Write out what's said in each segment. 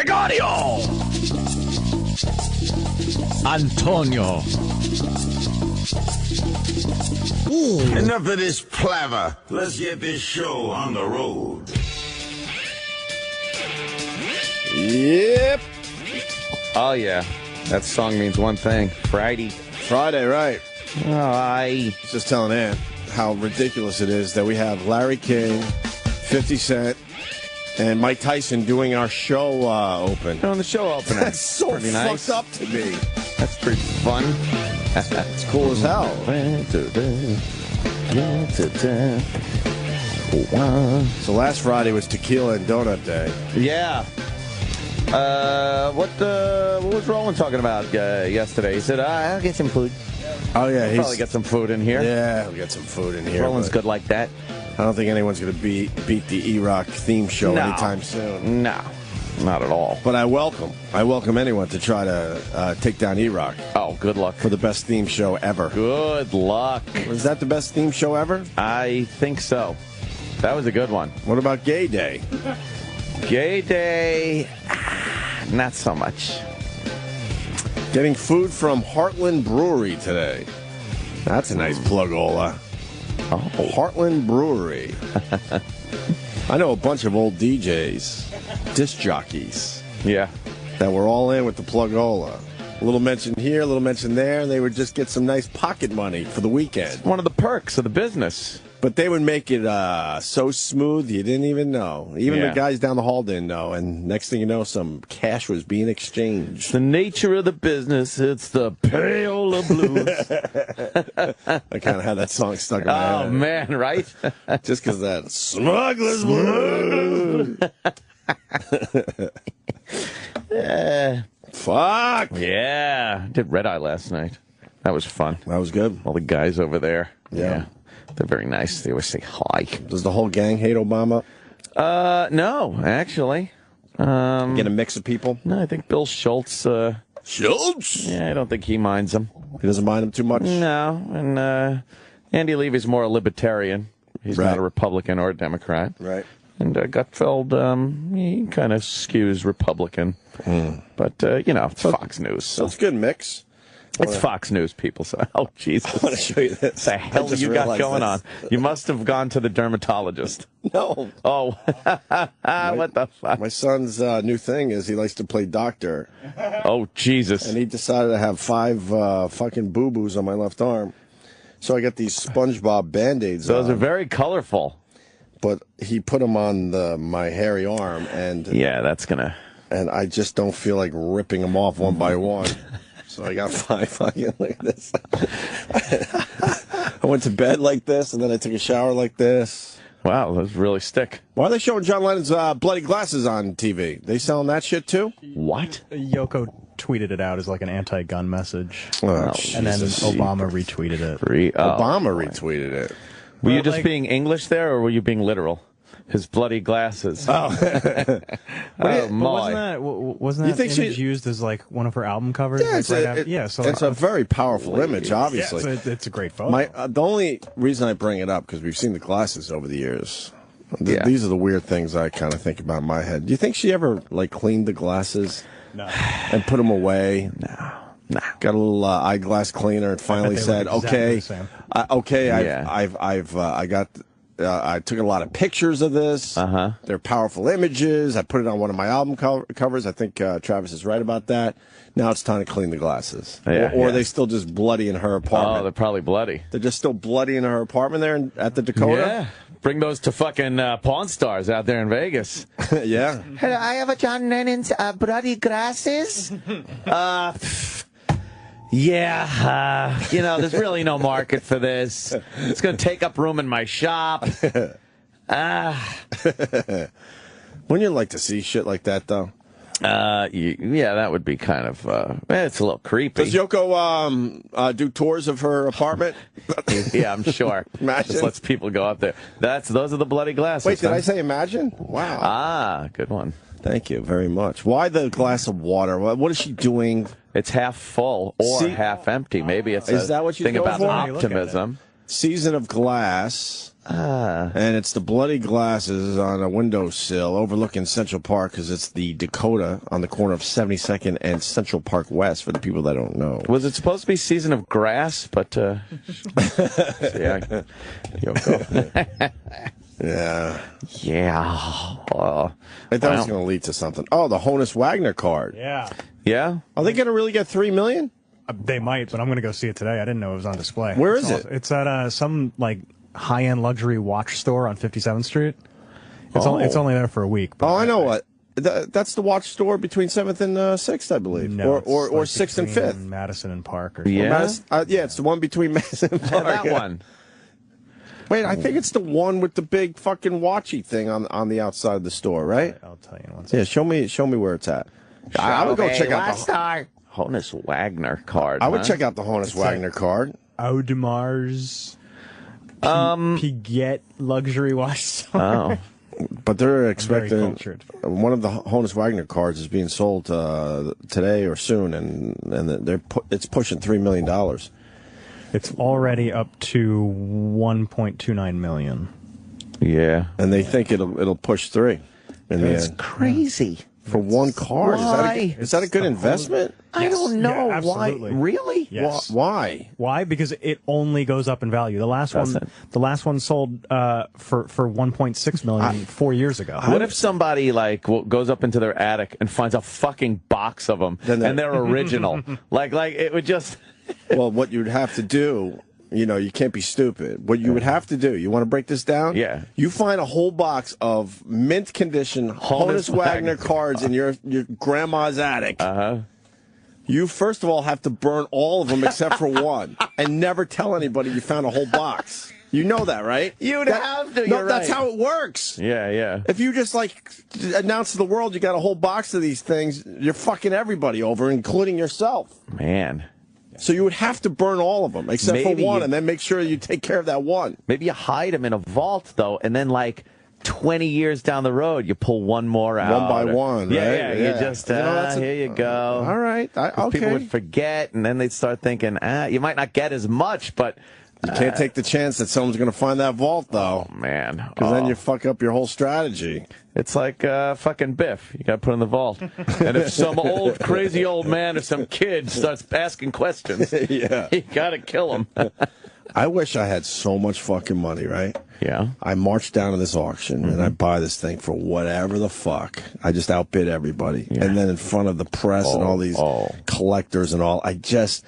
Gregorio. Antonio. Enough of this palaver. Let's get this show on the road. Yep. Oh, yeah. That song means one thing. Friday. Friday, right. I was just telling Ann how ridiculous it is that we have Larry King, 50 Cent, and Mike Tyson doing our show open. on the show opener. That's so Pretty fucked nice. up to me. That's pretty fun. It's cool as hell. So last Friday was Tequila and Donut Day. Yeah. What was Roland talking about yesterday? He said, I'll get some food. Oh, yeah. He'll probably get some food in here. Yeah, we'll get some food in here. Roland's but good like that. I don't think anyone's going to beat the E-Rock theme show anytime soon. No, not at all. But I welcome anyone to try to take down E-Rock. Oh, good luck. For the best theme show ever. Good luck. Was that the best theme show ever? I think so. That was a good one. What about Gay Day? Gay Day, not so much. Getting food from Heartland Brewery today. That's a nice plug-ola. Oh. Heartland Brewery. I know a bunch of old DJs, disc jockeys. Yeah. That were all in with the plug-ola. A little mention here, a little mention there, and they would just get some nice pocket money for the weekend. One of the perks of the business. But they would make it so smooth you didn't even know. Even the guys down the hall didn't know. And next thing you know, some cash was being exchanged. The nature of the business, it's the payola blues. I kind of had that song stuck in my head. Oh, man, right? Just because that Smuggler's Blues. Fuck. Yeah. Did Red Eye last night. That was fun. That was good. All the guys over there. Yeah. They're very nice. They always say hi. Does the whole gang hate Obama? No, actually. Get a mix of people? No, I think Bill Schultz. Schultz? Yeah, I don't think he minds them. He doesn't mind them too much? No, and Andy Levy's more a libertarian. He's Right. not a Republican or a Democrat. Right. And Gutfeld, he kind of skews Republican. But, it's Fox News. So So it's a good mix. it's Fox News, people. So, oh, Jesus. I want to show you this. What the hell just you got realized going this. on? You must have gone to the dermatologist. No. Oh, what the fuck? My son's new thing is he likes to play doctor. Oh, Jesus. And he decided to have 5 fucking boo-boos on my left arm. So I got these SpongeBob Band-Aids Those on. are very colorful. But he put them on my hairy arm, and Yeah, that's going to... and I just don't feel like ripping them off one by one. So I got 5 fucking like this. I went to bed like this, and then I took a shower like this. Wow, those really stick. Why are they showing John Lennon's bloody glasses on TV? They selling that shit too? What? Yoko tweeted it out as like an anti-gun message. Oh, And then Jesus. Obama retweeted it. Obama retweeted it. Were you Well, just like- being English there, or were you being literal? His bloody glasses. Oh, Oh, But my. wasn't You that think image she- used as like one of her album covers? yeah, like, it's, right a, after- it- yeah, so it's a very powerful image, obviously. yeah, so it's a great photo. My the only reason I bring it up because we've seen the glasses over the years. Yeah. These are the weird things I kind of think about in my head. Do you think she ever like cleaned the glasses no. and put them away? No. Got a little eyeglass cleaner and finally they said, look exactly "Okay, the same. I took a lot of pictures of this. They're powerful images. I put it on one of my album covers. I think Travis is right about that. Now it's time to clean the glasses. Yeah, or yeah. are they still just bloody in her Oh, apartment? they're probably bloody. They're just still bloody in her apartment there at the Dakota? Yeah. Bring those to fucking Pawn Stars out there in Vegas. Yeah. Hello, I have a John Lennon's bloody glasses. There's really no market for this. It's going to take up room in my shop. Wouldn't you like to see shit like that, though? Yeah, that would be kind of, it's a little creepy. Does Yoko do tours of her apartment? Yeah, I'm sure. Imagine. Just lets people go up there. Those are the bloody glasses. Wait, did huh? I say imagine? Wow. Ah, good one. Thank you very much. Why the glass of water? What is she doing? It's half full or half empty. Maybe it's Is that what she's thing going about for? optimism. Season of glass. And it's the bloody glasses on a windowsill overlooking Central Park because it's the Dakota on the corner of 72nd and Central Park West for the people that don't know. Was it supposed to be season of grass? But yeah, Yeah. yeah. I thought it was going to lead to something. Oh, the Honus Wagner card. Yeah. Yeah. Are they going to really get $3 million? They might, but I'm going to go see it today. I didn't know it was on display. Where is it? It's at some like high-end luxury watch store on 57th Street. It's only there for a week. But Oh, I know what. That's the watch store between 7th and 6th, I believe. No, or it's like 6th and between 5th. Madison and Park. Or Yeah. Yeah, it's the one between Madison and Park. That one. Wait, I think it's the one with the big fucking watchy thing on the outside of the store, right? I'll tell you once. Yeah, show me where it's at. I would go check out the Honus Wagner card. I would huh? check out the Honus Wagner card. Audemar's Piguet luxury watch store. Oh. But they're Very expecting cultured. one of the Honus Wagner cards is being sold today or soon, and it's pushing $3 million. It's already up to 1.29 million. Yeah. And they think it'll push 3 in the That's end crazy. for one card. Why? Is that a good investment? I Yes. don't know Yeah, why. absolutely. Really? Yes. Why? Why? Because it only goes up in value. The last Does one, it? the last one sold for 1.6 million 4 years ago. What if somebody goes up into their attic and finds a fucking box of them and they're original? like it would just. Well, what you'd have to do, you can't be stupid. What you would have to do, you want to break this down? Yeah. You find a whole box of mint condition Honus Wagner cards in your grandma's attic. Uh-huh. You first of all have to burn all of them except for one, and never tell anybody you found a whole box. You know that, right? You'd have to. No, You're that's right. how it works. Yeah. If you just announce to the world you got a whole box of these things, you're fucking everybody over, including yourself. Man. So you would have to burn all of them except Maybe for one, you- and then make sure you take care of that one. Maybe you hide them in a vault, though, and then 20 years down the road, you pull one more out. One by one, Yeah, right? yeah. Yeah. You just, that's here you go. All right. 'Cause people would forget, and then they'd start thinking, you might not get as much, but... You can't take the chance that someone's going to find that vault, though. Oh, man. Because then you fuck up your whole strategy. It's like fucking Biff. You got to put in the vault. And if some crazy old man or some kid starts asking questions, Yeah. you got to kill him. I wish I had so much fucking money, right? Yeah. I march down to this auction and I buy this thing for whatever the fuck. I just outbid everybody. Yeah. And then in front of the press and all these oh. collectors and all, I just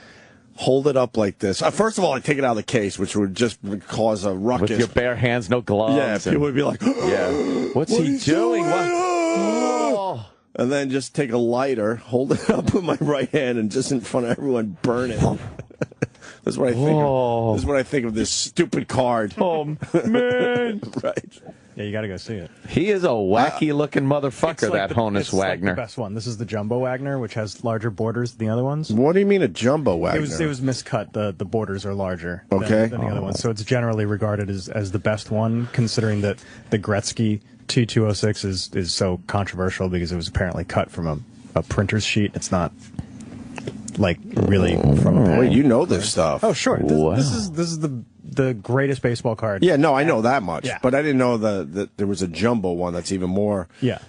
hold it up like this. First of all, I take it out of the case, which would just cause a ruckus. With your bare hands, no gloves. Yeah, people would be like, yeah. What's What he he's doing? doing? What? Oh. And then just take a lighter, hold it up with my right hand, and just in front of everyone, burn it. That's what I think. Whoa. This is what I think of this stupid card. Oh, man. Right. Yeah, you got to go see it. He is a wacky-looking motherfucker, It's like that Honus it's like Wagner. the best one. This is the Jumbo Wagner, which has larger borders than the other ones. What do you mean a jumbo Wagner? It was miscut. The borders are larger Okay. than the other ones. So it's generally regarded as the best one, considering that the Gretzky T206 is so controversial because it was apparently cut from a printer's sheet. It's not really from a pen. Wait, you know this stuff. Oh, sure. Wow. This is the greatest baseball card. Yeah, no, I know that much. Yeah. But I didn't know that there was a jumbo one that's even more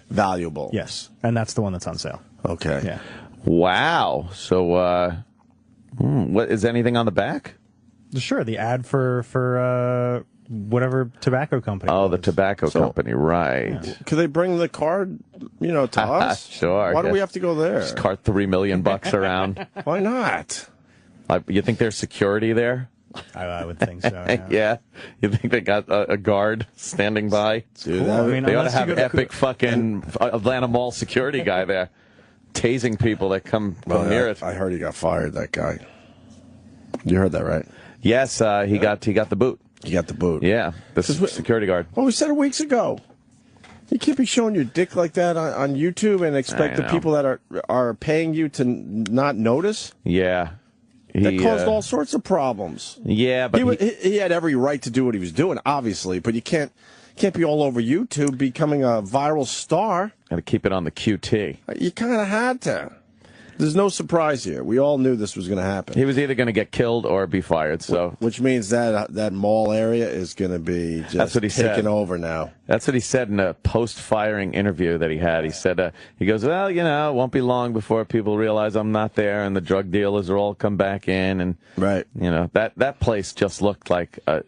valuable. Yes, and that's the one that's on sale. Okay. Yeah. Wow. So, what is anything on the back? Sure, the ad for whatever tobacco company. Oh, it the was. tobacco company, right. Could they bring the card, to us? Sure. Why do we yes. have to go there? Just cart $3 million around. Why not? You think there's security there? I would think so. Yeah. You think they got a guard standing by? Dude, I mean, They ought to unless you have go to epic fucking Atlanta Mall security guy there, tasing people that come near it. I heard he got fired, that guy. You heard that, right? Yes, he got the boot. He got the boot. Yeah, the security guard. Well, we said it weeks ago. You can't be showing your dick like that on YouTube and expect I the know. people that are paying you to not notice. Yeah. That caused all sorts of problems. Yeah, but He had every right to do what he was doing, obviously, but you can't be all over YouTube becoming a viral star. got to keep it on the QT. You kind of had to. There's no surprise here. We all knew this was going to happen. He was either going to get killed or be fired. So, which means that mall area is going to be just That's what he taken said. over now. That's what he said in a post-firing interview that he had. He said, he goes, well, you know, it won't be long before people realize I'm not there and the drug dealers will all come back in. And, Right. you know, that place just looked like a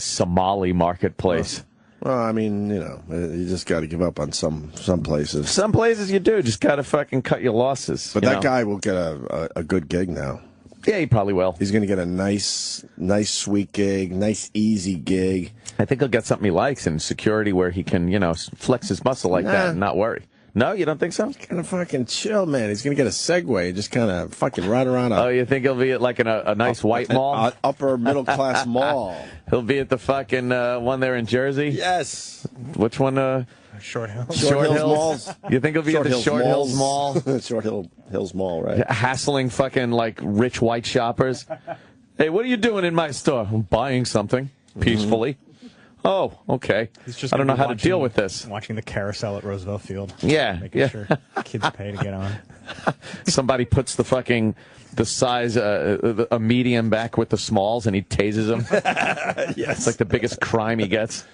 Somali marketplace. Well, I mean, you know, you just got to give up on some places. Some places you do. Just got to fucking cut your losses. But you that know? guy will get a good gig now. Yeah, he probably will. He's going to get a nice, sweet gig, nice, easy gig. I think he'll get something he likes in security where he can, you know, flex his muscle like that and not worry. No, you don't think so? Kind of fucking chill, man. He's going to get a Segway and just kind of fucking ride around Oh, you think he'll be at like a nice white mall? Upper middle class mall. He'll be at the fucking one there in Jersey? Yes. Which one? Short Hills. Short Hills Malls. You think he'll be at the Short Hills Mall? Short Hills Mall, right? Hassling fucking like rich white shoppers. Hey, what are you doing in my store? I'm buying something peacefully. Oh, okay. He's just I don't know gonna how be to deal with this. Watching the carousel at Roosevelt Field. Yeah, Making sure kids pay to get on. Somebody puts the size, a medium back with the smalls, and he tases him. Yes. It's like the biggest crime he gets.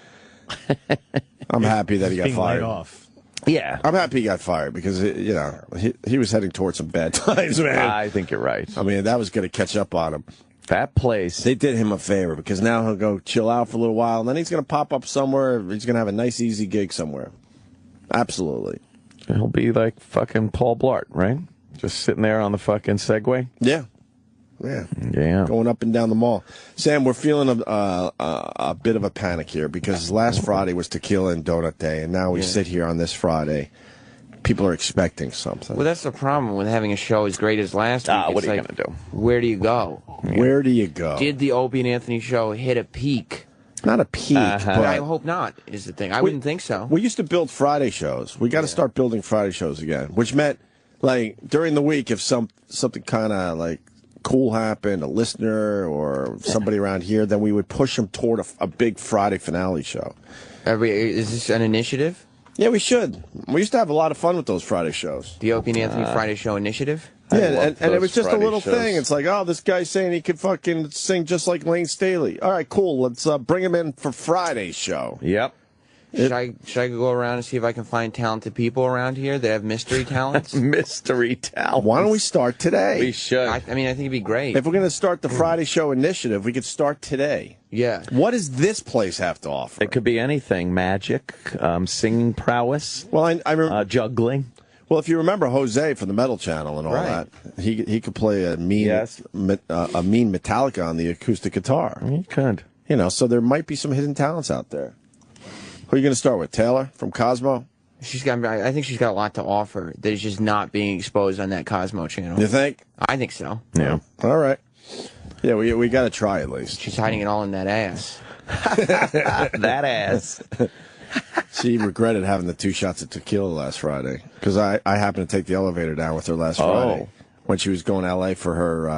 I'm happy that he got Being fired. laid off. Yeah. I'm happy he got fired because, you know, he was heading towards some bad times, man. I think you're right. I mean, that was going to catch up on him. That place. They did him a favor because now he'll go chill out for a little while, and then he's going to pop up somewhere. He's going to have a nice, easy gig somewhere. Absolutely. He'll be like fucking Paul Blart, right? Just sitting there on the fucking Segway. Yeah. Yeah. Yeah. Going up and down the mall. Sam, we're feeling a bit of a panic here because last Friday was Tequila and Donut Day, and now we sit here on this Friday. People are expecting something. Well, that's the problem with having a show as great as last week. What It's are you like, going to do? Where do you go? Where do you go? Did the Opie and Anthony show hit a peak? Not a peak, But I but hope not, is the thing. I wouldn't think so. we used to build Friday shows. We got to start building Friday shows again, which meant, like, during the week, if something kind of, like, cool happened, a listener or somebody around here, then we would push them toward a big Friday finale show. Is this an initiative? Yeah, we should. We used to have a lot of fun with those Friday shows. The Opie and Anthony Friday Show initiative? Yeah, love and it was those just a Friday little shows. thing. It's like, oh, this guy's saying he could fucking sing just like Lane Staley. All right, cool. Let's bring him in for Friday's show. Yep. Should I go around and see if I can find talented people around here that have mystery talents? Mystery talent. Why don't we start today? We should. I mean, I think it'd be great. If we're going to start the Friday Show initiative, we could start today. Yeah. What does this place have to offer? It could be anything. Magic, singing prowess, Well, I remember. juggling. Well, if you remember Jose from the Metal Channel and all Right. that, he could play a mean Yes. a mean Metallica on the acoustic guitar. You could. You know, so there might be some hidden talents out there. Who are you going to start with? Taylor from Cosmo? I think she's got a lot to offer that is just not being exposed on that Cosmo channel. You think? I think so. Yeah. All right. Yeah, we got to try at least. She's hiding it all in that ass. That ass. She regretted having the 2 shots of tequila last Friday because I happened to take the elevator down with her last Friday when she was going to L.A. for her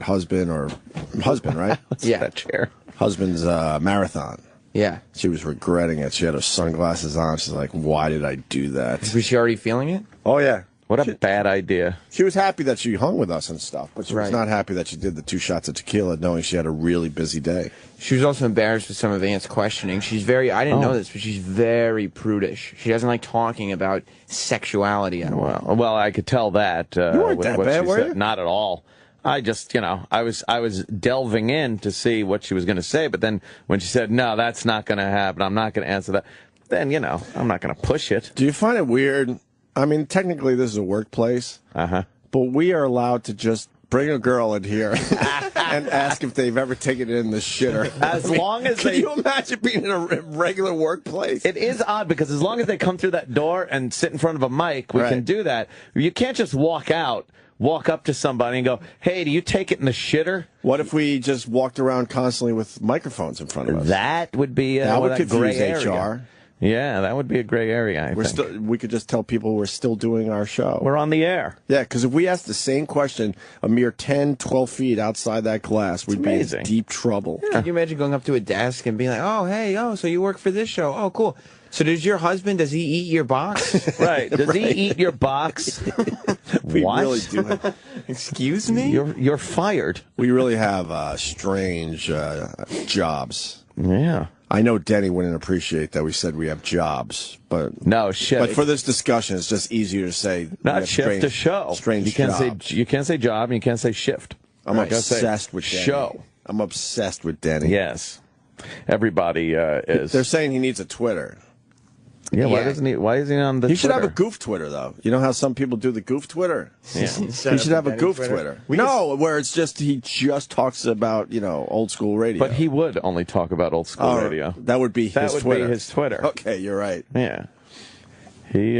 husband, right? Yeah. That chair. Husband's marathon. Yeah. She was regretting it. She had her sunglasses on. She's like, "Why did I do that?" Was she already feeling it? Oh yeah. What a bad idea. She was happy that she hung with us and stuff, but she was Right. not happy that she did the 2 shots of tequila, knowing she had a really busy day. She was also embarrassed with some of Ant's questioning. She's I didn't know this, but she's very prudish. She doesn't like talking about sexuality at all. Well, I could tell that. You weren't with that what bad, she were said. you? Not at all. I just, I was delving in to see what she was going to say, but then when she said, no, that's not going to happen, I'm not going to answer that, then, I'm not going to push it. Do you find it weird? I mean, technically this is a workplace, Uh-huh. but we are allowed to just bring a girl in here and ask if they've ever taken it in the shitter. As long as Can they... you imagine being in a regular workplace? It is odd because as long as they come through that door and sit in front of a mic, we Right. can do that. You can't just walk up to somebody and go, hey, do you take it in the shitter? What if we just walked around constantly with microphones in front of us? That would be That would that confuse gray area. HR. Yeah, that would be a gray area, I think. We could just tell people we're still doing our show. We're on the air. Yeah, because if we asked the same question a mere 10, 12 feet outside that glass, we'd be amazing. in deep trouble. Can you imagine going up to a desk and being like, oh, hey, so you work for this show? Oh, cool. So does your husband, does he eat your box? Right. Does he eat your box? We What? really do. Have, Excuse me? You're fired. we really have strange jobs. Yeah. I know Denny wouldn't appreciate that we said we have jobs, but No, shit. But for this discussion, it's just easier to say we Not have shift strange, to show. Strange you can't jobs. say job and you can't say shift. I'm Right. Gotta say obsessed with Denny. show. I'm obsessed with Denny. Yes. Everybody is. They're saying he needs a Twitter. Yeah, why Yeah. doesn't he? Why is he on the? He should have a Twitter? goof Twitter, though. You know how some people do the goof Twitter? Yeah. He should have a goof Twitter. No, where it's just he just talks about old school radio. But he would only talk about old school Oh, radio. That would be That his would Twitter. be his Twitter. Okay, you're right. Yeah. He,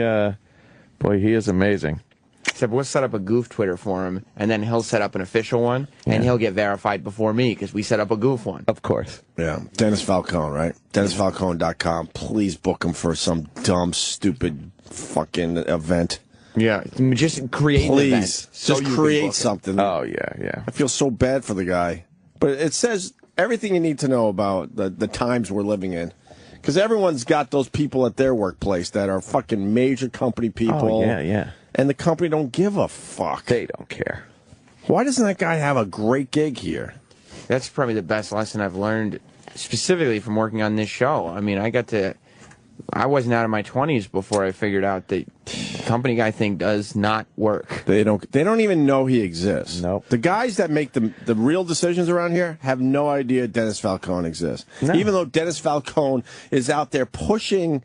boy, he is amazing. Except we'll set up a goof Twitter for him, and then he'll set up an official one, and he'll get verified before me because we set up a goof one. Of course. Yeah, Dennis Falcone, right? DennisFalcone.com. Please book him for some dumb, stupid fucking event. Yeah, just create an event. Please, so just you can book create it. something. Oh yeah, yeah. I feel so bad for the guy. But it says everything you need to know about the times we're living in. Because everyone's got those people at their workplace that are fucking major company people. Oh yeah, yeah. And the company don't give a fuck. They don't care. Why doesn't that guy have a great gig here? That's probably the best lesson I've learned, specifically from working on this show. I mean, I wasn't out of my 20s before I figured out that the company guy thing does not work. They don't even know he exists. Nope. The guys that make the real decisions around here have no idea Dennis Falcone exists. No. Even though Dennis Falcone is out there pushing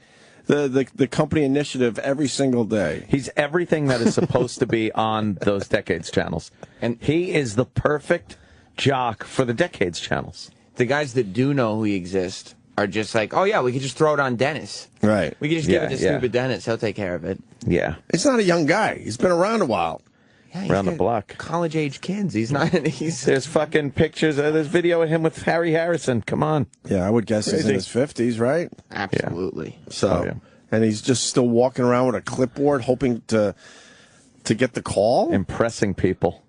the company initiative every single day. He's everything that is supposed to be on those Decades channels. And he is the perfect jock for the Decades channels. The guys that do know who exists are just like, oh yeah, we could just throw it on Dennis. Right. We could just give it to Yeah, stupid Dennis. He'll take care of it. Yeah. He's not a young guy. He's been around a while. Yeah, he's Around the got block. college-age kids. He's not. He's There's fucking pictures. There's video of him with Harry Harrison. Come on. Yeah, I would guess he's in Crazy. his 50s, right? absolutely. So, Oh, yeah. and he's just still walking around with a clipboard hoping to get the call? Impressing people.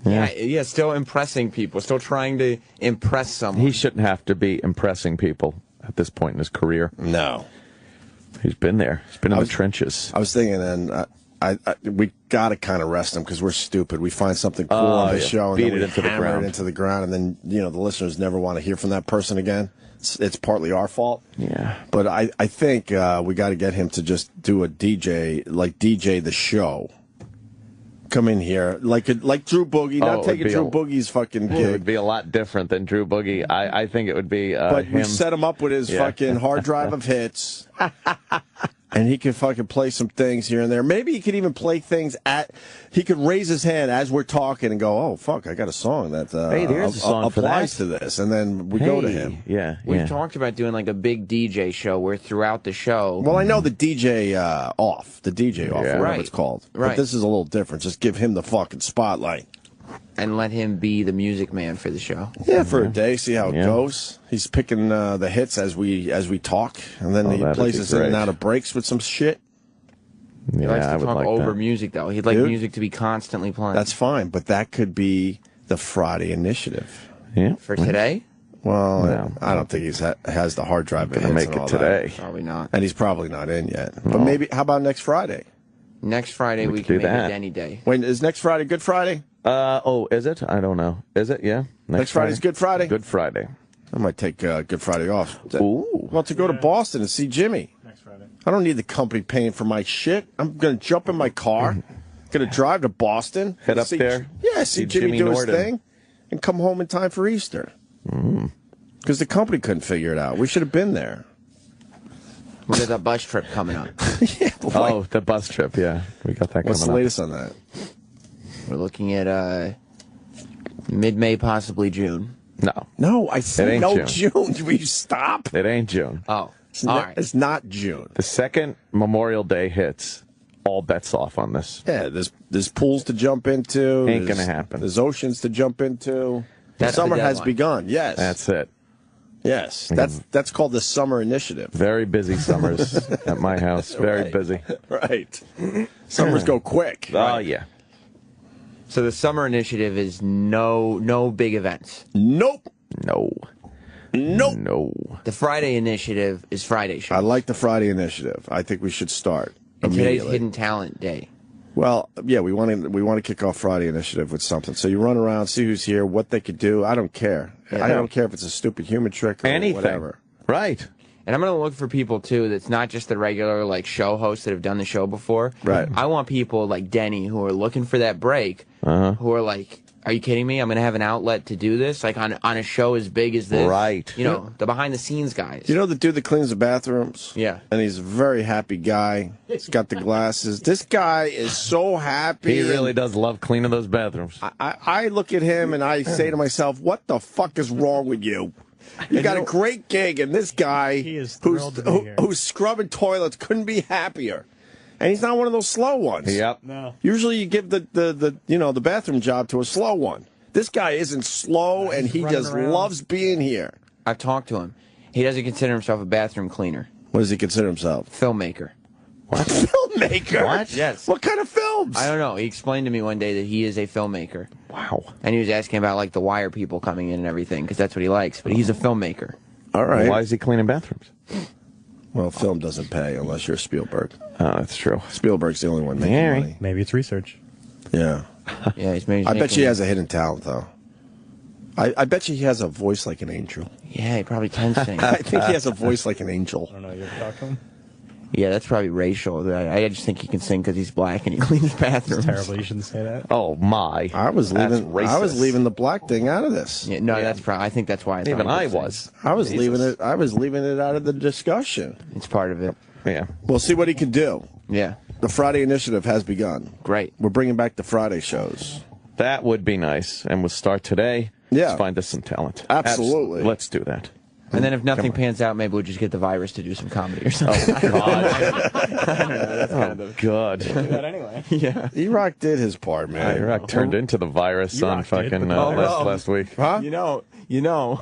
Yeah, still impressing people. Still trying to impress someone. He shouldn't have to be impressing people at this point in his career. No. He's been there. He's been in the trenches. I was thinking, and we got to kind of rest him because we're stupid. We find something cool on the yeah. show and Beat then we it into the hammer ground. it into the ground, and then the listeners never want to hear from that person again. It's partly our fault. Yeah. But I think we got to get him to just do a DJ the show. Come in here like Drew Boogie, Oh, not it would taking be Drew Boogie's fucking It would gig. be a lot different than Drew Boogie. I think it would be But him. we set him up with his Yeah. fucking hard drive of hits. And he could fucking play some things here and there. Maybe he could even play things he could raise his hand as we're talking and go, oh, fuck, I got a song that Hey, there's a song for applies that. to this. And then we go to Hey, him. Yeah. We've yeah. talked about doing like a big DJ show where throughout the show. Well, I know the DJ off, or whatever Right. it's called. Right. But this is a little different. Just give him the fucking spotlight. And let him be the music man for the show. Yeah, for a day, see how it Yeah. goes. He's picking the hits as we talk, and then he that'd plays be us in and great. out of breaks with some shit. He likes Yeah, I to would talk like over that. music, though. He'd like Dude. music to be constantly playing. That's fine, but that could be the Friday initiative. Yeah. for today? Well, No. I don't think he's has the hard drive of Gonna hits make and all it today. Probably not. that. And he's probably not in yet. But maybe, how about next Friday? Next Friday we could can do make that. it any day. When is next Friday Good Friday? Is it? I don't know. Is it? Yeah. Next Friday's Good Friday? Good Friday. I might take Good Friday off. Ooh. Well, to go to Boston and see Jimmy. Next Friday. I don't need the company paying for my shit. I'm going to jump in my car, going to drive to Boston. Head up see, there, Yeah, see see Jimmy Jimmy do Norton. his thing, and come home in time for Easter. Because the company couldn't figure it out. We should have been there. We got that bus trip coming up. Yeah, but Oh, the bus trip. Yeah. We got that what's the coming up. latest on that? We're looking at mid-May, possibly June. No. No, I said ain't no June. June. Will you stop? It ain't June. Oh, It's, all not, right. it's not June. The second Memorial Day hits, all bets off on this. Yeah, there's pools to jump into. Ain't there's- gonna happen. There's oceans to jump into. That's the Summer has deadline. begun. Yes. That's it. yes. That's called the Summer Initiative. Very busy summers at my house. Very Right. busy. Right. Summers go quick. Oh, yeah. So the summer initiative is no big events. Nope. No. Nope. No. The Friday initiative is Friday show. I like the Friday initiative. I think we should start And today's immediately. Hidden Talent Day. Well, yeah, we want to kick off Friday initiative with something. So you run around, see who's here, what they could do. I don't care. I don't care if it's a stupid human trick or Anything. whatever. Right. And I'm going to look for people, too, that's not just the regular, like, show hosts that have done the show before. Right. I want people like Denny who are looking for that break, who are like, are you kidding me? I'm going to have an outlet to do this, like, on a show as big as this. Right. You know, the behind-the-scenes guys. You know the dude that cleans the bathrooms? Yeah. And he's a very happy guy. He's got the glasses. This guy is so happy. He really does love cleaning those bathrooms. I look at him and I say to myself, what the fuck is wrong with you? You got a great gig, and this guy He is thrilled to be here. who's scrubbing toilets couldn't be happier. And he's not one of those slow ones. Yep. No. Usually you give the bathroom job to a slow one. This guy isn't slow, and he running just around. loves being here. I've talked to him. He doesn't consider himself a bathroom cleaner. What does he consider himself? Filmmaker. Filmmaker? What? Yes. What kind of films? I don't know. He explained to me one day that he is a filmmaker. Wow. And he was asking about, like, the wire people coming in and everything, because that's what he likes. But he's a filmmaker. All right. Why is he cleaning bathrooms? Well, film doesn't pay unless you're Spielberg. Oh, that's true. Spielberg's the only one making Mary. money. Maybe it's research. Yeah. Yeah, he's maybe. I bet you he has a hidden talent, though. I bet you he has a voice like an angel. Yeah, he probably can sing. I think he has a voice like an angel. I don't know. You ever talk to him? Yeah, that's probably racial. I just think he can sing because he's black and he cleans bathrooms. Terrible. You shouldn't say that. Oh, my. I was That's leaving. I was racist. leaving the black thing out of this. Yeah, no, that's probably. I think that's why. I thought Even he could I sing. was. I was Jesus. leaving it. I was leaving it out of the discussion. It's part of it. Yeah. We'll see what he can do. Yeah, The Friday initiative has begun. great. We're bringing back the Friday shows. That would be nice. And we'll start today. Yeah. Let's find us some talent. Absolutely. Let's do that. And then if nothing pans out, maybe we'll just get the virus to do some comedy or something. Oh, God. That anyway. Yeah. E-Rock did his part, man. Iraq turned into the virus on E-Rock did, fucking but- Oh, last week. Huh? You know.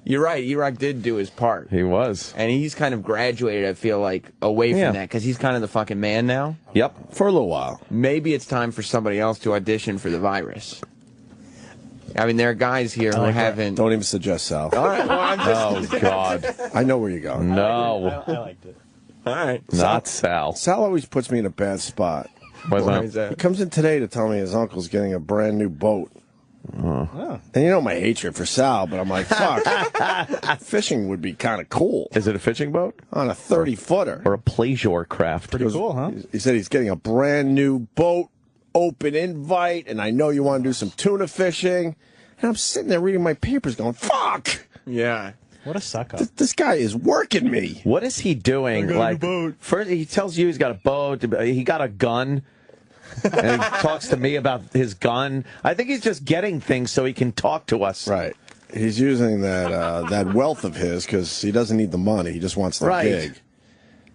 You're right. E-Rock did do his part. He was. And he's kind of graduated, I feel like, away from Yeah. that because he's kind of the fucking man now. Yep. For a little while. Maybe it's time for somebody else to audition for the virus. I mean, there are guys here who like that. haven't. Don't even suggest Sal. All right, well, I'm just. Oh, God. I know where you're going. No. I liked it. All right. Not Sal. Sal always puts me in a bad spot. What's Why that? is He that? comes in today to tell me his uncle's getting a brand new boat. And you know my hatred for Sal, but I'm like, fuck. Fishing would be kind of cool Is it a fishing boat on a 30-footer. or a pleasure craft? Pretty cool, huh? He said he's getting a brand new boat, open invite, and I know you want to do some tuna fishing. And I'm sitting there reading my papers going, fuck! Yeah. What a suck up. This guy is working me. What is he doing? I got a Like, boat. first he tells you he's got a boat. He got a gun. And he talks to me about his gun. I think he's just getting things so he can talk to us. Right. He's using that wealth of his because he doesn't need the money. He just wants the Right. gig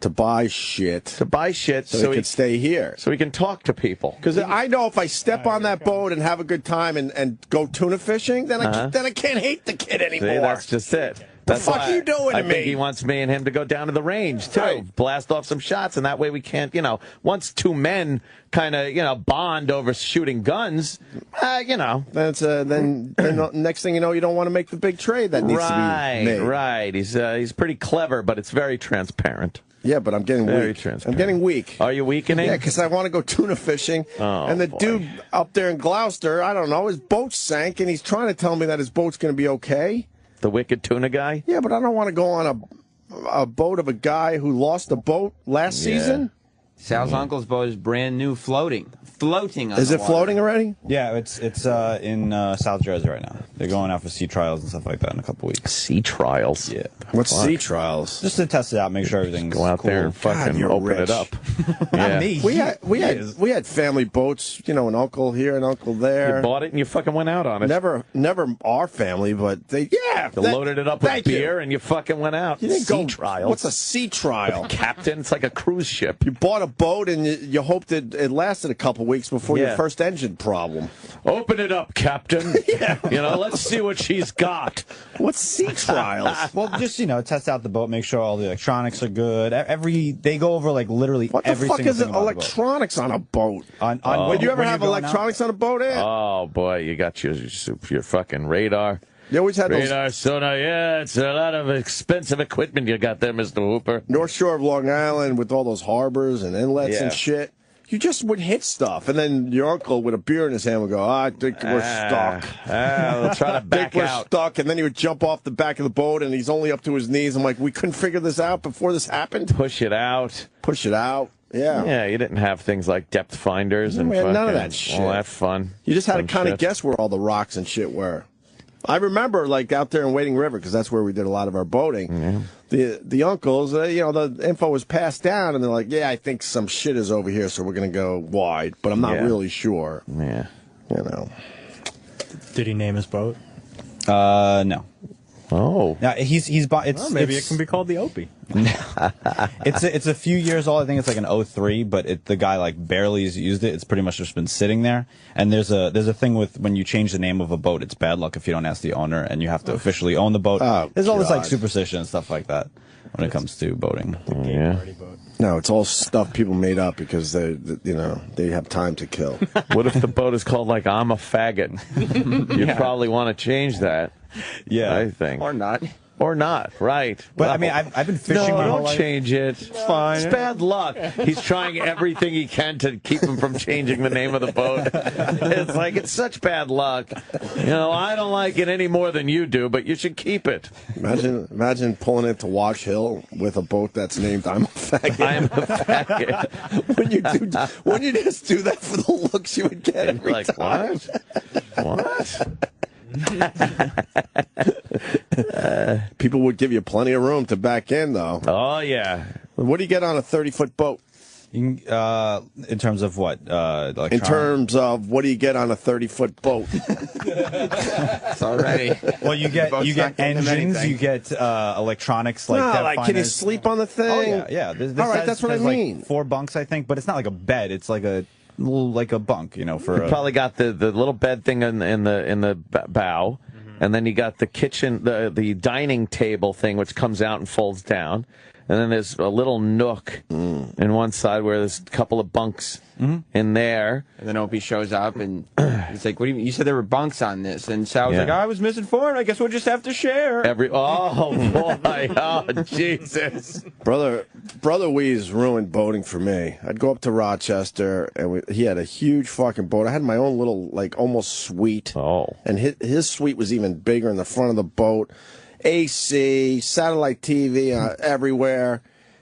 to buy shit To buy shit so he can stay here. so he can talk to people. Because I know if I step on that boat and have a good time and go tuna fishing, then I can't hate the kid anymore. See, that's just it. The That's fuck why you doing to I think me? he wants me and him to go down to the range, too. Right. Blast off some shots, and that way we can't, once two men kind of, bond over shooting guns, That's then next thing you know, you don't want to make the big trade that needs to be made. Right. He's pretty clever, but it's very transparent. Yeah, but I'm getting Very weak. transparent. I'm getting weak. Are you weakening? Yeah, because I want to go tuna fishing. Oh, and the boy. dude up there in Gloucester, I don't know, his boat sank, and he's trying to tell me that his boat's going to be okay. The wicked tuna guy? Yeah, but I don't want to go on a boat of a guy who lost a boat last season. Sal's uncle's boat is brand new, floating on Is the it water. floating already? Yeah, it's in South Jersey right now. They're going out for sea trials and stuff like that in a couple weeks. Sea trials. Yeah, What's sea trials? just to test it out, make sure everything's Go out cool. there and fucking you're open rich. it up. Yeah. me. We had family boats, an uncle here, an uncle there. You bought it and you fucking went out on it. Never our family, but they You loaded it up with thank you. beer and you fucking went out. You didn't Sea go trials. What's a sea trial? Captain? It's like a cruise ship. You bought a boat and you hoped it lasted a couple weeks before Yeah. your first engine problem. Open it up, Captain. Let's see what she's got. What's sea trials? Well, just test out the boat, make sure all the electronics are good. They go over like literally What the every fuck single is thing about the boat. electronics on a boat? On Would you ever when have you're going electronics on a boat, Ed? Oh boy, you got your fucking radar. You always had those radar, sonar. Yeah, it's a lot of expensive equipment you got there, Mr. Hooper. North Shore of Long Island with all those harbors and inlets Yeah. and shit. You just would hit stuff, and then your uncle with a beer in his hand would go, I think we're stuck. They'll try to I think back we're out. stuck, and then he would jump off the back of the boat, and he's only up to his knees. I'm like, we couldn't figure this out before this happened? Push it out. Push it out. Yeah. Yeah, you didn't have things like depth finders and we had none of fucking that shit. all that fun. You just had to Fun kind of shit. guess where all the rocks and shit were. I remember, like, out there in Wading River, because that's where we did a lot of our boating. The uncles, the info was passed down, and they're like, yeah, I think some shit is over here, so we're going to go wide, but I'm not Yeah. really sure. Yeah. You know. Did he name his boat? No. Oh. Yeah, he's bought. It's Well, maybe it's, it can be called the Opie. It's a few years old. I think it's like an 03, but the guy like barely has used it. It's pretty much just been sitting there. And there's a thing with when you change the name of a boat, it's bad luck if you don't ask the owner, and you have to officially own the boat. Oh, there's all this like God. superstition and stuff like that when it comes to boating. Yeah. Party boat. No, it's all stuff people made up because they have time to kill. What if the boat is called like I'm a faggot? You probably want to change that. Yeah, I think. Or not. Or not, right. But Well, I mean, I've been fishing no, my whole don't life. change it. It's fine. It's bad luck. He's trying everything he can to keep him from changing the name of the boat. It's like, it's such bad luck. I don't like it any more than you do, but you should keep it. Imagine pulling into Wash Hill with a boat that's named I'm a Faggot. I'm a faggot. when you just do that for the looks you would get every Like, time. what? People would give you plenty of room to back in, though. Oh, yeah. What do you get on a 30-foot boat? You can, in terms of what? In terms of what do you get on a 30-foot boat? It's already. well, you get Boat's not getting them engines, anything. you get electronics like depth can you finders. sleep on the thing? Oh yeah. This All right, has- that's what I has, like, mean. 4 bunks, I think, but it's not like a bed. It's like a little like a bunk, for. You probably got the little bed thing in the bow, and then you got the kitchen, the dining table thing, which comes out and folds down, and then there's a little nook in one side where there's a couple of bunks in there. And then Opie shows up and he's like, "What do you mean? You said there were bunks on this?" And Sal's Yeah. like, "I was misinformed. I guess we'll just have to share." Oh boy! Oh Jesus! Brother Weeze ruined boating for me. I'd go up to Rochester, and he had a huge fucking boat. I had my own little, like, almost suite. Oh. And his suite was even bigger in the front of the boat. AC, satellite TV everywhere.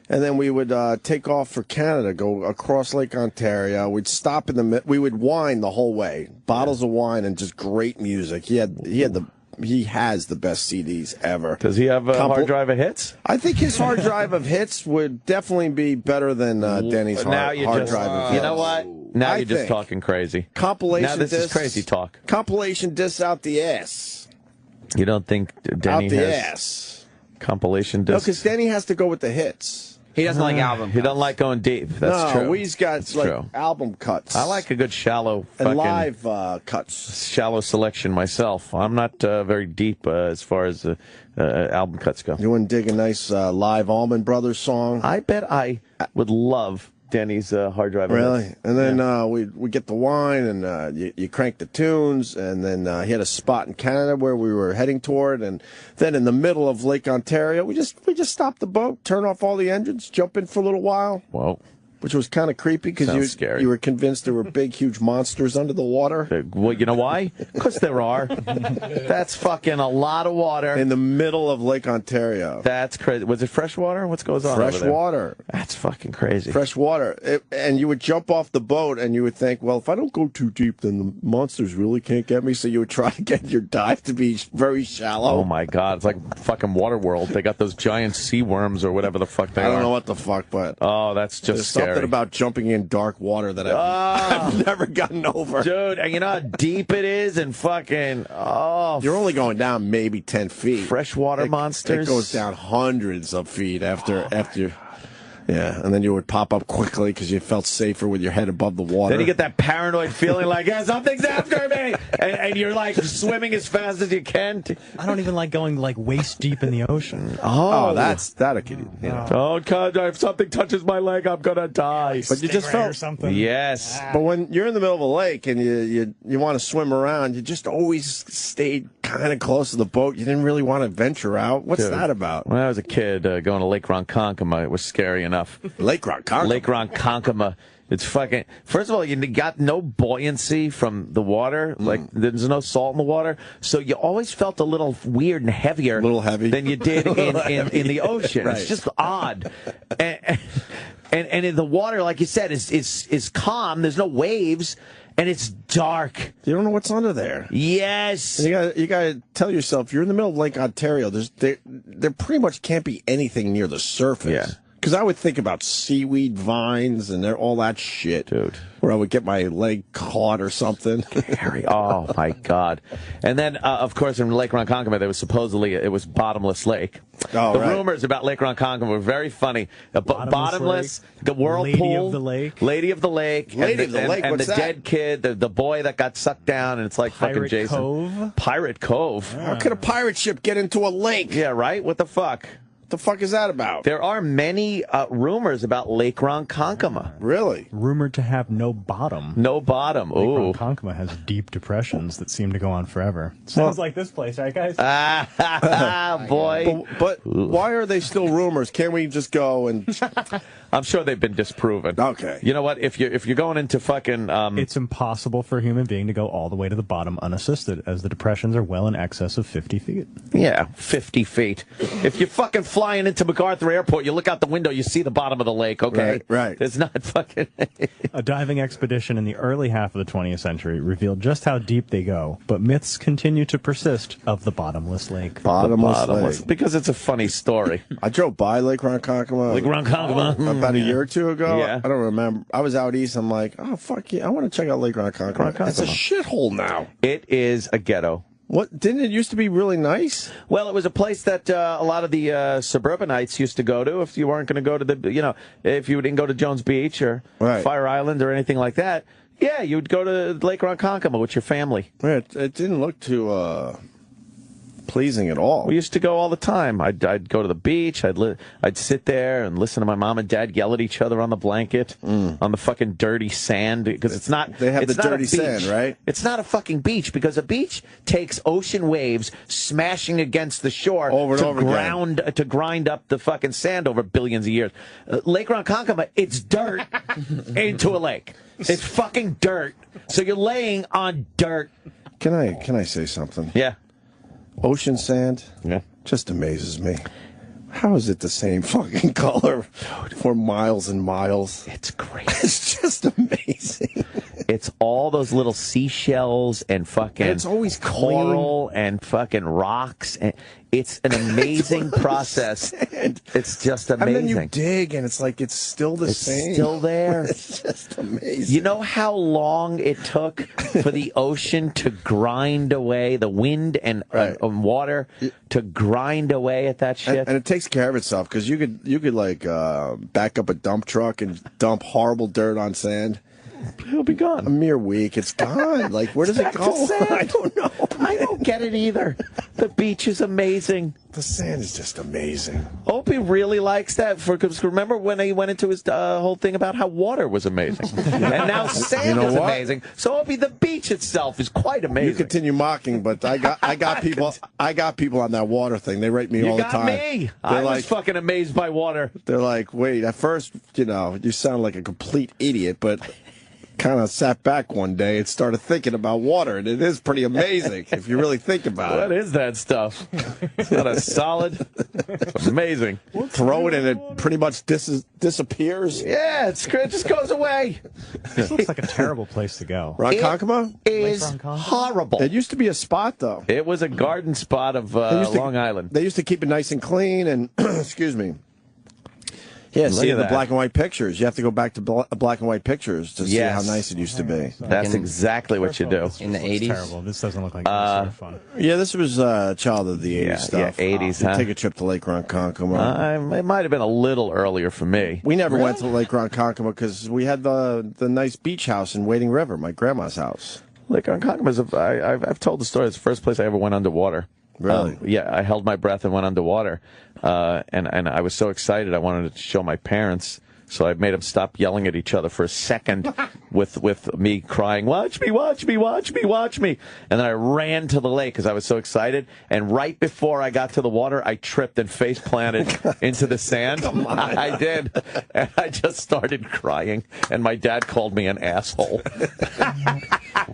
And then we would take off for Canada, go across Lake Ontario. We'd stop in we would wine the whole way. Bottles of wine and just great music. He has the best CDs ever. Does he have a hard drive of hits? I think his hard drive of hits would definitely be better than Denny's hard drive of hits. You know what? Now I you're just think. talking crazy. Compilation Now this is discs- crazy talk. Compilation discs out the ass. You don't think Denny Out the has ass. compilation No, discs? because Denny has to go with the hits. He doesn't like album. He don't like going deep. That's no, true. We's got That's like true. album cuts. I like a good shallow and fucking live cuts. shallow selection myself. I'm not very deep as far as album cuts go. You wouldn't dig a nice live Allman Brothers song? I bet I would love Denny's hard drive. Really? And then we get the wine, and you crank the tunes, and then he had a spot in Canada where we were heading toward, and then in the middle of Lake Ontario, we just stopped the boat, turn off all the engines, jump in for a little while, Whoa. which was kind of creepy because Sounds scary. you were convinced there were big, huge monsters under the water Well, you know why? Because there are. That's fucking a lot of water. in the middle of Lake Ontario. That's crazy. Was it fresh water? What's goes on? Fresh over there? water. That's fucking crazy. Fresh water. And you would jump off the boat and you would think, well, if I don't go too deep, then the monsters really can't get me. So you would try to get your dive to be very shallow. Oh my God! It's like fucking Waterworld. They got those giant sea worms or whatever the fuck they I are. don't know what the fuck, but Oh, that's just there's scary. something about jumping in dark water that I've never gotten over. Dude, and you know how deep it is, and fucking You're only going down maybe 10 feet. freshwater monsters. It goes down hundreds of feet after. Yeah, and then you would pop up quickly because you felt safer with your head above the water. Then you get that paranoid feeling like, yeah, something's after me, and you're like swimming as fast as you can. I don't even like going like waist deep in the ocean. Oh, that I could, you know. Oh God! If something touches my leg, I'm gonna die. But you just Stingray felt or something. Yes. But when you're in the middle of a lake and you want to swim around, you just always stayed kind of close to the boat. You didn't really want to venture out. What's Dude, that about? When I was a kid, going to Lake Ronkonkoma, it was scary enough. Lake Ronkonkoma. Lake Ronkonkoma. It's fucking. First of all, you got no buoyancy from the water. Like there's no salt in the water, so you always felt a little weird and heavier, A little heavy. than you did in the ocean. Right. It's just odd. And in the water, like you said, is calm. There's no waves, and it's dark. You don't know what's under there. Yes. You gotta tell yourself, you're in the middle of Lake Ontario. There pretty much can't be anything near the surface. Yeah. Because I would think about seaweed vines and all that shit. Dude. Where I would get my leg caught or something. Harry, oh my God! And then, of course, in Lake Ronkonkoma, there was supposedly it was bottomless lake. Oh, the right. rumors about Lake Ronkonkoma were very funny. Bottomless, the whirlpool, Lady of the lake. Lady of the Lake, Lady of the Lake, and what's the that? dead kid, the boy that got sucked down, and it's like fucking Pirate Jason. Cove? Pirate Cove. How could a pirate ship get into a lake? Yeah, right. What the fuck? What the fuck is that about? There are many rumors about Lake Ronkonkoma. Really? Rumored to have no bottom. No bottom. Lake Ooh. Ronkonkoma has deep depressions that seem to go on forever. Sounds like this place, right, guys? Ah, boy. But why are they still rumors? Can't we just go and... I'm sure they've been disproven. Okay. You know what? If you're going into fucking It's impossible for a human being to go all the way to the bottom unassisted, as the depressions are well in excess of 50 feet. yeah, 50 feet. If you're fucking flying into MacArthur Airport, you look out the window, you see the bottom of the lake. Okay, Right. It's not fucking. A diving expedition in the early half of the 20th century revealed just how deep they go, but myths continue to persist of the bottomless lake. Bottomless lake. Because it's a funny story. I drove by Lake Ronkonkoma. Lake Ronkonkoma. About a year or two ago. Yeah. I don't remember. I was out east. I'm like, oh, fuck yeah. I want to check out Lake Ronkonkoma. It's a shithole now. It is a ghetto. What? Didn't it used to be really nice? Well, it was a place that a lot of the suburbanites used to go to if you weren't going to go to the, if you didn't go to Jones Beach or Right. Fire Island or anything like that. Yeah, you would go to Lake Ronkonkoma with your family. Yeah, it didn't look too pleasing at all. We used to go all the time. I'd go to the beach. I'd sit there and listen to my mom and dad yell at each other on the blanket, on the fucking dirty sand, because it's not. They have it's the not a dirty sand, beach. right? It's not a fucking beach, because a beach takes ocean waves smashing against the shore Over and to over again. to grind up the fucking sand over billions of years. Lake Ronkonkoma, it's dirt into a lake. It's fucking dirt. So you're laying on dirt. Can I say something? Yeah. Ocean sand just amazes me. How is it the same fucking color for miles and miles? It's great. It's just amazing. It's all those little seashells and fucking And it's always coral and fucking rocks. And it's an amazing process. It's just amazing. And then you dig, and it's like it's still the It's same. still there. It's just amazing. You know how long it took for the ocean to grind away, the wind and water to grind away at that shit? And it takes care of itself, because you could like back up a dump truck and dump horrible dirt on sand. It'll be gone. A mere week, it's gone. Like, where does it Back to go? sand. I don't know. I don't get it either. The beach is amazing. The sand is just amazing. Opie really likes that, because remember when he went into his whole thing about how water was amazing, and now sand You know is what? amazing. So Opie, the beach itself is quite amazing. You continue mocking, but I got people on that water thing. They rate me You all the got time. me. They're I like, was fucking amazed by water. they're like, wait. At first, you sound like a complete idiot, but kind of sat back one day and started thinking about water, and it is pretty amazing if you really think about What it. is that stuff? It's not a solid. It's amazing. Throw it and it pretty much disappears. Yeah, it just goes away. This looks like a terrible place to go. Ronkonkoma? It is Ronkonkoma? horrible. It used to be a spot, though. It was a garden spot of Long Island. They used to keep it nice and clean, and excuse me. Yeah, Look see at the that. black and white pictures. You have to go back to black and white pictures to see Yes. how nice it used to be. That's exactly what you do. In the This looks 80s? terrible. This doesn't look like any sort of fun. Yeah, this was child of the 80s Yeah, stuff. 80s, You huh? Take a trip to Lake Ronkonkoma. It might have been a little earlier for me. We never went to Lake Ronkonkoma because we had the nice beach house in Wading River, my grandma's house. Lake Ronkonkoma is I've told the story. It's the first place I ever went underwater. Really? Yeah, I held my breath and went underwater, and I was so excited. I wanted to show my parents. So I made them stop yelling at each other for a second with me crying, watch me, watch me, watch me, watch me. And then I ran to the lake because I was so excited. And right before I got to the water, I tripped and face planted into the sand. I did. And I just started crying. And my dad called me an asshole.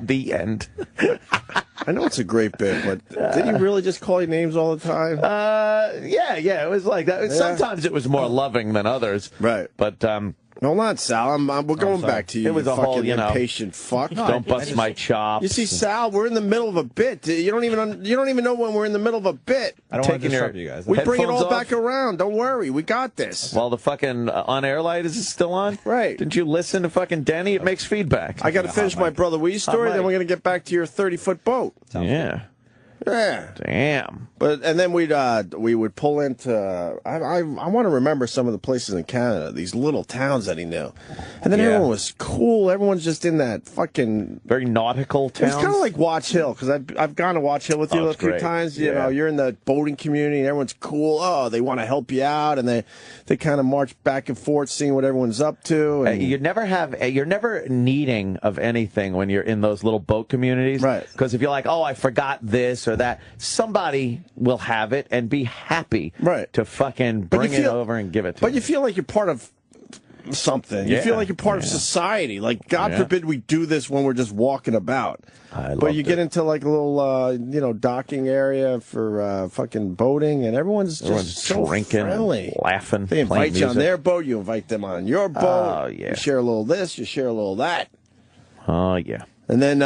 The end. I know it's a great bit, but did he really just call you names all the time? Yeah, it was like that. Yeah. Sometimes it was more loving than others. Right. But Hold on, Sal. We're going back to you. It was you a fucking whole, impatient fuck. don't bust my chops. You see, Sal, we're in the middle of a bit. You don't even know when we're in the middle of a bit. I don't want to Taking your- disrupt you guys. We bring it Headphones all off? back around. Don't worry, we got this. While the fucking on-air light is still on? Right. Didn't you listen to fucking Denny? It makes feedback. I got to finish my brother Wee's story, then we're going to get back to your 30-foot boat. Yeah. Yeah. Damn. And then we would pull into I want to remember some of the places in Canada, these little towns that he knew, and then Yeah. everyone was cool. Everyone's just in that fucking. Very nautical It's towns. kind of like Watch Hill because I've gone to Watch Hill with you Oh, a it's few great. times. You Yeah. know, you're in the boating community and everyone's cool. Oh, they want to help you out, and they kind of march back and forth, seeing what everyone's up to. And You're never needing of anything when you're in those little boat communities. Right. Because if you're like, oh, I forgot this or that, somebody will have it and be happy Right. to fucking But you bring it feel- over and give it to But you. you feel like you're part of something. You Yeah, feel like you're part of society. Like, God Yeah. forbid we do this when we're just walking about. I But you loved get it. into like a little, docking area for fucking boating, and everyone's just so drinking, friendly. and laughing. They invite playing you on music. their boat. You invite them on your boat. Oh, yeah. You share a little this. You share a little that. Oh, yeah. And then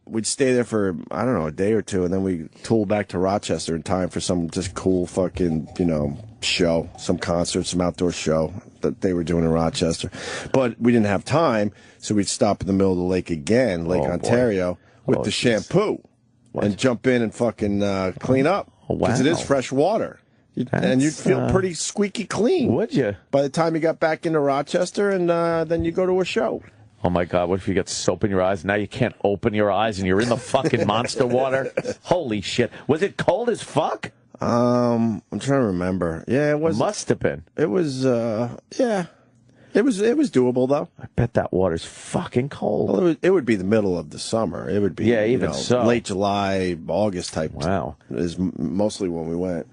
we'd stay there for, I don't know, a day or two, and then we tool back to Rochester in time for some just cool fucking, show, some concert, some outdoor show that they were doing in Rochester. But we didn't have time, so we'd stop in the middle of the lake again, Lake Oh, boy. Ontario, with Oh, the jeez. shampoo and jump in and fucking clean up. Oh, Because it is wow. fresh water. And you'd feel pretty squeaky clean. Would you? By the time you got back into Rochester, and then you go to a show. Oh, my God, what if you get soap in your eyes? Now you can't open your eyes and you're in the fucking monster water? Holy shit. Was it cold as fuck? I'm trying to remember. Yeah, it was. Must have been. It was. Yeah, it was doable though. I bet that water's fucking cold. Well, it would be the middle of the summer. It would be. Yeah, even so. late July, August type. Wow. Is mostly when we went.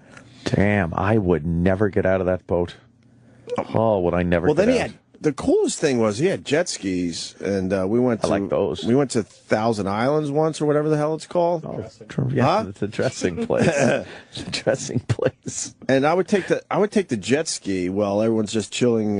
Damn, I would never get out of that boat. Oh, would I never Well, get then he out? had. The coolest thing was he had jet skis, and we went to. I like those. We went to Thousand Islands once, or whatever the hell it's called. Yeah, Huh? it's a dressing place. It's a dressing place. And I would take the jet ski while everyone's just chilling,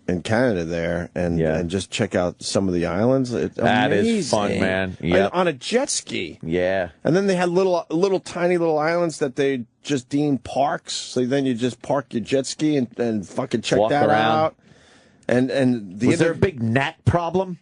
in Canada there, and Yeah. and just check out some of the islands. That is fun, Amazing. man. Yep. On a jet ski. Yeah. And then they had little tiny little islands that they just deemed parks. So then you just park your jet ski and fucking check Walk that around. out. And the Was there a big gnat problem?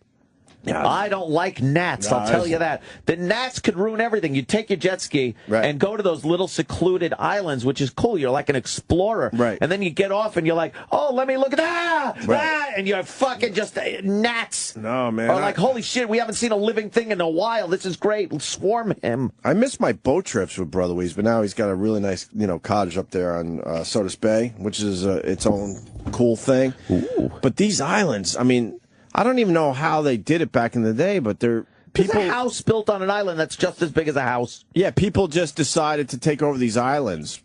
Yeah. I don't like gnats, No, I'll tell it's- you that. The gnats could ruin everything. You take your jet ski Right. and go to those little secluded islands, which is cool. You're like an explorer. Right. And then you get off and you're like, oh, let me look at that. Right. And you're fucking just gnats. No, man, Or like, holy shit, we haven't seen a living thing in a while. This is great. Let's swarm him. I miss my boat trips with Brother Weeze, but now he's got a really nice, cottage up there on Sodus Bay, which is its own cool thing. Ooh. But these islands, I mean, I don't even know how they did it back in the day, but they're There's people. a house built on an island that's just as big as a house. Yeah, people just decided to take over these islands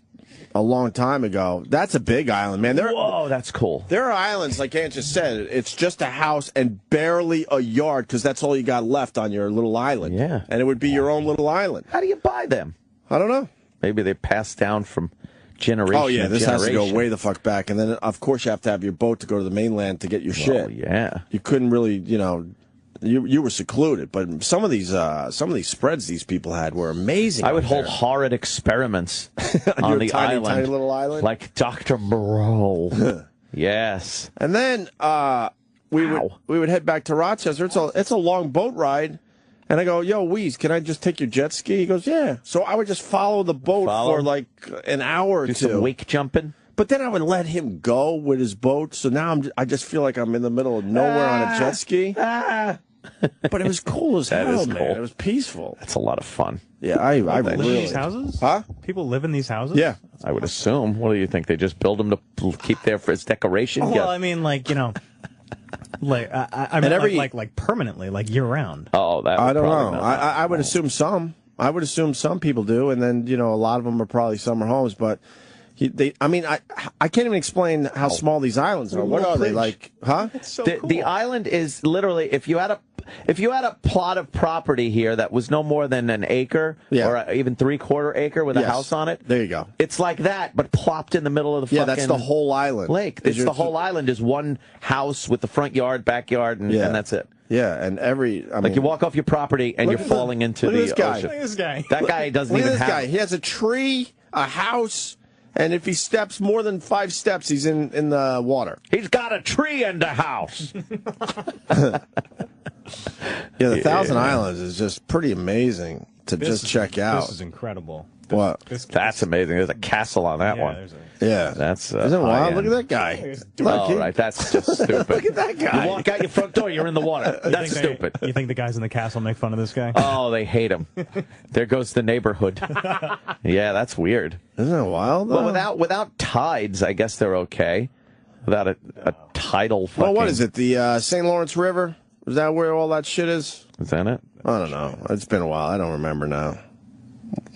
a long time ago. That's a big island, man. Whoa, that's cool. There are islands, like Ant just said, it's just a house and barely a yard because that's all you got left on your little island. Yeah. And it would be your own little island. How do you buy them? I don't know. Maybe they passed down from generation Oh, yeah, to this has to go generation. way the fuck back. And then, of course, you have to have your boat to go to the mainland to get your shit. Oh, yeah. You couldn't really, you were secluded. But some of these spreads these people had were amazing. I would out hold there. horrid experiments on your the tiny, island. tiny little island? Like Dr. Moreau. Yes. And then we would head back to Rochester. It's a long boat ride. And I go, yo, Weeze, can I just take your jet ski? He goes, yeah. So I would just follow the boat for like an hour or Do two. some wake jumping. But then I would let him go with his boat. So now I just feel like I'm in the middle of nowhere on a jet ski. But it was cool as That hell, is man. cool. It was peaceful. That's a lot of fun. Yeah, I Live in really. these houses? Huh? People live in these houses? Yeah. I would assume. What do you think? They just build them to keep there for its decoration? Well, Yeah. I mean, like, you know, like I mean, like permanently, like year round. Oh, that. I would don't probably know. not- I would assume some. I would assume some people do, and then a lot of them are probably summer homes. But I can't even explain how small these islands are. What are they like? Huh? So The island is literally if you had a plot of property here that was no more than an acre Yeah. or even 3/4 acre with a Yes. house on it. There you go. It's like that, but plopped in the middle of the Yeah, fucking that's the whole island. lake. It's the whole island is one house with the front yard, backyard, and that's it. Yeah, and I Like mean, you walk off your property and Look you're at the- falling into look at the this guy. ocean. Look at this guy. That guy doesn't look at even this have. guy. He has a tree, a house, and if he steps more than 5 steps, he's in the water. He's got a tree and a house. Yeah, the Thousand Islands is just pretty amazing to just check out. This is incredible. What? That's amazing. There's a castle on that Yeah, one. there's a, Yeah, That's isn't it wild? high-end. Look at that guy. Oh, right. That's just stupid. Look at that guy. You walk out your front door, you're in the water. That's stupid. You think the guys in the castle make fun of this guy? Oh, they hate him. There goes the neighborhood. Yeah, that's weird. Isn't that wild? Well, though? without tides, I guess they're okay. Without a tidal fucking... Well, what is it? The St. Lawrence River? Is that where all that shit is? Is that it? I don't know. It's been a while. I don't remember now.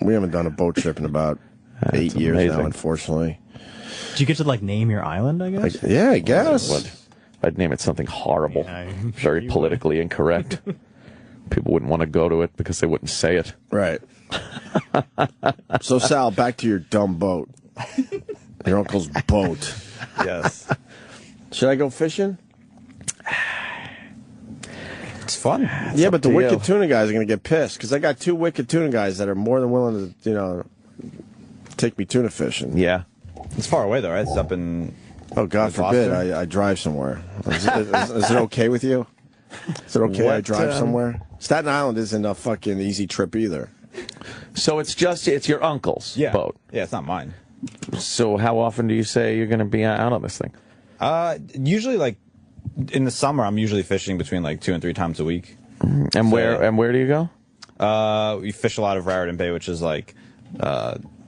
We haven't done a boat trip in about 8 years amazing. now, unfortunately. Do you get to like name your island? I guess. Yeah, I guess. What? I'd name it something horrible. Yeah, I'm sure Very you would. politically incorrect. People wouldn't want to go to it because they wouldn't say it. Right. So, Sal, back to your dumb boat. Your uncle's boat. Yes. Should I go fishing? It's fun. Yeah, but the to you. wicked tuna guys are going to get pissed because I got 2 wicked tuna guys that are more than willing to, take me tuna fishing. Yeah. It's far away though, right? It's up in. Oh, God Like forbid Boston? I drive somewhere. Is it okay with you? Is it okay I What, drive somewhere? Staten Island isn't a fucking easy trip either. So it's your uncle's boat. Yeah, it's not mine. So how often do you say you're going to be out on this thing? Usually like in the summer, I'm usually fishing between like 2 and 3 times a week. And where do you go? We fish a lot of Raritan Bay, which is like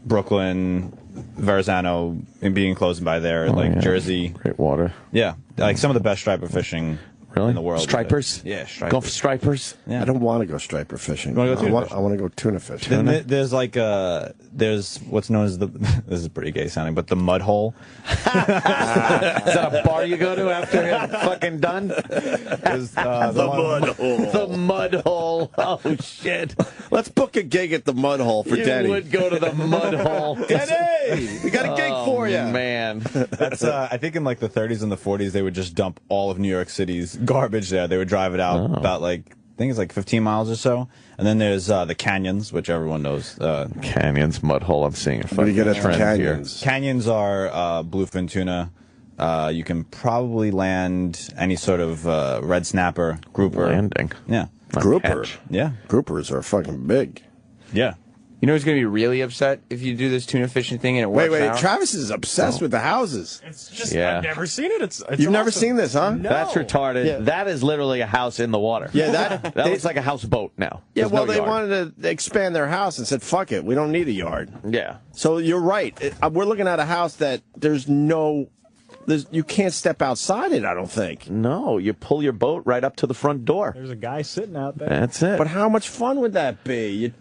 Brooklyn, Verrazano, and being close by there, yeah. Jersey. Great water. Yeah, like some of the best striper fishing Really? in the world. Stripers? Yeah, stripers. Go for stripers? Yeah. I don't want to go striper fishing. You wanna go tuna I fishing? want to go tuna fishing. Then there's like there's what's known as the this is pretty gay sounding, but the mud hole. Is that a bar you go to after you're fucking done? Is, The mud hole. The mud hole. Oh, shit. Let's book a gig at the mud hole for You Denny. would go to the mud hole. Denny, we got a gig for you. Man. That's I think in like the 30s and the 40s they would just dump all of New York City's garbage there. They would drive it out about like I think it's like 15 miles or so. And then there's the canyons, which everyone knows. Canyons, mud hole. I'm seeing a What do you get fucking at the trend here. canyons? Canyons are bluefin tuna. You can probably land any sort of red snapper, grouper. Landing. Yeah. Grouper. Catch. Yeah. Groupers are fucking big. Yeah. You know who's going to be really upset if you do this tuna fishing thing and it works Wait, out? Travis is obsessed with the houses. It's just Yeah. I've never seen it. It's You've never awesome. seen this, huh? No. That's retarded. Yeah. That is literally a house in the water. Yeah, that- that looks like a houseboat now. Yeah, There's well, no they yard. wanted to expand their house and said, fuck it, we don't need a yard. Yeah. So you're right. We're looking at a house that you can't step outside it, I don't think. No, you pull your boat right up to the front door. There's a guy sitting out there. That's it. But how much fun would that be?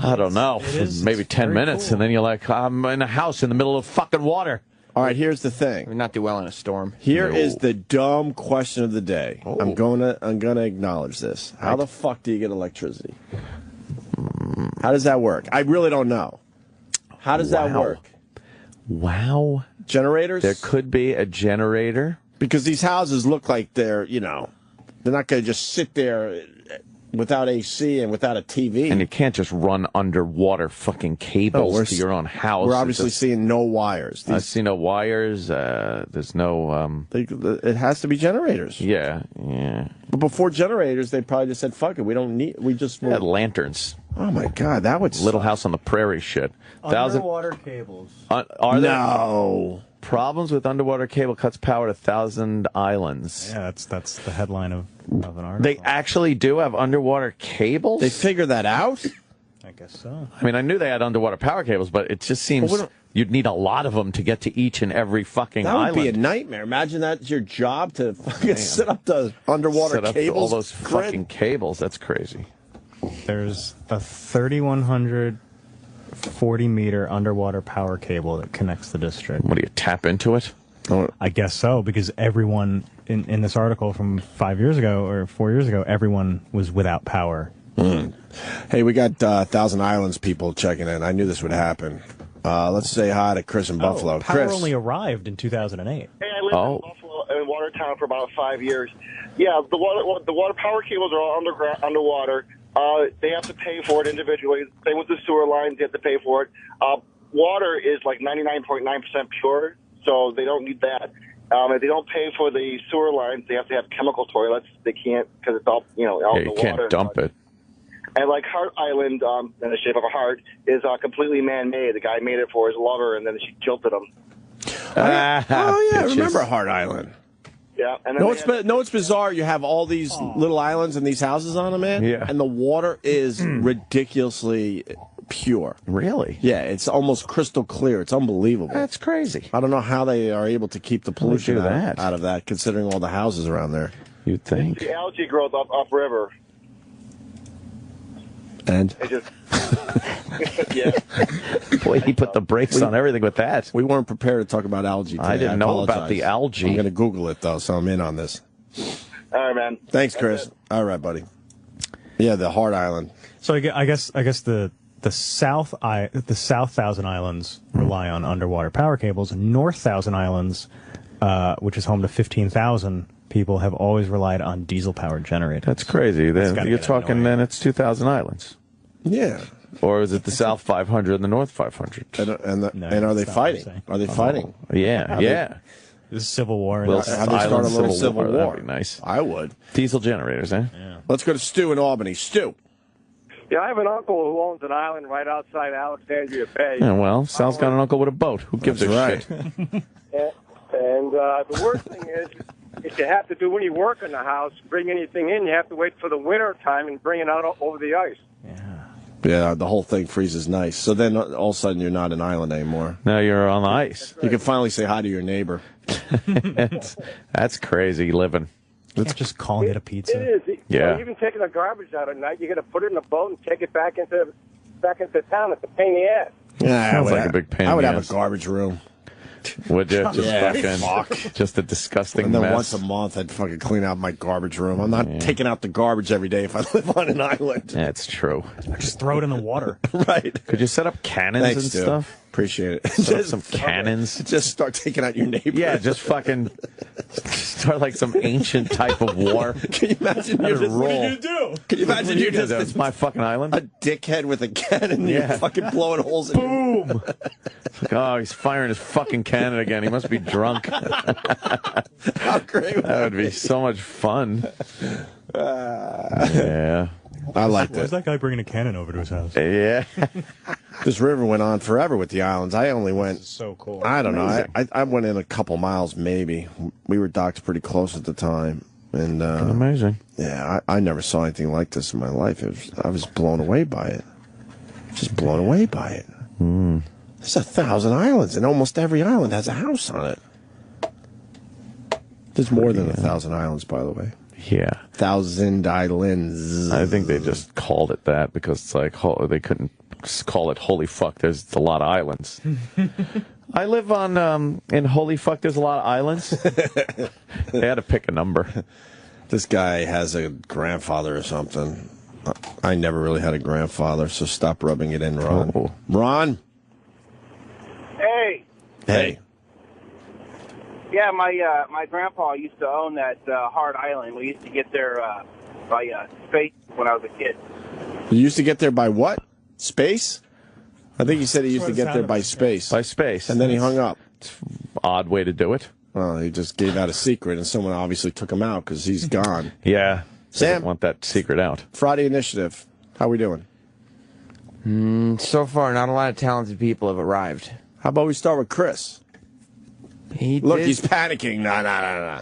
I don't know. is. Maybe It's 10 very minutes, cool. and then you're like, I'm in a house in the middle of fucking water. All right, here's the thing. Would not do well in a storm. Here No. is the dumb question of the day. Oh. I'm gonna acknowledge this. How the fuck do you get electricity? How does that work? I really don't know. How does that Wow. work? Wow. Generators? There could be a generator. Because these houses look like they're not going to just sit there without AC and without a TV. And you can't just run underwater fucking cables to your own house. We're It's obviously just- seeing no wires. I see no wires. There's no. It has to be generators. Yeah. But before generators, they probably just said, "Fuck it, we don't need." We just. Had lanterns. Oh my God, that would Little House on the Prairie shit. Underwater cables. Are there? No. problems with underwater cable cuts power to Thousand Islands. Yeah, that's the headline of an article. They actually do have underwater cables? They figured that out? I guess so. I mean, I knew they had underwater power cables, but it just seems you'd need a lot of them to get to each and every fucking island. That would be a nightmare. Imagine that's your job to fucking set up the underwater Set up cables. all those fucking cables. That's crazy. There's a 3,140-meter underwater power cable that connects the district. What do you tap into it? I guess so, because everyone in this article from 5 years ago or 4 years ago, everyone was without power. Hey, we got Thousand Islands people checking in. I knew this would happen. Let's say hi to Chris in Buffalo. Power Chris. only arrived in 2008. Hey, I lived in Buffalo in Watertown for about 5 years. Yeah, the water power cables are all underwater. They have to pay for it individually. Same with the sewer lines; they have to pay for it. Water is like 99.9% pure, so they don't need that. If they don't pay for the sewer lines, they have to have chemical toilets. They can't because it's all all Yeah, the you water. can't dump it. And like Heart Island, in the shape of a heart, is completely man-made. The guy made it for his lover, and then she jilted him. Oh, yeah, I Bitches. remember Heart Island. Yeah, and then It's bizarre. You have all these little islands and these houses on them, man. Yeah. And the water is ridiculously pure. Really? Yeah, it's almost crystal clear. It's unbelievable. That's crazy. I don't know how they are able to keep the pollution do that? out of that, considering all the houses around there. You'd think. the algae growth upriver. And It just yeah. Boy, he put the brakes on everything with that. we weren't prepared to talk about algae today. I didn't know about apologize. the algae. I'm going to Google it, though, so I'm in on this. All right, man. Thanks, Chris. All right, buddy. Yeah, the Heart Island. So I guess the South Thousand Islands rely on underwater power cables. North Thousand Islands, which is home to 15,000 people, have always relied on diesel-powered generators. That's crazy. Then gotta you're get talking. annoying. Then it's 2,000 islands, Yeah. or is it the South 500 and the North 500? And No, are they that's not what I'm fighting? saying. Are they fighting? Yeah, yeah. This is Civil War. Well, and How do they start a Island little Civil civil War, war? that'd be nice. I would. Diesel generators, eh? Let's go to Stu in Albany. Stu. Yeah, I have an uncle who owns an island right outside Alexandria Bay. Yeah, well, Sal's got an uncle with a boat. Who gives a That's shit? And the worst thing is, if you have to do any work in the house, bring anything in, you have to wait for the winter time and bring it out over the ice. Yeah, the whole thing freezes nice. So then all of a sudden you're not an island anymore. Now you're on the ice. You can finally say hi to your neighbor. That's crazy living. It's just calling it a pizza. It is. Yeah. Even taking the garbage out at night, you got to put it in a boat and take it back into town. It's a pain in the ass. Yeah, Sounds like a big pain I in would the have ass. a garbage room. Would you? Just Yeah, fucking, just a disgusting And then mess. once a month I'd fucking clean out my garbage room. I'm not taking out the garbage every day if I live on an island. That's true. Just throw it in the water. Right. Could you set up cannons Thanks, and Stu. stuff? Appreciate it. Set up some cannons. Just start taking out your neighbor. Yeah, just fucking start like some ancient type of war. Can you imagine you're just, roll. do? Can you imagine you're just It's my fucking island. a dickhead with a cannon and Yeah. you're fucking blowing holes in it? Boom! Oh, he's firing his fucking cannon again. He must be drunk. How great would That would be so much fun. Yeah. I liked Why's it. that guy bringing a cannon over to his house? Yeah. This river went on forever with the islands. I only went, So cool. I don't know, I went in a couple miles maybe. We were docked pretty close at the time. And Amazing. yeah, I never saw anything like this in my life. I was blown away by it. Just blown away by it. There's 1,000 islands, and almost every island has a house on it. There's more than 1,000 islands, by the way. Yeah. 1,000 islands. I think they just called it that because it's like they couldn't call it holy fuck. There's a lot of islands. I live on in holy fuck. There's a lot of islands. They had to pick a number. This guy has a grandfather or something. I never really had a grandfather, so stop rubbing it in, Ron. Oh. Ron? Hey, Hey. yeah, my grandpa used to own that Hard Island. We used to get there by space when I was a kid. You used to get there by what? Space? I think he said he used to That's what it get there sounded by like. space. By space. And then he hung up. Odd way to do it. Well, he just gave out a secret, and someone obviously took him out because he's gone. Yeah. Sam? Didn't want that secret out. Friday Initiative. How we doing? So far, not a lot of talented people have arrived. How about we start with Chris? Look, he's panicking. No.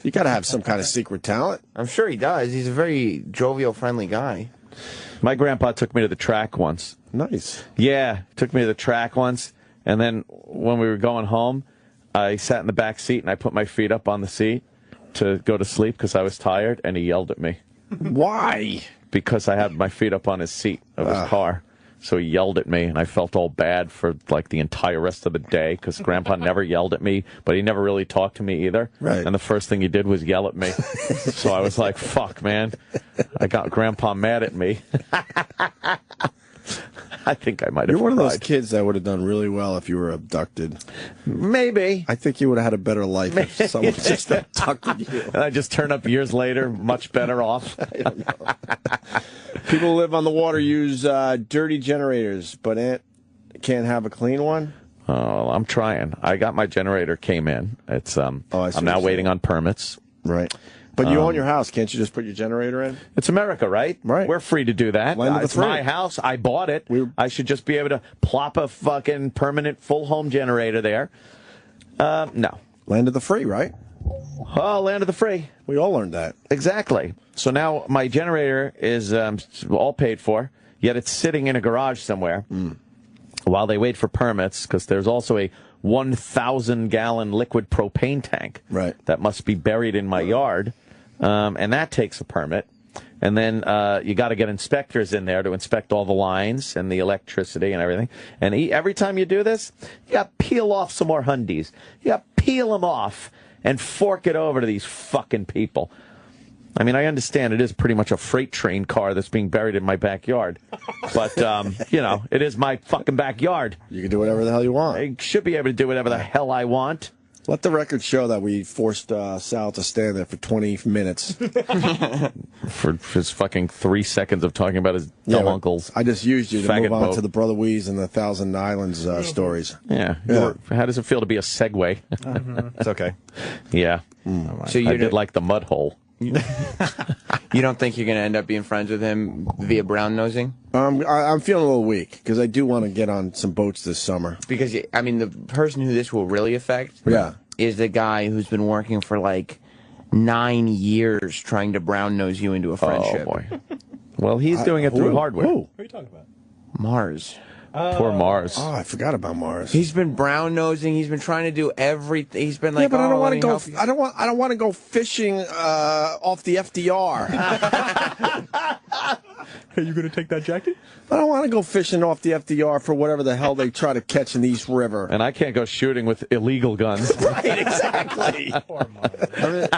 You got to have some kind of secret talent. I'm sure he does. He's a very jovial, friendly guy. My grandpa took me to the track once. Nice. Yeah, took me to the track once, and then when we were going home, I sat in the back seat and I put my feet up on the seat to go to sleep because I was tired, and he yelled at me. Why? Because I had my feet up on his seat of his car. So he yelled at me, and I felt all bad for like the entire rest of the day because Grandpa never yelled at me, but he never really talked to me either. Right. And the first thing he did was yell at me. So I was like, fuck, man. I got Grandpa mad at me. I think I might have You're one of those cried. kids that would have done really well if you were abducted. Maybe. I think you would have had a better life if someone just abducted you. And I just turn up years later, much better off. I don't know. People who live on the water use dirty generators, but can't have a clean one? Oh, I'm trying. I got my generator came in. It's I see I'm what now you're waiting on permits. Right. But you own your house. Can't you just put your generator in? It's America, right? Right. We're free to do that. Land of the It's free. my house. I bought it. I should just be able to plop a fucking permanent full home generator there. No. Land of the free, right? Oh, land of the free. We all learned that. Exactly. So now my generator is all paid for, yet it's sitting in a garage somewhere while they wait for permits, because there's also a 1,000-gallon liquid propane tank that must be buried in my yard, and that takes a permit. And then you got to get inspectors in there to inspect all the lines and the electricity and everything. And every time you do this, you got to peel off some more Hyundais. You got to peel them off and fork it over to these fucking people. I mean, I understand it is pretty much a freight train car that's being buried in my backyard. But, you know, it is my fucking backyard. You can do whatever the hell you want. I should be able to do whatever the hell I want. Let the record show that we forced Sal to stand there for 20 minutes. For his fucking 3 seconds of talking about his dumb uncles. I just used you to faggot move on boat. to the Brother Weeze and the Thousand Islands stories. Yeah. How does it feel to be a segue? It's okay. Yeah. So I did like the mud hole. You don't think you're going to end up being friends with him via brown nosing? I'm feeling a little weak because I do want to get on some boats this summer. Because, I mean, the person who this will really affect is the guy who's been working for like 9 years trying to brown nose you into a friendship. Oh, boy. Well, he's doing it through hardware. What are you talking about? Mars. Poor Mars. Oh, I forgot about Mars. He's been brown nosing. He's been trying to do everything. He's been like, but I don't want to go. I don't want to go fishing off the FDR. Are you going to take that jacket? I don't want to go fishing off the FDR for whatever the hell they try to catch in the East River. And I can't go shooting with illegal guns. Right, exactly. Remember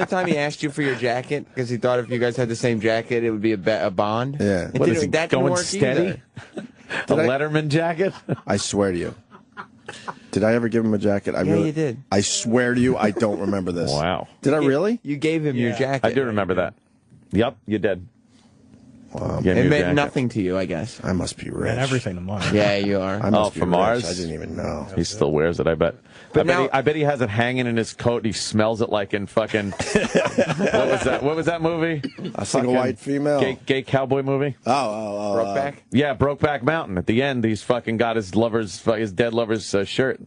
the time he asked you for your jacket because he thought if you guys had the same jacket, it would be a bond? Yeah. It What is he, that going didn't work steady? either. A Letterman jacket? I swear to you. Did I ever give him a jacket? Yeah, you did. I swear to you, I don't remember this. Wow. Did I really? You gave him your jacket. I do remember that. Yep, you did. Wow. Gave me It your meant jacket. nothing to you, I guess. I must be rich. And everything to money. Yeah, you are. I must be from rich. Mars? I didn't even know. He still wears it, I bet. But I bet he has it hanging in his coat. He smells it like in fucking. What was that movie? A single white female. Gay cowboy movie. Brokeback? Yeah, Brokeback Mountain. At the end, he's fucking got his dead lover's shirt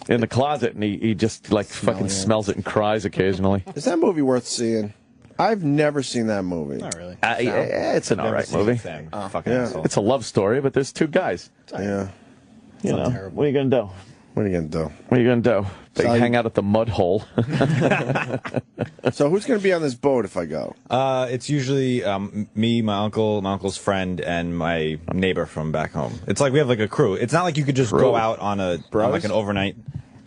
in the closet, and he just like fucking smells it and cries occasionally. Is that movie worth seeing? I've never seen that movie. Not really. It's an alright movie. Fucking Yeah. asshole. It's a love story, but there's two guys. Yeah. You know, what are you gonna do? What are you going to do? What are you gonna do? They So hang out at the mud hole. So who's going to be on this boat if I go? It's usually me, my uncle's friend, and my neighbor from back home. It's like we have like a crew. It's not like you could just go out on on like an overnight.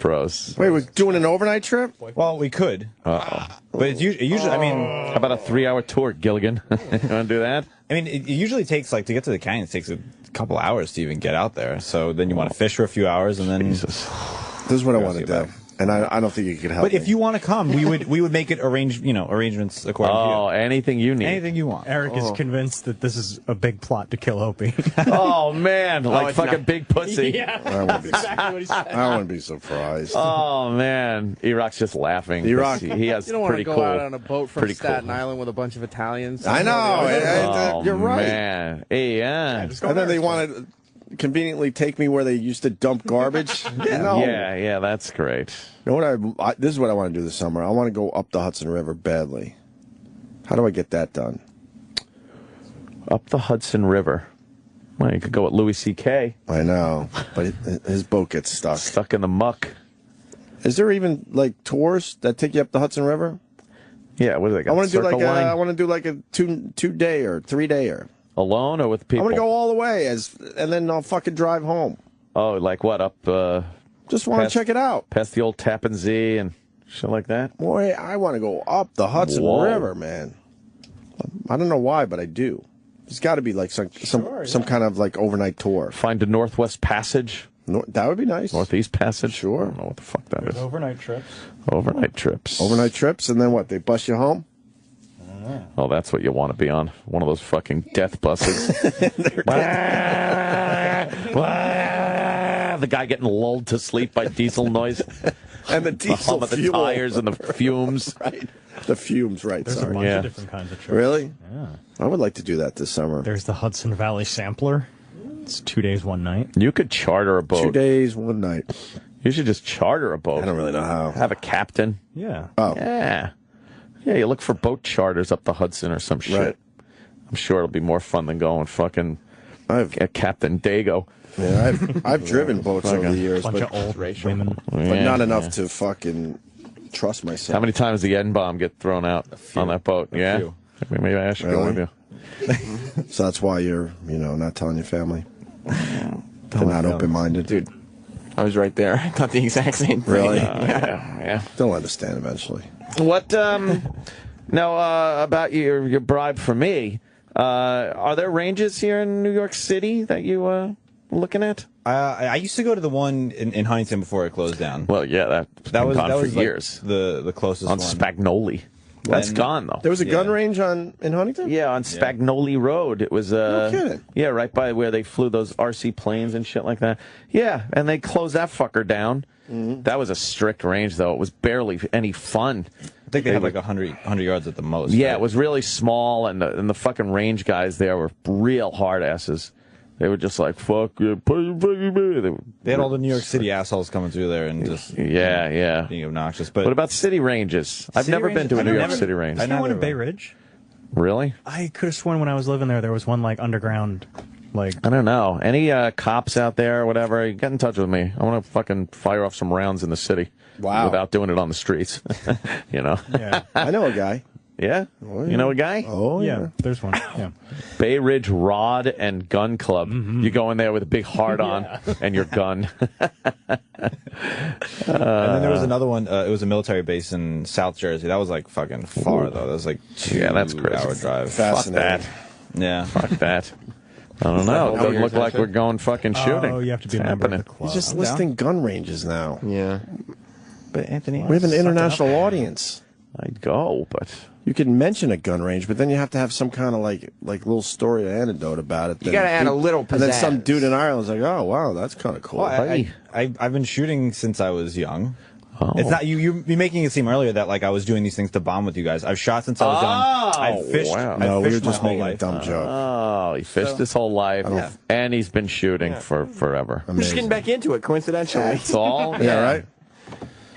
Pros. Wait, we're doing an overnight trip? Well, we could. But it's usually, I mean, How about a 3-hour tour, Gilligan? You want to do that? I mean, it usually takes like to get to the canyon. It takes a couple hours to even get out there. So then you want to fish for a few hours, and then. This is what I want to do. And I don't think you can help But if me. you want to come, we would make it arrangements according to Oh, anything you you. need. Anything you want. Eric is convinced that this is a big plot to kill Opie. Oh man, like it's fucking not. big pussy. I wouldn't be, I wouldn't be surprised. Oh man, E-Rock's just laughing. E-Rock. He has You don't want pretty to go cool. out on a boat from pretty Staten cool. Island with a bunch of Italians. I know. Oh, You're right. Man. Hey, yeah. And then they wanted conveniently take me where they used to dump garbage? No. Yeah, that's great. You know what? This is what I want to do this summer. I want to go up the Hudson River badly. How do I get that done? Up the Hudson River. Well, you could go with Louis C.K. I know, but his boat gets stuck. Stuck in the muck. Is there even like tours that take you up the Hudson River? Yeah, what do they got? I want to do Circle Line? I want to do like a 2-day or 3-dayer. Alone or with people? I want to go all the way and then I'll fucking drive home. Oh, like what? Up? Just want to check it out. Past the old Tappan Zee and shit like that? Boy, I want to go up the Hudson River, man. I don't know why, but I do. There's got to be like some kind of like overnight tour. Find a Northwest Passage. That would be nice. Northeast Passage. Sure. I don't know what the fuck that is. Overnight trips. Overnight trips. Overnight trips, and then what? They bus you home? Oh, that's what you want to be on. One of those fucking death buses. The guy getting lulled to sleep by diesel noise. And the diesel hum of the fuel. tires and the fumes. Right. The fumes, right. There's a bunch of different kinds of trips. Really? Yeah. I would like to do that this summer. There's the Hudson Valley Sampler. It's 2 days, 1 night. You could charter a boat. 2 days, 1 night. You should just charter a boat. I don't really know how. Have a captain. Yeah. Oh. Yeah. Yeah, you look for boat charters up the Hudson or some shit. Right. I'm sure it'll be more fun than going fucking Captain Dago. Yeah, I've driven boats over the years, Bunch but of old women. not enough to fucking trust myself. How many times the N-bomb get thrown out on that boat? few. Maybe I should go with Really? you. So that's why you're, not telling your family. They're not open-minded. Dude, I was right there. I thought the exact same thing. Really? Yeah. They'll understand eventually. What, now, about your bribe for me, are there ranges here in New York City that you, looking at? I used to go to the one in Huntington before it closed down. Well, yeah, that was gone for like, years. the closest On one. Spagnoli. That's gone, though. There was a gun range in Huntington? Yeah, on Spagnoli Road. It was No kidding. Yeah, right by where they flew those RC planes and shit like that. Yeah, and they closed that fucker down. Mm-hmm. That was a strict range, though. It was barely any fun. I think they had like 100 yards at the most. Yeah, right? it was really small, and the fucking range guys there were real hard asses. They were just like, fuck you. They had all the New York City assholes coming through there and just Yeah. being obnoxious. But What about city ranges? I've City never ranges? been to a I've New York never- City range. Is there one in Bay Ridge? Really? I could have sworn when I was living there was one like underground, like. I don't know. Any cops out there or whatever, you get in touch with me. I want to fucking fire off some rounds in the city. Wow. Without doing it on the streets. Yeah. I know a guy. Yeah? You know a guy? Oh, Yeah, there's one. Yeah. Bay Ridge Rod and Gun Club. You go in there with a big heart on and your gun. and then there was another one. It was a military base in South Jersey. That was like fucking far though. That was like 2-hour drive. Fuck that. Yeah. Fuck that. I don't know. It doesn't look like we're going fucking shooting. Oh, you have to be a It's member of happening. the club. He's just listing gun ranges now. Yeah. But Anthony, We have an international audience. I'd go, but You can mention a gun range, but then you have to have some kind of like little story or anecdote about it. You got to add a little pizzazz. And then some dude in Ireland's like, "Oh, wow, that's kind of cool." Well, I've been shooting since I was young. Oh. It's not you're making it seem earlier that like I was doing these things to bond with you guys. I've shot since I was young. I've fished. wow. I've No, we were fished my just whole making a life. dumb joke. Oh, he fished his whole life, and he's been shooting for forever. I'm just getting back into it, coincidentally. That's all? Yeah, right.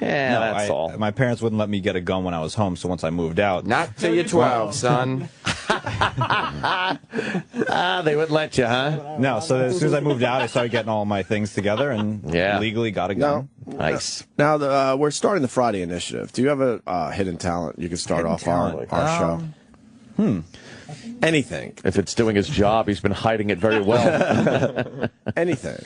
Yeah, No, that's all. My parents wouldn't let me get a gun when I was home, so once I moved out, Not till you're 12, son. They wouldn't let you, huh? no. So as soon as I moved out, I started getting all my things together and legally got a gun. Nice. Now we're starting the Friday Initiative. Do you have a hidden talent you can start off our show? Anything. If it's doing his job, he's been hiding it very well. Anything.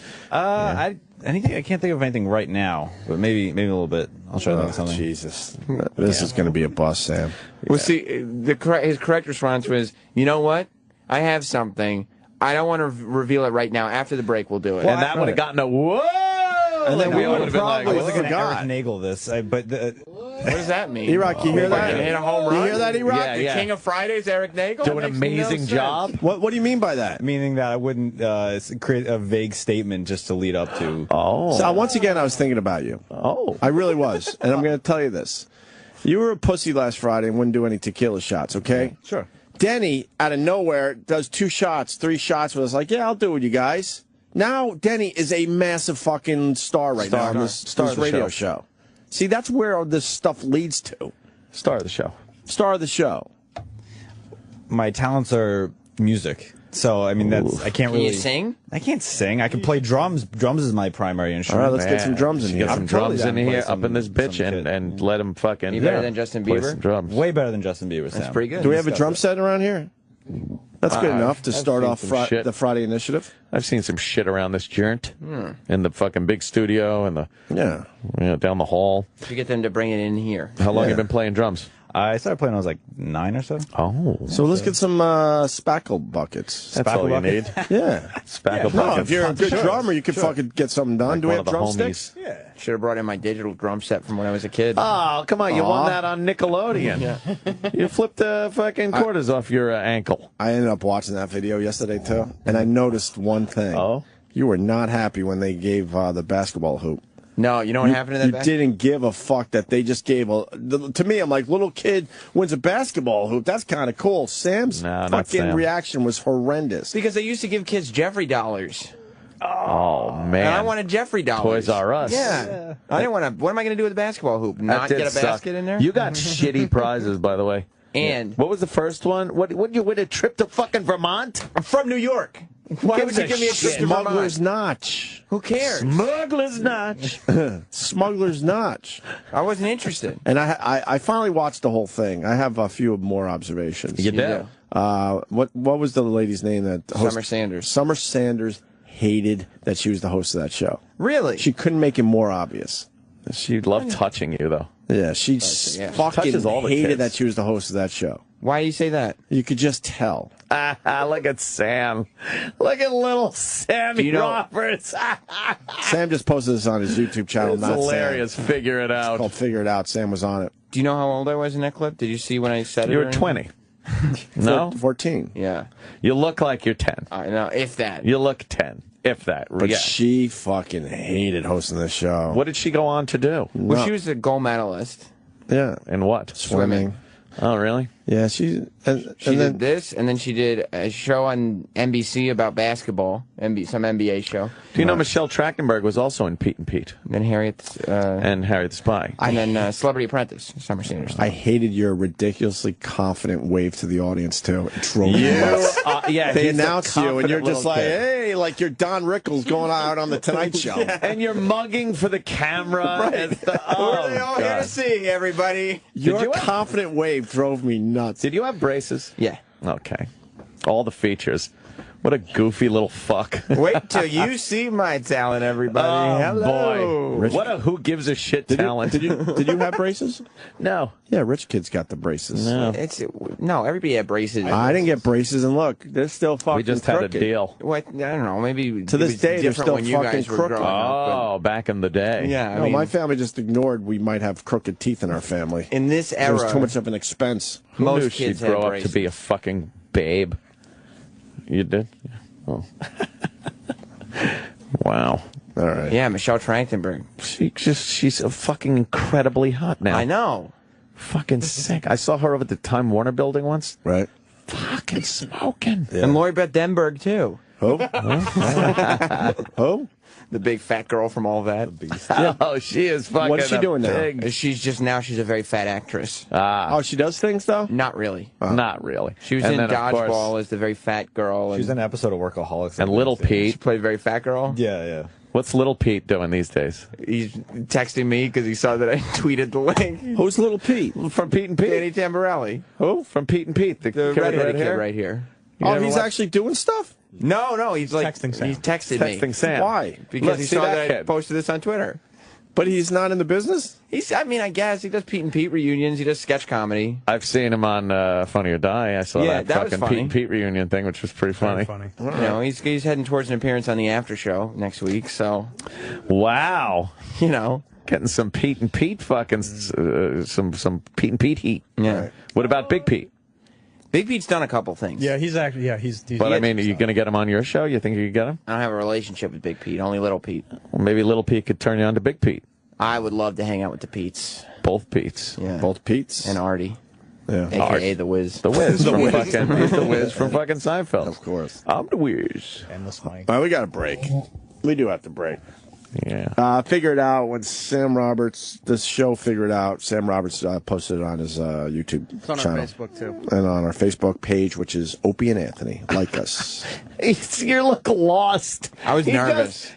Anything? I can't think of anything right now, but maybe a little bit. I'll try to think of something. Jesus, this is going to be a bust, Sam. Well, see, his correct response was, you know what? I have something. I don't want to reveal it right now. After the break, we'll do it. And that would have gotten a whoa! And then we would have been I like, wasn't going to God. Eric Nagel this, but what does that mean? E-Rock, you hear that? Fucking hit a home run? You hear that, E-Rock? The king of Fridays, Eric Nagel? Do an That makes no amazing sense. job. What do you mean by that? meaning that I wouldn't create a vague statement just to lead up to. Oh. So once again, I was thinking about you. Oh. I really was, and I'm going to tell you this: you were a pussy last Friday and wouldn't do any tequila shots. Okay? Sure. Denny, out of nowhere, does 2 shots, 3 shots with us. Like, yeah, I'll do it with you guys. Now Denny is a massive fucking star right now on this of the radio show. show. See, that's where this stuff leads to. Star of the show. Star of the show. My talents are music. So, I mean, I can't really... Can you sing? I can't sing. I can play drums. Drums is my primary All instrument. right, let's get some drums in here. Get some I'm totally drums down in to play here, some- up in this bitch, some and let him fucking... You better than Justin play Bieber? some drums. Way better than Justin Bieber, Sam. That's pretty good. Do we have a drum set around here? That's good enough to I've start seen off some shit. the Friday Initiative. I've seen some shit around this joint. In the fucking big studio and Yeah. down the hall. You get them to bring it in here. How long Yeah. you been playing drums? I started playing when I was like 9 or so. Oh. So let's get some spackle buckets. That's all you need. Yeah. Spackle No, buckets. if you're a good drummer, you can fucking get something done. Like Do we one have of the drumsticks? Yeah. Should have brought in my digital drum set from when I was a kid. Oh, come on. You Aw. won that on Nickelodeon. You flipped the fucking quarters off your ankle. I ended up watching that video yesterday, too, and I noticed one thing. Oh? You were not happy when they gave the basketball hoop. No, you know what happened to that You back? didn't give a fuck that they just gave to me, I'm like, little kid wins a basketball hoop. That's kind of cool. Sam's No, not fucking Sam. reaction was horrendous. Because they used to give kids Jeffrey dollars. Oh, man. And I wanted Jeffrey dollars. Toys R Us. Yeah. I didn't want to. What am I going to do with a basketball hoop? That Not did get a suck. basket in there? You got shitty prizes, by the way. And What was the first one? What did you win? A trip to fucking Vermont? I'm from New York. Why would Gives you a give me a trip shit. to Smuggler's Vermont? Notch. Who cares? Smuggler's Notch. Smuggler's Notch. I wasn't interested. And I finally watched the whole thing. I have a few more observations. You do. did. What was the lady's name that Summer Sanders. Summer Sanders hated that she was the host of that show. Really? She couldn't make it more obvious. She loved touching you, though. Yeah, she yeah. fucking Touches all the hated kids. that she was the host of that show. Why do you say that? You could just tell. Look at Sam. Look at little Sammy you know- Roberts. Sam just posted this on his YouTube channel. It's not hilarious. Sam. Figure it It's out. called Figure It Out. Sam was on it. Do you know how old I was in that clip? Did you see when I said it? You or were anything? 20. No? 14. Yeah. You look like you're 10. I know. If that. You look 10. If that. But Yeah. she fucking hated hosting this show. What did she go on to do? Well, No. she was a gold medalist. Yeah. And what? Swimming. Oh, really? Yeah, she... And She then, did this, and then she did a show on NBC about basketball, some NBA show. Do you know Michelle Trachtenberg was also in Pete and Pete Then Harriet, and Harry the Spy? and then Celebrity Apprentice, Summer Sanders. I hated your ridiculously confident wave to the audience, too. It drove me You, nuts. yeah, They he's a announce you, and you're confident just little like, kid. hey, like you're Don Rickles going out on the Tonight Show. And you're mugging for the camera. And oh, God. see, everybody. Your you have- confident wave drove me nuts. Did you have braces? Yeah. Okay. All the features. What a goofy little fuck. Wait till you see my talent, everybody. Oh, Hello. boy. What a who gives a shit talent. Did you have braces? No. Yeah, rich kids got the braces. No. No, everybody had braces. I didn't get braces, and look, they're still fucking We just had a crooked. deal. What? I don't know. Maybe To this it was day, they're different still when you fucking guys were crooked. growing up. Oh, back in the day. but- Yeah, I No, mean, my family just ignored we might have crooked teeth in our family. in this It era, was too much of an expense. Who most knew she'd kids had grow up to braces. be a fucking babe? You did? Oh. Wow. All right. Yeah, Michelle Trachtenberg. She's a fucking incredibly hot now. I know. Fucking sick. I saw her over at the Time Warner building once. Right. Fucking smoking. And Lori Beth Denberg, too. Who? Who? The big fat girl from All That. Oh, she is fucking What is she a doing now? pig. She's a very fat actress. Oh, she does things, though? Not really. Not really. She was And in then, of course, Dodgeball as the very fat girl. She was And in an episode of Workaholics. And Little she Pete. played very fat girl. Yeah, yeah. What's Little Pete doing these days? He's texting me because he saw that I tweeted the link. Who's Little Pete? From Pete and Pete. Danny Tamborelli. Who? From Pete and Pete. The The kid with redheaded red kid hair? right here. Oh, never he's watched- actually doing stuff? No, he's like Texting Sam. He texted me. Texting Sam. Why? Because Look, he see saw that that I kid? posted this on Twitter. But he's not in the business? I guess he does Pete and Pete reunions. He does sketch comedy. I've seen him on Funny or Die. I saw Yeah, that that was fucking funny. Pete and Pete reunion thing, which was pretty funny. Funny. You know, he's heading towards an appearance on the after show next week. So, Wow. you know, Getting some Pete and Pete fucking, some Pete and Pete heat. yeah. Right. What about Big Pete? Big Pete's done a couple things. Yeah, he's But I mean, are you going to get him on your show? You think you could get him? I don't have a relationship with Big Pete. Only Little Pete. Well, maybe Little Pete could turn you on to Big Pete. I would love to hang out with the Petes. Both Petes. Yeah. Both Pete's? And Artie. Yeah. AKA the Wiz. The Wiz. From fucking, he's the Wiz from fucking Seinfeld. Of course. I'm the Wiz. Endless money. All right, we got a break. We do have to break. Yeah. Figure it out when Sam Roberts, this show Figure It Out, Sam Roberts posted it on his YouTube It's on channel. our Facebook, too. And on our Facebook page, which is Opie and Anthony. Like us. You look lost. I was nervous.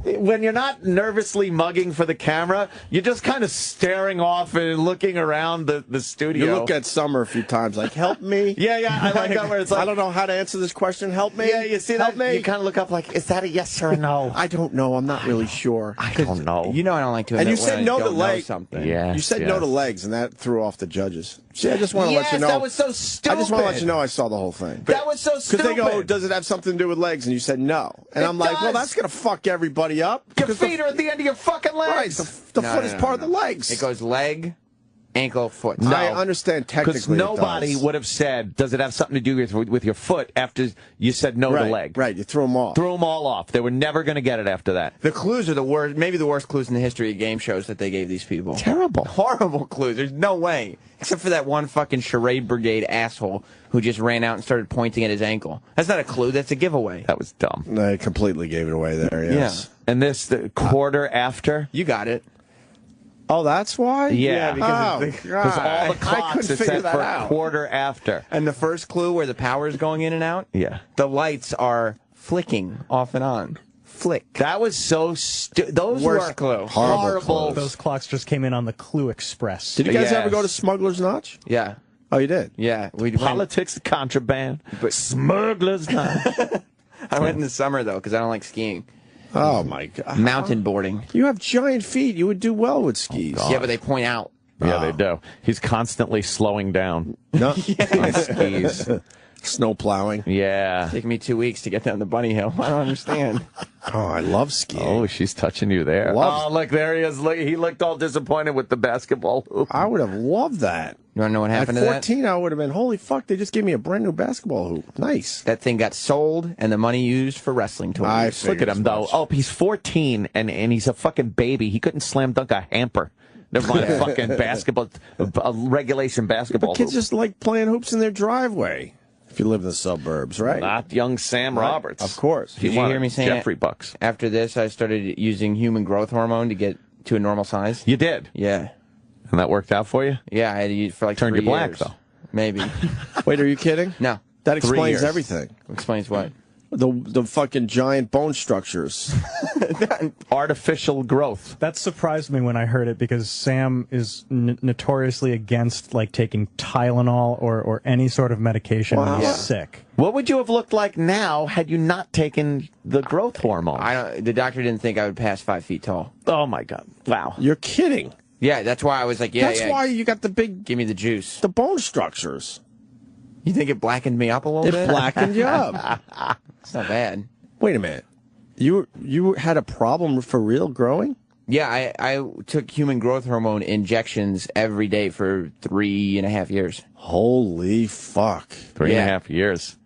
When you're not nervously mugging for the camera, you're just kind of staring off and looking around the studio. You look at Summer a few times like, help me. Yeah, I like that where it's like, I don't know how to answer this question. Help me. Yeah, you see help that? me. You kind of look up like, is that a yes or a no? I don't know. I'm not really sure. I don't know. You know I don't like to And admit you said when I no to don't know leg. something. Yeah. You said no to legs, and that threw off the judges. See, I just want to Yes, let you know. that was so stupid. I just want to let you know I saw the whole thing. That was so stupid. Because they go, does it have something to do with legs? And you said no. And I'm like, well, that's going to fuck everybody up. Your Because feet are at the end of your fucking legs. Right, the foot is part of the legs. It goes leg, ankle, foot. I understand technically Because nobody would have said, does it have something to do with your foot after you said no to leg? Right, you threw them off. Threw them all off. They were never going to get it after that. The clues are the worst, maybe the worst clues in the history of game shows that they gave these people. Terrible. Horrible clues. There's no way. Except for that one fucking charade brigade asshole who just ran out and started pointing at his ankle. That's not a clue, that's a giveaway. That was dumb. They completely gave it away there, yes. Yeah. And this, the quarter after? You got it. Oh, that's why? Yeah. Because all the clocks, it said for a quarter after. And the first clue where the power is going in and out? Yeah. The lights are flicking off and on. Flick. That was so stupid. Those Worst were clue. horrible. Those clocks just came in on the Clue Express. Did you guys Yes. ever go to Smuggler's Notch? Yeah. Oh, you did? Yeah. We Politics, contraband, smugglers. I went in the summer, though, because I don't like skiing. Oh, my God. Mountain boarding. You have giant feet. You would do well with skis. Yeah, but they point out. Yeah, they do. He's constantly slowing down No. on skis. Snow plowing. Yeah. Taking me 2 weeks to get down the bunny hill. I don't understand. Oh, I love skiing. Oh, she's touching you there. Loves- Oh, look, there he is. Look, he looked all disappointed with the basketball hoop. I would have loved that. You want to know what happened At to 14, I would have been, holy fuck, they just gave me a brand new basketball hoop. Nice. that? That thing got sold and the money used for wrestling toys. I Look figured at him, as though. much. Oh, he's 14, and he's a fucking baby. He couldn't slam dunk a hamper. Never mind a fucking basketball, a regulation basketball But kids hoop. just like playing hoops in their driveway. If you live in the suburbs, right? Not young Sam Roberts. Of course. Did you wanted hear me saying Jeffrey Bucks? After this, I started using human growth hormone to get to a normal size. You did, Yeah. and that worked out for you. Yeah, I had to use it for like Turned 3 you black, years. though. Maybe. Wait, are you kidding? No. That 3 explains years. everything. Explains what? The fucking giant bone structures. Artificial growth. That surprised me when I heard it because Sam is notoriously against like taking Tylenol or any sort of medication when he's sick. What would you have looked like now had you not taken the growth hormone? The doctor didn't think I would pass 5 feet tall. Oh my God! Wow. You're kidding. Yeah, that's why I was like, That's why you got the give me the juice. the bone structures. You think it blackened me up a little It bit? blackened you up. It's not bad. Wait a minute. You had a problem for real growing? Yeah, I took human growth hormone injections every day for 3.5 years. Holy fuck. 3.5 years.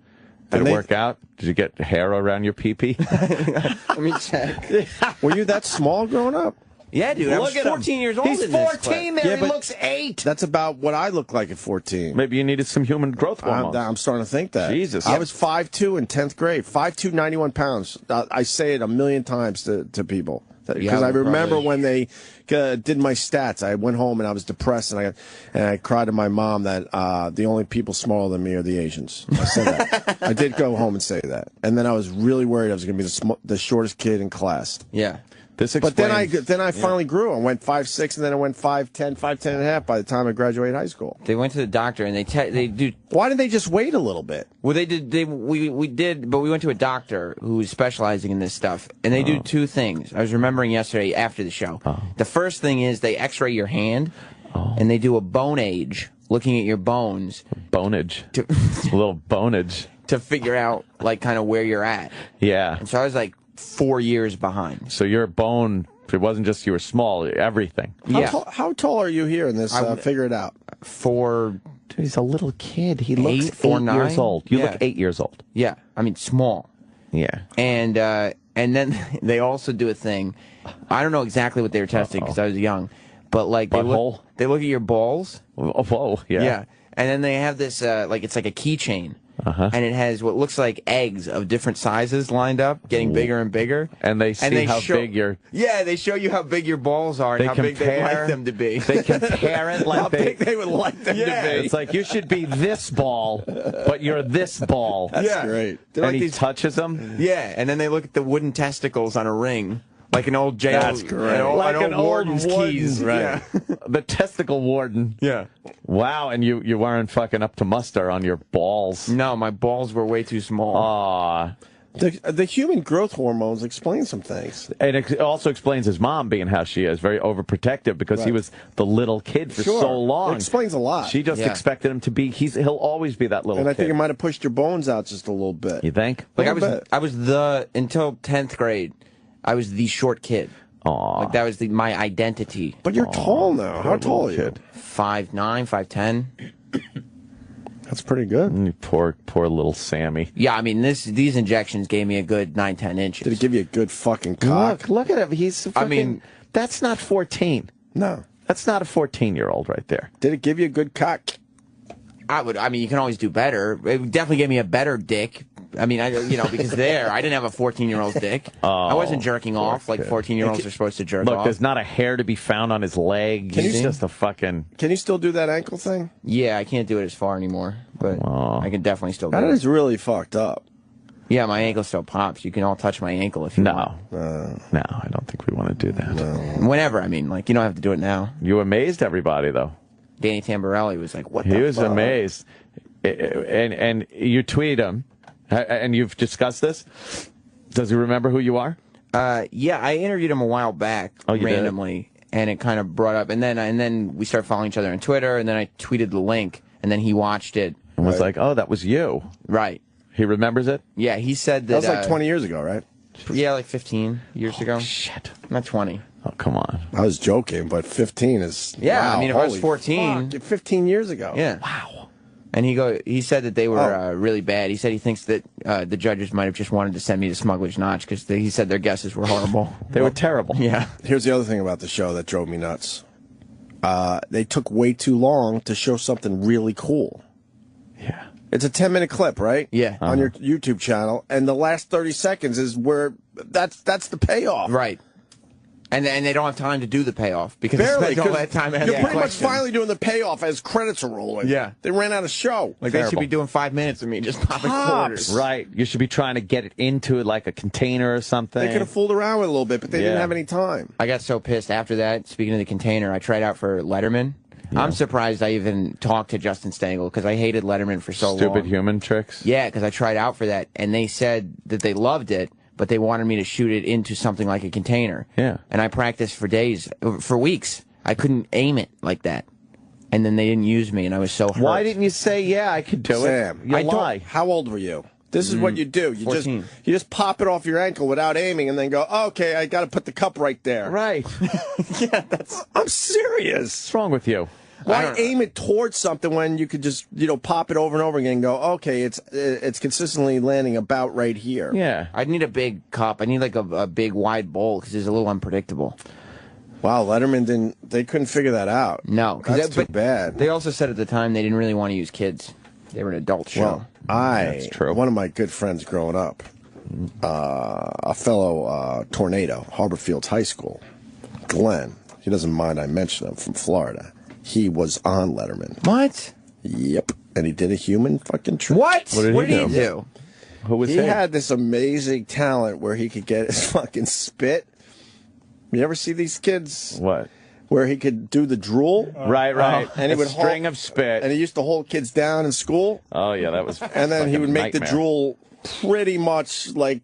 Did And it they- work out? Did you get hair around your pee-pee? Let me check. Were you that small growing up? Yeah, dude, I was 14 years old He's in this 14 clip. there. Yeah, he but- looks 8. That's about what I looked like at 14. Maybe you needed some human growth hormone. I'm starting to think that. Jesus. I was 5'2" in 10th grade. 5'2", 91 pounds. I say it a million times to people. Because Yeah, I remember probably. when they did my stats, I went home and I was depressed, and I cried to my mom that the only people smaller than me are the Asians. I said that. I did go home and say that. And then I was really worried I was going to be the shortest kid in class. Yeah. This But then explains. I finally grew. I went 5'6", and then I went 5'10", 5'10 and a half by the time I graduated high school. They went to the doctor and they do. Why didn't they just wait a little bit? Well, they did. We did, but we went to a doctor who was specializing in this stuff, and they do 2 things. I was remembering yesterday after the show. The first thing is they X-ray your hand, and they do a bone age, looking at your bones Bonage. A little bonage. to figure out like kind of where you're at. Yeah. And so I was like 4 years behind. So your bone, it wasn't just you were small, everything. How tall are you here in this? Figure it out. 4. Dude, he's a little kid. He 8 looks or 8 9? years old. You Yeah. look 8 years old. Yeah, I mean small. Yeah. And then they also do a thing. I don't know exactly what they were testing because I was young, but like they Butthole? look at your balls. Oh, whoa. Yeah. Yeah. And then they have this, it's like a keychain. And it has what looks like eggs of different sizes lined up, getting bigger and bigger. And they see how big your... Yeah, they show you how big your balls are and how big they'd like them to be. They compare it like how big they would like them to be. It's like, you should be this ball, but you're this ball. That's great. They're And like he these, touches them? yeah, and then they look at the wooden testicles on a ring. Like an old jail. That's great. Like an old warden's keys. Right. Yeah. The testicle warden. Yeah. Wow, and you weren't fucking up to muster on your balls. No, my balls were way too small. Aw. The human growth hormones explain some things. And it also explains his mom being how she is, very overprotective, because he was the little kid for so long. It explains a lot. She just expected him to be, he'll always be that little and kid. I think it might have pushed your bones out just a little bit. You think? Like I was until 10th grade, I was the short kid. Aw. Like that was my identity. But you're tall now. How tall are you? 5'9", 5'10". That's pretty good. Poor little Sammy. Yeah, I mean these injections gave me a good 9-10 inches. Did it give you a good fucking cock? Look at him. He's fucking, that's not 14. No. That's not a 14-year-old right there. Did it give you a good cock? I mean, you can always do better. It definitely gave me a better dick. I mean, because I didn't have a 14-year-old's dick. I wasn't jerking off like 14-year-olds are supposed to jerk off. Look, there's not a hair to be found on his leg. He's just a fucking... Can you still do that ankle thing? Yeah, I can't do it as far anymore, but I can definitely still do That it. is really fucked up. Yeah, my ankle still pops. You can all touch my ankle if you want. No, I don't think we want to do that. Whenever, I mean, you don't have to do it now. You amazed everybody, though. Danny Tamborelli was like, what the fuck? He was amazed. And you tweet him, and you've discussed this? Does he remember who you are? Yeah, I interviewed him a while back randomly, and it kind of brought up, and then we started following each other on Twitter, and then I tweeted the link, and then he watched it. And was like, oh, that was you. Right. He remembers it? Yeah, he said that... That was like 20 years ago, right? Yeah, like 15 years ago. Shit. Not 20. Oh, come on. I was joking, but 15 is... Yeah, wow, I mean, if I was holy 14... fuck, 15 years ago. Yeah. Wow. And he said that they were really bad. He said he thinks that the judges might have just wanted to send me to Smuggler's Notch because he said their guesses were horrible. They were terrible. Yeah. Here's the other thing about the show that drove me nuts. They took way too long to show something really cool. Yeah. It's a 10-minute clip, right? Yeah. On your YouTube channel, and the last 30 seconds is where that's the payoff. Right. And they don't have time to do the payoff because Barely, they spent all that time you're pretty much finally doing the payoff as credits are rolling. Yeah. They ran out of show. Like they should be doing 5 minutes of me just popping quarters. Right. You should be trying to get it into like a container or something. They could have fooled around with it a little bit, but they didn't have any time. I got so pissed after that. Speaking of the container, I tried out for Letterman. I'm surprised I even talked to Justin Stengel because I hated Letterman for so long. Stupid human tricks? Yeah, because I tried out for that, and they said that they loved it, but they wanted me to shoot it into something like a container. Yeah. And I practiced for days, for weeks. I couldn't aim it like that. And then they didn't use me, and I was so hurt. Why didn't you say, yeah, I could do Sam, it? You lie. How old were you? This is what you do. You 14. just pop it off your ankle without aiming, and then go, okay, I got to put the cup right there. Right. I'm serious. What's wrong with you? Why aim it towards something when you could just, pop it over and over again and go, okay, it's consistently landing about right here. Yeah. I need a big cup. I need like a big wide bowl because it's a little unpredictable. Wow, Letterman they couldn't figure that out. No. That's too bad. They also said at the time they didn't really want to use kids. They were an adult show. Well, one of my good friends growing up, a fellow tornado, Harbor Fields High School, Glenn, he doesn't mind I mention him, from Florida. He was on Letterman. What? Yep. And he did a human fucking trick. What? What did he do? Who was he? He Had this amazing talent where he could get his fucking spit. You ever see these kids? What? Where he could do the drool. Right. And he would string of spit. And he used to hold kids down in school. Oh, yeah, that was And then he would make the nightmare. drool pretty much like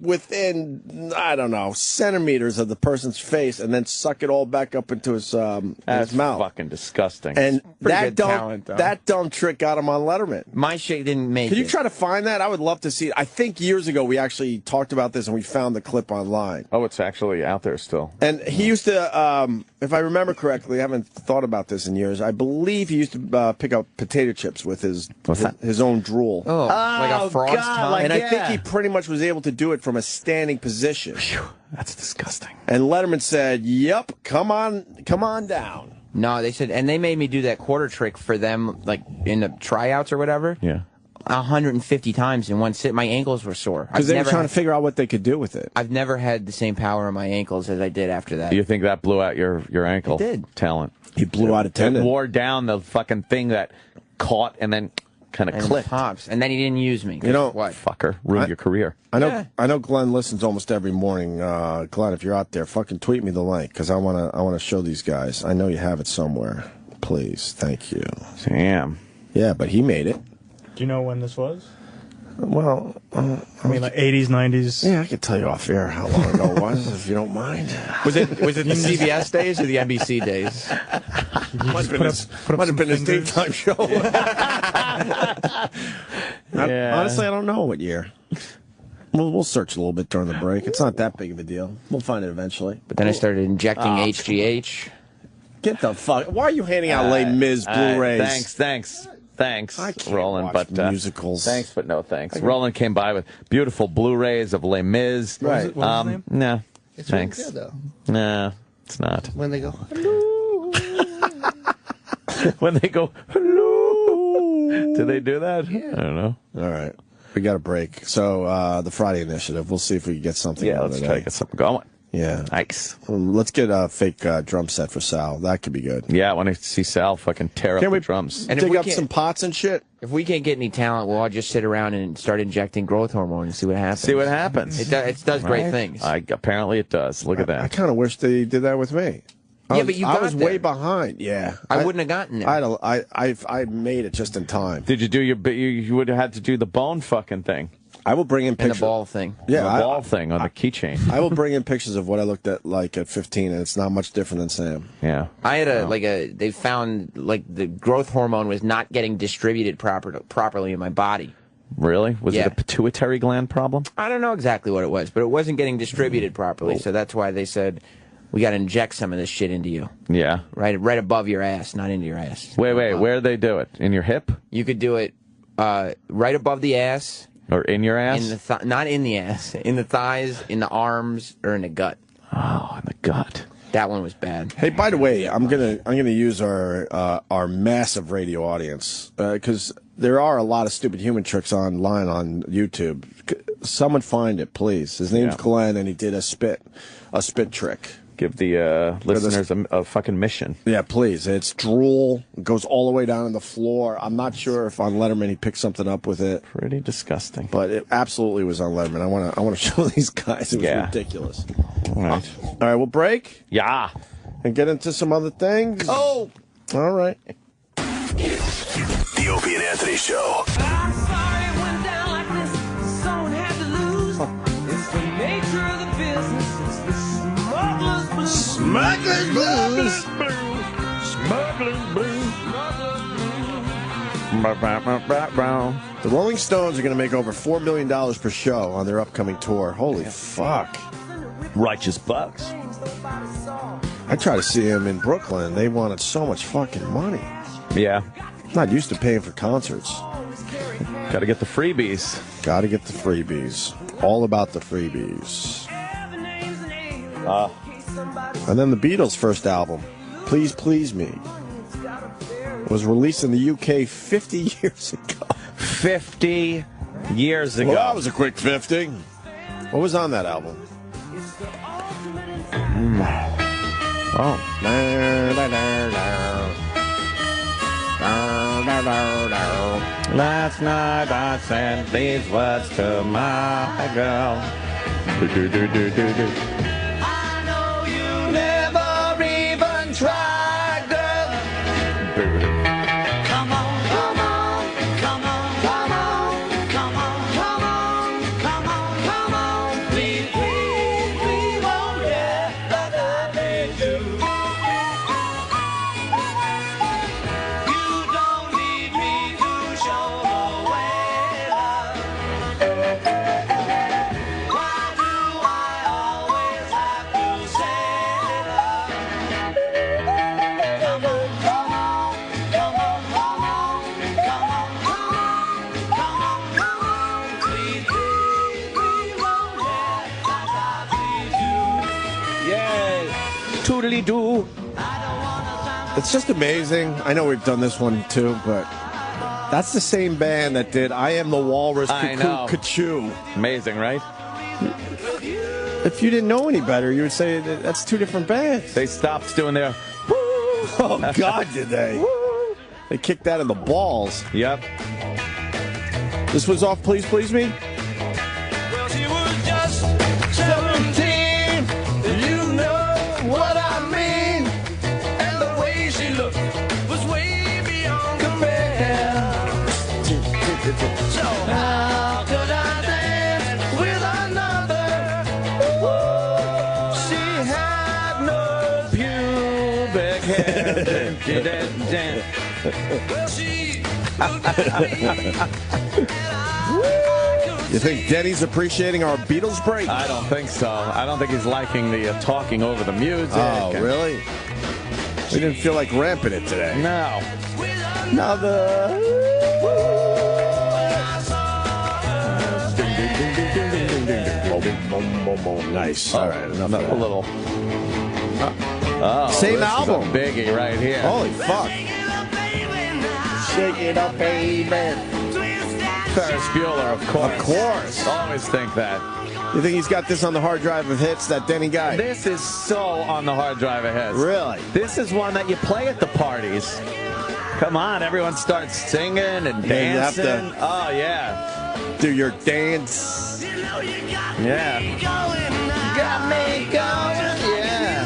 within, I don't know, centimeters of the person's face, and then suck it all back up into his That's mouth. fucking disgusting. And good talent, though. that dumb trick got him on Letterman. My shit didn't make Can you it. try to find that? I would love to see it. I think years ago we actually talked about this and we found the clip online. Oh, it's actually out there still. And he used to, if I remember correctly, I haven't thought about this in years, I believe he used to pick up potato chips with his own drool. Oh, like a frog's tongue? And I think he pretty much was able to do it from a standing position. That's disgusting. And Letterman said, "Yep, come on down." No, they said, and they made me do that quarter trick for them, like in the tryouts or whatever. Yeah. 150 times in one sit. My ankles were sore. Because they were trying to figure out what they could do with it. I've never had the same power in my ankles as I did after that. Do you think that blew out your ankle? It did. Talent. He blew out a tendon. It wore down the fucking thing that caught and then kind of And clicked. pops. And then he didn't use me. You know, what? Fucker. Ruined your career. I know. Yeah. I know. Glenn listens almost every morning. Glenn, if you're out there, fucking tweet me the link because I wanna show these guys. I know you have it somewhere. Please, thank you. Damn. Yeah, but he made it. Do you know when this was? Well, I mean, like 80s, 90s. yeah, I can tell you off air how long ago it was, if you don't mind. Was it the CBS days or the NBC days? Might have been his daytime show. Yeah. Honestly, I don't know what year. We'll search a little bit during the break. It's not that big of a deal. We'll find it eventually. But then I started injecting HGH. Get the fuck. Why are you handing out Les Mis Blu-rays? Thanks, I can't Roland. watch But musicals. thanks, but no thanks. Roland came by with beautiful Blu-rays of Les Mis. Right. What was his name? Nah, It's thanks. really good, though. Nah, it's not. When they go, hello. When they go, hello. Do they do that? I don't know. All right. We got a break. So, the Friday Initiative. We'll see if we can get something Yeah, out let's today. try to get something going. Yeah. Nice. Let's get a fake drum set for Sal. That could be good. Yeah, I want to see Sal fucking tear Can up we the drums. And if dig we up can't- some pots and shit? If we can't get any talent, we'll all just sit around and start injecting growth hormone and see what happens. See what happens. It does great Right? things. Apparently it does. Look at I that. kind of wish they did that with me. Yeah, but you I got was there. way behind. Yeah. I wouldn't have gotten there. I made it just in time. Did you do you would have had to do the bone fucking thing. I will bring in and pictures. the ball thing. Yeah, the I- ball thing on the keychain. I will bring in pictures of what I looked at like at 15, and it's not much different than Sam. Yeah. I had they found like the growth hormone was not getting distributed properly in my body. Really? Was Yeah. it a pituitary gland problem? I don't know exactly what it was, but it wasn't getting distributed properly. So that's why they said we got to inject some of this shit into you, Yeah. right above your ass, not into your ass. Wait, where do they do it? In your hip You could do it right above the ass, or in your ass? in the not in the ass, in the thighs, in the arms, or in the gut. Oh, in the gut. That one was bad. Hey, by the way, I'm gonna use our massive radio audience because there are a lot of stupid human tricks online on YouTube. Someone find it, please. His name's Yeah. Glenn, and he did a spit trick. Give the listeners a fucking mission. Yeah, please. It's drool. It goes all the way down on the floor. I'm not sure if on Letterman he picked something up with it, Pretty disgusting. but it absolutely was on Letterman. I want to show these guys. It was Yeah. ridiculous. All right. All right, we'll break Yeah. and get into some other things. Oh, All right. The Opie and Anthony Show. Smugglers Blues. Smugglers blues. The Rolling Stones are going to make over $4 million per show on their upcoming tour. Holy fuck. Righteous bucks. I tried to see them in Brooklyn. They wanted so much fucking money. Yeah. Not used to paying for concerts. Got to get the freebies. Gotta get the freebies. All about the freebies. And then the Beatles' first album, Please Please Me, was released in the UK 50 years ago. 50 years ago. Well, that was a quick 50. What was on that album? Oh. Last night I sent these words to my girl. I know you never even tried, girl. Come on, come on, come on, come on, come on, come on, come on, come on. Please, please, please, oh yeah, like I made you. You don't need me to show the way, love. Why do I always have to say love? Come on, come on, come on, come on, come on, come on, come on, come on. Please, please, please, oh yeah, like I please you. Yes, toodly-doo. I don't wanna sound It's just amazing. I know we've done this one too, but that's the same band that did I Am the Walrus, I know. Cuckoo. Amazing, right? If you didn't know any better, you would say that's two different bands. They stopped doing their... Oh, God, did they? They kicked that in the balls. Yep. This was off Please Please Me? Well, she was just 17. You know what I mean. And the way she looked was way beyond compare. So how could I dance with another? She had no pubic hair. Well, she looked at me. You think Denny's appreciating our Beatles break? I don't think so. I don't think he's liking the talking over the music. Oh, really? We didn't feel like ramping it today. No. Another. Nice. All right, enough of A that. little. Oh, Same this is a album. biggie right here. Holy fuck. Shake it up, baby. Ferris Bueller, of course. Of course. Always think that. You think he's got this on the hard drive of hits, that Denny guy? This is so on the hard drive of his. Really? This is one that you play at the parties. Come on, everyone starts singing and Yeah, you dancing. have to- Oh, yeah. Do your dance. Yeah. Got me going, Yeah.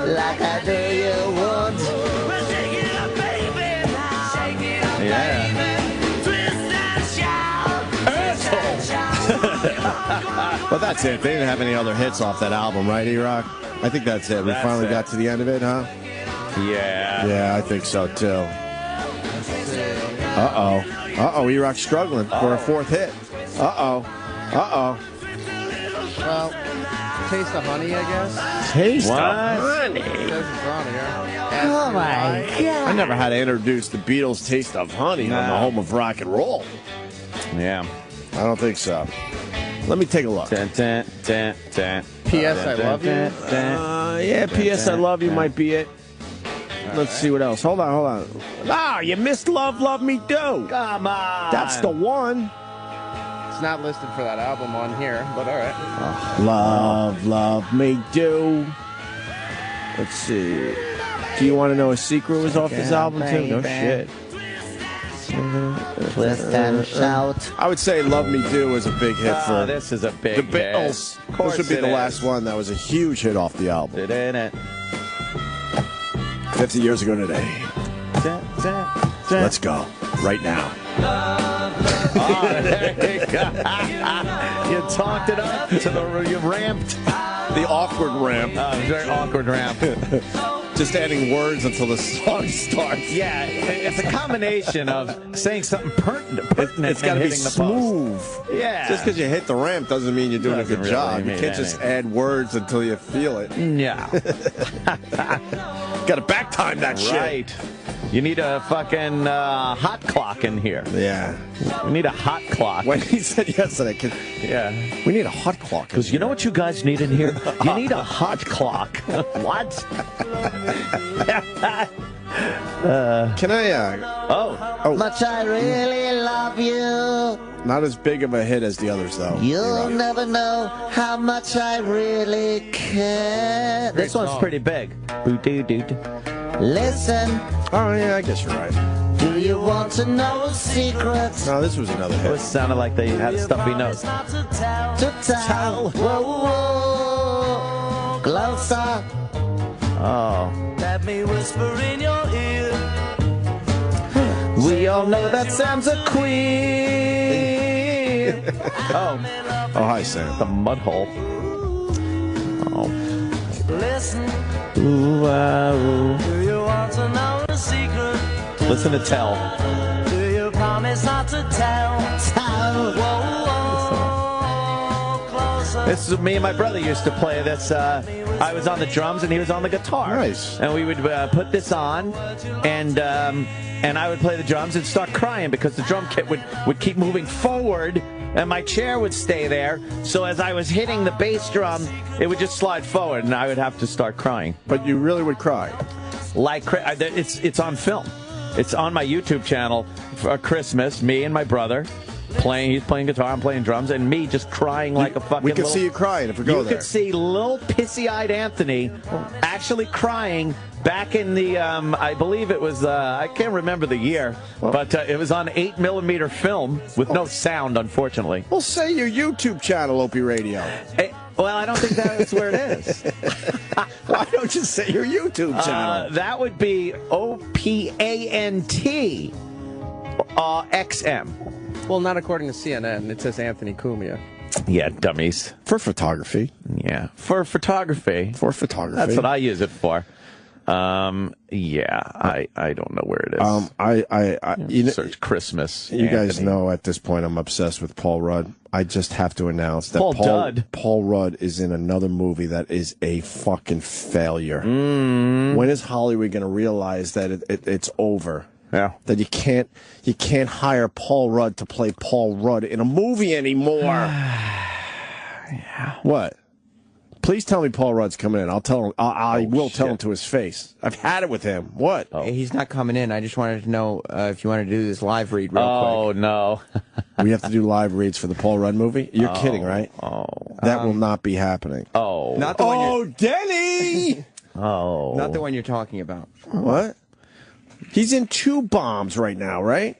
like I do you once. Shake it up, baby. Shake it up, Yeah. baby. Twist and shout. Well, that's it. They didn't have any other hits off that album, right, E-Rock? I think that's it. We That's finally it. got to the end of it, huh? Yeah. Yeah, I think so, too. Uh-oh. Uh-oh, E-Rock's struggling for a fourth hit. Uh-oh. Uh-oh. Well, taste of honey, I guess. Taste What? of honey. It says it's on here. Oh my God. I never had to introduce the Beatles' Taste of Honey on the home of rock and roll. Yeah. I don't think so. Let me take a look. Dun, dun, dun, dun. P.S. I love you. Yeah, P.S. I love you might be it. Let's see what else. Hold on. Ah, you missed Love, Love Me Do. Come on. That's the one. It's not listed for that album on here, but all right. Love, Love Me Do. Let's see. Do you want to know a secret was off this album too? No shit. Twist and shout. I would say Love Me Do was a big hit for this is a big the Beatles. hit. Of course This would be it the is. last one that was a huge hit off the album. It ain't it. 50 years ago today. Let's go. Right now. Oh, there you go. You talked it up to the, you ramped. The awkward ramp. Very awkward ramp. Just adding words until the song starts. Yeah, it's a combination of saying something pertinent It's got and to be hitting the smooth. post. Yeah. Just because you hit the ramp doesn't mean you're doing a Doesn't good really job. You mean can't just anything. add words until you feel it. Yeah. Got to back time that shit. Right. You need a fucking hot clock in here. Yeah. We need a hot clock. When he said yesterday, Yeah. we need a hot clock. Because you know what you guys need in here? You need a hot clock. What? Can I? Oh. Much I really love you. Not as big of a hit as the others, though. You'll never know how much I really care. This one's pretty big. Boo-doo-doo-doo. Listen, Oh, yeah, I guess you're right. do you want to know a secret? No, this was another It hit. sounded like they had stuffy nose. To tell. Whoa, whoa. Closer. Oh. Let me whisper in your ear. We all know that Sam's a queen. Oh, Oh, hi, Sam. the mud hole. Oh. Listen, Ooh, ooh. do you want to know a secret? Listen to Tell. Do you promise not to tell? Tell. Whoa, whoa. Closer. This is me and my brother used to play this. I was on the drums and he was on the guitar. Nice. And we would put this on, and I would play the drums and start crying because the drum kit would keep moving forward, and my chair would stay there. So as I was hitting the bass drum, it would just slide forward, and I would have to start crying. But you really would cry. like it's on film. It's on my YouTube channel for Christmas. Me and my brother playing. He's playing guitar. I'm playing drums, and me just crying like a fucking. We can see you crying if we go there. You could see little pissy-eyed Anthony actually crying back in the. I believe it was. I can't remember the year, but it was on 8mm film with no sound, unfortunately. Well, say your YouTube channel, Opie Radio. Well, I don't think that's where it is. Why don't you say your YouTube channel? That would be OPANT XM. Well, not according to CNN. It says Anthony Cumia. Yeah, dummies. For photography. Yeah, for photography. For photography. That's what I use it for. Yeah, I don't know where it is. Search Christmas. You guys know at this point I'm obsessed with Paul Rudd. I just have to announce that Paul Rudd is in another movie that is a fucking failure. When is Hollywood going to realize that it's over? Yeah. That you can't hire Paul Rudd to play Paul Rudd in a movie anymore. Yeah. What? Please tell me Paul Rudd's coming in. I'll tell him. I will tell him to his face. I've had it with him. What? Hey, he's not coming in. I just wanted to know if you wanted to do this live read real quick. Oh, no. We have to do live reads for the Paul Rudd movie? You're kidding, right? Oh. That will not be happening. Oh. Not the one Denny! Oh. Not the one you're talking about. What? He's in 2 bombs right now, right?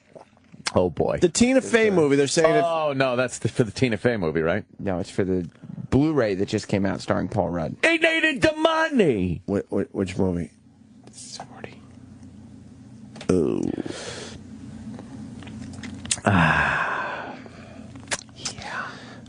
Oh, boy. The Tina Fey movie, they're saying... Oh, no, that's for the Tina Fey movie, right? No, it's for the Blu-ray that just came out starring Paul Rudd. They needed the money! Which movie? 40. Oh. Yeah.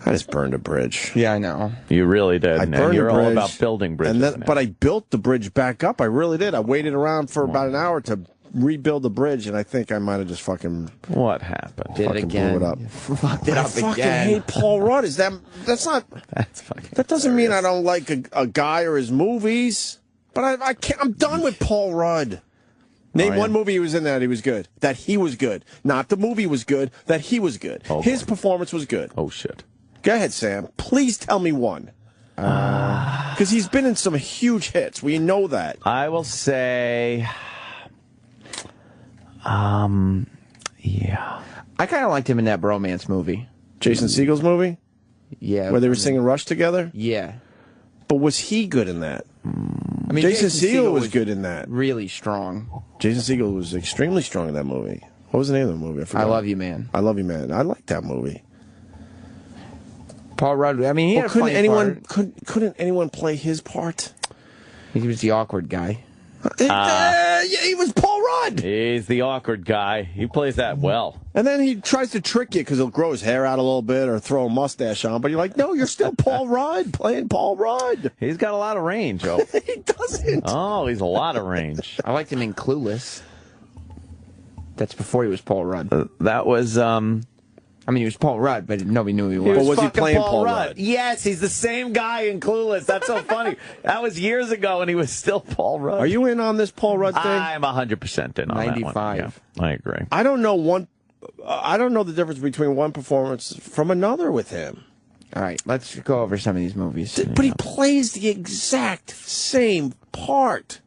I just burned a bridge. Yeah, I know. You really did. I burned you're a bridge, all about building bridges. But I built the bridge back up. I really did. I waited around for about an hour to rebuild the bridge, and I think I might have just fucking... What happened? Did it again. Blew it up. Fucked it I up fucking again. hate Paul Rudd. That's not... That's fucking... That doesn't mean I don't like a guy or his movies. But I can't... I'm done with Paul Rudd. Name one movie he was in that he was good. That he was good. Not the movie was good. That he was good. Oh, his boy. performance was good. Oh, shit. Go ahead, Sam. Please tell me one. Because he's been in some huge hits. We know that. I will say... yeah. I kind of liked him in that Bromance movie. Jason Segel's movie? Yeah. Where they were singing Rush together? Yeah. But was he good in that? I mean, Jason Segel was good in that. Really strong. Jason Segel was extremely strong in that movie. What was the name of the movie? I forgot. I Love You, Man. I Love You, Man. I liked that movie. Paul Rudd. I mean, he had a couldn't funny anyone part. couldn't anyone play his part? He was the awkward guy. Yeah, he was Paul Rudd. He's the awkward guy. He plays that well. And then he tries to trick you because he'll grow his hair out a little bit or throw a mustache on. But you're like, no, you're still Paul Rudd playing Paul Rudd. He's got a lot of range, oh. He doesn't. Oh, he's a lot of range. I liked him in Clueless. That's before he was Paul Rudd. That was, I mean, he was Paul Rudd, but nobody knew he was. But was he fucking playing Paul Rudd? Yes, he's the same guy in Clueless. That's so funny. That was years ago, and he was still Paul Rudd. Are you in on this Paul Rudd thing? I'm 100% in on 95. that one. Yeah, I agree. I don't know the difference between one performance from another with him. All right, let's go over some of these movies. But he plays the exact same part.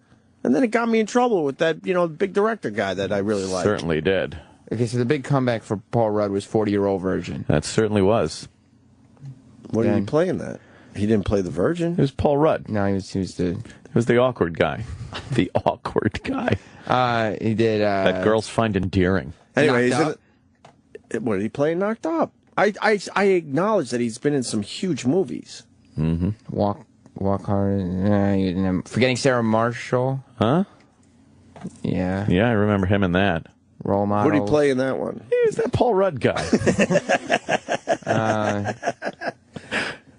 And then it got me in trouble with that, big director guy that I really liked. Certainly did. Okay, so the big comeback for Paul Rudd was 40-Year-Old Virgin. That certainly was. What did he play in that? He didn't play the Virgin? It was Paul Rudd. No, he was the awkward guy. The awkward guy. He did... that girls find endearing. Anyway, what did he play in Knocked Up? I acknowledge that he's been in some huge movies. Mm-hmm. Walk Hard. Forgetting Sarah Marshall. Huh? Yeah. Yeah, I remember him in that. Role Models. Who did he play in that one? He was that Paul Rudd guy.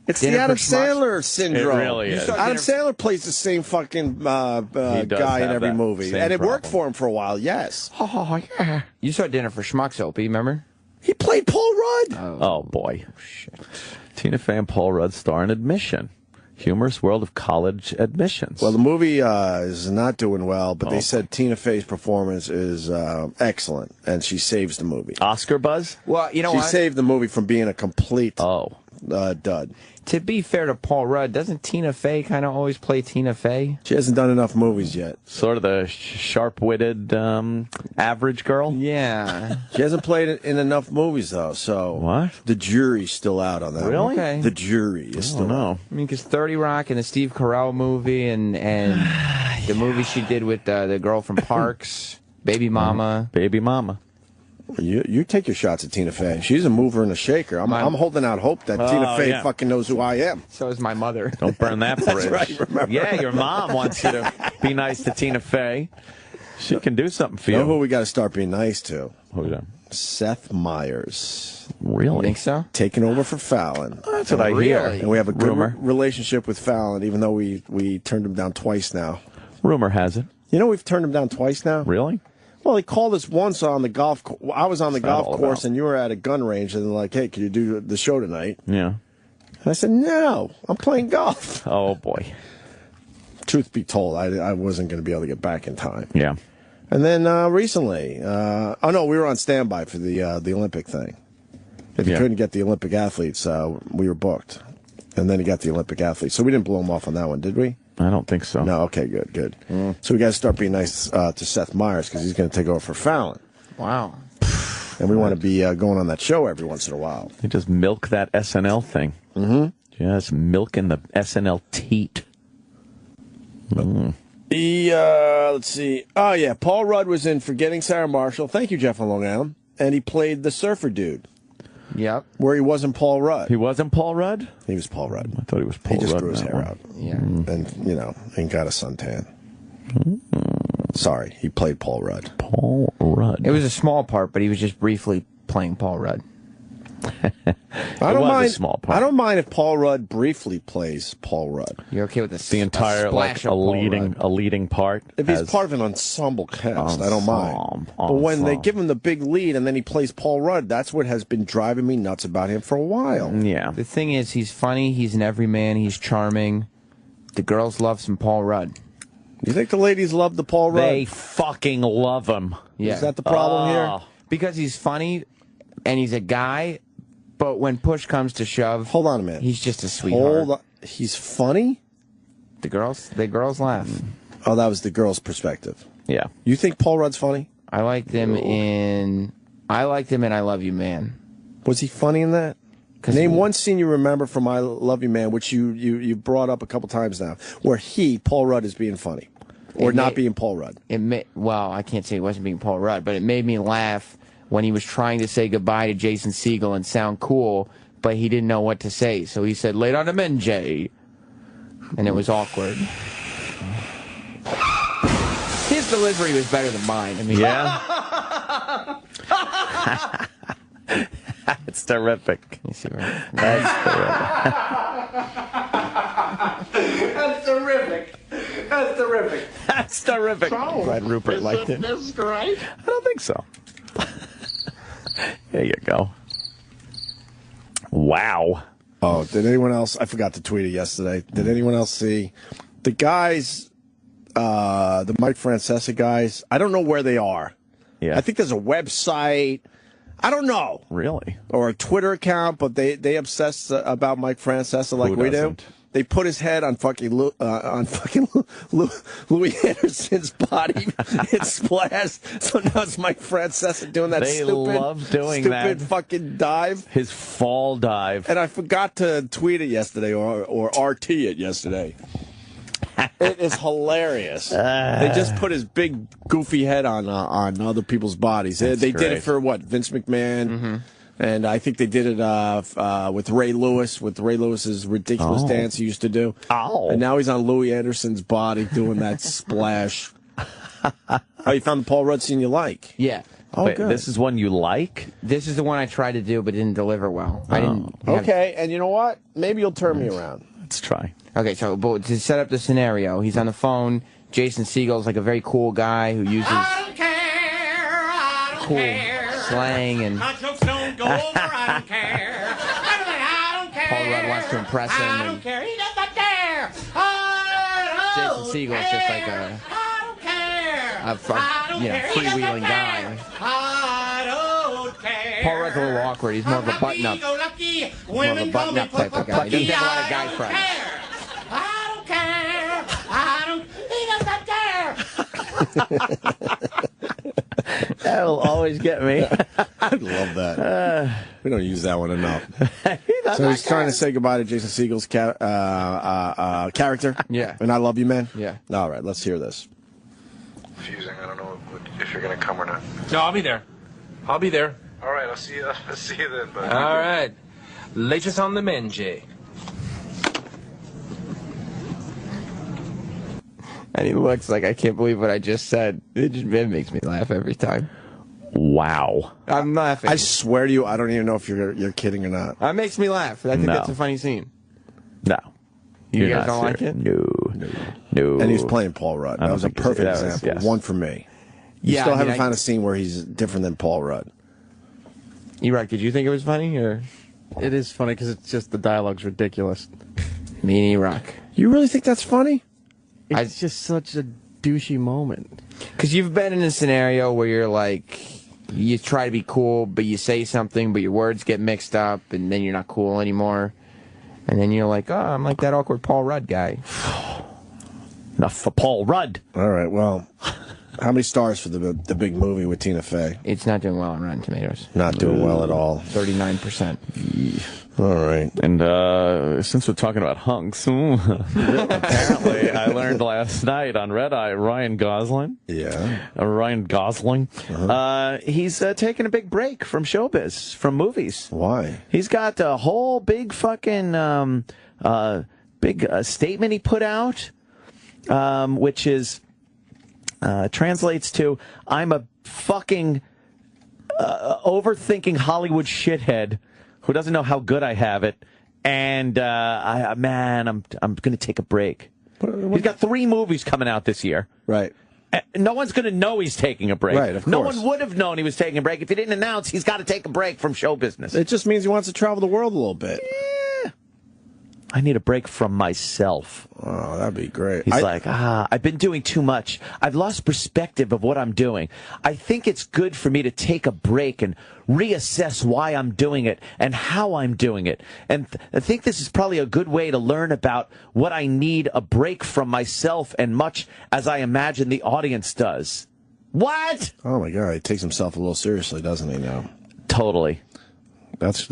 It's the Adam Sandler syndrome. It really is. Adam Sandler plays the same fucking guy in every movie. And it worked for him for a while, yes. Oh, yeah. You saw Dinner for Schmucks, Opie, remember? He played Paul Rudd. Oh boy. Shit. Tina Fey and Paul Rudd star in Admission. Humorous World of College Admissions. Well, the movie is not doing well, but they said Tina Fey's performance is excellent, and she saves the movie. Oscar buzz? Well, you know she what? saved the movie from being a complete dud. To be fair to Paul Rudd, doesn't Tina Fey kind of always play Tina Fey? She hasn't done enough movies yet. Sort of the sharp-witted average girl. Yeah. She hasn't played it in enough movies, though, so... What? The jury's still out on that. Really? Okay. The jury is still out. I mean, because 30 Rock and the Steve Carell movie and the movie she did with the girl from Parks, Baby Mama. Baby Mama. You take your shots at Tina Fey. She's a mover and a shaker. I'm holding out hope that Tina Fey fucking knows who I am. So is my mother. Don't burn that bridge. That's right, remember. Yeah, your mom wants you to be nice to Tina Fey. She can do something for you. You know who we got to start being nice to? Who's that? Seth Meyers. Really? You think so? Taking over for Fallon. That's what I hear. And we have a good Rumor. relationship with Fallon, even though we turned him down twice now. Rumor has it. You know we've turned him down twice now? Really? Well, he called us once on the golf course. I was on the What's that golf all course, about? and you were at a gun range, and they're like, hey, can you do the show tonight? Yeah. And I said, no, I'm playing golf. Oh, boy. Truth be told, I wasn't going to be able to get back in time. Yeah. And then recently, we were on standby for the Olympic thing. If you Yeah. couldn't get the Olympic athletes, we were booked. And then he got the Olympic athletes. So we didn't blow him off on that one, did we? I don't think so. No, okay, good. So we got to start being nice to Seth Meyers because he's going to take over for Fallon. Wow. And we want to be going on that show every once in a while. You just milk that SNL thing. Mm-hmm. Just milking the SNL teat. Let's see. Oh, yeah, Paul Rudd was in Forgetting Sarah Marshall. Thank you, Jeff on Long Island. And he played the surfer dude. Yep. Where he wasn't Paul Rudd. He wasn't Paul Rudd? He was Paul Rudd. I thought he was Paul He just Rudd. grew his in that hair one. out. Yeah. And got a suntan. Sorry, he played Paul Rudd. Paul Rudd. It was a small part, but he was just briefly playing Paul Rudd. I don't was a mind. small part. I don't mind if Paul Rudd briefly plays Paul Rudd. You're okay with The entire splash of a Paul leading Rudd. a leading part. If he's as- part of an ensemble cast, I don't mind. Ensemble. But when they give him the big lead and then he plays Paul Rudd, that's what has been driving me nuts about him for a while. Yeah. The thing is, he's funny, he's an everyman, he's charming. The girls love some Paul Rudd. You think the ladies love the Paul Rudd? They fucking love him. Yeah. Is that the problem here? Oh. Because he's funny and he's a guy, but when push comes to shove, Hold on a minute. he's just a sweetheart. Hold on. He's funny? The girls laugh. Oh, that was the girl's perspective. Yeah. You think Paul Rudd's funny? I liked him in I Love You Man. Was he funny in that? 'Cause Name he- one scene you remember from I Love You Man, which you brought up a couple times now, where Paul Rudd, is being funny. Or not being Paul Rudd. Well, I can't say it wasn't being Paul Rudd, but it made me laugh when he was trying to say goodbye to Jason Segel and sound cool, but he didn't know what to say. So he said, "Late on the men, Jay." And it was awkward. His delivery was better than mine. I mean, Yeah. It's terrific. You see where- That's terrific. That's terrific. That's terrific. Glad Rupert liked it. This is right. I don't think so. There you go. Wow. Oh, did anyone else? I forgot to tweet it yesterday. Did anyone else see the guys, the Mike Francesa guys? I don't know where they are. Yeah. I think there's a website. I don't know. Really? Or a Twitter account, but they obsess about Mike Francesa like Who we doesn't? do. They put his head on fucking Louis Anderson's body. It's splashed. So now it's Mike Francesa doing that They love doing stupid that. fucking dive. His fall dive. And I forgot to tweet it yesterday or RT it yesterday. It is hilarious. They just put his big goofy head on other people's bodies. They did great. it for what? Vince McMahon. And I think they did it with Ray Lewis, with Ray Lewis's ridiculous dance he used to do. Oh. And now he's on Louis Anderson's body doing that splash. Oh, you found the Paul Rudd scene you like? yeah. Oh, Wait, good. this is one you like? This is the one I tried to do, but didn't deliver well. I didn't. Okay, and you know what? Maybe you'll turn me around. Let's try. Okay, so but to set up the scenario, he's on the phone. Jason Segel's like a very cool guy who uses cool slang, and My jokes don't go over. I don't care. I don't care. Paul Rudd wants to impress him. I And don't care. He does not care. I Jason don't Segel's just like care. a I don't care. a I don't care. He does not freewheeling care. guy. I don't care. Paul Rudd's a little awkward. He's more of a button-up. More of a button-up type of guy. He doesn't have a lot of guy friends. I don't care. I don't. He doesn't care. That'll always get me. I love that. We don't use that one enough. So he's trying to say goodbye to Jason Segel's character. Yeah. And I love you, man. Yeah. All right, let's hear this. Confusing. I don't know if you're gonna come or not. No, I'll be there. I'll be there. All right, I'll see you. I'll see you then. Bud. All right. Latest on the men, Jay. And he looks like, I can't believe what I just said. It makes me laugh every time. Wow. I'm laughing. I swear to you, I don't even know if you're kidding or not. That makes me laugh. I think that's a funny scene. No. You You're guys not don't like serious. it? No. And he was playing Paul Rudd. That was a perfect example. Yes. One for me. You Yeah, still I mean, haven't found a scene where he's different than Paul Rudd. E-Rock, did you think it was funny? Or It is funny because it's just the dialogue's ridiculous. me and E-Rock? You really think that's funny? It's just such a douchey moment. Because you've been in a scenario where you're like, you try to be cool, but you say something, but your words get mixed up, and then you're not cool anymore. And then you're like, oh, I'm like that awkward Paul Rudd guy. Enough for Paul Rudd. All right, well, how many stars for the big movie with Tina Fey? It's not doing well on Rotten Tomatoes. Not doing well at all. 39%. All right. And since we're talking about hunks, apparently I learned last night on Red Eye, Ryan Gosling. Yeah. Ryan Gosling. He's taking a big break from showbiz, from movies. Why? He's got a whole big fucking big statement he put out, which is translates to, I'm a fucking overthinking Hollywood shithead who doesn't know how good I have it, and I'm going to take a break. He's got 3 movies coming out this year. Right. No one's going to know he's taking a break. Right, of No course. one would have known he was taking a break if he didn't announce he's got to take a break from show business. It just means he wants to travel the world a little bit. I need a break from myself. Oh, that'd be great. He's like, I've been doing too much. I've lost perspective of what I'm doing. I think it's good for me to take a break and reassess why I'm doing it and how I'm doing it. And I think this is probably a good way to learn about what I need a break from myself, and much as I imagine the audience does. What? Oh my God, he takes himself a little seriously, doesn't he? Now, totally. That's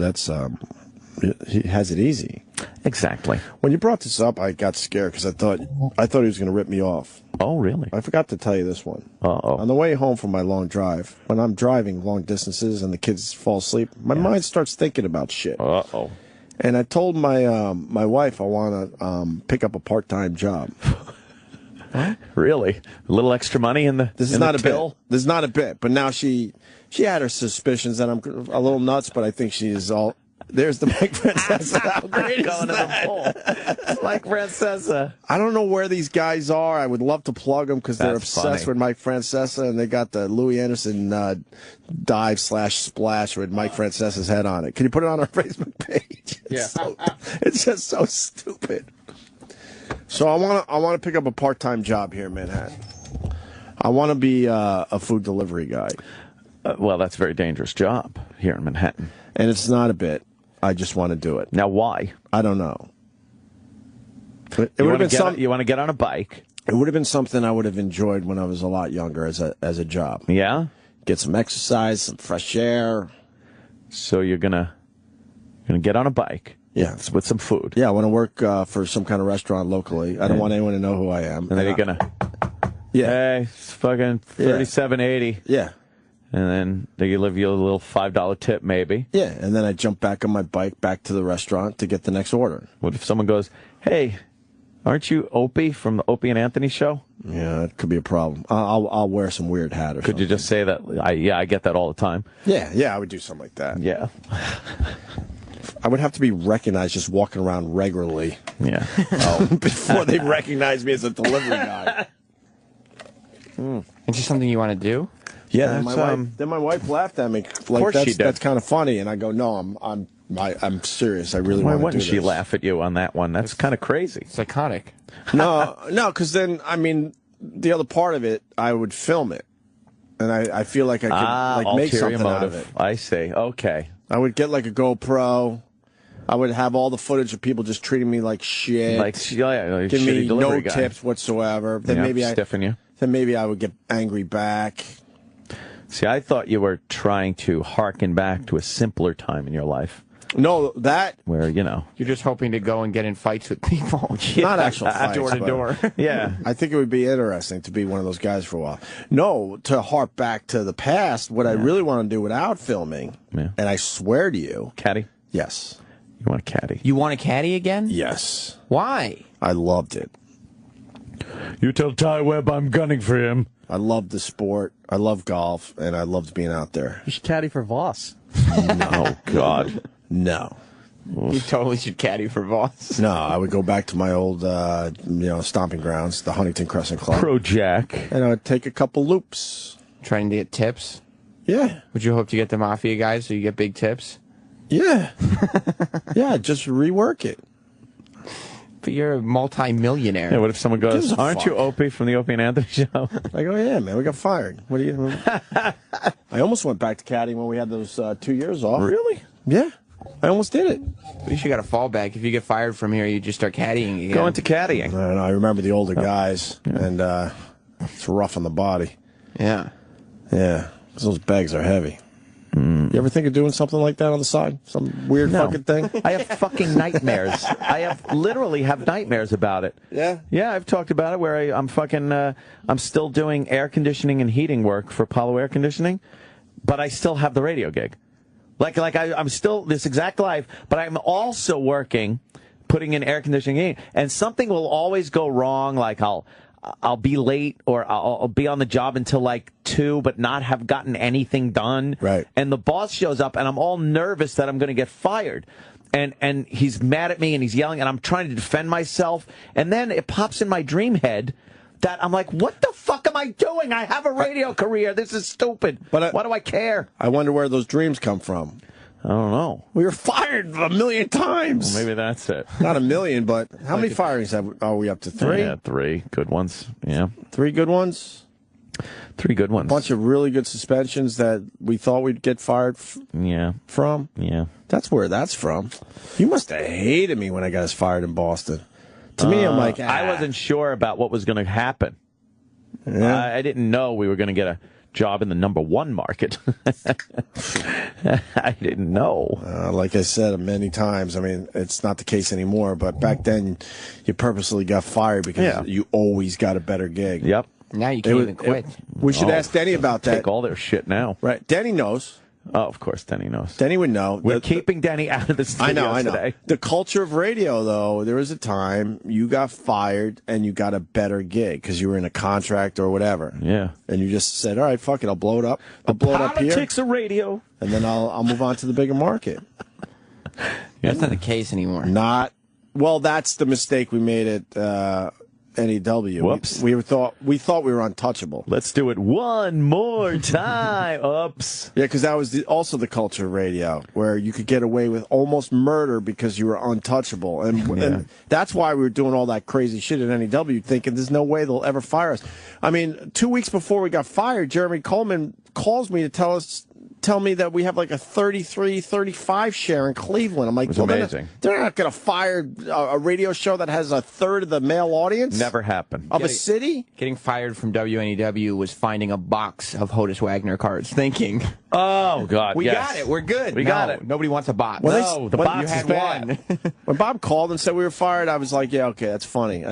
he has it easy. Exactly. When you brought this up, I got scared because I thought he was going to rip me off. Oh, really? I forgot to tell you this one. Uh-oh. On the way home from my long drive, when I'm driving long distances and the kids fall asleep, my mind starts thinking about shit. Uh-oh. And I told my my wife I want to pick up a part-time job. Really? A little extra money in the This is in not the a till? bit. This is not a bit. But now she had her suspicions that I'm a little nuts, but I think she's all. There's the Mike Francesa. How great is Going to that? the pool. Mike Francesa. I don't know where these guys are. I would love to plug them because they're That's obsessed funny. with Mike Francesa, and they got the Louis Anderson dive/splash with Mike Francesa's head on it. Can you put it on our Facebook page? It's just so stupid. So I want to pick up a part-time job here in Manhattan. I want to be a food delivery guy. Well, that's a very dangerous job here in Manhattan. And it's not a bit. I just want to do it. Now, why? I don't know. It You would have want been to some. you want to get on a bike? It would have been something I would have enjoyed when I was a lot younger as a job. Yeah. Get some exercise, some fresh air. So you're gonna get on a bike. Yeah, with some food. Yeah, I want to work for some kind of restaurant locally. I don't want anyone to know who I am. And then you're gonna. Yeah. Hey, it's fucking $37.80. Yeah. And then they give you a little $5 tip, maybe. Yeah, and then I jump back on my bike back to the restaurant to get the next order. What if someone goes, "Hey, aren't you Opie from the Opie and Anthony show?" Yeah, that could be a problem. I'll wear some weird hat or Could you just say that? I get that all the time. Yeah, I would do something like that. Yeah. I would have to be recognized just walking around regularly. Yeah. Before they recognize me as a delivery guy. It's just something you want to do? Yeah, then my wife laughed at me. Like, course she did. That's kind of funny, and I go, no, I'm serious. I really Why want to do wouldn't this. she laugh at you on that one? That's kind of crazy. Psychotic. No, because then, I mean, the other part of it, I would film it. and I feel like I could like make ulterior something out of motive. it. I see. Okay. I would get like a GoPro. I would have all the footage of people just treating me like shit, Like give shitty me no delivery guy. tips whatsoever. Then Yeah, maybe stiffen you. Then maybe I would get angry back. See, I thought you were trying to harken back to a simpler time in your life. No, that where You're just hoping to go and get in fights with people. not actual fights, door to but- door. Yeah. I think it would be interesting to be one of those guys for a while. No, to harp back to the past, what I really want to do without filming, and I swear to you, caddy. Yes, you want a caddy? You want a caddy again? Yes. Why? I loved it. You tell Ty Webb I'm gunning for him. I loved the sport. I love golf, and I loved being out there. You should caddy for Voss. No, God, no. You totally should caddy for Voss. No, I would go back to my old, stomping grounds, the Huntington Crescent Club. Pro Jack. And I would take a couple loops. Trying to get tips? Yeah. Would you hope to get the Mafia guys so you get big tips? Yeah. Yeah, just rework it. But you're a multi-millionaire. Yeah, what if someone goes, Gives a aren't you fuck. Opie from the Opie and Anthony show? I go, yeah, man, we got fired. What do you? I almost went back to caddying when we had those 2 years off. Really? Yeah, I almost did it. At least you got a fallback. If you get fired from here, you just start caddying again. Go into caddying. I don't know. I remember the older guys, and it's rough on the body. Yeah. Yeah, 'cause those bags are heavy. You ever think of doing something like that on the side? Some weird No. fucking thing? I have fucking nightmares. I literally have nightmares about it. Yeah? Yeah, I've talked about it where I'm fucking, I'm still doing air conditioning and heating work for Apollo Air Conditioning, but I still have the radio gig. I'm still this exact life, but I'm also working, putting in air conditioning, and something will always go wrong. Like I'll be late, or I'll be on the job until like 2, but not have gotten anything done. Right. And the boss shows up, and I'm all nervous that I'm going to get fired. And he's mad at me, and he's yelling, and I'm trying to defend myself. And then it pops in my dream head that I'm like, what the fuck am I doing? I have a radio career. This is stupid. But why do I care? I wonder where those dreams come from. I don't know. We were fired 1,000,000 times. Well, maybe that's it. Not 1,000,000, but how many firings are we up to? 3? Yeah, 3 good ones. Yeah. 3 good ones? 3 good ones. A bunch of really good suspensions that we thought we'd get fired from? Yeah. That's where that's from. You must have hated me when I got us fired in Boston. To me, I'm like, I wasn't sure about what was going to happen. Yeah. I didn't know we were going to get a job in the #1 market. I didn't know. Like I said many times, I mean, it's not the case anymore, but back then you purposely got fired because you always got a better gig. Yep. Now you can't even quit. We should ask Denny about that. Take all their shit now. Right. Denny knows. Oh, of course, Denny knows. Denny would know. We're keeping Denny out of the studio I know. today. The culture of radio, though, there was a time you got fired and you got a better gig because you were in a contract or whatever. Yeah. And you just said, all right, fuck it, I'll blow it up. I'll blow it up here. Politics of radio. And then I'll move on to the bigger market. That's not the case anymore. Well, that's the mistake we made at NEW. Whoops. We thought we were untouchable. Let's do it one more time. Oops. Yeah, because that was also the culture of radio, where you could get away with almost murder because you were untouchable. And that's why we were doing all that crazy shit at NEW, thinking there's no way they'll ever fire us. I mean, 2 weeks before we got fired, Jeremy Coleman calls me to tell me that we have like a 33-35 share in Cleveland. I'm like, It was amazing. They're not going to fire a radio show that has a third of the male audience Never happened. of a city. Getting fired from WNEW was finding a box of Hodis Wagner cards, thinking, Oh, God, we yes. got it, we're good. We got it. Nobody wants a box. Well, the box you is had bad. one. When Bob called and said we were fired, I was like, yeah, okay, that's funny.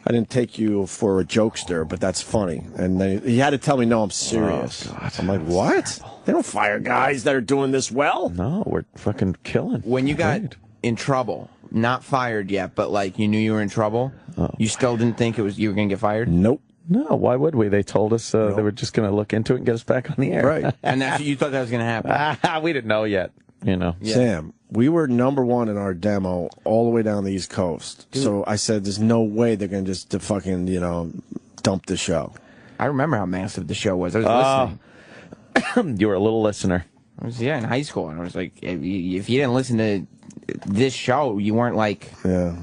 I didn't take you for a jokester, but that's funny. And then he had to tell me, no, I'm serious. Oh, God. I'm like, what? They don't fire guys that are doing this well. No, we're fucking killing. When you got Great. in trouble, not fired yet, but like you knew you were in trouble, you still didn't think you were going to get fired? Nope. No, why would we? They told us they were just going to look into it and get us back on the air. Right. And you thought that was going to happen? We didn't know yet. You know. Yeah. Sam, we were #1 in our demo all the way down the East Coast. So I said, there's no way they're going to just fucking, dump the show. I remember how massive the show was. I was listening. You were a little listener. I was in high school, and I was like, if you didn't listen to this show, you weren't like. Yeah.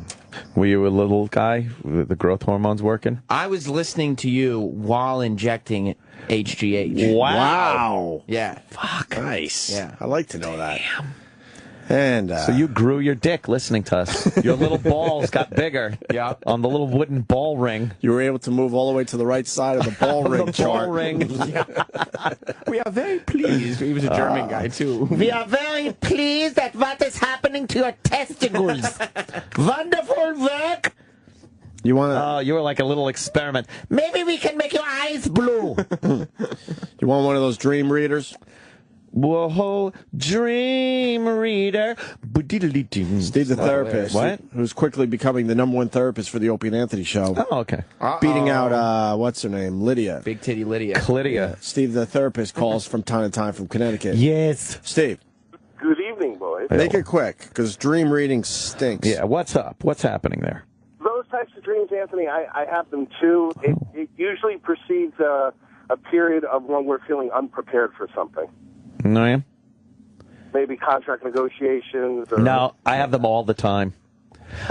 Were you a little guy with the growth hormones working? I was listening to you while injecting HGH. Wow. Yeah. Fuck. Nice. Yeah. I like to know that. And So you grew your dick listening to us. Your little balls got bigger. Yeah. On the little wooden ball ring. you were able to move all the way to the right side of the ball ring The chart. ball ring. We are very pleased. He was a German guy, too. We are very pleased at what is happening to your testicles. Wonderful work. You want to? Oh, you were like a little experiment. Maybe we can make your eyes blue. You want one of those dream readers? Whoa, dream reader. Steve the therapist. What? Who's quickly becoming the #1 therapist for the Opie and Anthony show. Oh, okay. Beating out, what's her name? Lydia. Big titty Lydia. Lydia. Steve the therapist calls from time to time from Connecticut. Yes. Steve, Good evening, boys. make it quick, because dream reading stinks. Yeah, what's up? What's happening there? Those types of dreams, Anthony, I have them too. It usually precedes a period of when we're feeling unprepared for something. No, yeah? Maybe contract negotiations. Or, No, I have them all the time.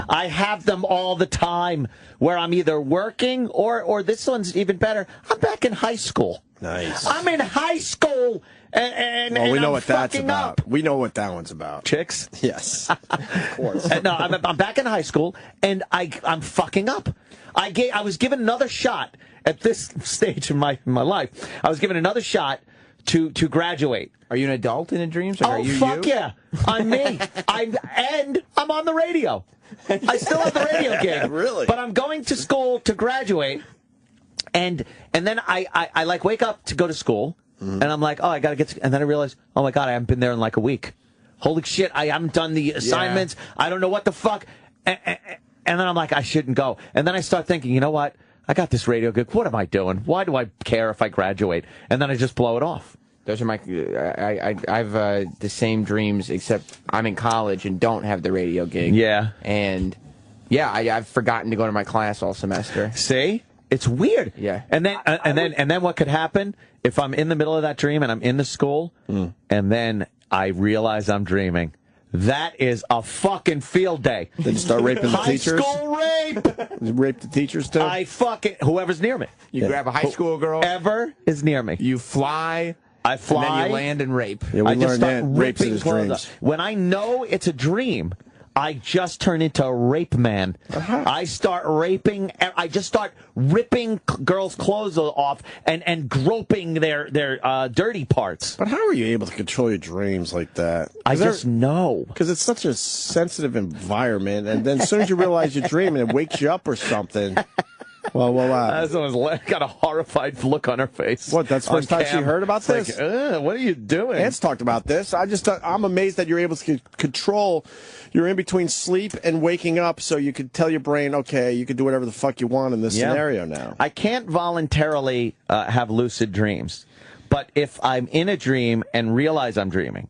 I have them all the time where I'm either working or this one's even better. I'm back in high school. Nice. I'm in high school and Well, we know I'm what that's fucking about. up. We know what that one's about. Chicks? Yes. Of course. No, I'm back in high school and I'm fucking up. I was given another shot at this stage in my life. I was given another shot to graduate. Are you an adult in the dreams? Or Oh, are you fuck you? yeah. I'm me. And I'm on the radio. I still have the radio gig. Really? But I'm going to school to graduate. And then I like wake up to go to school. And I'm like, oh, I got to get to, and then I realize, oh my God, I haven't been there in like a week. Holy shit, I haven't done the assignments. I don't know what the fuck. And then I'm like, I shouldn't go. And then I start thinking, you know what? I got this radio gig. What am I doing? Why do I care if I graduate? And then I just blow it off. Those are my. I've the same dreams, except I'm in college and don't have the radio gig. Yeah. And yeah, I've forgotten to go to my class all semester. See? It's weird. Yeah. And then what could happen if I'm in the middle of that dream and I'm in the school and then I realize I'm dreaming? That is a fucking field day. Then you start raping the teachers? High school rape. You rape the teachers too? I fucking whoever's near me. You grab a high school girl. Ever is near me. You fly. I fly. And then you land and rape. Yeah, we I just learned start that rapes in ripping his clothes dreams. off. When I know it's a dream, I just turn into a rape man. I start raping. I just start ripping girls' clothes off and groping their dirty parts. But how are you able to control your dreams like that? I just know. Because it's such a sensitive environment, and then as soon as you realize you're dreaming, it wakes you up or something. Well, Someone's got a horrified look on her face. What, that's the first time she heard about It's this? Like, what are you doing? Ant's talked about this. I'm amazed that you're able to control. You're in between sleep and waking up, so you could tell your brain, okay, you can do whatever the fuck you want in this scenario now. I can't voluntarily have lucid dreams, but if I'm in a dream and realize I'm dreaming,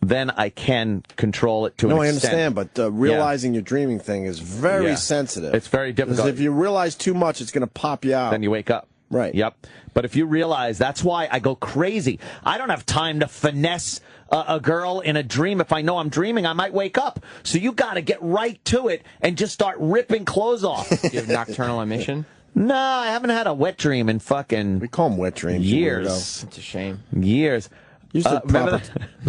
then I can control it to an extent. No, I understand, but realizing you're dreaming thing is very sensitive. It's very difficult. Because if you realize too much, it's going to pop you out. Then you wake up. Right. Yep. But if you realize, that's why I go crazy. I don't have time to finesse a girl in a dream. If I know I'm dreaming, I might wake up. So you got to get right to it and just start ripping clothes off. You have nocturnal emission? No, I haven't had a wet dream in fucking... We call them wet dreams. Years. It's a shame. Years. Use the proper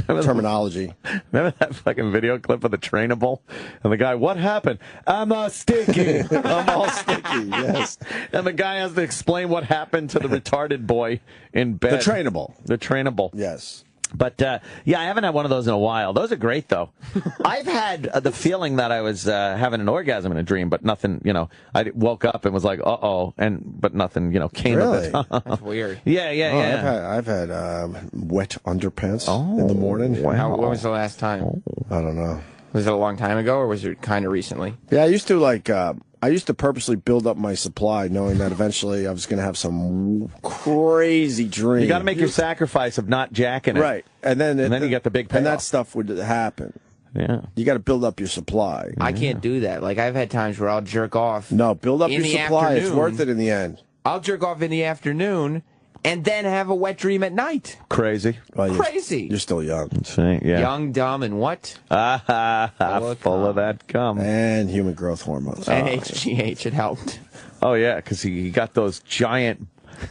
remember terminology. Remember that fucking video clip of the trainable? And the guy, what happened? I'm all sticky. I'm all sticky, yes. And the guy has to explain what happened to the retarded boy in bed. The trainable. The trainable. Yes. But, yeah, I haven't had one of those in a while. Those are great, though. I've had the feeling that I was having an orgasm in a dream, but nothing, I woke up and was like, uh-oh, but nothing, came of it. That's weird. Yeah. I've had wet underpants in the morning. When was the last time? I don't know. Was it a long time ago, or was it kind of recently? Yeah, I used to purposely build up my supply, knowing that eventually I was going to have some crazy dream. You got to make your sacrifice of not jacking it. Right. And then you get the big payoff. And that stuff would happen. Yeah. You got to build up your supply. I can't do that. Like, I've had times where I'll jerk off. No, build up in your the supply. It's afternoon. worth it in the end. I'll jerk off in the afternoon and then have a wet dream at night. Crazy. Well, Crazy. You're still young. Yeah. Young, dumb, and what? Full of that cum. And human growth hormones. And HGH, it helped. Oh, yeah, because he got those giant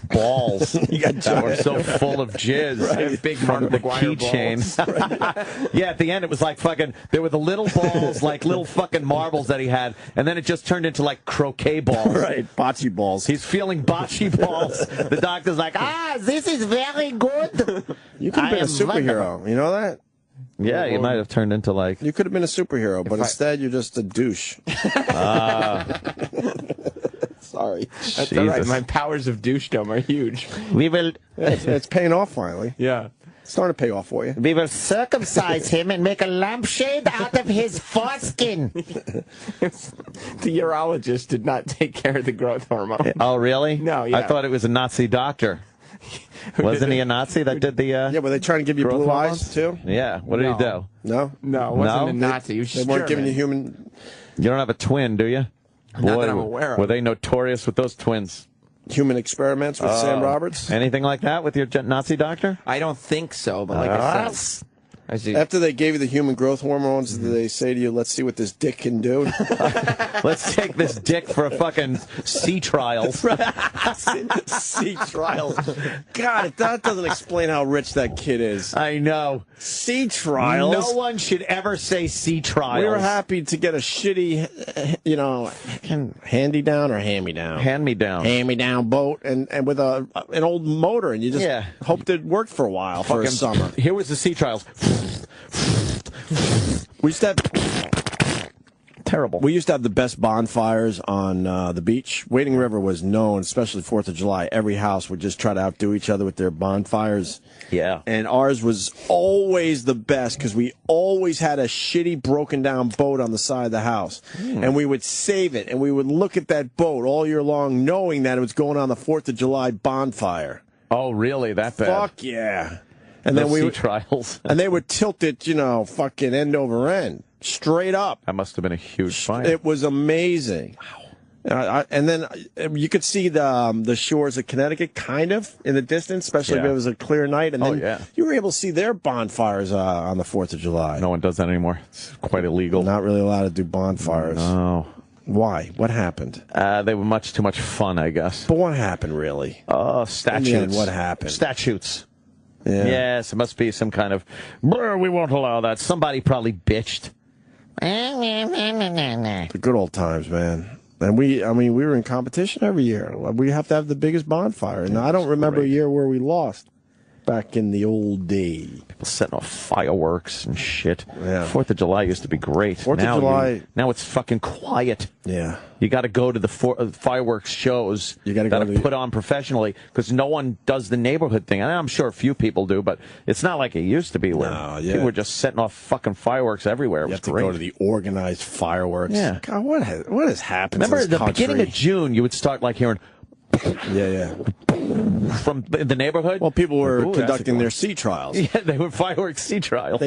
balls You got that were giant- so full of jizz Right. Big from Mark the McGuire keychain. Yeah, at the end it was like fucking, there were the little balls, like little fucking marbles that he had, and then it just turned into like croquet balls. Right, bocce balls. He's feeling bocce balls. The doctor's like, this is very good. You could have been a superhero. You know that? Yeah, you might have turned into like... You could have been a superhero, but instead you're just a douche. Sorry. That's all right. My powers of douchedom are huge. We will... It's paying off finally. Yeah. It's starting to pay off for you. We will circumcise him and make a lampshade out of his foreskin. The urologist did not take care of the growth hormone. Oh, really? No, yeah. I thought it was a Nazi doctor. Wasn't he a Nazi that did the... Yeah, were they trying to give you growth blue hormones? eyes, too? Yeah. What did he do? No? No, it wasn't No? a Nazi. He was They just weren't giving you German. human You don't have a twin, do you? Not that I'm aware of. Were they notorious with those twins? experiments with Sam Roberts? Anything like that with your Nazi doctor? I don't think so, but like I said, I see. After they gave you the human growth hormones, did they say to you, let's see what this dick can do? Let's take this dick for a fucking sea trials. Sea trials. God, that doesn't explain how rich that kid is. I know. Sea trials? No one should ever say sea trials. We were happy to get a shitty, handy-down or hand-me-down? Hand-me-down. Hand-me-down boat and with an old motor, and you just hoped it worked for a while, for a Fucking- summer. Here was the sea trials. We used to have terrible. We used to have the best bonfires on the beach. Wading River was known, especially 4th of July. Every house would just try to outdo each other with their bonfires. Yeah. And ours was always the best because we always had a shitty broken down boat on the side of the house. And we would save it and we would look at that boat all year long knowing that it was going on the 4th of July bonfire. Oh, really? That bad? Fuck yeah. And Those then we sea would, trials. and they would tilt it, fucking end over end, straight up. That must have been a huge fight. It was amazing. Wow. And then you could see the shores of Connecticut kind of in the distance, especially if it was a clear night. And then you were able to see their bonfires on the 4th of July. No one does that anymore. It's quite illegal. Not really allowed to do bonfires. No. Why? What happened? They were much too much fun, I guess. But what happened, really? Oh, statutes. In the end, what happened? Statutes. Yeah. Yes, it must be some kind of, we won't allow that. Somebody probably bitched. The good old times, man. And we were in competition every year. We have to have the biggest bonfire. And I don't remember a year where we lost back in the old days. People setting off fireworks and shit. Yeah. 4th of July used to be great. 4th of July. Now it's fucking quiet. Yeah. You got to go to the fireworks shows You gotta that go are to put on professionally because no one does the neighborhood thing. And I'm sure a few people do, but it's not like it used to be where people were just setting off fucking fireworks everywhere. It You was have to great. go to the organized fireworks. Yeah. God, what has happened Remember to at this the beginning country? of June, you would start like hearing Yeah. from the neighborhood. Well, people were Ooh, that's a conducting good their one. sea trials. Yeah, they were fireworks sea trials.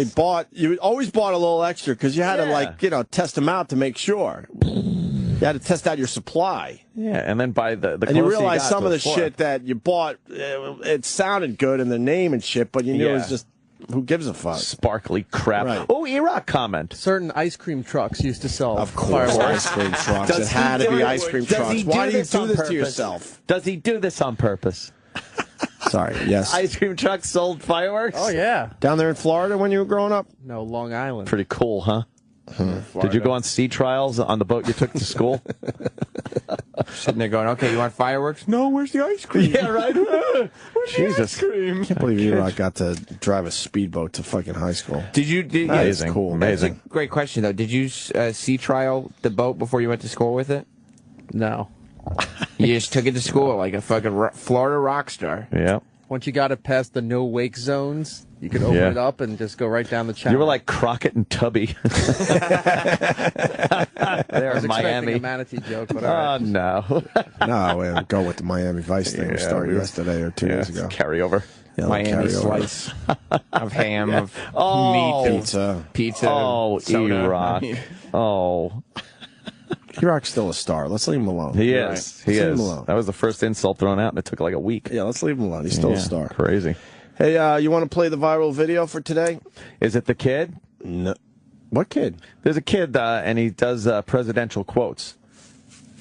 You always bought a little extra because you had to test them out to make sure. You had to test out your supply. Yeah, and then by the And you closer realize got some to of the floor. shit that you bought, it sounded good in the name and shit, but you knew it was just, who gives a fuck? Sparkly crap. Right. Oh, Iraq comment. Certain ice cream trucks used to sell Of course, fireworks. ice cream trucks. Does It had he to be do- ice cream does trucks. he Why do you this do on this to purpose? yourself? Does he do this on purpose? Sorry, yes. Ice cream trucks sold fireworks? Oh, yeah. Down there in Florida when you were growing up? No, Long Island. Pretty cool, huh? Did you go on sea trials on the boat you took to school? Sitting there going, okay, you want fireworks? No, where's the ice cream? Yeah, right. Jesus. I can't believe you got to drive a speedboat to fucking high school. Did you? That is cool. Amazing. That's a great question, though. Did you sea trial the boat before you went to school with it? No. You just took it to school like a fucking Florida rock star. Yeah. Once you got it past the no wake zones, you could open Yeah. it up and just go right down the channel. You were like Crockett and Tubby. I There was in expecting Miami. a manatee joke, but all Oh, right. no. No, we'll go with the Miami Vice thing we started yesterday or 2 days ago. Carryover. Yeah, Miami carryover. slice of ham, of Oh. meat, Pizza. pizza. Oh, soda. Iraq. I mean, Oh, Iraq's still a star. Let's leave him alone. he Right. is. He Let's leave is. him alone. That was the first insult thrown out, and it took like a week. Yeah, let's leave him alone. He's still Yeah, a star. Crazy. Hey, you want to play the viral video for today? Is it the kid? No. What kid? There's a kid, and he does presidential quotes.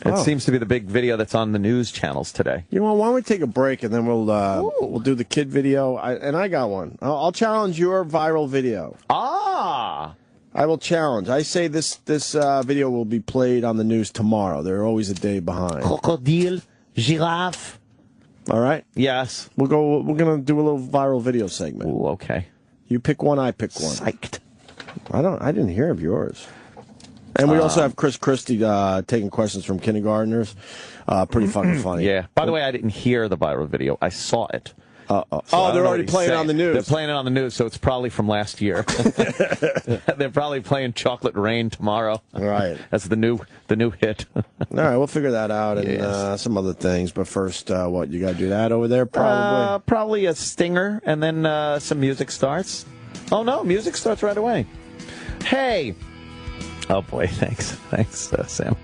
It seems to be the big video that's on the news channels today. You know, why don't we take a break and then we'll do the kid video? I got one. I'll challenge your viral video. Ah! I will challenge. I say this video will be played on the news tomorrow. They're always a day behind. Crocodile, giraffe. All right? Yes. We're going to do a little viral video segment. Ooh, okay. You pick one, I pick one. Psyched. I didn't hear of yours. And we also have Chris Christie taking questions from kindergartners. Pretty fucking funny. Yeah. By the way, I didn't hear the viral video. I saw it. They're already playing it on the news. They're playing it on the news, so it's probably from last year. They're probably playing Chocolate Rain tomorrow. Right. That's the new hit. All right, we'll figure that out and some other things. But first, what, you got to do that over there probably? Probably a stinger, and then some music starts. Oh, no, music starts right away. Hey. Oh, boy, thanks, Sam.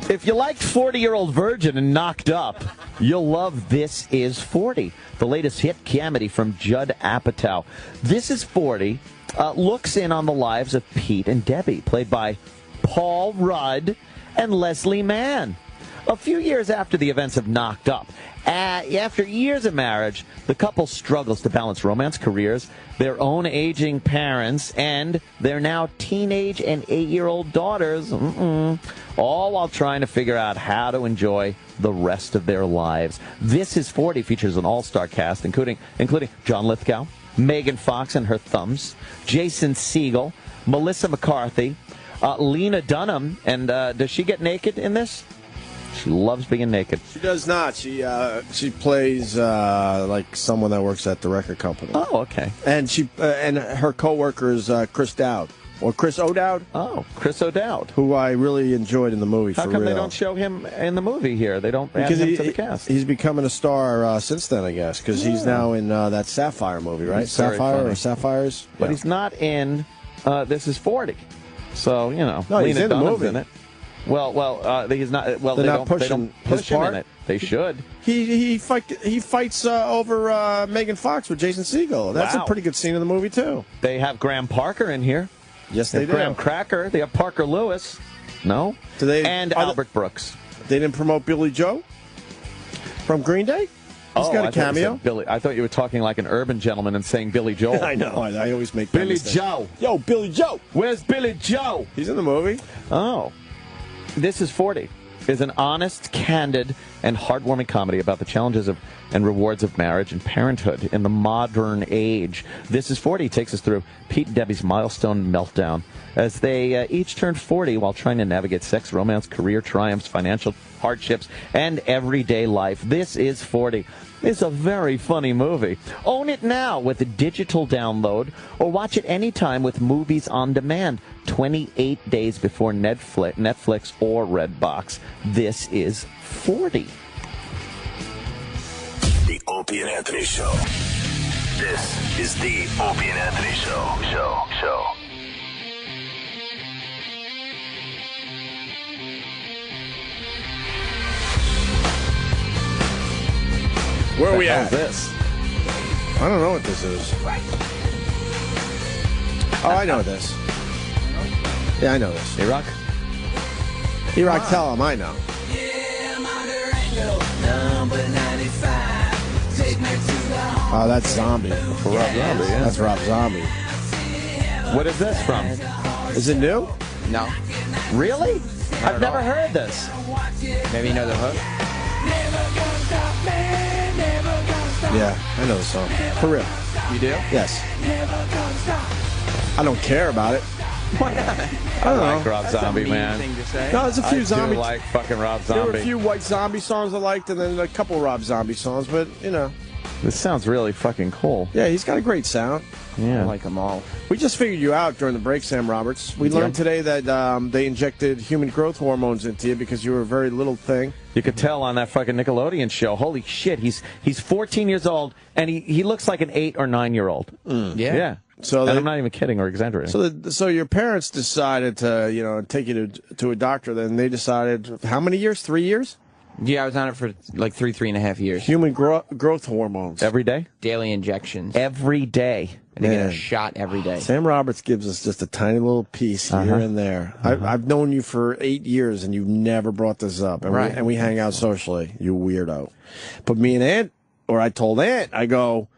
If you liked 40-Year-Old Virgin and Knocked Up, you'll love This Is 40, the latest hit comedy from Judd Apatow. This Is 40 looks in on the lives of Pete and Debbie, played by Paul Rudd and Leslie Mann. A few years after the events of Knocked Up, after years of marriage, the couple struggles to balance romance, careers, their own aging parents, and their now teenage and 8-year-old daughters, all while trying to figure out how to enjoy the rest of their lives. This Is 40 features an all-star cast, including John Lithgow, Megan Fox and her thumbs, Jason Segel, Melissa McCarthy, Lena Dunham, and does she get naked in this? She loves being naked. She does not. She plays like someone that works at the record company. Oh, okay. And and her coworker is Chris Dowd. Or Chris O'Dowd. Oh, Chris O'Dowd. Who I really enjoyed in the movie. How for come real. they don't show him in the movie here? They don't add Because him to the cast. He's becoming a star since then, I guess, because he's now in that Sapphire movie, right? He's very Sapphire funny. or Sapphires? But he's not in This Is 40. So, you know, No, he's Lena in the Dunham's movie. in it. Well, he's not. Well, They're they not don't pushing push his him part? in it. They should. He fights over Megan Fox with Jason Segel. That's Wow. a pretty good scene in the movie, too. They have Graham Parker in here. Yes, They they have do. Graham Cracker. They have Parker Lewis. No. Do they, And are Albert Brooks. They didn't promote Billy Joe from Green Day? He's got a I thought you cameo. said Billy. I thought you were talking like an urban gentleman and saying Billy Joel. I know. I always make that Billy mistake. Joe. Yo, Billy Joe. Where's Billy Joe? He's in the movie. Oh. This Is 40 is an honest, candid, and heartwarming comedy about the challenges of and rewards of marriage and parenthood in the modern age. This Is 40 takes us through Pete and Debbie's milestone meltdown as they each turned 40 while trying to navigate sex, romance, career triumphs, financial hardships, and everyday life. This Is 40. It's a very funny movie. Own it now with a digital download or watch it anytime with Movies on Demand 28 days before Netflix or Redbox. This Is 40. The Opie and Anthony Show. This is the Opie and Anthony Show. Where are we How's at? this? I don't know what this is. Oh, I know this. Yeah, I know this. Hey, Rock? E-Rock, tell him I know. Oh, that's Zombie. Rob Zombie, yeah. That's Rob Zombie. What is this from? Is it new? No. Really? I've never heard this. Maybe you know the hook? Yeah, I know the song. For real. You do? Yes. I don't care about it. Why not? I don't like know. Rob Zombie, man. Thing to say. No, there's a few I zombie. do like fucking Rob There were Zombie. a few White Zombie songs I liked, and then a couple Rob Zombie songs. But you know, This sounds really fucking cool. yeah, he's got a great sound. Yeah. I like them all. We just figured you out during the break, Sam Roberts. We learned today that they injected human growth hormones into you because you were a very little thing. You could tell on that fucking Nickelodeon show. Holy shit, he's 14 years old, and he looks like an 8 or 9 year old. Yeah. So And they- I'm not even kidding or exaggerating. So your parents decided to take you to a doctor. Then they decided how many years? 3 years? Yeah, I was on it for like 3.5 years. Human growth hormones. Every day? Daily injections. Every day. And they get a shot every day. Sam Roberts gives us just a tiny little piece here and there. I've known you for 8 years, and you've never brought this up. And we hang out socially, you weirdo. But me and Ant, or I told Ant, I go,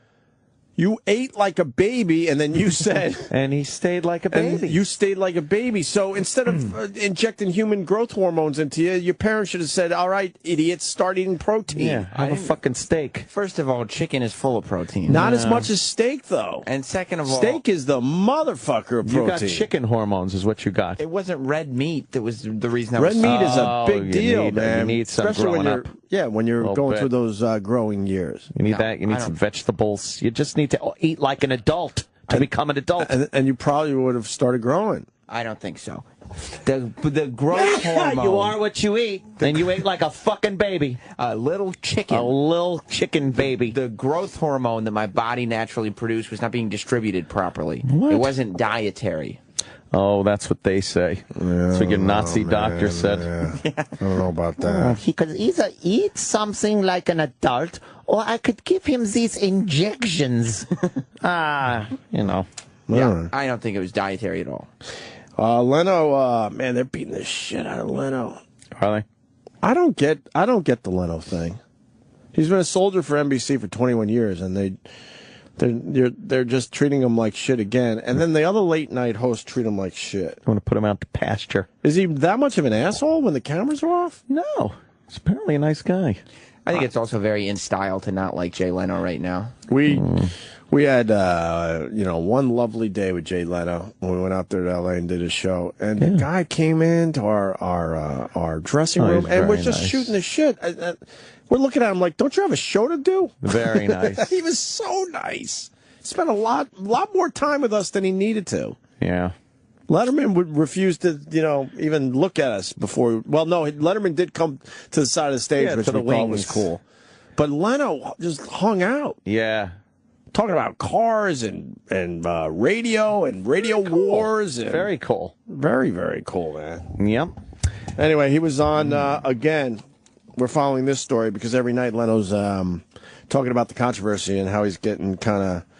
you ate like a baby, and then you said... and he stayed like a baby. You stayed like a baby. So instead of injecting human growth hormones into you, your parents should have said, all right, idiots, start eating protein. Yeah, have a fucking steak. First of all, chicken is full of protein. Not as much as steak, though. And second of all... Steak is the motherfucker of protein. You got chicken hormones is what you got. It wasn't red meat that was the reason I Red was... meat is a big deal, man. You need some especially growing when you're, up. Yeah, when you're going bit. through those growing years. You need that. You need some vegetables. You just need to eat like an adult to become an adult. And you probably would have started growing. I don't think so. The growth hormone... You are what you eat. And you ate like a fucking baby. A little chicken. A little chicken baby. The growth hormone that my body naturally produced was not being distributed properly. What? It wasn't dietary. Oh, that's what they say. That's what your Nazi doctor said. Yeah. I don't know about that. He could either eat something like an adult, or I could give him these injections. You know. Yeah, I don't think it was dietary at all. Leno, man, they're beating the shit out of Leno. Are they? I don't get the Leno thing. He's been a soldier for NBC for 21 years, and they're just treating him like shit again. And then the other late night hosts treat him like shit. I want to put him out to pasture. Is he that much of an asshole when the cameras are off? No. He's apparently a nice guy. I think it's also very in style to not like Jay Leno right now. We had one lovely day with Jay Leno when we went out there to LA and did a show, and the guy came into our dressing room and we're just shooting the shit. We're looking at him like, don't you have a show to do? Very nice. He was so nice. Spent a lot more time with us than he needed to. Yeah. Letterman would refuse to, even look at us before. Well, no, Letterman did come to the side of the stage, which we thought was cool. But Leno just hung out. Yeah. Talking about cars and radio and radio wars. And very cool. Very, very cool, man. Yep. Anyway, he was on, again, we're following this story because every night Leno's talking about the controversy and how he's getting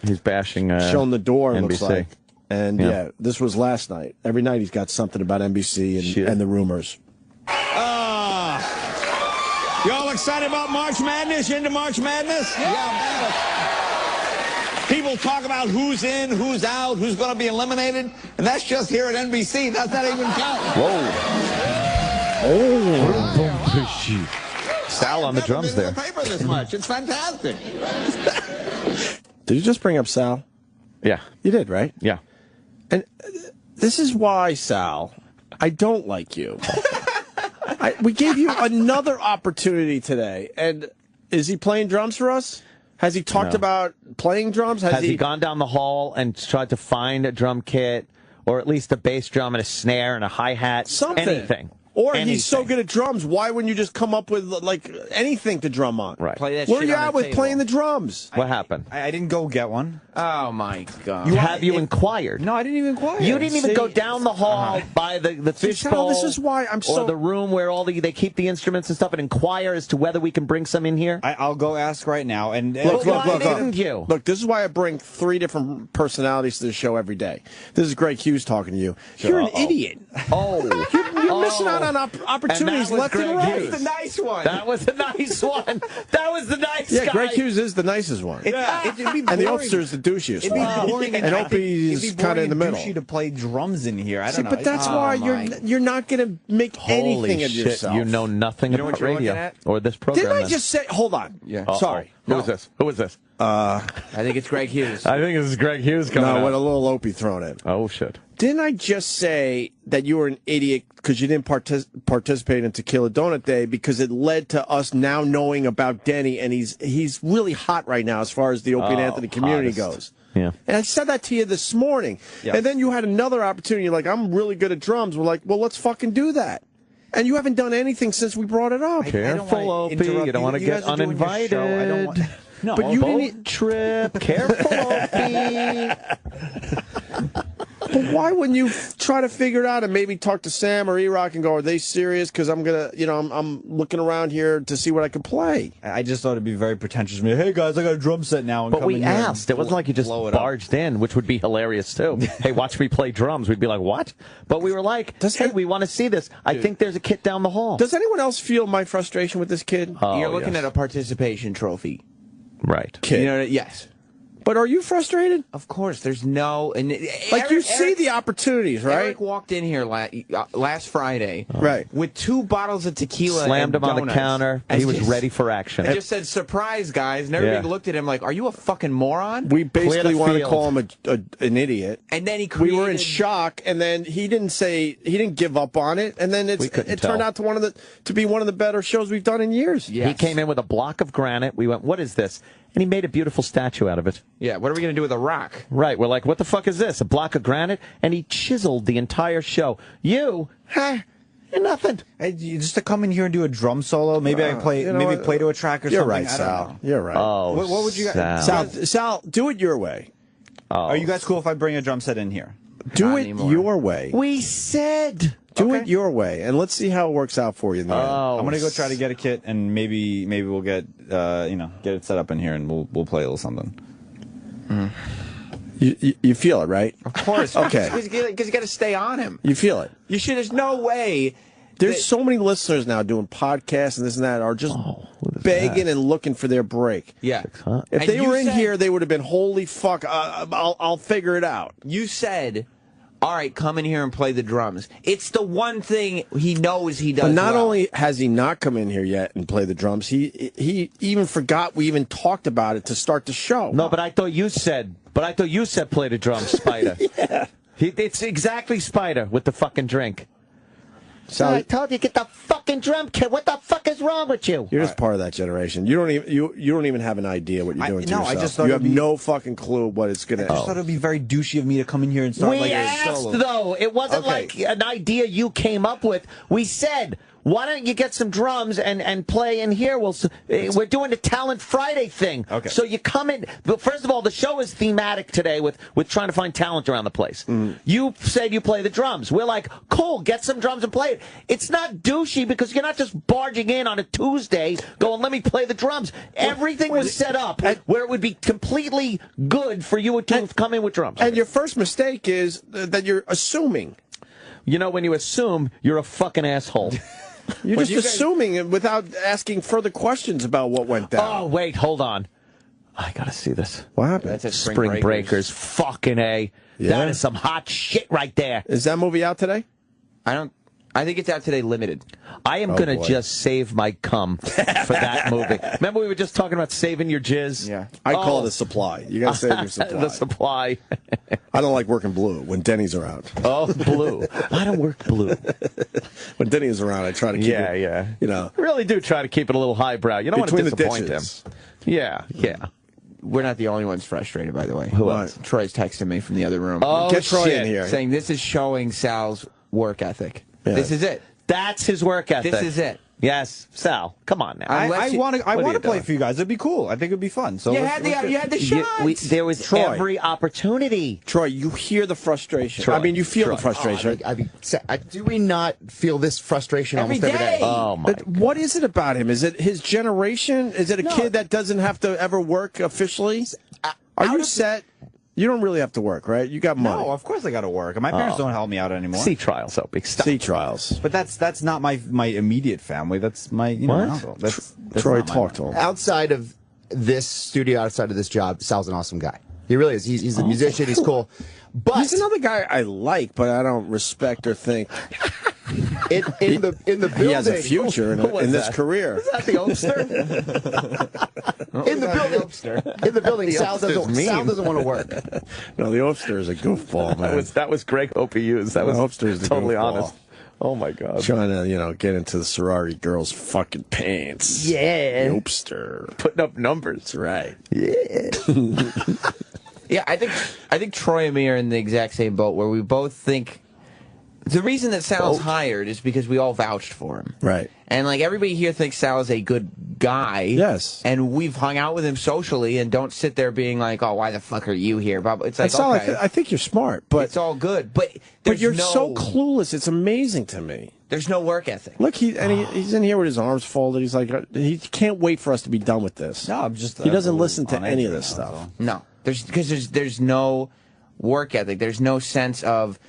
he's bashing shown the door, it NBC. looks like. And yeah, this was last night. Every night he's got something about NBC and the rumors. Y'all excited about March Madness? You into March Madness? Yeah. People talk about who's in, who's out, who's going to be eliminated, and that's just here at NBC. That's not even counting. Sal on the drums there. Paper this much. It's fantastic. Did you just bring up Sal? Yeah. You did, right? Yeah. And this is why, Sal, I don't like you. We gave you another opportunity today, and is he playing drums for us? Has he talked about playing drums? Has he gone down the hall and tried to find a drum kit, or at least a bass drum and a snare and a hi-hat? Something. Anything. Or he's so good at drums, why wouldn't you just come up with, like, anything to drum on? Right. Play that Where are shit you on at the with table. playing the drums? What happened? I didn't go get one. Oh, my God. Have you inquired? No, I didn't even inquire. You didn't even go down the hall by the fishbowl. This is why I'm so... Or the room where they keep the instruments and stuff and inquire as to whether we can bring some in here? I'll go ask right now. And Look, didn't you? Look, this is why I bring 3 different personalities to the show every day. This is Greg Hughes talking to you. You're an idiot. Oh. You're missing out on opportunities left and right. That was the nice one. That was the nice one. That was the nice guy. Yeah, Greg Hughes is the nicest one. It'd be boring. And the officer's the douchiest It'd be one. boring And Opie's kind of in the middle. To play drums in here. I don't know. But that's why you're not going to make anything of yourself. You know nothing about what you're radio looking at? or this program. Didn't I just say... Hold on. Yeah. Sorry. Who is this? Who is this? I think it's Greg Hughes. I think this is Greg Hughes coming No, up. with a little Opie thrown in. Oh, shit. Didn't I just say that you were an idiot because you didn't participate in Tequila Donut Day because it led to us now knowing about Denny, and he's really hot right now as far as the Opie and Anthony community goes. Yeah. And I said that to you this morning. Yeah. And then you had another opportunity. You're like, I'm really good at drums. We're like, well, let's fucking do that. And you haven't done anything since we brought it up. Careful, Opie. You don't want to get uninvited. I don't want... No, but you boat didn't... trip. Careful, Opie. But why wouldn't you try to figure it out and maybe talk to Sam or E-Rock and go, are they serious? Because I'm going to, I'm looking around here to see what I can play. I just thought it'd be very pretentious. Hey, guys, I got a drum set now. And But come we in here asked. and It wasn't like you just barged in, which would be hilarious, too. Hey, watch me play drums. We'd be like, what? But we were like, hey, we want to see this. I think there's a kit down the hall. Does anyone else feel my frustration with this kid? You're looking at a participation trophy. Right. Kid. You know, yes. But are you frustrated? Of course. There's no... And you see the opportunities, right? Eric walked in here last Friday. Right. With 2 bottles of tequila Slammed and him on the donuts. counter. He was ready for action. And just said, surprise, guys. And everybody looked at him like, are you a fucking moron? We basically the want to field. call him an idiot. And then he We were in created- shock, and then he didn't give up on it, and then it couldn't turned tell. out to be one of the better shows we've done in years. Yes. He came in with a block of granite. We went, what is this? And he made a beautiful statue out of it. Yeah, what are we going to do with a rock? Right. We're like, what the fuck is this? A block of granite? And he chiseled the entire show. You're nothing. Hey, just to come in here and do a drum solo, maybe I play, play to a track or You're something. right, I don't Sal. know. You're right. Oh, What would you guys? Sal, do it your way. Are you guys cool if I bring a drum set in here? Do Not it anymore. your way. We said. Do it your way, and let's see how it works out for you in the end. I'm gonna go try to get a kit, and maybe we'll get get it set up in here, and we'll play a little something. You feel it, right? Of course. Okay. Because you got to stay on him. You feel it. You should. There's no way. There's so many listeners now doing podcasts and this and that are just begging and looking for their break. Yeah. If And they you were in said- here, they would have been, holy fuck, I'll figure it out. You said, all right, come in here and play the drums. It's the one thing he knows he does But not well. only has he not come in here yet and played the drums, he even forgot we even talked about it to start the show. No, but I thought you said play the drums, Spider. Yeah. It's exactly Spider with the fucking drink. Sal, I told you, get the fucking drum kit. What the fuck is wrong with you? you're just part of that generation. You don't even have an idea what you're doing to no, yourself. I just thought you it'd have be- no fucking clue what it's gonna. I just thought it'd be very douchey of me to come in here and start We like a asked, solo. though. It wasn't Okay. like an idea you came up with. We said, why don't you get some drums and play in here? We're doing the Talent Friday thing. Okay. So you come in. But first of all, the show is thematic today with trying to find talent around the place. You said you play the drums. We're like, cool, get some drums and play it. It's not douchey because you're not just barging in on a Tuesday going, let me play the drums. Everything was set up where it would be completely good for you to come in with drums. And your first mistake is that you're assuming. You know, when you assume, you're a fucking asshole. You're When just you guys- assuming it without asking further questions about what went down. Oh, wait, hold on. I gotta see this. What happened? That's at Spring Breakers. Fucking A. Yeah. That is some hot shit right there. Is that movie out today? I think it's out today limited. I am Oh, gonna boy. just save my cum for that movie. Remember we were just talking about saving your jizz? Yeah. I call it a supply. You gotta save your supply. The supply. I don't like working blue when Denny's around. Oh, blue. I don't work blue. When Denny's around, I try to keep it, you know, I really do try to keep it a little highbrow. You don't want to between the disappoint ditches. him. Yeah, yeah. We're not the only ones frustrated, by the way. Who else? Troy's texting me from the other room. Oh, Get Troy shit. in here. Saying this is showing Sal's work ethic. Yeah. This is it. That's his work ethic. This is it. Yes. Sal, come on now. Unless I you- want to what are you play doing? for you guys. It'd be cool. I think it'd be fun. So You let's- had let's the get- you had the You- shots. there was Troy. every opportunity. Troy, you hear the frustration. Troy. I mean, you feel Troy. the frustration. Do we not feel this frustration Every almost every day? day. Oh my. But what is it about him? Is it his generation? Is it a kid that doesn't have to ever work officially? Are you set? You don't really have to work, right? You got money. No, of course I got to work. My parents don't help me out anymore. Sea trials, Opie. Stop. Sea trials. But that's not my immediate family. That's my What? my uncle. That's Troy, not my talk to him. Outside of this studio, outside of this job, Sal's an awesome guy. He really is. He's a musician. He's cool. But He's another guy I like, but I don't respect or think in the building, he has a future in this career. Is that the Oakster? in the building, Sal doesn't want to work. No, the Oakster is a goofball, man. that was Greg Opie used. That was Oakster is the totally goofball. honest. Oh my God. Trying to, get into the sorority girls' fucking pants. Yeah. Oakster. Putting up numbers. That's right. Yeah. Yeah, I think Troy and me are in the exact same boat where we both think the reason that Sal's hired is because we all vouched for him. Right. And like everybody here thinks Sal is a good guy. Yes. And we've hung out with him socially, and don't sit there being like, "Oh, why the fuck are you here?" It's like, okay, I think you're smart, but it's all good. But you're so clueless. It's amazing to me. There's no work ethic. Look, he's in here with his arms folded. He's like, he can't wait for us to be done with this. No, I'm just. He doesn't listen to any of this stuff. No, there's no work ethic. There's no sense of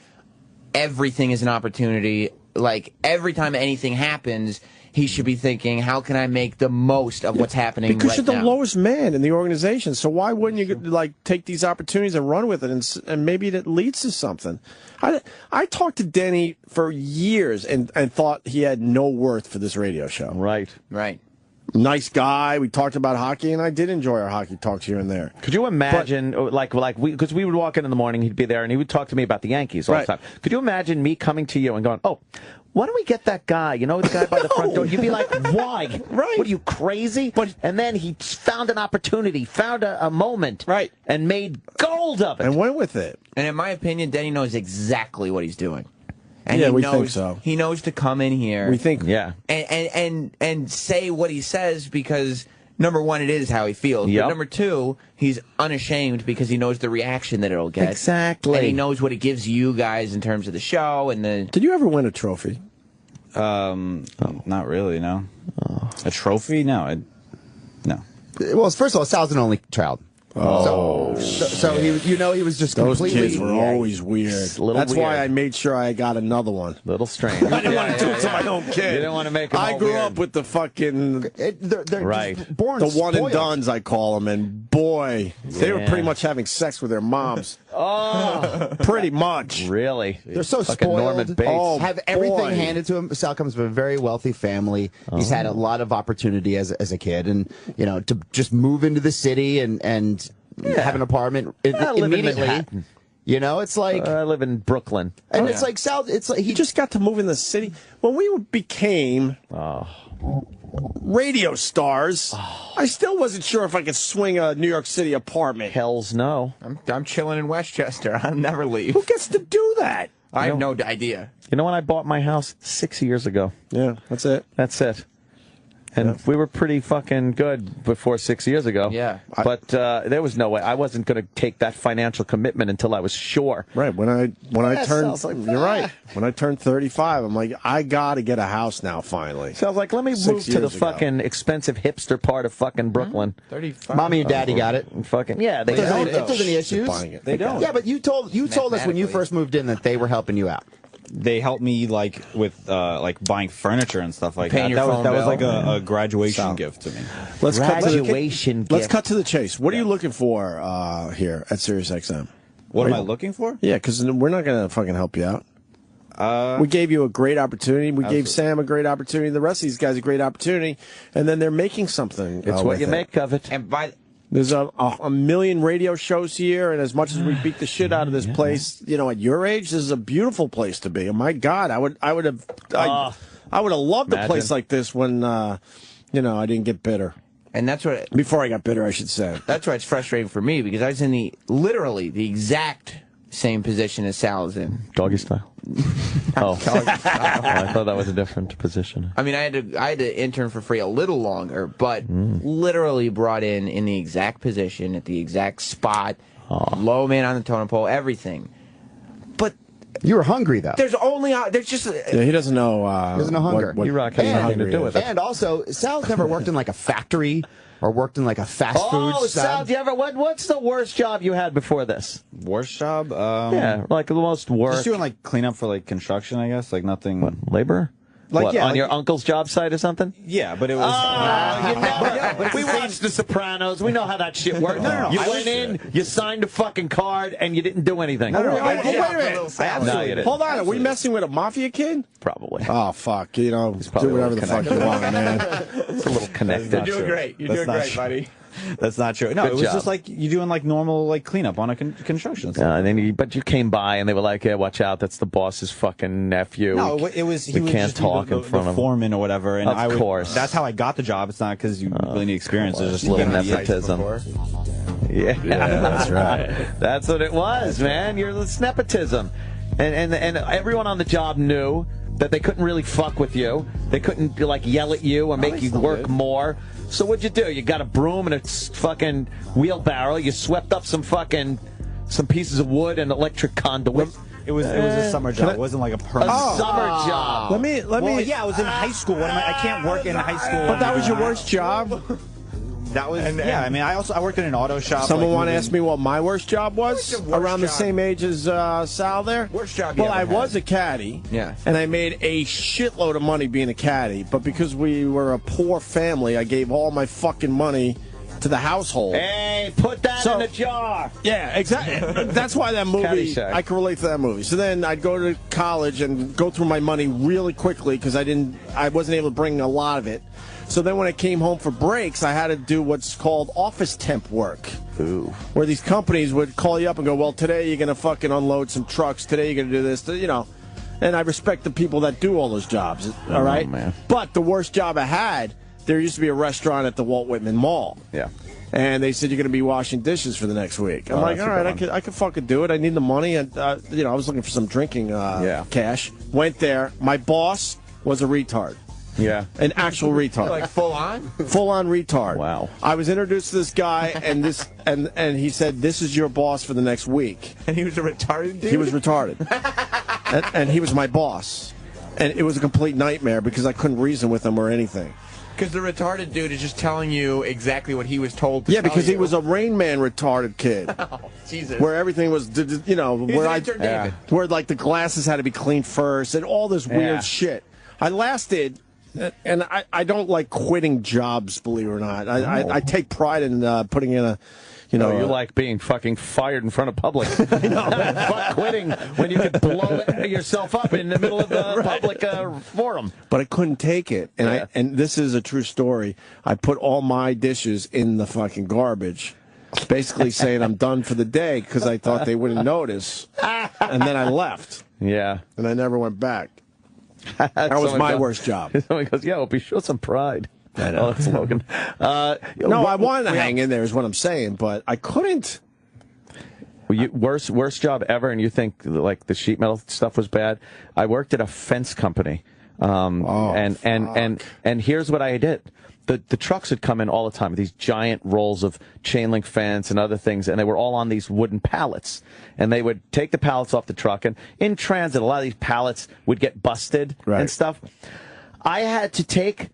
everything is an opportunity. Like every time anything happens, he should be thinking, how can I make the most of what's happening Because right you're the now? lowest man in the organization, so why wouldn't you like take these opportunities and run with it, and maybe it leads to something? I talked to Denny for years and thought he had no worth for this radio show. Right. Nice guy. We talked about hockey, and I did enjoy our hockey talks here and there. Could you imagine, because we would walk in the morning, he'd be there, and he would talk to me about the Yankees all the time. Could you imagine me coming to you and going, "Oh, why don't we get that guy? You know, the guy by the front door." You'd be like, "Why? What are you, crazy?" And then he found an opportunity, found a moment, and made gold of it, and went with it. And in my opinion, Denny knows exactly what he's doing. And Yeah, he we knows, think so. He knows to come in here. We think, and say what he says because number one, it is how he feels. Yep. But number two, he's unashamed because he knows the reaction that it'll get. Exactly. And he knows what it gives you guys in terms of the show and the. Did you ever win a trophy? Not really. No. A trophy? No. No. Well, first of all, Sal's an only child. Oh. So he was just Those completely. kids were always weird. That's why I made sure I got another one. Little strange. I didn't want to do it to my own kid. You didn't want to make them I all grew weird. up with the fucking they're right. just born the one and spoiled. dones, I call them, and boy, they were pretty much having sex with their moms. Oh, pretty much. Really? They're so Fucking Norman spoiled. Bates. Oh, have everything boy. handed to him. Sal comes from a very wealthy family. He's had a lot of opportunity as a kid, and to just move into the city and have an apartment I live in immediately. Manhattan. It's like I live in Brooklyn. and it's like Sal. It's like He just got to move in the city. When we became radio stars, I still wasn't sure if I could swing a New York City apartment. Hells no. I'm chilling in Westchester. I'll never leave. Who gets to do that? I have no idea. You know when I bought my house 6 years ago? Yeah, that's it. That's it. And we were pretty fucking good before 6 years ago. Yeah. But there was no way. I wasn't going to take that financial commitment until I was sure. Right. When I turned, sounds like you're right. When I turned 35, I'm like, I got to get a house now. Finally. So I was like, let me 6 move to the years ago. fucking expensive hipster part of fucking Brooklyn. 35. Mommy and Daddy got it. Fucking yeah, they If there's don't. any- if there's any issues, buying it. They don't. Yeah, but you told us when you first moved in that they were helping you out. They helped me with buying furniture and stuff like Paying that. your That was phone like bill. a graduation gift to me. Let's cut to Graduation the, let's gift. cut to the chase. What are you looking for here at SiriusXM? What am I looking for? Yeah, because we're not going to fucking help you out. We gave you a great opportunity. We gave Sam a great opportunity. The rest of these guys a great opportunity, and then they're making something. It's what with you it. make of it. And by There's a million radio shows here, and as much as we beat the shit out of this place, at your age, this is a beautiful place to be. Oh my God, I would have loved a place like this when I didn't get bitter. and that's what Before I got bitter, I should say. that's why it's frustrating for me because I was in literally the exact same position as Sal is in. Doggy style. Oh, I thought that was a different position. I mean, I had to intern for free a little longer, but literally brought in the exact position at the exact spot, low man on the totem pole, everything. But You were hungry though. there's just Yeah, he doesn't know. Doesn't know hunger. What E-Rock has nothing to do with it. And also, Sal's never worked in like a factory or worked in like a fast food. Oh, Sal, do you ever? What's the worst job you had before this? Worst job? Yeah, like the most work. Just doing like cleanup for like construction, I guess. Like nothing. What, labor? Like, What, yeah, on like- your uncle's job site or something? Yeah, but it was. We watched The Sopranos. We know how that shit works. No, You I went in, you signed a fucking card, and you didn't do anything. Wait a minute. No, you didn't. Hold on. Are we messing with a mafia kid? Probably. Oh, fuck. Do probably whatever a the little fuck you want, man. It's a little connected. You're doing great. You're doing great, buddy. That's not true. No, Good it was job. just like you doing like normal like cleanup on a construction site. And then but you came by and they were like, "Yeah, watch out! That's the boss's fucking nephew." No, it was he we was can't just talk the in front the of foreman or whatever. And Of course. That's how I got the job. It's not because you really need experience. It's just a little being on the nepotism. Yeah, that's right. That's what it was, man. You're the nepotism, and everyone on the job knew. that they couldn't really fuck with you. They couldn't like yell at you or make you work more. So what'd you do? You got a broom and a fucking wheelbarrow. You swept up some pieces of wood and electric conduit. It was a summer job. It wasn't like a permanent. Summer job. Let me. Yeah, I was in high school. I can't work in high school. But that was your worst job. That was I mean, I worked in an auto shop. Someone want to ask me what my worst job was? Around the same age as Sal there? Worst job you Well, ever I had. was a caddy. Yeah. And I made a shitload of money being a caddy. But because we were a poor family, I gave all my fucking money to the household. Hey, put that in a jar. Yeah, exactly. That's why that movie, Caddyshack. I can relate to that movie. So then I'd go to college and go through my money really quickly because I wasn't able to bring a lot of it. So then when I came home for breaks, I had to do what's called office temp work. Ooh. Where these companies would call you up and go, well, today you're going to fucking unload some trucks. Today you're going to do this, you know. And I respect the people that do all those jobs, all right? Man. But the worst job I had, there used to be a restaurant at the Walt Whitman Mall. Yeah. And they said, you're going to be washing dishes for the next week. I'm like, all right, I could fucking do it. I need the money. And, you know, I was looking for some drinking cash. Went there. My boss was a retard. Yeah. An actual retard. Like full on? Full on retard. Wow. I was introduced to this guy, and and he said, this is your boss for the next week. And he was a retarded dude? He was retarded. and he was my boss. And it was a complete nightmare because I couldn't reason with him or anything. Because the retarded dude is just telling you exactly what he was told to Yeah, tell because you. he was a Rain Man retarded kid. Oh, Jesus. Where everything was, you know, He's where an intern, David. where like the glasses had to be cleaned first and all this weird shit. I lasted, and I don't like quitting jobs, believe it or not. I take pride in putting in a, you know. You like being fucking fired in front of public. Fuck quitting when you could blow yourself up in the middle of the public forum. But I couldn't take it, and and this is a true story. I put all my dishes in the fucking garbage, basically saying I'm done for the day because I thought they wouldn't notice, and then I left. Yeah, and I never went back. That was my worst job. Someone goes, "Yeah, Opie, show some pride." I know. Oh, that's Logan. No, I wanted to hang in there, is what I'm saying, but I couldn't. Well, worst job ever, and you think like the sheet metal stuff was bad? I worked at a fence company, and here's what I did. The trucks would come in all the time with these giant rolls of chain link fence and other things, and they were all on these wooden pallets. And they would take the pallets off the truck, and in transit, a lot of these pallets would get busted and stuff. I had to take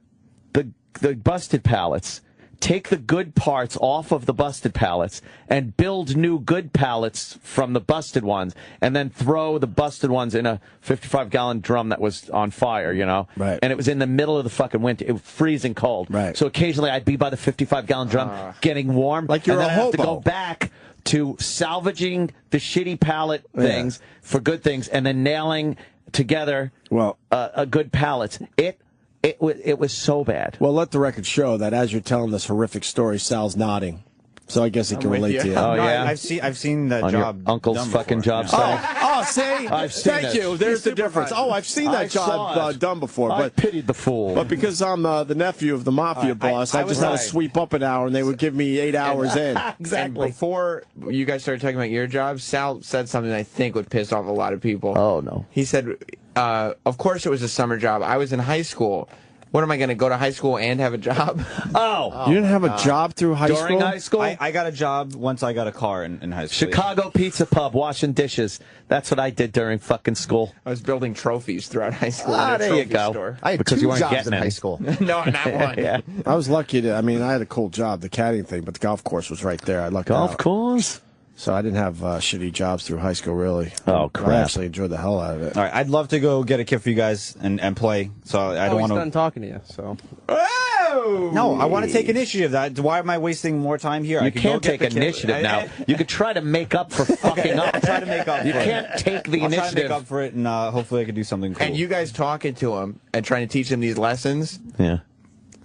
the busted pallets, take the good parts off of the busted pallets, and build new good pallets from the busted ones, and then throw the busted ones in a 55-gallon drum that was on fire, you know? Right. And it was in the middle of the fucking winter. It was freezing cold. Right. So occasionally I'd be by the 55-gallon drum getting warm. Like you're and then a I have to hobo. go back to salvaging the shitty pallet things for good things, and then nailing together a good pallets. It was so bad. Well, let the record show that as you're telling this horrific story, Sal's nodding. So I guess he can relate to you. Oh, yeah? I've seen that On job. your uncle's done fucking before. job Yeah. site. See? I've seen Thank it. you. There's the difference. Oh, I've seen that I saw job it. done before. I But pitied the fool. But because I'm the nephew of the mafia boss, I just had to sweep up an hour, and they would give me 8 hours in. And before you guys started talking about your jobs, Sal said something I think would piss off a lot of people. Oh, no. He said, of course it was a summer job. I was in high school. What am I going to go to high school and have a job? Oh. You didn't have a job through high During school? high school? I got a job once I got a car in high school. Chicago Pizza Pub, washing dishes. That's what I did during fucking school. I was building trophies throughout high school. Ah, at a there you trophy go. Store. I had Because two you weren't jobs getting in high any. school. No, not one. Yeah. I was lucky to. I mean, I had a cool job, the caddying thing, but the golf course was right there. I lucked Golf out. course? So I didn't have shitty jobs through high school, really. Oh, I crap. actually enjoyed the hell out of it. All right, I'd love to go get a kit for you guys and play. So I don't he's want to. done talking to you, so. No, I want to take initiative. Why am I wasting more time here? I You could go can't get take the kit. initiative now. You could try to make up for fucking up. I'll try to make up. You for it. can't take the I'll try to initiative. make up for it, and hopefully I can do something cool. And you guys talking to him and trying to teach him these lessons, Yeah.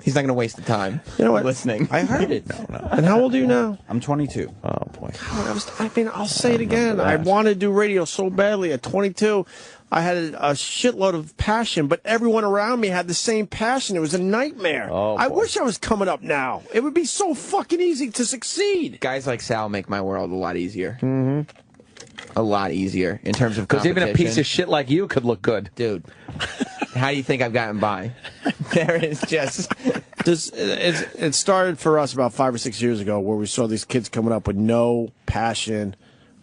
he's not going to waste the time You know what? listening. I heard it. And how old are you now? I'm 22. Oh, boy. I mean, I'll say it again. I wanted to do radio so badly. At 22, I had a shitload of passion, but everyone around me had the same passion. It was a nightmare. Oh, I boy. wish I was coming up now. It would be so fucking easy to succeed. Guys like Sal make my world a lot easier. a lot easier in terms of Because competition. even a piece of shit like you could look good. Dude, how do you think I've gotten by? There is just... It started for us about 5 or 6 years ago where we saw these kids coming up with no passion,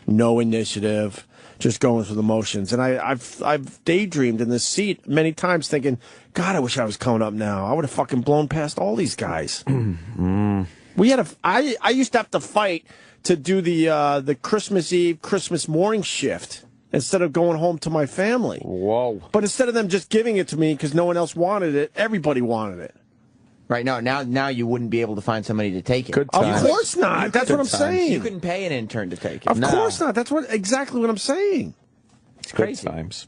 no initiative, just going through the motions. And I've daydreamed in this seat many times thinking, God, I wish I was coming up now. I would have fucking blown past all these guys. I used to have to fight to do the Christmas Eve, Christmas morning shift instead of going home to my family. Whoa. But instead of them just giving it to me because no one else wanted it, everybody wanted it. Right, now you wouldn't be able to find somebody to take it. Good Of times. course not. That's what I'm saying. You couldn't pay an intern to take it. Of course not. That's exactly what I'm saying. It's crazy. Good times.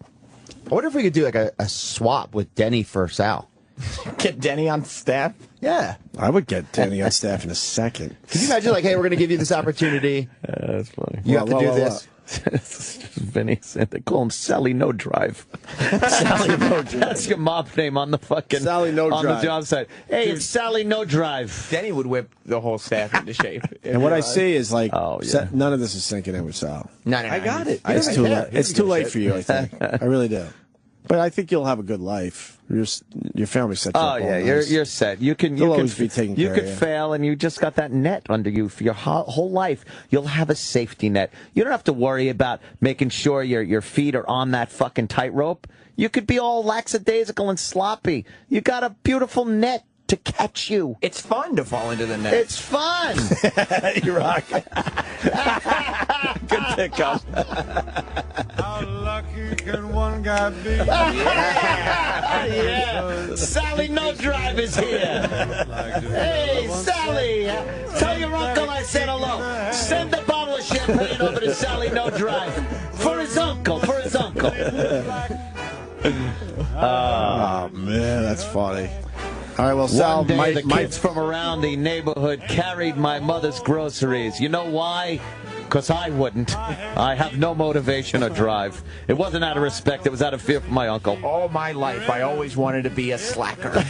I wonder if we could do like a swap with Denny for Sal. Get Denny on staff? Yeah. I would get Denny on staff in a second. Can you imagine, like, hey, we're going to give you this opportunity. That's funny. You have to do this. Vinny said they call him Sally No Drive. Sally No Drive. That's your mob name on the fucking Sally No on Drive. the job site. Hey, it's Sally No Drive. Denny would whip the whole staff into shape. And what I see is like, Oh, yeah. none of this is sinking in with Sal. No, I got it. It's too late. It's too late for you, I think. I really do. But I think you'll have a good life. Your family set you Oh up all yeah, nice. you're set. You can They'll always be taking you care could of you. fail, and you just got that net under you for your whole life. You'll have a safety net. You don't have to worry about making sure your feet are on that fucking tightrope. You could be all lackadaisical and sloppy. You got a beautiful net to catch you. It's fun to fall into the net. It's fun. You rock. Good pickup. How lucky can one guy be? Yeah. Sally No Drive is here. Hey, Sally, tell your uncle I said hello. Send a bottle of champagne over to Sally No Drive for his uncle. Oh, man, that's funny. All right, well, Sal, One day the kids from around the neighborhood carried my mother's groceries. You know why? Because I wouldn't. I have no motivation or drive. It wasn't out of respect. It was out of fear for my uncle. All my life, I always wanted to be a slacker.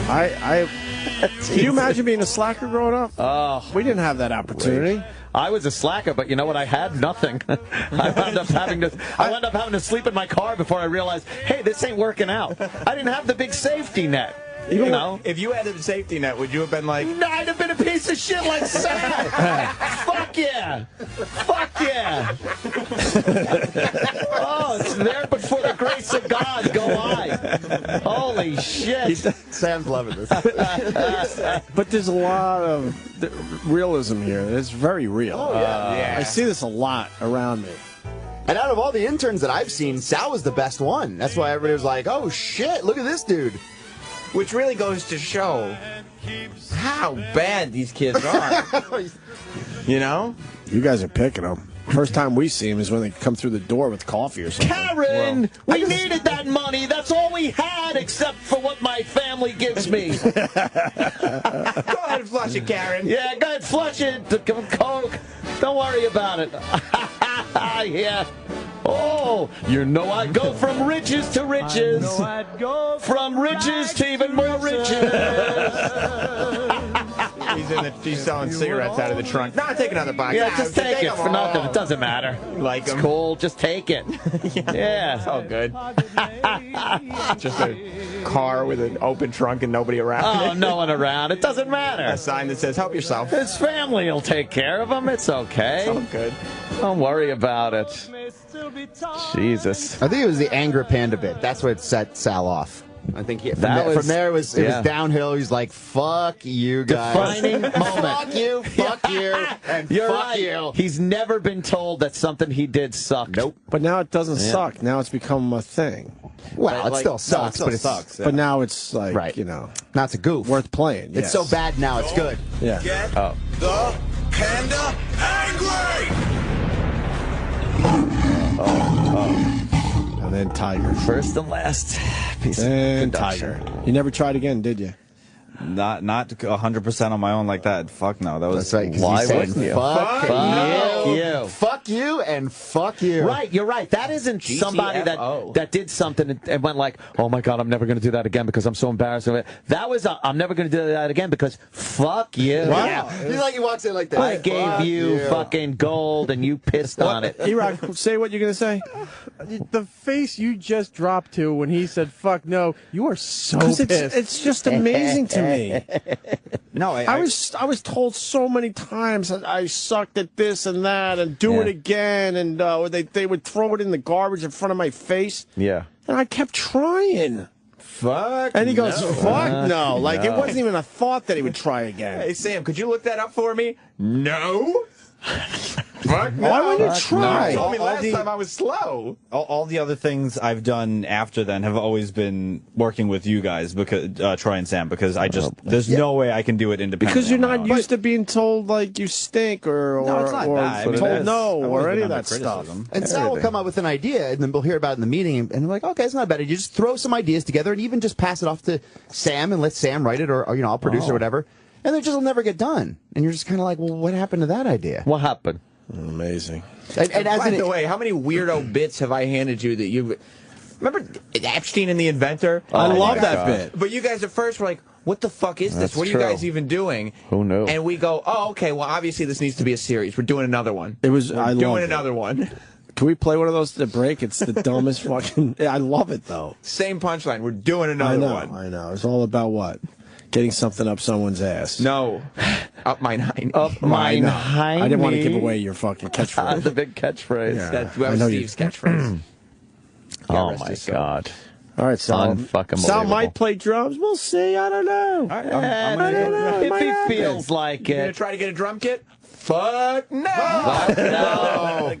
Can you imagine being a slacker growing up? Oh, we didn't have that opportunity. I was a slacker, but you know what? I had nothing. I wound up having to sleep in my car before I realized, hey, this ain't working out. I didn't have the big safety net. You know, if you had a safety net, would you have been like... No, I'd have been a piece of shit like Sal. Fuck yeah. Fuck yeah. Oh, it's there but for the grace of God go I. Holy shit. Sam's loving this. But there's a lot of realism here. It's very real. Oh, yeah. I see this a lot around me. And out of all the interns that I've seen, Sal was the best one. That's why everybody was like, oh, shit, look at this dude. Which really goes to show how bad these kids are. You know? You guys are picking them. First time we see them is when they come through the door with coffee or something. Karen, we needed that money. That's all we had except for what my family gives me. Go ahead and flush it, Karen. Yeah, go ahead, flush it. Coke. Don't worry about it. Yeah. Oh, you know I'd go from riches to riches. From riches to even more riches. He's selling cigarettes out of the trunk. No, take another box. Yeah, just take it for nothing. It doesn't matter. Like it's cool. Just take it. Yeah. It's all good. Just a car with an open trunk and nobody around. Oh, no one around. It doesn't matter. A sign that says, help yourself. His family will take care of him. It's okay. It's all good. Don't worry about it. Jesus. I think it was the Angry Panda bit. That's what set Sal off. I think from there it was downhill. He's like, fuck you guys. Defining moment. Fuck you, and You're fuck right. you. He's never been told that something he did sucked. Nope. But now it doesn't suck. Now it's become a thing. Well, it still sucks, but it's sucks. But now it's like, you know, now it's a goof. Worth playing. It's so bad now it's good. Yeah. Get Oh. the panda angry! And then Tiger. First and last piece And of production. Tiger. You never tried again, did you? Not 100% on my own like that. Fuck no. That was That's right. 'Cause Why he said, wouldn't you? Fuck you. you. Fuck you and fuck you. Right, you're right. That isn't somebody that did something and went like, oh my God, I'm never going to do that again because I'm so embarrassed of it. That was, I'm never going to do that again because fuck you. Wow. Yeah. He's like, he walks in like that. I gave you fucking gold and you pissed on it. E-Rock, say what you're going to say. The face you just dropped to when he said "fuck no," you are so pissed. It's just amazing to me. No, I was told so many times that I sucked at this and that and do it again, and they would throw it in the garbage in front of my face. Yeah. And I kept trying. Fuck. And he goes, no. fuck no. Like, No. it wasn't even a thought that he would try again. Hey, Sam, could you look that up for me? No. Fuck no. Why wouldn't you try? You told me last time I was slow. All the other things I've done after then have always been working with you guys, because Troy and Sam, because there's no way I can do it independently. Because you're not used to being told, like, you stink or No, it's not that. I mean, told I've no always or been any of under that stuff. criticism. And Sal will come up with an idea, and then we'll hear about it in the meeting, and we're like, okay, it's not bad. You just throw some ideas together, and even just pass it off to Sam and let Sam write it, or I'll produce it or whatever, and it just will never get done. And you're just kind of like, well, what happened to that idea? What happened? Amazing. And by the way, how many weirdo bits have I handed you that you remember Epstein and the Inventor? I love that bit. But you guys at first were like, what the fuck is this? That's What are true. you guys even doing? Who knew? And we go, oh, okay, well, obviously this needs to be a series. We're doing another one. I We're love doing it. another one. Can we play one of those to break? It's the dumbest fucking... I love it, though. Same punchline. We're doing another one. I know. It's all about what? Getting something up someone's ass. No. Up mine hind. Up mine hind. I didn't want to give away your fucking catchphrase. The big catchphrase. Yeah. That I was know Steve's you- catchphrase. Oh my God. All right, Sal. Unfucking Sal believable. might play drums. We'll see. I don't know. I'm I don't know. It If might he happen. feels like You gonna it. try to get a drum kit? Fuck no. No.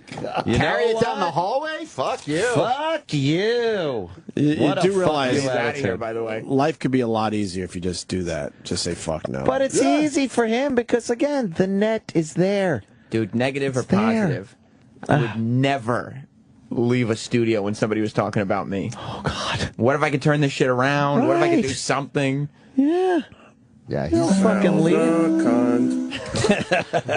You Carry know it down what? the hallway? Fuck you. Fuck you. You What a do fuck realize you He's out of here, attitude. by the way. life could be a lot easier if you just do that. Just say fuck no. But it's easy for him because, again, the net is there. Dude, negative or It's there. positive, I would never leave a studio when somebody was talking about me. Oh, God. What if I could turn this shit around? What if I could do Right. something? Yeah. Yeah, You don't he's fucking leave. Cunt.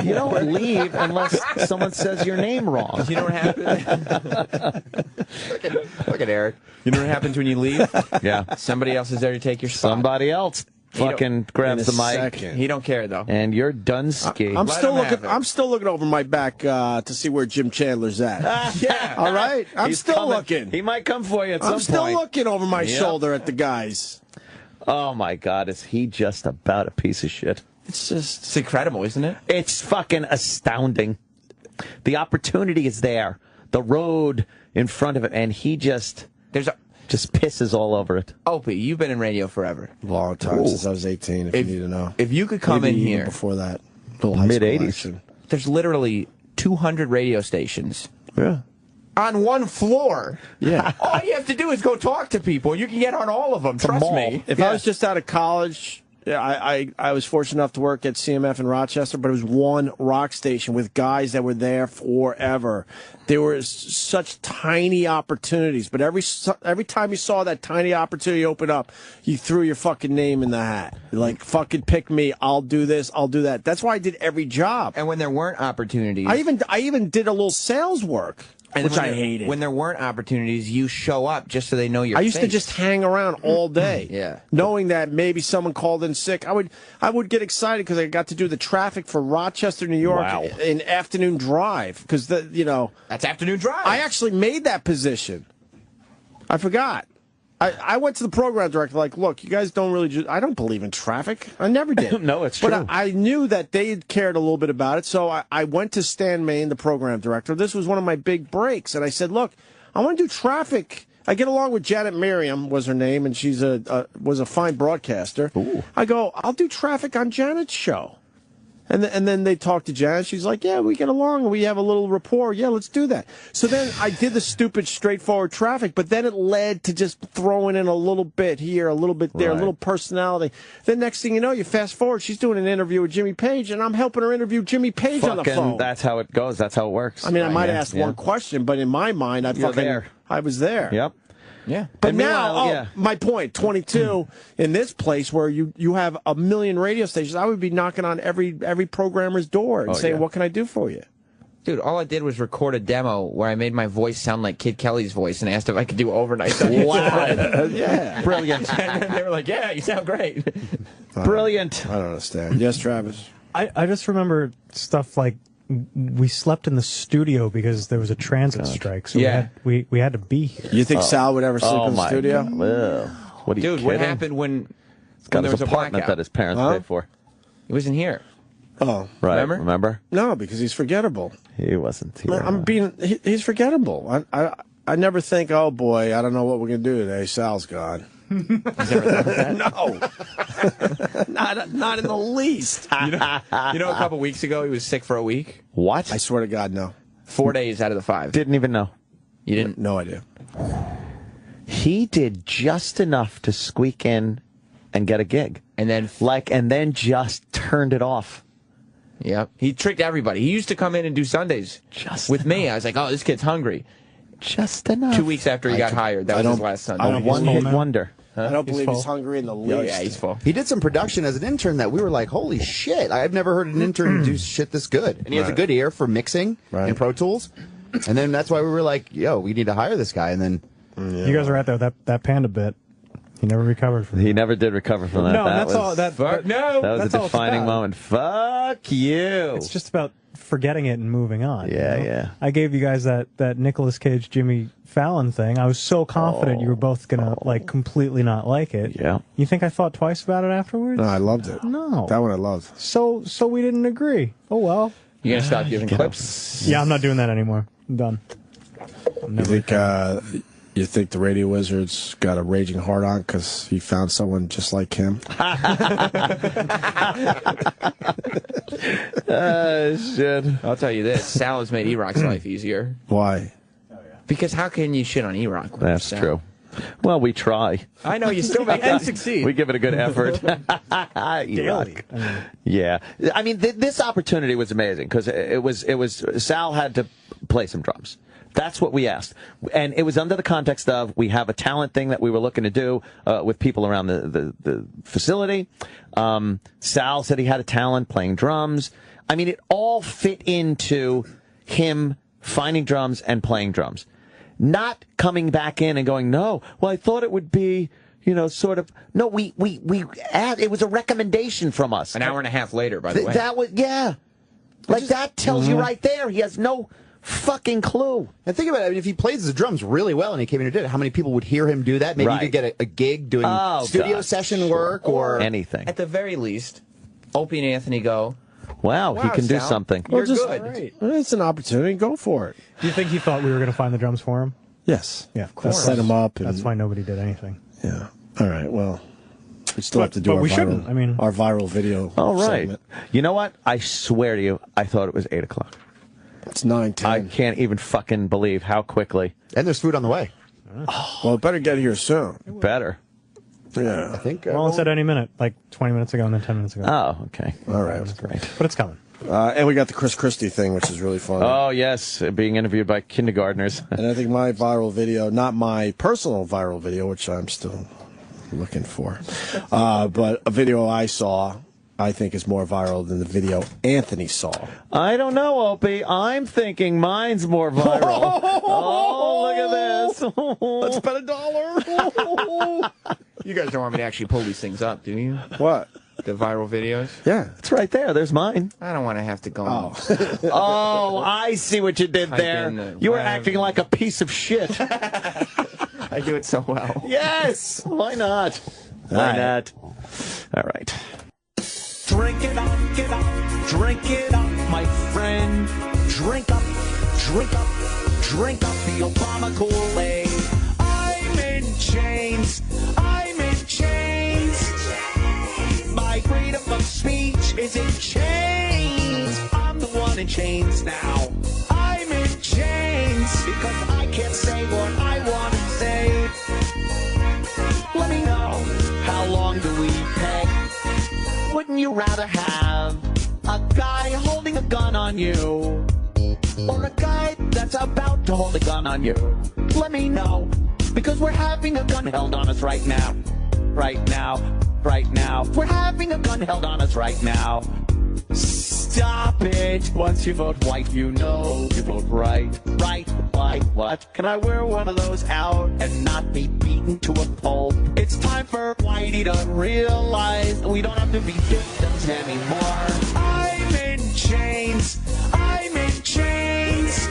You don't leave unless someone says your name wrong. You know what happens? Look at Eric. You know what happens when you leave? Yeah. Somebody else is there to take your spot. Somebody else fucking grabs the In a mic, second. He don't care though. and you're done ski. I'm Let still him have looking. it. I'm still looking over my back to see where Jim Chandler's at. Yeah. All right, I'm He's still coming. looking. He might come for you at some I'm still point. looking over my Yep. shoulder at the guys. Oh my God, is he just about a piece of shit? It's just It's incredible, isn't it? It's fucking astounding. The opportunity is there, the road in front of it, and he just pisses all over it. Opie, you've been in radio forever. long time since I was 18. If you need to know, If you could come Maybe in even here, before that, little high school Mid-80s. action. there's literally 200 radio stations Yeah. on one floor. Yeah. All you have to do is go talk to people. You can get on all of them. Trust me. If I was just out of college, yeah, I was fortunate enough to work at CMF in Rochester, but it was one rock station with guys that were there forever. There were such tiny opportunities, but every time you saw that tiny opportunity open up, you threw your fucking name in the hat. You're like, fucking pick me. I'll do this. I'll do that. That's why I did every job. And when there weren't opportunities, I even did a little sales work, which when I there- hated. When there weren't opportunities, you show up just so they know your I used to face. just hang around all day, Yeah. knowing that maybe someone called in sick. I would get excited because I got to do the traffic for Rochester, New York, Wow. in afternoon drive because That's afternoon drive. I actually made that position. I forgot. I went to the program director like, look, you guys don't really. I don't believe in traffic. I never did. No, it's but true. I knew that they had cared a little bit about it, so I went to Stan Main, the program director. This was one of my big breaks, and I said, look, I want to do traffic. I get along with Janet Miriam, was her name, and she's was a fine broadcaster. Ooh. I go, I'll do traffic on Janet's show. And then they talked to Janet. She's like, yeah, we get along and we have a little rapport. Yeah, let's do that. So then I did the stupid, straightforward traffic, but then it led to just throwing in a little bit here, a little bit there, a Right. little personality. Then next thing you know, you fast forward, she's doing an interview with Jimmy Page, and I'm helping her interview Jimmy Page on the Fucking, phone. that's how it goes. That's how it works. I mean, I might have Yeah, asked yeah. one question, but in my mind, You're there. I was there. Yep. Yeah. But And now, meanwhile, yeah. my point, 22, in this place where you have a million radio stations, I would be knocking on every programmer's door and Oh, saying, yeah. what can I do for you? Dude, all I did was record a demo where I made my voice sound like Kid Kelly's voice and asked if I could do overnight. Wow. Yeah. Brilliant. And then they were like, yeah, you sound great. Brilliant. I don't understand. Yes, Travis? I just remember stuff like we slept in the studio because there was a transit strike, so Yeah. we had to be here. You think Sal would ever sleep Oh, in the my studio? God. Well, what are you Dude, what kidding? happened when Got there his was a apartment blackout? that his parents Huh? paid for. He wasn't here. Oh. Right. Remember? No, because he's forgettable. He wasn't here. He's forgettable. I never think, oh boy, I don't know what we're gonna do today. Sal's gone. No, not in the least. You know, a couple weeks ago he was sick for a week. What? I swear to God, no. 4 days out of the 5. Didn't even know. You didn't? No idea. He did just enough to squeak in and get a gig, And then, and then just turned it off. yep. He tricked everybody. He used to come in and do Sundays Just with me. I was like, oh, this kid's hungry. Just enough. 2 weeks after he got hired. That was his last Sunday. I don't One believe- hit wonder. I don't believe he's hungry in the least. Oh, yeah, he's full. He did some production as an intern that we were like, holy shit, I've never heard an intern do shit this good. And he has a good ear for mixing and Pro Tools. And then that's why we were like, yo, we need to hire this guy. And then You guys are right there. That panda bit. He never recovered from that. He never did recover from that. No, that that's was, all. That Fuck no. That was that's a all it's defining about. moment. Fuck you. It's just about forgetting it and moving on. Yeah, you know? yeah. I gave you guys that Nicolas Cage, Jimmy Fallon thing. I was so confident you were both gonna like completely not like it. Yeah. You think I thought twice about it afterwards? No, I loved it. No. That one I loved. So we didn't agree. Oh well. You gonna stop giving clips? Yeah, I'm not doing that anymore. I'm done. You think the Radio Wizard's got a raging heart on because he found someone just like him? Shit. I'll tell you this. Sal has made E-Rock's life easier. Why? Because how can you shit on E-Rock? when That's Sal? true. Well, we try. I know, you still make And succeed. We give it a good effort. Daily. Yeah. I mean, this opportunity was amazing because it was Sal had to play some drums. That's what we asked. And it was under the context of we have a talent thing that we were looking to do with people around the facility. Sal said he had a talent playing drums. I mean, it all fit into him finding drums and playing drums. Not coming back in and going, no, well, I thought it would be, sort of. No, we asked, it was a recommendation from us. An hour and a half later, by the way. That was, yeah. Like, that tells you right there. He has no fucking clue. And think about it. I mean, if he plays the drums really well and he came in and did it, how many people would hear him do that? Maybe Right. he could get a gig doing studio session work or anything. At the very least, Opie and Anthony go, Wow, he can do Sal, something. You're just- good. It's an opportunity. Go for it. Do you think he thought we were going to find the drums for him? Yes. Yeah, of Let's set him up. And, That's why nobody did anything. Yeah. All right. Well, we still have to do but our we viral, shouldn't. I mean- our viral video. All right. segment. You know what? I swear to you, I thought it was 8 o'clock. It's 9:10. I can't even fucking believe how quickly. And there's food on the way. Well, it better get here soon. Better. Yeah. I think. Well, it said any minute, like 20 minutes ago and then 10 minutes ago. Oh, okay. All right. Great. But it's coming. And we got the Chris Christie thing, which is really fun. Oh, yes, being interviewed by kindergartners. And I think my viral video, not my personal viral video, which I'm still looking for, but a video I saw, I think is more viral than the video Anthony saw. I don't know, Opie. I'm thinking mine's more viral. Oh, look at this. Let's bet $1. You guys don't want me to actually pull these things up, do you? What? The viral videos? Yeah. It's right there. There's mine. I don't want to have to go. Oh, I see what you did Type there. in the You were web. acting like a piece of shit. I do it so well. Yes. Why not? Why not? All right. Drink it up, drink it up, my friend. Drink up, drink up, drink up the Obama Kool-Aid. I'm in chains, I'm in chains. My freedom of speech is in chains. I'm the one in chains now. I'm in chains because I can't say what I want to say. Let me know, how long do we pay? Wouldn't you rather have a guy holding a gun on you or a guy that's about to hold a gun on you? Let me know, because we're having a gun held on us right now. Right now, right now. We're having a gun held on us right now. Stop it. Once you vote white, you know you vote right. Right, white, what? Can I wear one of those out and not be beaten to a pulp? It's time for Whitey to realize we don't have to be victims anymore. I'm in chains. I'm in chains.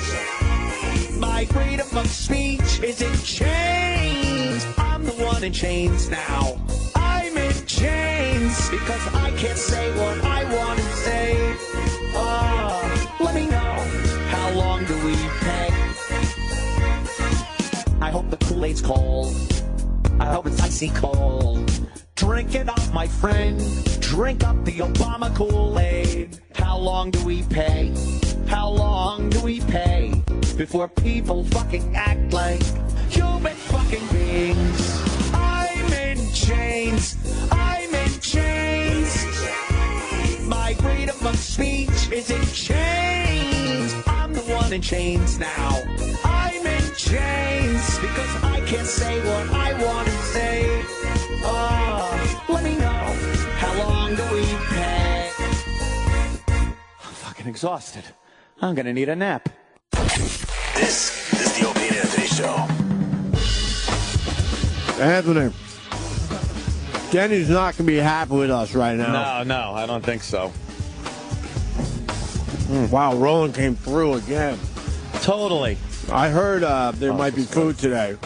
My freedom of speech is in chains. I'm the one in chains now. I'm in chains because I can't say what I want to say. Let me know, how long do we pay? I hope the Kool-Aid's cold. I hope it's icy cold. Drink it up, my friend. Drink up the Obama Kool-Aid. How long do we pay? How long do we pay before people fucking act like human fucking beings? I'm in chains. I'm in chains. My freedom of speech is in chains. I'm the one in chains now. I'm in chains because I can't say what I want to say. Let me know, how long do we pay? I'm fucking exhausted. I'm gonna need a nap. This is the Opie and Anthony Show. Anthony, Denny's not going to be happy with us right now. No, I don't think so. Wow, Roland came through again. Totally. I heard there might be food today.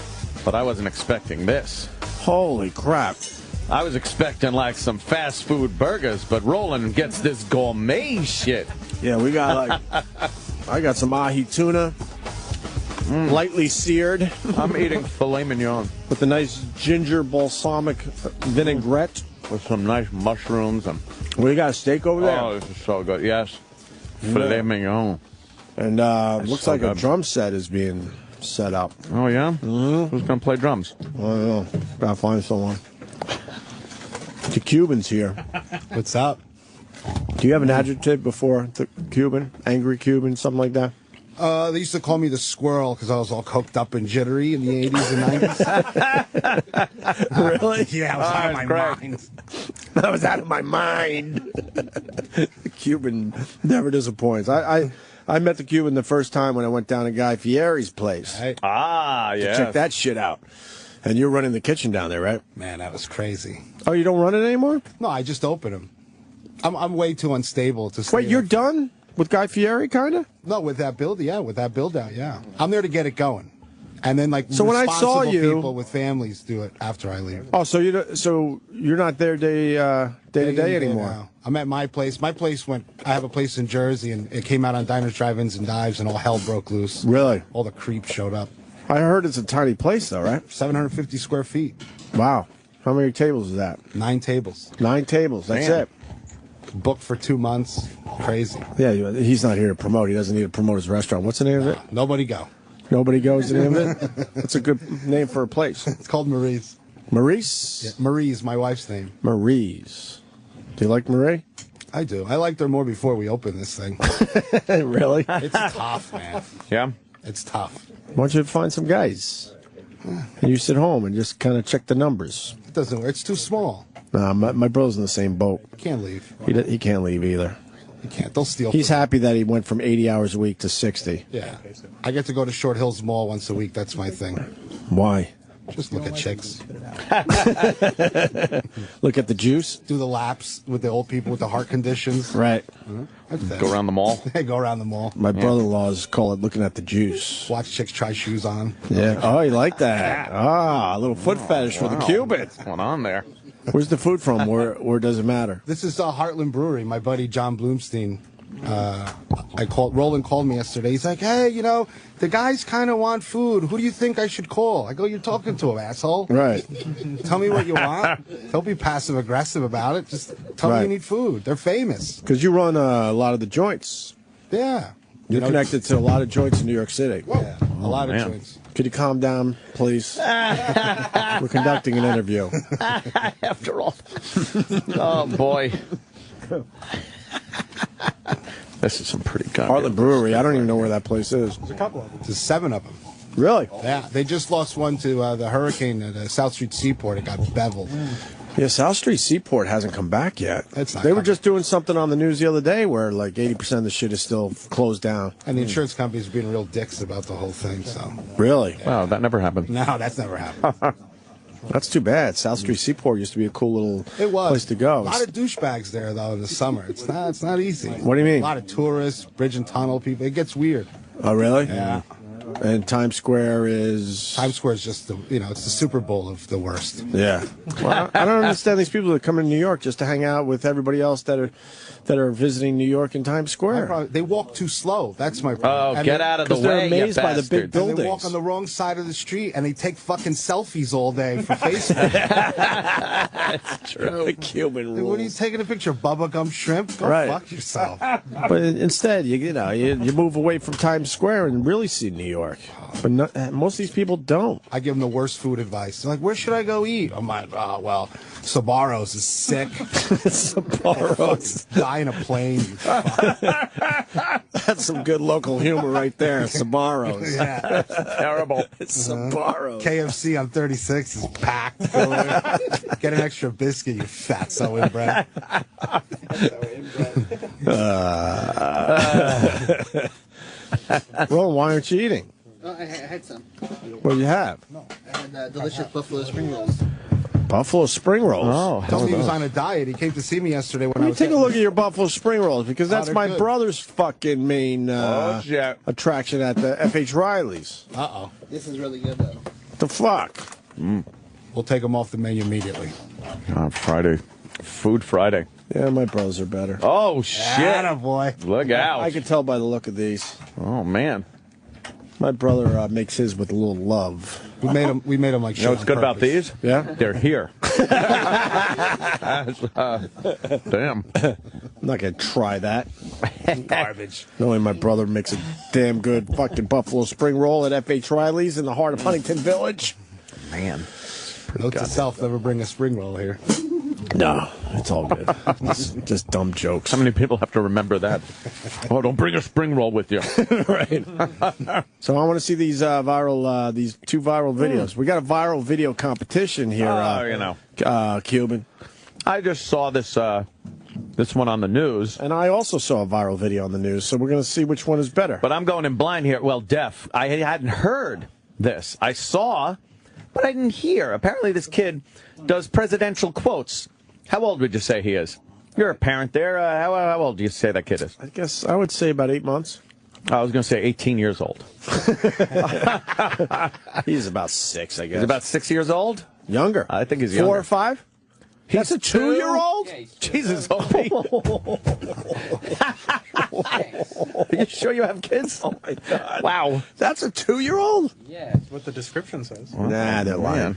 But I wasn't expecting this. Holy crap. I was expecting like some fast food burgers, but Roland gets this gourmet shit. Yeah, we got I got some ahi tuna, lightly seared. I'm eating filet mignon. With a nice ginger balsamic vinaigrette. With some nice mushrooms. And We got a steak over there. Oh, this is so good. Yes. Filet mignon. And looks so like good. a drum set is being set up. Oh, yeah? Who's going to play drums? I don't know. Gotta find someone. The Cuban's here. What's up? Do you have an adjective before the Cuban? Angry Cuban, something like that? They used to call me the squirrel because I was all coked up and jittery in the 80s and 90s. Really? Yeah, I was out of my mind. I was out of my mind. The Cuban never disappoints. I met the Cuban the first time when I went down to Guy Fieri's place. Ah, to yeah. check that shit out. And you're running the kitchen down there, right? Man, that was crazy. Oh, you don't run it anymore? No, I just open them. I'm way too unstable to stay. Wait, you're done with Guy Fieri, kind of? No, with that build, yeah, with that build out, yeah. I'm there to get it going. And then, like, So when I saw responsible you- people with families do it after I leave. Oh, so you're not there day to day anymore? now. I'm at my place. My place I have a place in Jersey, and it came out on Diners, Drive-Ins, and Dives, and all hell broke loose. Really? All the creeps showed up. I heard it's a tiny place, though, right? 750 square feet. Wow. How many tables is that? 9 tables. 9 tables. That's Damn. it. Booked for 2 months. Crazy. Yeah, he's not here to promote. He doesn't need to promote his restaurant. What's the name of it? Nobody go. Nobody goes. The name of it? That's a good name for a place. It's called Marie's. Maurice? Yeah, Marie's, my wife's name. Marie's. Do you like Marie? I do. I liked her more before we opened this thing. Really? It's tough, man. Yeah? It's tough. Why don't you find some guys? And you sit home and just kind of check the numbers. It doesn't work. It's too small. Nah, my brother's in the same boat. Can't leave. He can't leave either. You can't. They'll steal. He's from you. happy that he went from 80 hours a week to 60. Yeah. I get to go to Short Hills Mall once a week. That's my thing. Why? Just look at chicks. Look at the juice? Do the laps with the old people with the heart conditions. Right. Go around the mall. Go around the mall. My brother-in-law's call it looking at the juice. Watch chicks try shoes on. Yeah. Oh, you like that? Ah, a little foot fetish for the Cuban. What's going on there? Where's the food from? Or does it matter? This is Heartland Brewery. My buddy John Bloomstein. Roland called me yesterday. He's like, hey, the guys kind of want food. Who do you think I should call? I go, you're talking to him, asshole. Right. Tell me what you want. Don't be passive aggressive about it. Just tell me you need food. They're famous. Because you run a lot of the joints. Yeah. You're connected to a lot of joints in New York City. Yeah, a lot of joints. Could you calm down, please? We're conducting an interview. After all. Oh, boy. This is some pretty goddamn. Heartland Brewery. I don't even know where that place is. There's a couple of them. There's 7 of them. Really? Yeah. They just lost one to the hurricane at South Street Seaport. It got beveled. Yeah, South Street Seaport hasn't come back yet. That's not they were coming. just doing something on the news the other day where like 80% of the shit is still closed down. And the insurance companies are being real dicks about the whole thing. So Really? Wow, that never happened. no, that's never happened. That's too bad. South Street Seaport used to be a cool little It was place to go. A lot of douchebags there though in the summer. It's not easy. What do you mean? A lot of tourists, bridge and tunnel people. It gets weird. Oh, really? Yeah. And Times Square is... Times Square is just it's the Super Bowl of the worst. Yeah. Well, I don't understand these people that come to New York just to hang out with everybody else that are visiting New York in Times Square. They walk too slow. That's my problem. Oh, get out of the way, they're you amazed by the big bastards. buildings. And they walk on the wrong side of the street and they take fucking selfies all day for Facebook. That's true. The Cuban rules. What are you taking a picture of? Bubba Gum Shrimp? Go Right. fuck yourself. But instead, you move away from Times Square and really see New York. But most of these people don't. I give them the worst food advice. They're like, where should I go eat? I'm like, oh, well, Sbarro's is sick. Sbarro's. Die in a plane, you fuck. That's some good local humor right there. Sbarro's. Yeah. Terrible. Sbarro's. KFC on 36 is packed. Go there. Get an extra biscuit, you fatso inbred. Well, why aren't you eating? I had some. What do you have? I had delicious buffalo spring rolls. Buffalo spring rolls. Oh, Told me he was on a diet. He came to see me yesterday when Let I me was take a look at your Buffalo spring rolls because that's they're my good. brother's fucking main yeah. attraction at the F.H. Riley's. Uh-oh. This is really good, though. The fuck? We'll take them off the menu immediately. Friday. Food Friday. Yeah, my brothers are better. Oh, shit. Attaboy. Look out. I can tell by the look of these. Oh, man. My brother makes his with a little love. We made them like shit. You know what's on good about purpose. these? Yeah? They're here. Damn. I'm not going to try that. Garbage. Knowing my brother makes a damn good fucking Buffalo spring roll at F.H. Riley's in the heart of Huntington Village. Man. Note to self, never bring a spring roll here. No, it's all good. It's just dumb jokes. How many people have to remember that? Oh, don't bring a spring roll with you. Right. So I want to see these these two viral videos. We got a viral video competition here. Cuban. I just saw this one on the news. And I also saw a viral video on the news, so we're going to see which one is better. But I'm going in blind here. Well, deaf. I hadn't heard this. I saw, but I didn't hear. Apparently this kid does presidential quotes. How old would you say he is? You're a parent there. How old do you say that kid is? I guess I would say about 8 months. I was going to say 18 years old. He's about 6, I guess. He's about 6 years old? Younger. I think he's younger. 4 or 5? That's a 2-year-old? Jesus, Opie. Are you sure you have kids? Oh, my God. Wow. That's a 2-year-old? Yeah. That's what the description says. Nah, they're lying.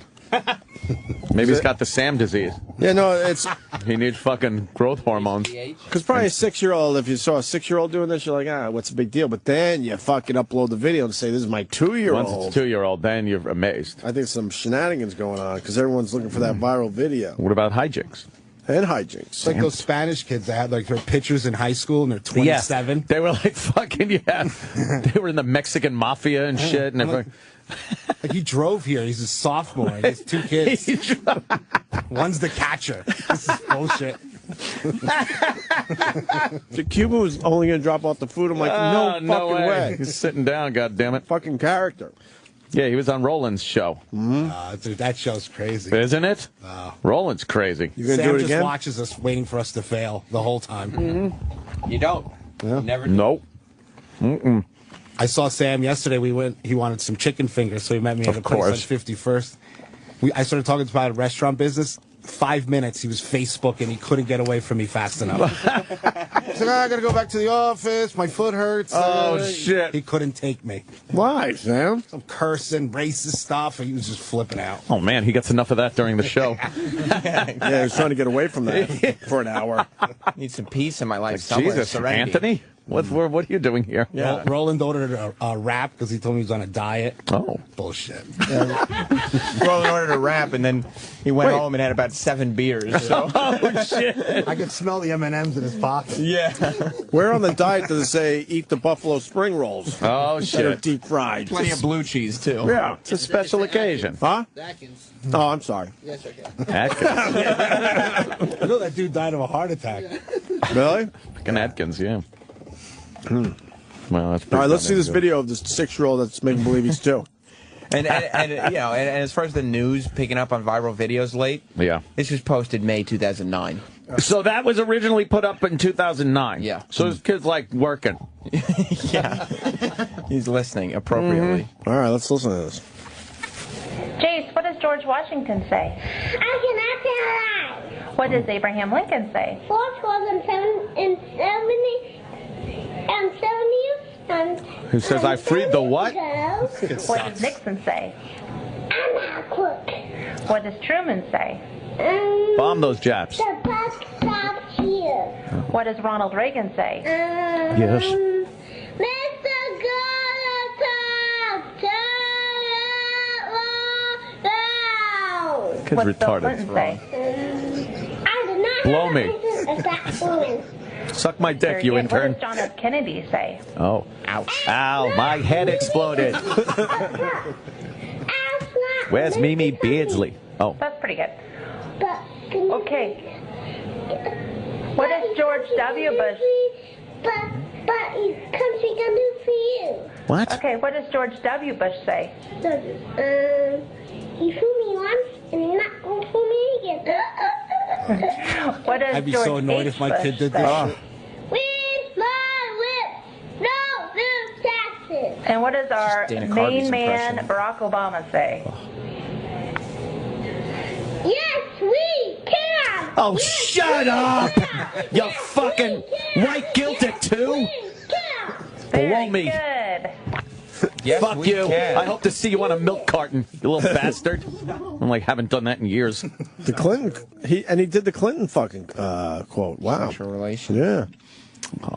Maybe he's got the Sam disease. Yeah, no, it's... He needs fucking growth hormones. Because probably a 6-year-old, if you saw a 6-year-old doing this, you're like, what's the big deal? But then you fucking upload the video and say, this is my 2-year-old. Once it's 2-year-old, then you're amazed. I think some shenanigans going on because everyone's looking for that viral video. What about hijinks? And hijinks. It's like those Spanish kids that had like their pictures in high school and they're 27. Yeah. They were like fucking, yeah. They were in the Mexican mafia and shit. And everything. Like he drove here. He's a sophomore. And he has 2 kids. One's the catcher. This is bullshit. The Cuban was only going to drop off the food. I'm like, no fucking way. He's sitting down, goddammit. Fucking character. Yeah, he was on Roland's show. Dude, that show's crazy. Isn't it? Roland's crazy. You gonna Sam do it just again? watches us waiting for us to fail the whole time. You don't. You never do. Nope. Mm-mm. I saw Sam yesterday. He wanted some chicken fingers, so he met me at a place on 51st. I started talking about restaurant business. 5 minutes, he was Facebooking. He couldn't get away from me fast enough. He's like, I gotta go back to the office. My foot hurts. Oh, shit. He couldn't take me. Why, Sam? Some cursing, racist stuff. He was just flipping out. Oh, man, he gets enough of that during the show. Yeah, he was trying to get away from that for an hour. Need some peace in my life Like, somewhere. Jesus, Serenity. Anthony? What are you doing here? Yeah. Roland ordered a wrap because he told me he was on a diet. Oh. Bullshit. Roland ordered a wrap, and then he went home and had about 7 beers. So. Oh, shit. I could smell the M&Ms in his pocket. Yeah. Where on the diet does it say eat the Buffalo spring rolls? Oh, That are shit. deep fried. Plenty of blue cheese, too. Yeah. It's a special occasion. Huh? Atkins. Oh, I'm sorry. Yes, okay. Atkins. You know that dude died of a heart attack. Really? Fucking Atkins, yeah. Well, that's All right, let's see pretty this good. video of this 6-year-old that's making believe he's 2. And you know, and as far as the news picking up on viral videos late, Yeah. this was posted May 2009. So that was originally put up in 2009. Yeah. So this kid's like working. Yeah. He's listening appropriately. All right, let's listen to this. Jace, what does George Washington say? I cannot tell a lie. What does Abraham Lincoln say? 4,770 Who says I freed the what? What does Nixon say? I'm not quick. What does Truman say? Bomb those Japs. The buck stops here. What does Ronald Reagan say? Yes. Mr. Gorbachev, turn it down. Kid's What's Bill retarded. Clinton say? I did not Blow have me. a reason to stop moving. Suck my dick, Very you good. intern. What does John F. Kennedy say? Oh. Ouch. Ow, my head exploded. Where's Mimi Beardsley? Oh. That's pretty good. But Okay. What does George W. Bush? But his country gonna do for you. What? Okay, what does George W. Bush say? He fooled me once and he's not gonna fool me again. What does I'd be George so annoyed H. if my Bush kid did say? this shit. Where's my whip? No new taxes. And what does our Dana Carvey's main man, impression. Barack Obama, say? Yes, we can. Oh, shut up! You fucking white guilt it too? Below Very me. good. Yes, Fuck we you. can. I hope to see you on a milk carton, you little bastard. I'm like, haven't done that in years. The Clinton, he did the Clinton fucking quote. Wow. Sexual relation. Yeah.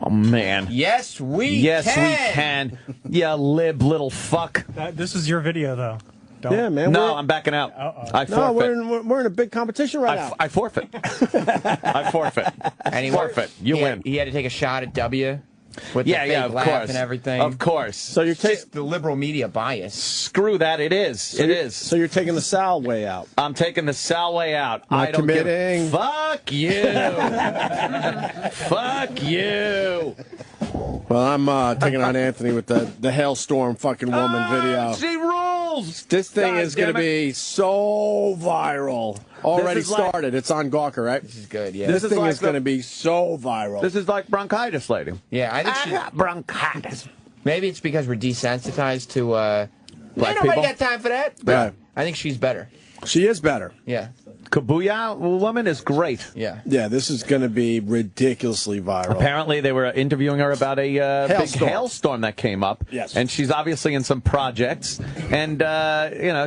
Oh, man. Yes, we Yes, can. we can. You lib little fuck. This is your video, though. Don't. Yeah, man. No, I'm backing out. I No, forfeit. we're in a big competition right now. I forfeit. I forfeit. And he Forfeit. You win. He had to take a shot at W. With Yeah, the yeah, fake of laugh course. and everything. Of course. So you're Just the liberal media bias. Screw that. It is. It is. So you're taking the Sal way out. I'm taking the Sal way out. Not I don't committing. Fuck you. Fuck you. Well, I'm taking on Anthony with the Hailstorm fucking woman video. She rules. This thing God is going to damn it. be so viral. Already This is like- started. It's on Gawker, right? This is good, yeah. This This is thing like is going the- to be so viral. This is like bronchitis, lady. Yeah, I think I she, got bronchitis. maybe it's because we're desensitized to Black ain't nobody people? got time for that. Right. I think she's better. She is better. Yeah. Kabuya woman is great. Yeah. Yeah, this is going to be ridiculously viral. Apparently, they were interviewing her about a big Hailstorm. hailstorm that came up. Yes. And she's obviously in some projects. And,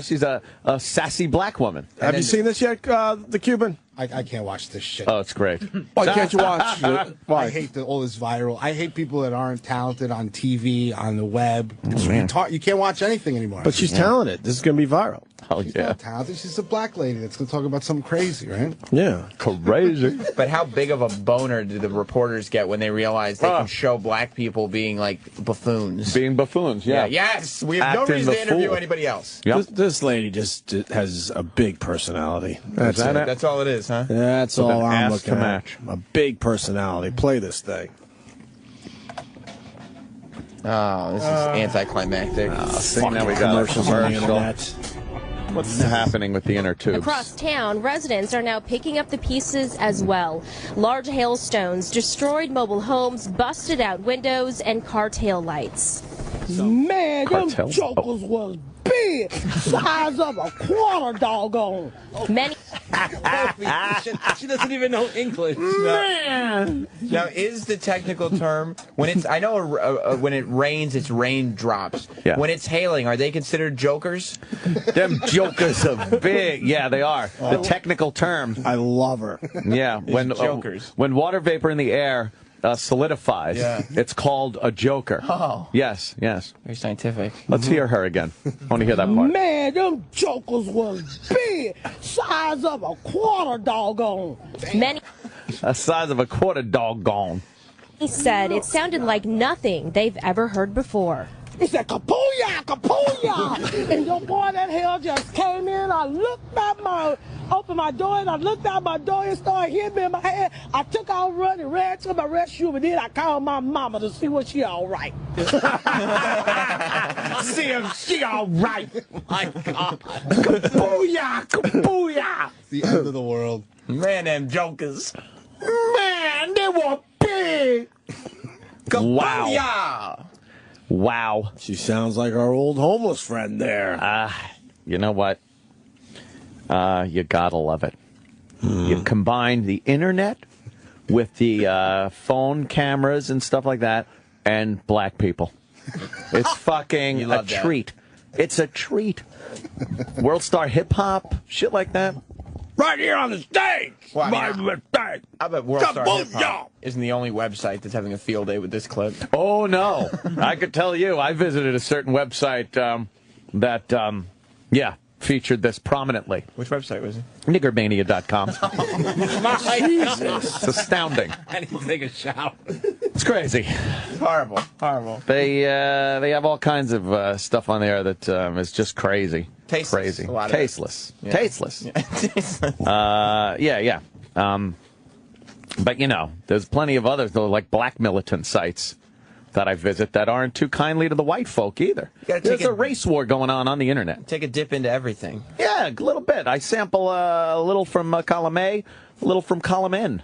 she's a sassy black woman. Have you seen this yet, the Cuban? I can't watch this shit. Oh, it's great. Why can't you watch it? Why? I hate all this viral. I hate people that aren't talented on TV, on the web. man. You can't watch anything anymore. But she's talented. This is going to be viral. Oh, She's yeah. not talented. She's a black lady that's going to talk about something crazy, right? Yeah. Crazy. But how big of a boner do the reporters get when they realize they can show black people being like buffoons? Being buffoons, yeah. Yes. We have no Acting reason the to interview fool. anybody else. Yep. This lady just has a big personality. That's that it. it? That's all it is, huh? That's With all an I'm ass to looking at. match. A big personality. Play this thing. Oh, this is anticlimactic. See, now we got Commercials on the commercial. internet. What's happening with the inner tubes? Across town, residents are now picking up the pieces as well. Large hailstones destroyed mobile homes, busted out windows, and car tail lights. Man, them Cartel? jokers was big, size of a quarter doggone. Many She doesn't even know English. Man, Now, is the technical term when it's? I know when it rains, it's raindrops. Yeah. When it's hailing, are they considered jokers? Them jokers are big. Yeah, they are. The technical term. I love her. Yeah, when jokers. when water vapor in the air solidifies. Yeah. It's called a joker. Oh. Yes, yes. Very scientific. Let's hear her again. I want to hear that part. Man, them jokers was big, size of a quarter doggone. Many The size of a quarter doggone. said it sounded like nothing they've ever heard before. He said, kapooyah, kapooyah. And the boy that hell just came in. I looked out opened my door, and I looked out my door and started hitting me in my head. I took out running, ran to my restroom, and then I called my mama to see what she all right. See if she all right. My God. Kapooyah, kapooyah. The end of the world. Man, them jokers. Man, they were big. Wow. Wow. She sounds like our old homeless friend there. You know what? You gotta love it. You combine the internet with the phone cameras and stuff like that, and black people. It's fucking a love that. treat. It's a treat. World Star Hip Hop, shit like that. Right here on the stage. Well, My I mean, mistake. I bet World Star Hip Kapooyah. Hop isn't the only website that's having a field day with this clip. Oh, no. I could tell you, I visited a certain website that, featured this prominently. Which website was it? Niggermania.com. Jesus. It's astounding. I need to take a shower. It's crazy. Horrible. Horrible. They have all kinds of stuff on there that is just crazy. Tasteless. Crazy. A lot of it. Tasteless. Yeah. Tasteless. Yeah. Yeah. But, you know, there's plenty of others, though, like black militant sites that I visit that aren't too kindly to the white folk either. There's a race war going on the internet. Take a dip into everything. Yeah, a little bit. I sample a little from column A, a little from column N.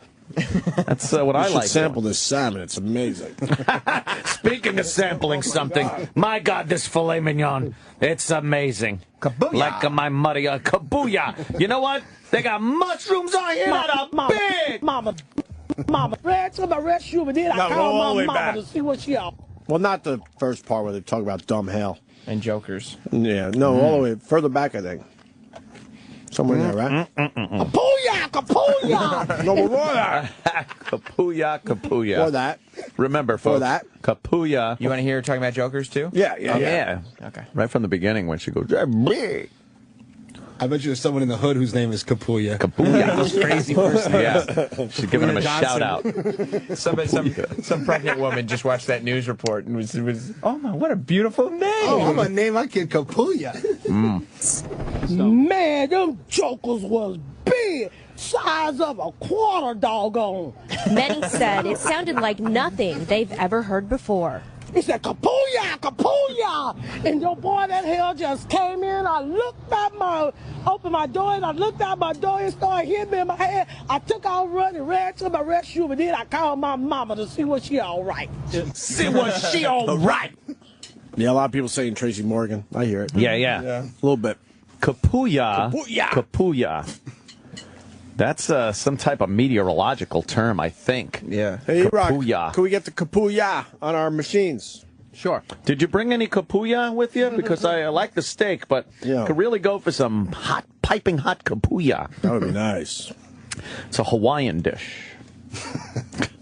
That's what I You should like. sample this salmon. It's amazing. Speaking of sampling something, my God, this filet mignon, it's amazing. Kabooyah. Like my muddy, kabooyah. You know what? They got mushrooms on here that are big. Mama ran to my restroom, and then I No, go called all the my way mama back. to see what she all. Well, not the first part where they talk about dumb hell. And jokers. Yeah, no, all the way further back, I think. Somewhere in there, right? Kapooyah, kapooyah. No, before that. Kapooyah, kapooyah. Before that. Remember, folks. Before that. Kapooyah. You want to hear her talking about jokers, too? Yeah. Okay. Right from the beginning when she goes, "They're big." I bet you there's someone in the hood whose name is Kapooyah. Kapooyah. Those crazy person. Yeah. She's giving him a shout out. Some pregnant woman just watched that news report and was oh my, what a beautiful name. Oh, I'm going to name my kid Kapooyah. Man, them jokers was big, size of a quarter doggone. Many said it sounded like nothing they've ever heard before. He said, kapooyah, kapooyah. And the boy that hell just came in. I looked out opened my door, and I looked out my door and started hitting me in my head. I took out running, ran to my restroom, and then I called my mama to see what she all right. See what she all right. Yeah, a lot of people saying Tracy Morgan. I hear it. Yeah. A little bit. Kapooyah. Kapooyah. Kapooyah. That's some type of meteorological term, I think. Yeah. Hey, Rock, Kapooyah. can we get the kapooyah on our machines? Sure. Did you bring any kapooyah with you? Because I like the steak, but Yeah. could really go for some piping hot kapooyah. That would be nice. It's a Hawaiian dish.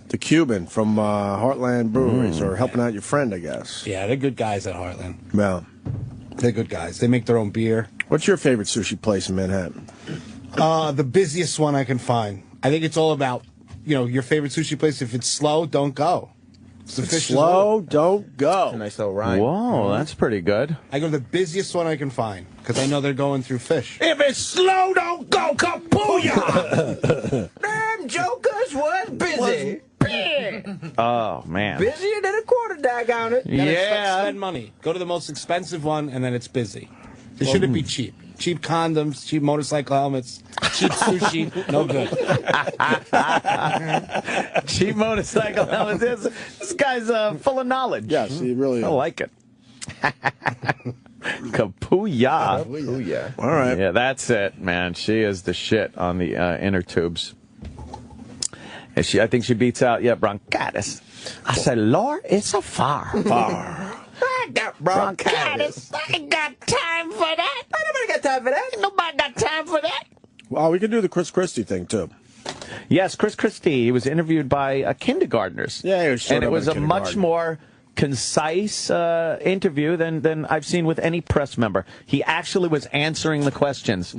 The Cuban from Heartland Breweries, or helping out your friend, I guess. Yeah, they're good guys at Heartland. Well, They're good guys. They make their own beer. what's your favorite sushi place in Manhattan? The busiest one I can find. I think it's all about, your favorite sushi place. If it's slow, don't go. If the fish is Slow, don't go. Nice little rhyme. Whoa, that's pretty good. I go to the busiest one I can find because I know they're going through fish. If it's slow, don't go. Kapooyah. Damn jokers was busy. Oh, man. Busier than a quarter daggone it. Spend money. Go to the most expensive one, and then it's busy. It shouldn't be cheap. Cheap condoms, cheap motorcycle helmets, cheap sushi, no good. Cheap motorcycle helmets. This guy's full of knowledge. Yes, he really I is. like it. Kapooyah. Kapooyah. All right. Yeah, that's it, man. She is the shit on the inner tubes. And I think she beats out, bronchitis. I said, Lord, it's so far. I got bronchitis. I ain't got time for that. Nobody got time for that. Nobody got time for that. Well, we can do the Chris Christie thing, too. Yes, Chris Christie. He was interviewed by kindergartners. Yeah, he was showing and it up was at a much kindergarten. more concise interview than I've seen with any press member. He actually was answering the questions,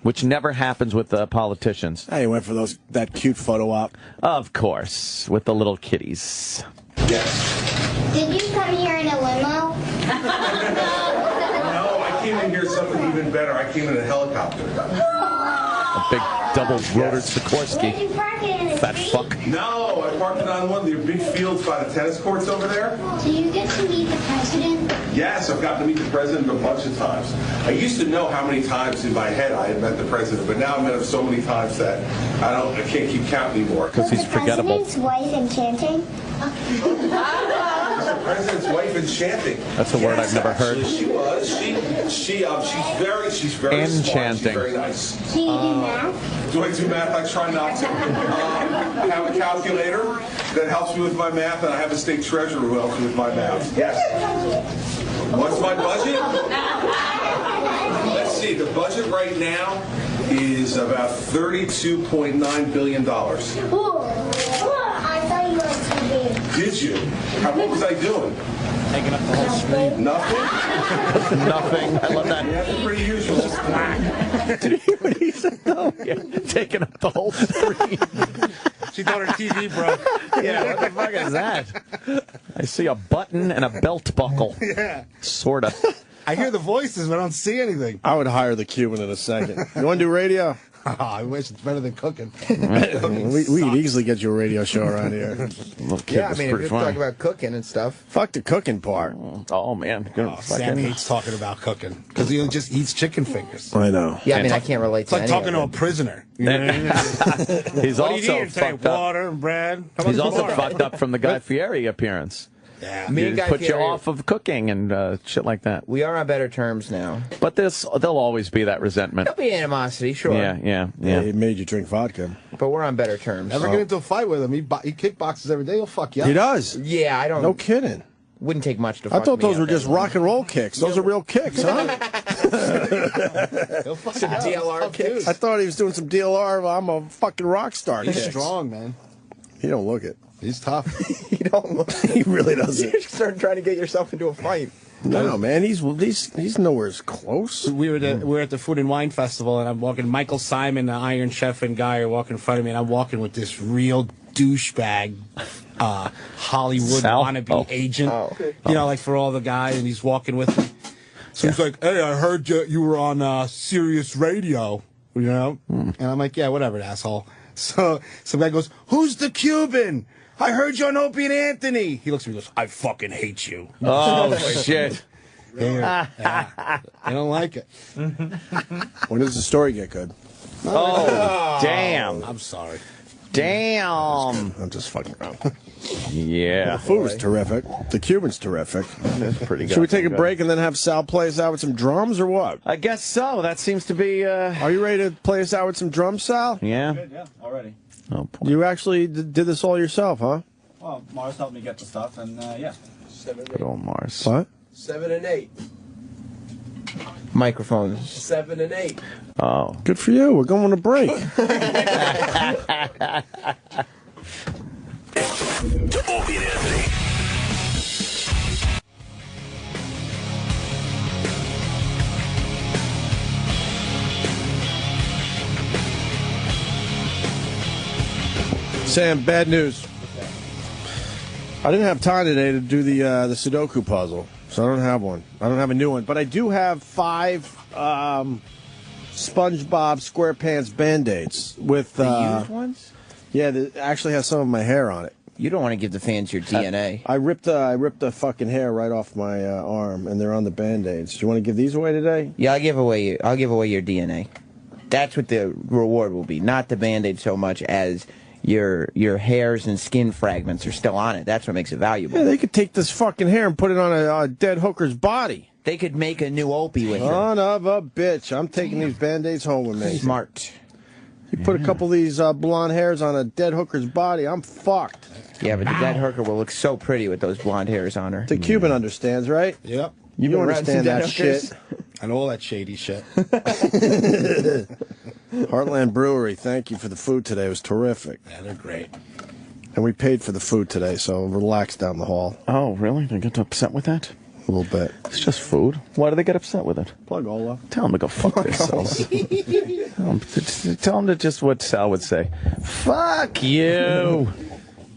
which never happens with politicians. Hey, he went for that cute photo op. Of course, with the little kitties. Did you come here in a limo? No, I came in here something even better. I came in a helicopter. A big double rotored Sikorsky. Where'd you park it in the Fat street? fuck. No, I parked it on one of the big fields by the tennis courts over there. Do you get to meet the president? Yes, I've gotten to meet the president a bunch of times. I used to know how many times in my head I had met the president, but now I've met him so many times that I can't keep count anymore. Because he's forgettable. The president's wife enchanting? The president's wife enchanting. That's a word I've never heard. Actually, she was. She's very smart. Enchanting. She's very nice. Do you do math? Do I do math? I try not to. I have a calculator that helps me with my math, and I have a state treasurer who helps me with my math. Yes. What's my budget? Let's see. The budget right now is about $32.9 billion. Ooh, I thought you were TV. Did you? What was I doing? Taking up the whole screen. Nothing? Nothing. I love that. Yeah, that's pretty usual. Just Did you hear what he said? No. Yeah. Taking up the whole screen. She thought her TV broke. Yeah, what the fuck is that? I see a button and a belt buckle. Yeah. Sort of. I hear the voices, but I don't see anything. I would hire the Cuban in a second. You want to do radio? Oh, I wish it's better than cooking. we could easily get you a radio show around here. Yeah, I mean, if you're talking about cooking and stuff. Fuck the cooking part. Oh, man. Sam hates talking about cooking because he just eats chicken fingers. I know. Yeah, I mean, I can't relate It's to like any talking of to a it. prisoner. You know what I mean? He's What do you also eat today? fucked up. Water and bread. How He's about also water? fucked up from the Guy Fieri appearance. Yeah. Me and He Guy put you Fieri- off of cooking and shit like that. We are on better terms now. But there'll always be that resentment. There'll be animosity, sure. Yeah. He made you drink vodka. But we're on better terms. Never get into a fight with him. He kickboxes every day. He'll fuck you up. He does. Yeah, I don't. No kidding. Wouldn't take much to. I fuck thought me those up were just anyway. rock and roll kicks. Those are real kicks, huh? He'll fuck Some you up. He's a DLR tough kicks. dude. I thought he was doing some DLR. I'm a fucking rock star. He's kicks. strong, man. He don't look it. He's tough. You don't look. He really doesn't. You're starting trying to get yourself into a fight. No, man. He's nowhere close. We were at the Food and Wine Festival, and I'm walking. Michael Simon, the Iron Chef and guy, are walking in front of me, and I'm walking with this real douchebag, Hollywood Sal? wannabe agent. Oh. You know, like for all the guys, and he's walking with me. So he's like, "Hey, I heard you were on Sirius Radio." You know, and I'm like, "Yeah, whatever, asshole." So some guy goes, "Who's the Cuban? I heard you on Opie and Anthony." He looks at me and goes, "I fucking hate you." Oh, shit. Yeah. I don't like it. When does the story get good? Oh, damn. I'm sorry. Damn. I'm just fucking around. Yeah. The food was terrific. The Cuban's terrific. That's pretty good. Should we take a break and then have Sal play us out with some drums or what? I guess so. That seems to be. Are you ready to play us out with some drums, Sal? Yeah. Yeah, already. Oh, boy. You actually did this all yourself, huh? Well, Mars helped me get the stuff, and yeah. Good old Mars. What? 7 and 8. Microphones. 7 and 8. Oh. Good for you. We're going to break. To Opie and Anthony. Sam, bad news. I didn't have time today to do the Sudoku puzzle, so I don't have one. I don't have a new one, but I do have 5 SpongeBob SquarePants Band-Aids with The used ones? Yeah, that actually has some of my hair on it. You don't want to give the fans your DNA. I ripped the fucking hair right off my arm, and they're on the Band-Aids. Do you want to give these away today? Yeah, I'll give away your DNA. That's what the reward will be, not the Band-Aid so much as your hairs and skin fragments are still on it. That's what makes it valuable. Yeah, they could take this fucking hair and put it on a dead hooker's body. They could make a new Opie with it. Son of a bitch. I'm taking these Band-Aids home with me. Smart. You put a couple of these blonde hairs on a dead hooker's body, I'm fucked. Yeah, but the dead hooker will look so pretty with those blonde hairs on her. The Cuban understands, right? Yep. You been around understand some dead that hookers? shit. And all that shady shit. Heartland Brewery, thank you for the food today. It was terrific. Yeah, they're great. And we paid for the food today, so relax down the hall. Oh, really? They get upset with that? A little bit. It's just food. Why do they get upset with it? Plug Ola. Tell them to go fuck themselves. Tell them to just what Sal would say. Fuck you.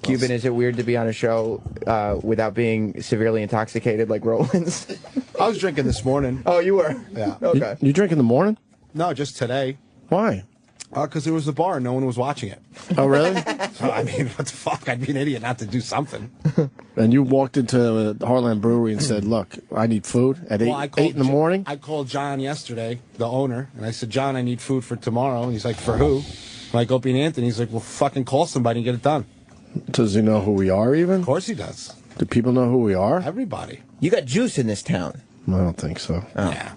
Cuban, is it weird to be on a show without being severely intoxicated like Roland's? I was drinking this morning. Oh, you were? Yeah. Okay. You drink in the morning? No, just today. Why? Because there was a bar and no one was watching it. Oh, really? So, I mean, what the fuck? I'd be an idiot not to do something. And you walked into Heartland Brewery and said, look, I need food at 8 in the morning? I called John yesterday, the owner, and I said, John, I need food for tomorrow. And he's like, for who? I'm like, Opie and Anthony. He's like, well, fucking call somebody and get it done. Does he know who we are even? Of course he does. Do people know who we are? Everybody. You got juice in this town. I don't think so. Oh. Yeah.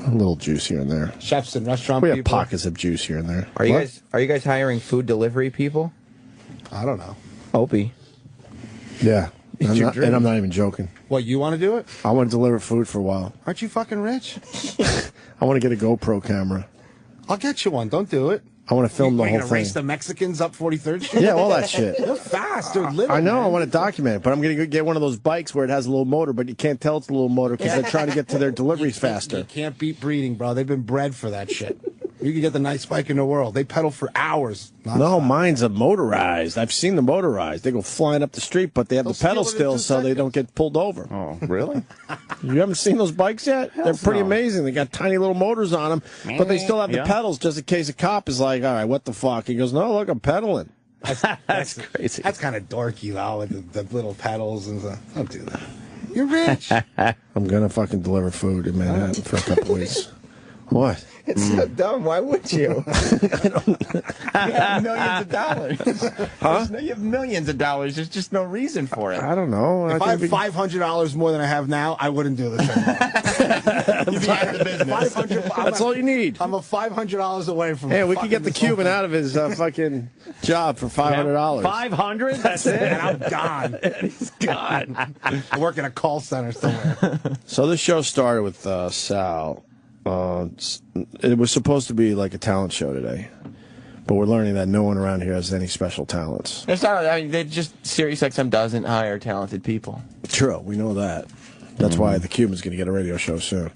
A little juice here and there. Chefs and restaurant We have people. pockets of juice here and there. Are you What? guys hiring food delivery people? I don't know. Opie. Yeah. It's I'm your not, dream. and I'm not even joking. What, you want to do it? I want to deliver food for a while. Aren't you fucking rich? I want to get a GoPro camera. I'll get you one. Don't do it. I want to film the You're whole gonna thing. race the Mexicans up 43rd Street? Yeah, all that shit. They're fast. They're little. I know. man. I want to document it, but I'm going to get one of those bikes where it has a little motor, but you can't tell it's a little motor because they're trying to get to their deliveries faster. You can't beat breeding, bro. They've been bred for that shit. You can get the nice bike in the world. They pedal for hours. No, mine's a motorized. I've seen the motorized. They go flying up the street, but they have the pedal still so they don't get pulled over. Oh, really? You haven't seen those bikes yet? They're pretty amazing. They got tiny little motors on them, but they still have the Yeah. pedals just in case a cop is like, all right, what the fuck? He goes, no, look, I'm pedaling. That's crazy. That's kind of dorky, though, with the little pedals and stuff. Don't do that. You're rich. I'm going to fucking deliver food in Manhattan for a couple weeks. What? It's so dumb. Why would you? You have millions of dollars. Huh? You have millions of dollars. There's just no reason for it. I don't know. If I had $500 more than I have now, I wouldn't do this anymore. You'd be out of the business. That's all you need. I'm a $500 away from. Hey, we could get the fucking Cuban out of his fucking job for $500. 500? That's it. And I'm gone. He's gone. I work in a call center somewhere. So this show started with Sal. It was supposed to be like a talent show today, but we're learning that no one around here has any special talents. It's not. I mean, they just SiriusXM doesn't hire talented people. True, we know that. That's why the Cuban's going to get a radio show soon.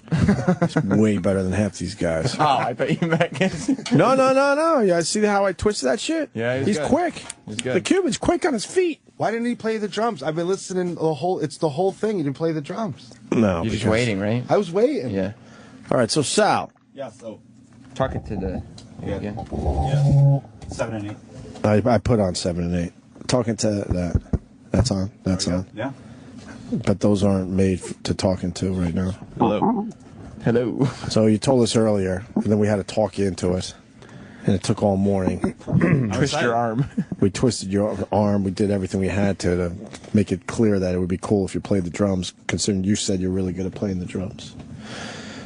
He's way better than half these guys. Oh, I bet you meant. No. You guys see how I twisted that shit? Yeah, he's good. quick. He's good. The Cuban's quick on his feet. Why didn't he play the drums? I've been listening the whole. It's the whole thing. He didn't play the drums. No, You're just because- waiting, right? I was waiting. Yeah. All right, so Sal. Yeah, so. Talking to the. Yeah. 7 and 8. I put on 7 and 8. Talking to that. That's on. That's on. Yeah. But those aren't made to talking to right now. Hello. Hello. So you told us earlier, and then we had to talk you into it. And it took all morning. Twist your arm. We twisted your arm. We did everything we had to make it clear that it would be cool if you played the drums, considering you said you're really good at playing the drums.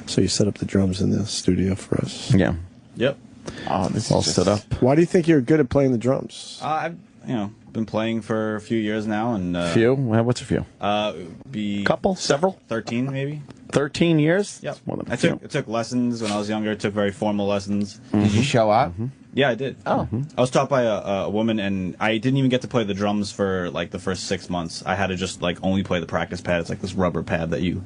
So you set up the drums in the studio for us. Yeah. Yep. Oh, this is all set up. Why do you think you're good at playing the drums? I've been playing for a few years now, and Few? What's a few? Be Couple? Several? 13 maybe. 13 years? Yep. That's more than I took lessons when I was younger. I took very formal lessons. Did you show up? Yeah, I did. Oh. I was taught by a woman, and I didn't even get to play the drums for like the first 6 months. I had to just like only play the practice pad. It's like this rubber pad that you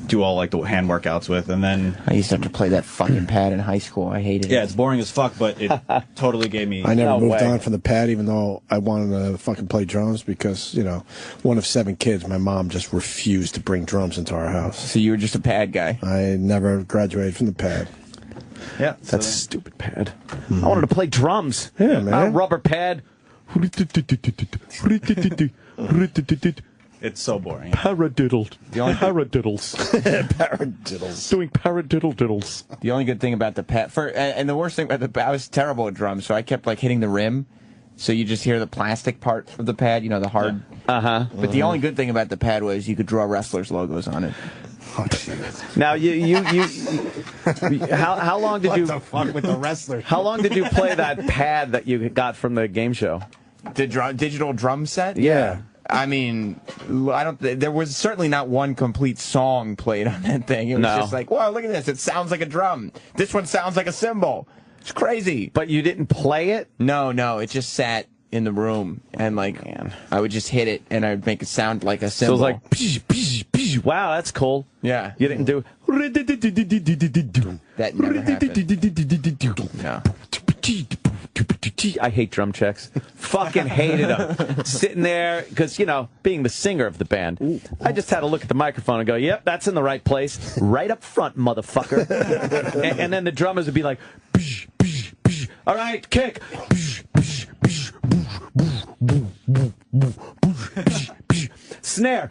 do all like the hand workouts with, and then I used to have to play that fucking pad in high school. I hated it. yeah, it's boring as fuck, but it totally gave me. I never No moved way. on from the pad, even though I wanted to fucking play drums because, you know, one of 7 kids, my mom just refused to bring drums into our house. So you were just a pad guy. I never graduated from the pad. Yeah, That's a stupid pad. I wanted to play drums. Yeah, Not a man. rubber pad. it's so boring. Paradiddled. Paradiddles. Paradiddles. Doing paradiddle-diddles. The only good thing about the pad, and the worst thing about the pad, I was terrible at drums, so I kept like hitting the rim. So you just hear the plastic part of the pad, you know, the hard. Uh-huh. But the only good thing about the pad was you could draw wrestlers' logos on it. Now, how long did What you... the fuck with the wrestler? How long did you play that pad that you got from the game show? The digital drum set? Yeah. I mean, there was certainly not one complete song played on that thing. It was No. just like, wow, look at this. It sounds like a drum. This one sounds like a cymbal. It's crazy. But you didn't play it? No, it just sat in the room, and like I would just hit it, and I'd make it sound like a cymbal. So it was like, wow, that's cool. Yeah. You didn't do. That never happened. No. I hate drum checks. Fucking hated them. Sitting there, because, being the singer of the band, I just had to look at the microphone and go, yep, that's in the right place. Right up front, motherfucker. and then the drummers would be like, all right, kick. Snare.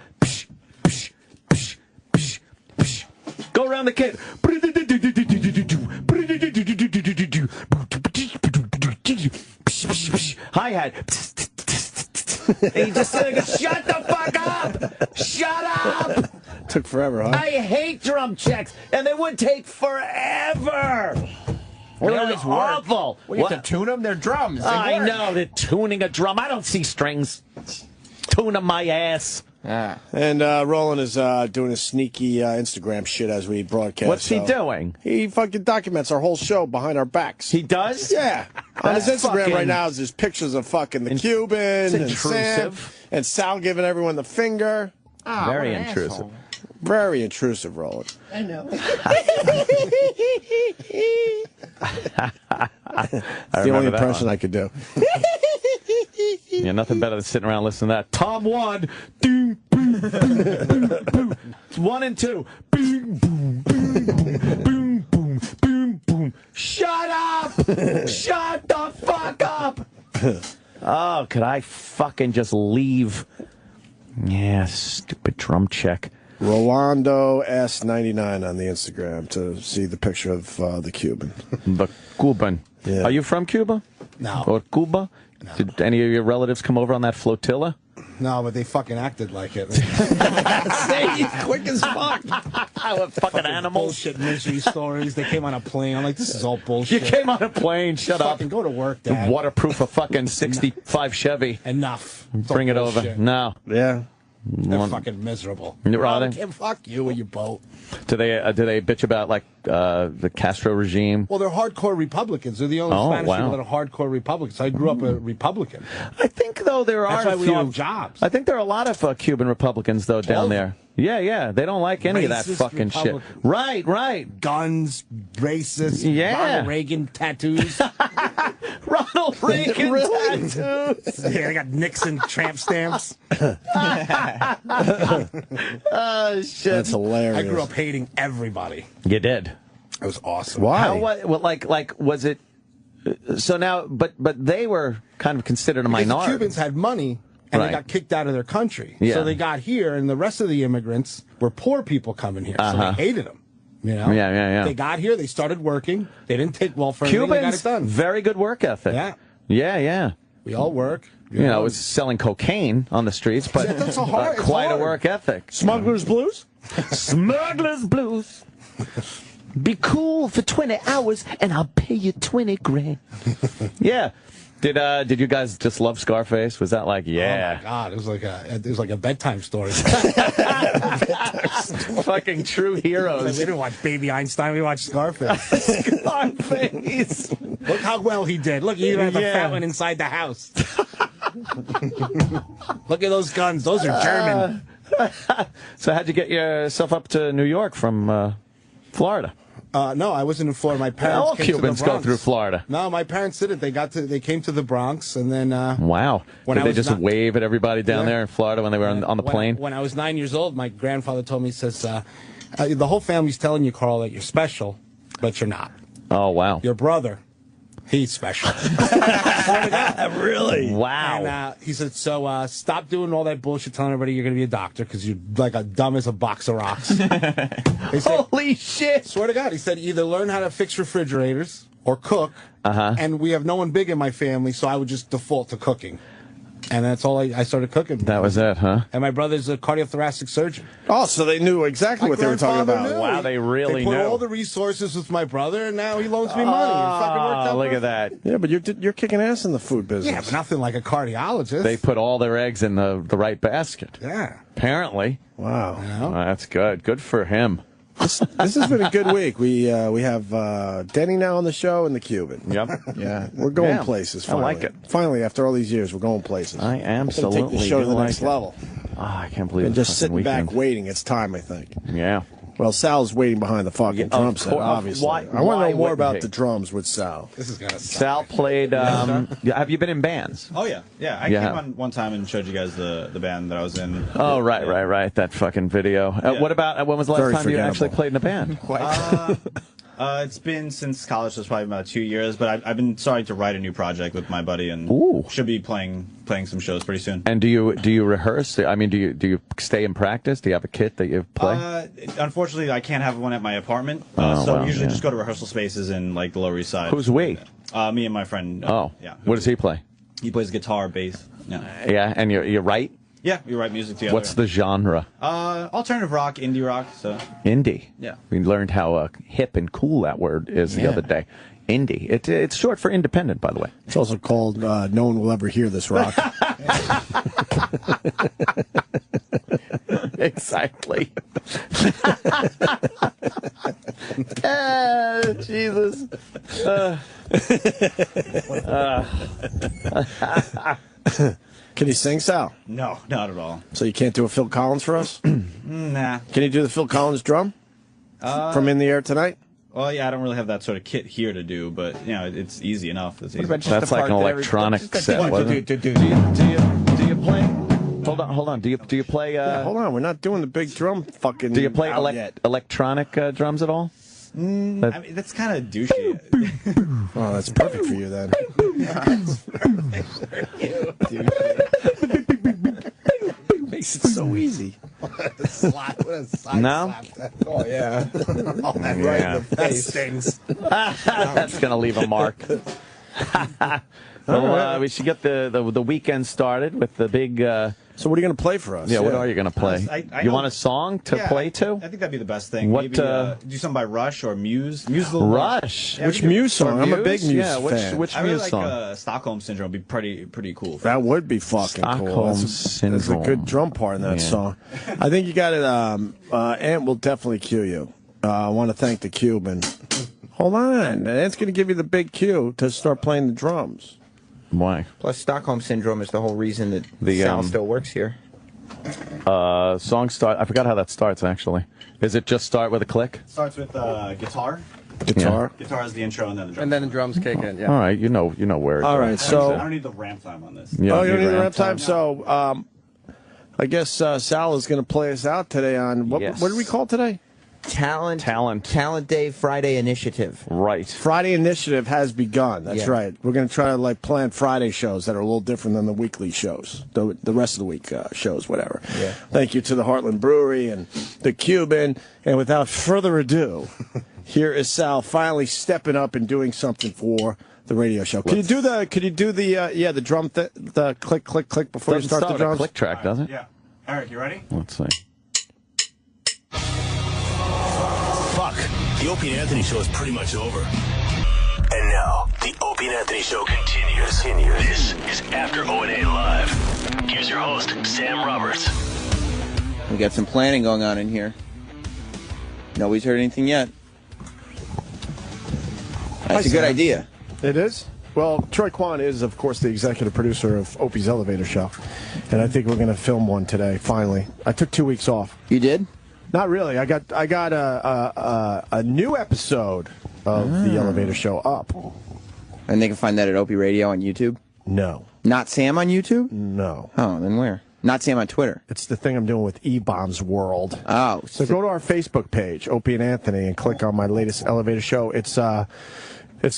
Go around the kit. Hi-hat. And you just like, shut the fuck up! Shut up! Took forever, huh? I hate drum checks, and they would take forever. They It was always work. awful. Well, you have to tune them. They're drums. They I work. know, they're tuning a drum. I don't see strings. Tune them my ass. Ah. And Roland is doing a sneaky Instagram shit as we broadcast. What's he doing? He fucking documents our whole show behind our backs. He does? Yeah. On his That's Instagram fucking- right now is there's pictures of fucking the Cuban it's and Sam intrusive. and Sal giving everyone the finger. Very intrusive. Very intrusive, Roland. I know. It's the only impression I could do. Yeah, nothing better than sitting around listening to that. Tom 1. Ding, boom, boom, boom, boom. It's 1 and 2. Boom, boom, boom, boom, boom, boom, boom, boom. Shut up! Shut the fuck up! Oh, could I fucking just leave? Yeah, stupid drum check. Rolando S99 on the Instagram to see the picture of the Cuban. The Cuban. Yeah. Are you from Cuba? No. Or Cuba? No. Did any of your relatives come over on that flotilla? No, but they fucking acted like it. Say, quick as fuck. What fucking animals? Bullshit misery stories. They came on a plane. I'm like, this is all bullshit. You came on a plane. Shut up. Fucking go to work, Dad. Waterproof a fucking 65 Chevy. Enough. It's Bring it all over. bullshit. No. Yeah. They're fucking miserable. Really? Kim, fuck you and your boat. Do they bitch about like the Castro regime? Well, they're hardcore Republicans. They're the only Oh, Spanish wow. people that are hardcore Republicans. I grew up a Republican. I think though there are That's why a we few all have jobs. I think there are a lot of Cuban Republicans though down All of there. Yeah. They don't like any of that Racist fucking shit. Republicans. Right. Guns, racist, Yeah. Ronald Reagan tattoos. Ronald Reagan tattoos. Yeah, they got Nixon tramp stamps. Oh shit. That's hilarious. I grew up hating everybody. You did. It was awesome. Why? How like was it? So now, but they were kind of considered a Because minority. the Cubans had money and Right. they got kicked out of their country. Yeah. So they got here, and the rest of the immigrants were poor people coming here. So Uh-huh. they hated them. You know? Yeah. They got here, they started working, they didn't take welfare, they got Cubans, it done. very good work ethic. Yeah. We all work. You know, it's selling cocaine on the streets, but That's a hard- it's quite a hard. work ethic. Smuggler's Blues? Smuggler's Blues. Be cool for 20 hours and I'll pay you 20 grand. Yeah. Did you guys just love Scarface? Was that like, yeah? Oh my God, it was like a bedtime story. Fucking true heroes. We didn't watch Baby Einstein, we watched Scarface. Scarface. Look how well he did. Look, he even had the fat one inside the house. Look at those guns. Those are German. So how'd you get yourself up to New York from Florida? No, I wasn't in Florida. My parents All came Cubans to the go Bronx. through Florida. No, my parents didn't. They came to the Bronx, and then Wow. when Did I they was just not- wave at everybody down Yeah. there in Florida when they were on the plane? When I was 9 years old, my grandfather told me, he says, the whole family's telling you, Carl, that you're special, but you're not. Oh, wow. Your brother, he's special. Really? Wow. And he said, so stop doing all that bullshit telling everybody you're going to be a doctor because you're like a dumb as a box of rocks. He said, holy shit. Swear to God. He said, either learn how to fix refrigerators or cook. And we have no one big in my family, so I would just default to cooking. And that's all I started cooking. That was it, huh? And my brother's a cardiothoracic surgeon. Oh, so they knew exactly what they were talking about. Knew. Wow, they really They put knew. all the resources with my brother, and now he loans me money. It fucking worked out Look at perfect. that. Yeah, but you're kicking ass in the food business. Yeah, but nothing like a cardiologist. They put all their eggs in the right basket. Yeah. Apparently. Wow. You know? That's good. Good for him. This has been a good week. We have Denny now on the show and the Cuban. Yep. Yeah, we're going Yeah, places. I Finally. like it. Finally, after all these years, we're going places. I We're gonna absolutely take the show to the do next like it. level. Oh, I can't believe And it's just fucking sitting back weekend. waiting. It's time, I think. Yeah. Well, Sal's waiting behind the fucking Yeah, drum of set, course. obviously. Why- I want to why know more wouldn't about he? the drums with Sal. This is gonna Sal played. Have you been in bands? Oh yeah, yeah. I Yeah. came on one time and showed you guys the band that I was in. Oh, right. That fucking video. Yeah. What about, when was the last Very time you forgettable. actually played in a band? It's been since college, so it's probably about 2 years. But I've been starting to write a new project with my buddy, and should be playing some shows pretty soon. And do you rehearse? I mean, do you stay in practice? Do you have a kit that you play? Unfortunately, I can't have one at my apartment, Oh, so well, we usually yeah. just go to rehearsal spaces in like the Lower East Side. Who's we? Me and my friend. Yeah. What does he play? He plays guitar, bass. Yeah. Yeah, and you write? Yeah, we write music together. What's the genre? Alternative rock, indie rock. So. Indie. Yeah. We learned how hip and cool that word is the other day. Indie. It's short for independent, by the way. It's also called No One Will Ever Hear This Rock. Exactly. Jesus. Can you sing, Sal? No, not at all. So you can't do a Phil Collins for us? Nah. Can you do the Phil Collins drum from In the Air Tonight? Well, yeah, I don't really have that sort of kit here to do, but it's easy enough. It's easy. That's like an electronic set. wasn't it? Do you play? Hold on. Do you play? Yeah, hold on, we're not doing the big drum fucking. Do you play out yet. electronic drums at all? I mean, that's kind of douchey. Oh, that's perfect for you then. Makes it so easy. No? Oh yeah. All that right in the face. Stings. That's gonna leave a mark. Well, we should get the weekend started with the big. So what are you going to play for us? Yeah, what are you going to play? I You know- want a song to play to? I think that'd be the best thing. What, Maybe do something by Rush or Muse. Muse. a little Rush? Yeah, Which we could- Muse song? Or I'm a big Muse? Muse Yeah, fan. which I really Muse like song? Stockholm Syndrome. Would be pretty cool. That would be fucking cool. Stockholm That's a Syndrome. good drum part in that Yeah. song. I think you got it. Ant will definitely cue you. I want to thank the Cuban. Hold on. Ant's going to give you the big cue to start playing the drums. Why? Plus, Stockholm Syndrome is the whole reason that The, Sal still works here. Song start. I forgot how that starts. Actually, is it just start with a click? Starts with guitar. Guitar. Guitar is the intro, and then the drum. And then the drums kick in. Yeah. All right, you know where. It's All at. right, so. I don't need the ramp time on this. Yeah, Oh, you don't need the ramp ramp time? So, I guess Sal is going to play us out today on. What Yes. did we call today? Talent Day Friday Initiative. Right. Friday Initiative has begun. That's Yeah. right. We're going to try to plan Friday shows that are a little different than the weekly shows, the rest of the week shows, whatever. Yeah. Thank you to the Heartland Brewery and the Cuban. And without further ado, here is Sal finally stepping up and doing something for the radio show. Could you do the drum the click click click before Doesn't you start the with a drums? click track, does it? Yeah. Eric, you ready? Let's see. Fuck. The Opie and Anthony show is pretty much over. And now, the Opie and Anthony show continues. This is After O&A Live. Here's your host, Sam Roberts. We got some planning going on in here. Nobody's heard anything yet. That's a good idea. It is? Well, Troy Kwan is, of course, the executive producer of Opie's Elevator Show. And I think we're going to film one today, finally. I took 2 weeks off. You did? Not really. I got a new episode of the Elevator Show up. And they can find that at Opie Radio on YouTube? No. Not Sam on YouTube? No. Oh, then where? Not Sam on Twitter? It's the thing I'm doing with E-Bombs World. Oh. So go to our Facebook page, Opie and Anthony, and click on my latest Elevator Show. It's the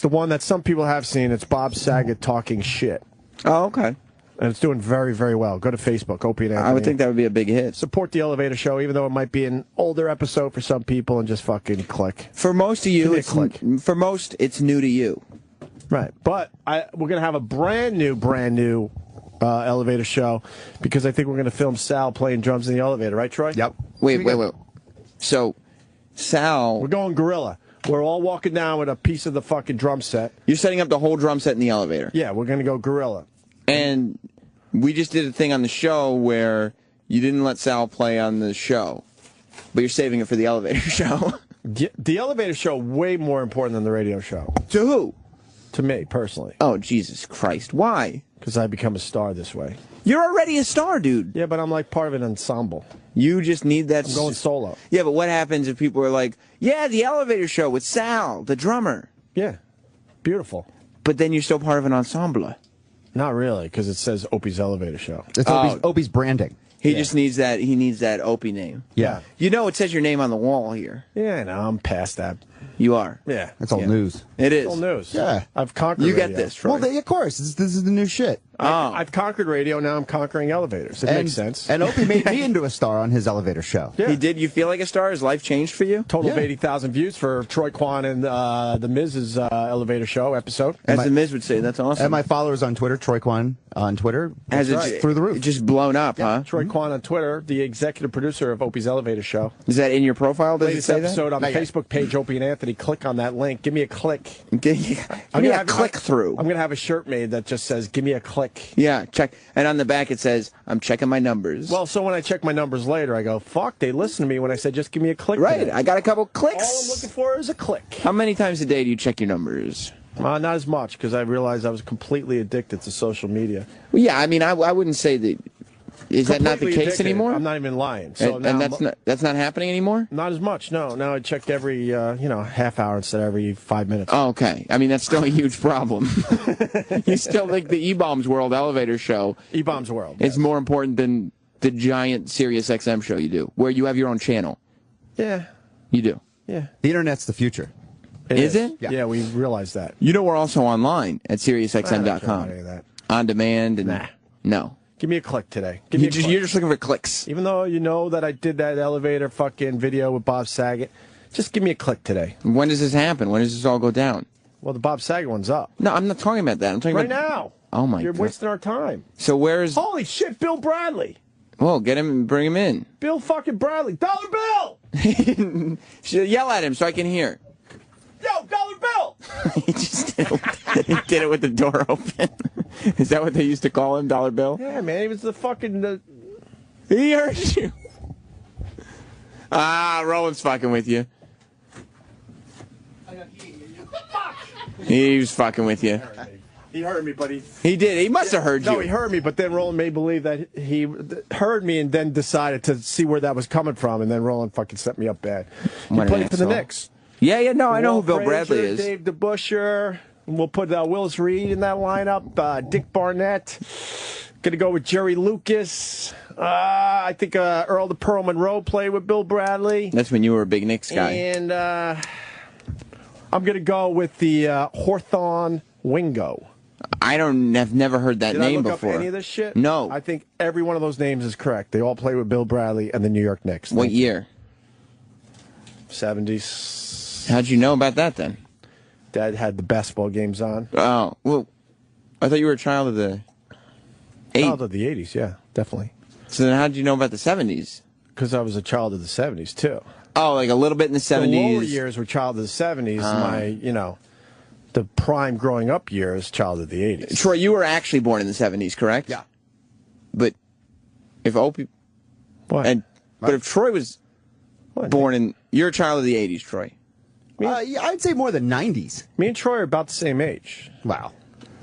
one that some people have seen. It's Bob Saget talking shit. Oh, okay. And it's doing very, very well. Go to Facebook, Opie and Anthony. I would think that would be a big hit. Support the Elevator Show, even though it might be an older episode for some people, and just fucking click. For most of you, it's new to you. Right. But we're going to have a brand new Elevator Show because I think we're going to film Sal playing drums in the elevator. Right, Troy? Yep. Wait. So, Sal... We're going gorilla. We're all walking down with a piece of the fucking drum set. You're setting up the whole drum set in the elevator? Yeah, we're going to go gorilla. And we just did a thing on the show where you didn't let Sal play on the show. but you're saving it for the elevator show. The elevator show way more important than the radio show. To who? To me, personally. Oh, Jesus Christ. Why? Because I become a star this way. You're already a star, dude. Yeah, but I'm like part of an ensemble. You just need that. I'm going solo. Yeah, but what happens if people are like, yeah, the elevator show with Sal, the drummer? Yeah. Beautiful. But then you're still part of an ensemble. Not really, because it says Opie's Elevator Show. It's Opie's branding. He just needs that. He needs that Opie name. Yeah. You know, it says your name on the wall here. Yeah, no, I'm past that. You are. Yeah. That's old news. It is. It's old news. Yeah. I've conquered You radio. get this, Troy. Well, of course. This is the new shit. I've conquered radio, now I'm conquering elevators. It makes sense. And Opie made me into a star on his elevator show. Yeah. He did. You feel like a star? His life changed for you? Total of 80,000 views for Troy Kwan and the Miz's elevator show episode. As the Miz would say, that's awesome. And my followers on Twitter, Troy Kwan on Twitter, Has it through the roof. Just blown up, huh? Troy Kwan on Twitter, the executive producer of Opie's Elevator Show. Is that in your profile? Does Latest it say episode on the Not yet. Facebook page, Opie and Anthony. Click on that link. Give me a click. Give me a click through. I'm going to have a shirt made that just says, give me a click. Yeah, check. And on the back it says, I'm checking my numbers. Well, so when I check my numbers later, I go, fuck, they listened to me when I said, just give me a click. Right, today. I got a couple clicks. All I'm looking for is a click. How many times a day do you check your numbers? Not as much, because I realized I was completely addicted to social media. Well, yeah, I mean, I wouldn't say that. Is that not the Completely case addicted. anymore? I'm not even lying. So and that's not happening anymore? Not as much, no. Now I check every, half hour instead of every 5 minutes. Oh, okay. I mean, that's still a huge problem. You still think the E-Bombs World elevator show E-Bombs World. is more important than the giant Sirius XM show you do, where you have your own channel? Yeah. You do? Yeah. The internet's the future. Is it? Yeah, we realize that. You know, we're also online at I don't care SiriusXM.com. about any of that. On demand and no. Give me a click today. Give me a click. You're just looking for clicks. Even though you know that I did that elevator fucking video with Bob Saget, just give me a click today. When does this happen? When does this all go down? Well, the Bob Saget one's up. No, I'm not talking about that. I'm talking Right about now. Oh my You're God. wasting our time. So where is? Holy shit, Bill Bradley. Well, get him and bring him in. Bill fucking Bradley. Dollar Bill! Should yell at him so I can hear. Yo, Dollar Bill! He did it with the door open. Is that what they used to call him, Dollar Bill? Yeah, man, he was the fucking... He heard you. Roland's fucking with you. He was fucking with you. He heard me, but He did. He must have heard you. No, he heard me, but then Roland made believe that he heard me and then decided to see where that was coming from, and then Roland fucking set me up bad. He What an played for the asshole. Knicks. Yeah, no, I know who Walt Bill Frazier, Bradley is. Dave DeBuscher. We'll put Willis Reed in that lineup. Dick Barnett. Gonna go with Jerry Lucas. I think Earl the Pearl Monroe played with Bill Bradley. That's when you were a big Knicks guy. And I'm gonna go with the Hawthorne Wingo. Have never heard that Did name I look before. up any of this shit? No. I think every one of those names is correct. They all play with Bill Bradley and the New York Knicks. What year? 70s. How'd you know about that then? Dad had the basketball games on. Oh, well, I thought you were a child of the Child of the 80s, yeah, definitely. So then how'd you know about the 70s? Because I was a child of the 70s, too. Oh, like a little bit in the 70s. The lower years were child of the 70s. The prime growing up years, child of the 80s. Troy, you were actually born in the 70s, correct? Yeah. But if Opie... What? But if Troy was born in... You're a child of the 80s, Troy. Yeah, I'd say more than 90s. Me and Troy are about the same age. Wow.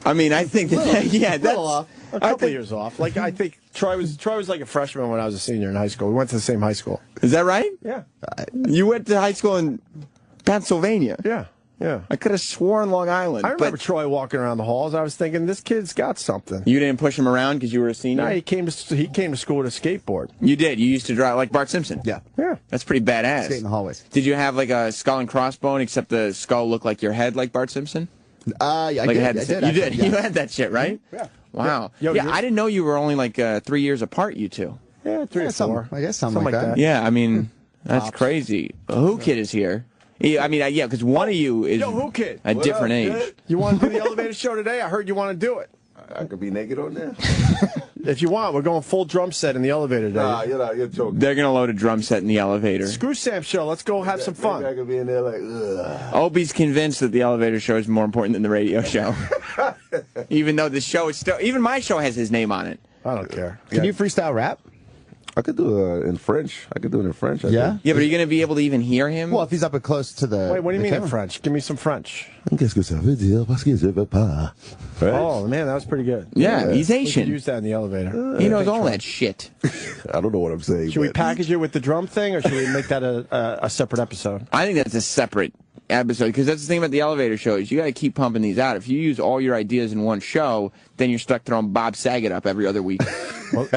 I mean, I think that... Yeah, that's... A couple years off. Like, I think Troy was like a freshman when I was a senior in high school. We went to the same high school. Is that right? Yeah. You went to high school in Pennsylvania. Yeah. Yeah. I could have sworn Long Island. I remember Troy walking around the halls. I was thinking, this kid's got something. You didn't push him around because you were a senior? No, he came to school with a skateboard. You did. You used to drive like Bart Simpson. Yeah. Yeah. That's pretty badass. Skate in the hallways. Did you have like a skull and crossbone, except the skull looked like your head, like Bart Simpson? Yeah, I Like did. it had I the- did. You actually, did. yeah. You had that shit, right? Yeah. Wow. Yo, yeah, you're- I didn't know you were only like 3 years apart, you two. Yeah, 3 or 4. I guess something like that. Yeah, I mean, that's Pops. crazy. Who Kid is here? Yeah, I mean, yeah, because one of you is Yo, who kid? a different age. You want to do the elevator show today? I heard you want to do it. I could be naked on there. If you want, we're going full drum set in the elevator today. You're joking. They're going to load a drum set in the elevator. Screw Sam show. Let's go have some fun. Maybe I could be in there like, ugh. Opie's convinced that the elevator show is more important than the radio show. Even though the show is still... Even my show has his name on it. I don't care. Can you freestyle rap? I could do it in French. I could do it in French. I Yeah? think. Yeah, but are you going to be able to even hear him? Well, if he's up close to the. Wait, what do you the mean in camera. French? Give me some French. Qu'est-ce que ça veut dire? Parce que je veux pas. Right? Oh, man, that was pretty good. Yeah, he's We Asian. could use that in the elevator. He knows all that shit. I don't know what I'm saying. Should we but- package it with the drum thing, or should we make that a separate episode? I think that's a separate episode because that's the thing about the elevator show is you got to keep pumping these out. If you use all your ideas in one show, then you're stuck throwing Bob Saget up every other week. Well,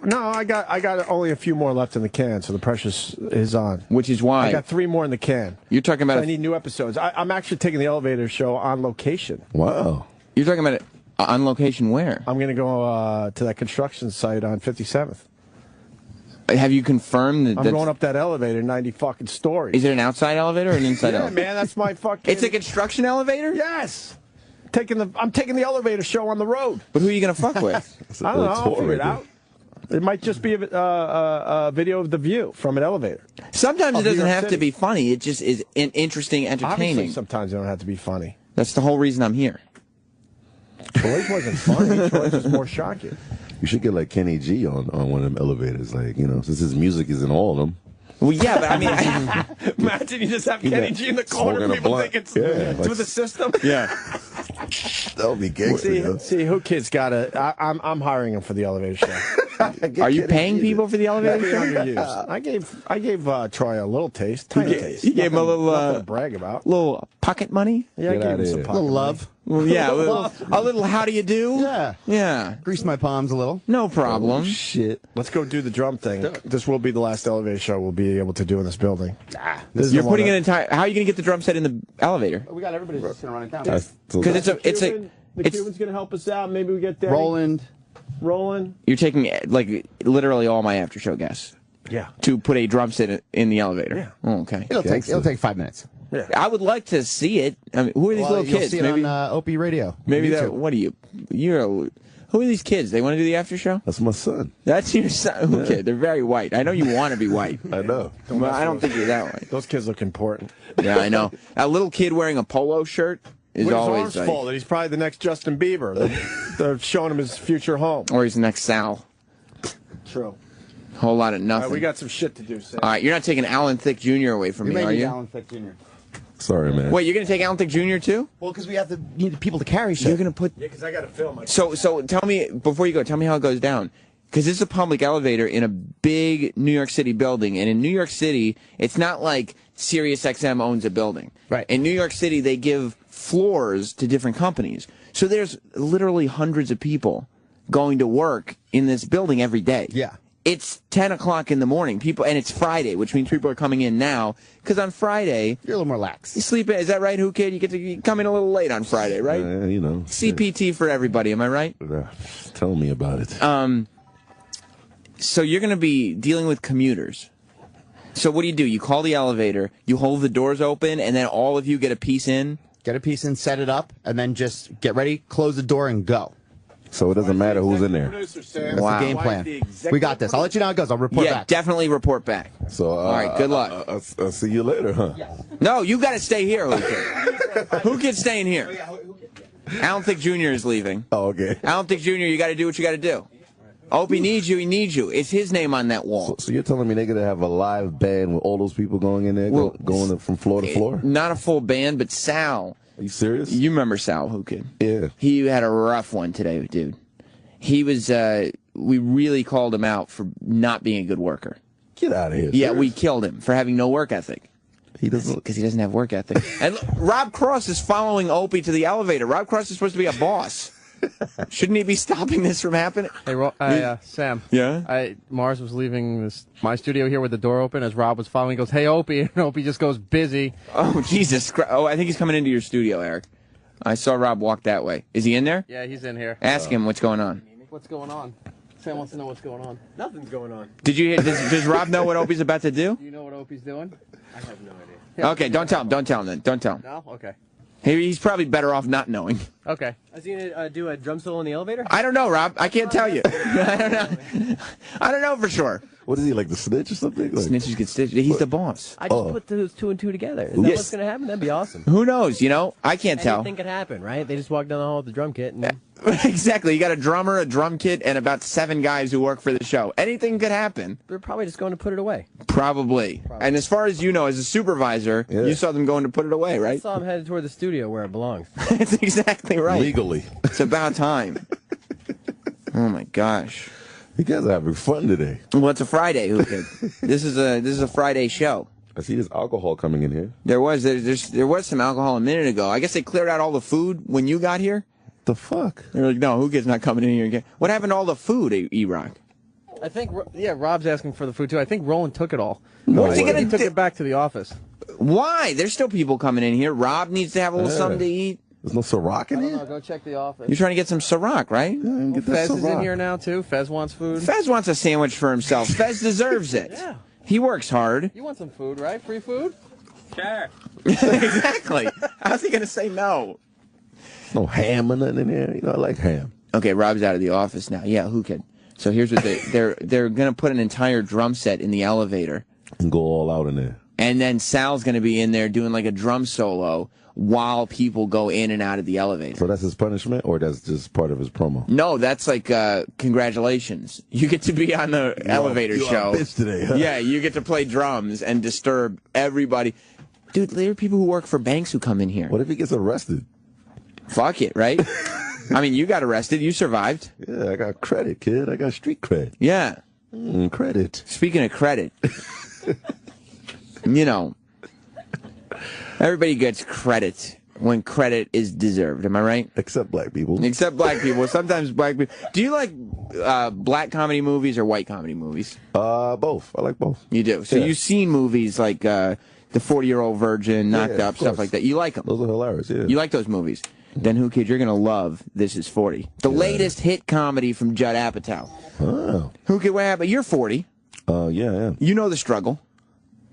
no, I got only a few more left in the can, so the pressure's is on. Which is why I got 3 more in the can. You're talking about. So I need new episodes. I'm actually taking the elevator show on location. Wow. You're talking about it on location where? I'm going to go to that construction site on 57th. Have you confirmed that? I'm going up that elevator 90 fucking stories. Is it an outside elevator or an inside Yeah, elevator? man, that's my fucking. It's a construction elevator? Yes. I'm taking the elevator show on the road. But who are you going to fuck with? I don't know. I'll figure it out. It might just be a video of the view from an elevator. Sometimes it Of New doesn't York have to City. be funny. It just is interesting, Obviously, entertaining. sometimes you don't have to be funny. That's the whole reason I'm here. Troy's wasn't funny. Troy's was more shocking. You should get like Kenny G on one of them elevators, like, you know, since his music is in all of them. Well, yeah, but I mean, Imagine you just have Yeah. Kenny G in the corner. Smoking a People blunt. think it's Yeah, like- with the system. Yeah. That would be gangster. See, who kid's got a? I'm hiring him for the elevator show. Are you paying people for the elevator show? Underused. I gave Troy a little taste, tiny taste. You gave him a Nothing- little nothing to brag about. little pocket money. Yeah, I Get gave outta him some here. pocket A little money. love. Well, yeah, a little how do you do? Yeah. Yeah. Grease my palms a little. No problem. Shit. Let's go do the drum thing. This will be the last elevator show we'll be able to do in this building. You're putting an entire. How are you going to get the drum set in the elevator? We got everybody just going to run it down. Because it's a. The Cuban's going to help us out. Maybe we get Danny. Roland. You're taking like literally all my after show guests. Yeah. To put a drum set in the elevator. Yeah. Oh, okay. It'll take 5 minutes. Yeah. I would like to see it. I mean, who are these Well, little you'll kids? see it Maybe on Opie Radio. maybe that. YouTube. What are you? Who are these kids? They want to do the after show? That's my son. That's your son. Okay, they're very white. I know you want to be white. I know. But I don't think you're that white. Those kids look important. Yeah, I know. A little kid wearing a polo shirt is With his always arms like, folded. He's probably the next Justin Bieber. They're showing him his future home. or he's the next Sal. True. Whole lot of All nothing. right, we got some shit to do, Sam. All right, you're not taking Alan Thicke Jr. away from me, are you? Alan Thicke Jr. Sorry, man. Wait, you're going to take Alan Thicke Jr. too? Well, because we have to need people to carry shit. You're going to put. Yeah, because I got to film. So tell me before you go. Tell me how it goes down. Because this is a public elevator in a big New York City building, and in New York City, it's not like SiriusXM owns a building. Right. In New York City, they give floors to different companies. So there's literally hundreds of people going to work in this building every day. Yeah. It's 10 o'clock in the morning. People, and it's Friday, which means people are coming in now. Because on Friday, You're a little more lax. you sleep in. Is that right, Who Kid? You come in a little late on Friday, right? You know. CPT for everybody. Am I right? Tell me about it. So you're going to be dealing with commuters. So what do? You call the elevator, you hold the doors open, and then all of you get a piece in? Get a piece in, set it up, and then just get ready, close the door, and go. So it doesn't matter who's in there. That's Wow. the game plan. We got this. I'll let you know how it goes. I'll report Yeah, back. definitely report back. So All right, good luck. I'll see you later, huh? No, you got to stay here, Who Kid. Who Kid's staying here? Alan Thicke Jr. is leaving. Oh, okay. Alan Thicke Jr., you got to do what you got to do. Opie needs you, he needs you. It's his name on that wall. So you're telling me they're gonna have a live band with all those people going in there, Well, going from floor to floor? Not a full band, but Sal. Are you serious? You remember Sal, Who Kid? Yeah. He had a rough one today, dude. He was, we really called him out for not being a good worker. Get out of here. Yeah, serious? we killed him for having no work ethic. He doesn't. Because he doesn't have work ethic. And look, Rob Cross is following Opie to the elevator. Rob Cross is supposed to be a boss. Shouldn't he be stopping this from happening? Hey, Sam. Yeah? Mars was leaving my studio here with the door open as Rob was following. He goes, "Hey, Opie," and Opie just goes, "Busy." Oh, Jesus Christ. Oh, I think he's coming into your studio, Eric. I saw Rob walk that way. Is he in there? Yeah, he's in here. Ask him what's going on. What's going on? Sam wants to know what's going on. Nothing's going on. Did you hear? Does Rob know what Opie's about to do? Do you know what Opie's doing? I have no idea. Okay, don't tell him. Don't tell him then. Don't tell him. No? Okay. He's probably better off not knowing. Okay. Is he gonna do a drum solo in the elevator? I don't know, Rob. I can't tell you. I don't know. I don't know for sure. What is he, like the snitch or something? Like, Snitches get stitched. He's the boss. I just put those 2 and 2 together. Is that Yes. what's gonna happen? That'd be awesome. Who knows? You know, I can't tell. Anything could happen, right? They just walk down the hall with the drum kit and. Exactly. You got a drummer, a drum kit, and about 7 guys who work for the show. Anything could happen. They're probably just going to put it away. Probably. And as far as you know, as a supervisor, you saw them going to put it away, I right? saw him headed toward the studio where it belongs. That's exactly right. Legally. It's about time. Oh my gosh. You guys are having fun today. Well, it's a Friday, This is a Friday show. I see there's alcohol coming in here. There was some alcohol a minute ago. I guess they cleared out all the food when you got here. The fuck? They're like, no, Hookah's not coming in here again. What happened to all the food, E-Rock? I think, Rob's asking for the food too. I think Roland took it all. What's he gonna He took do? it back to the office. Why? There's still people coming in here. Rob needs to have a little something to eat. There's no Ciroc in here? Go check the office. You're trying to get some Ciroc, right? Get that Fez is in Ciroc. here now too. Fez wants food. Fez wants a sandwich for himself. Fez deserves it. Yeah. He works hard. You want some food, right? Free food? Sure. Exactly. How's he going to say no? No ham or nothing in there. You know, I like ham. Okay, Rob's out of the office now. Yeah, who could? So here's what they're going to put an entire drum set in the elevator. And go all out in there. And then Sal's going to be in there doing like a drum solo while people go in and out of the elevator. So that's his punishment, or that's just part of his promo? No, that's like congratulations. You get to be on the elevator you show. are a bitch today, huh? Yeah, you get to play drums and disturb everybody. Dude, there are people who work for banks who come in here. What if he gets arrested? Fuck it, right? I mean, you got arrested. You survived. Yeah, I got credit, kid. I got street cred. Yeah. Credit. Speaking of credit, you know, everybody gets credit when credit is deserved. Am I right? Except black people. Except black people. Sometimes black people. Do you like black comedy movies or white comedy movies? Both. I like both. You do. So Yeah. you've seen movies like The 40-Year-Old Virgin, Knocked Yeah, Up, of stuff course. like that. You like them. Those are hilarious, yeah. You like those movies. Then, who kid, you're going to love This Is 40. The latest hit comedy from Judd Apatow. Oh. Who kid, what happened? You're 40. Yeah, I am. You know the struggle.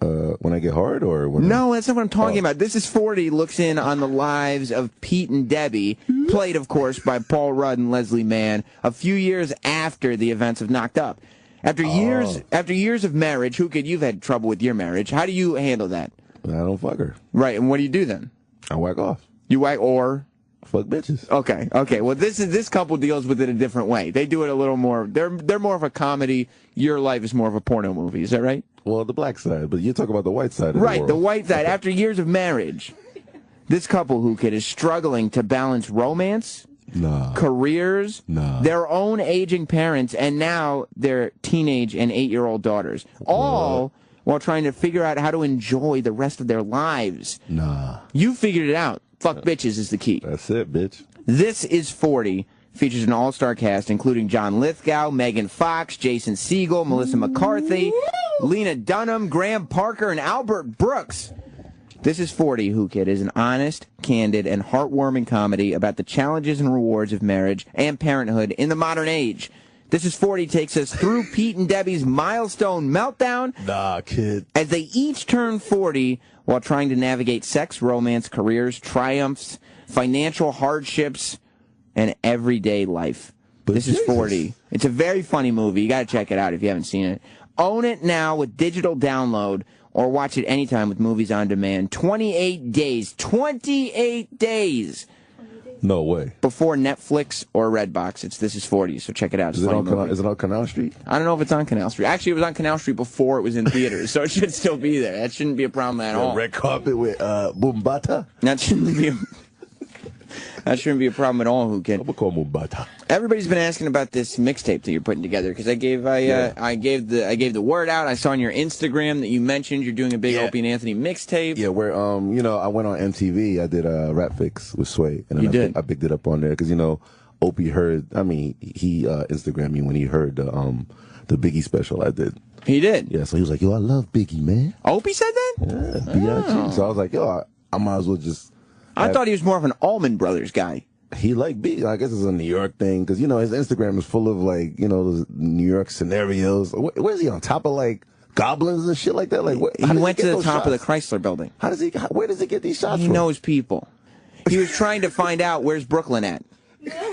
When I get hard, or when No, that's not what I'm talking about. This Is 40 looks in on the lives of Pete and Debbie, played, of course, by Paul Rudd and Leslie Mann, a few years after the events of Knocked Up. After years of marriage, who kid, you've had trouble with your marriage. How do you handle that? I don't fuck her. Right, and what do you do then? I whack off. You whack or? Fuck bitches. Okay. Well, this couple deals with it a different way. They do it a little more. They're more of a comedy. Your life is more of a porno movie. Is that right? Well, the black side, but you talk about the white side of Right, the the world. white side. After years of marriage, this couple, who kid, is struggling to balance romance, careers, their own aging parents, and now their teenage and 8-year-old daughters, all while trying to figure out how to enjoy the rest of their lives. You figured it out. Fuck bitches is the key. That's it, bitch. This Is 40 features an all-star cast including John Lithgow, Megan Fox, Jason Segel, Melissa McCarthy, Lena Dunham, Graham Parker, and Albert Brooks. This Is 40, who kid, is an honest, candid, and heartwarming comedy about the challenges and rewards of marriage and parenthood in the modern age. This Is 40 takes us through Pete and Debbie's milestone meltdown kid. as they each turn 40 while trying to navigate sex, romance, careers, triumphs, financial hardships, and everyday life. This Is 40. It's a very funny movie. You got to check it out if you haven't seen it. Own it now with digital download or watch it anytime with Movies on Demand. 28 days. 28 days. No way. Before Netflix or Redbox. It's This Is 40, so check it out. It's Is a it, funny on Canal, movie. is it on Canal Street? I don't know if it's on Canal Street. Actually, it was on Canal Street before it was in theaters, so it should still be there. That shouldn't be a problem at all. Red carpet with Bumbata? That shouldn't be a problem at all, who can. Everybody's been asking about this mixtape that you're putting together because I gave the word out. I saw on your Instagram that you mentioned you're doing a big Opie and Anthony mixtape. Yeah, where I went on MTV. I did a Rap Fix with Sway, and then I picked it up on there because Opie heard. I mean, he Instagrammed me when he heard the Biggie special I did. He did. Yeah, so he was like, "Yo, I love Biggie, man." Opie said that? Yeah, B.I.G. So I was like, "Yo, I might as well just." I thought he was more of an Allman Brothers guy. He liked Biggie. I guess it's a New York thing because his Instagram is full of those New York scenarios. Where's he on top of goblins and shit like that? He went to the top of the Chrysler Building. Where does he get these shots He from? knows people. He was trying to find out where's Brooklyn at.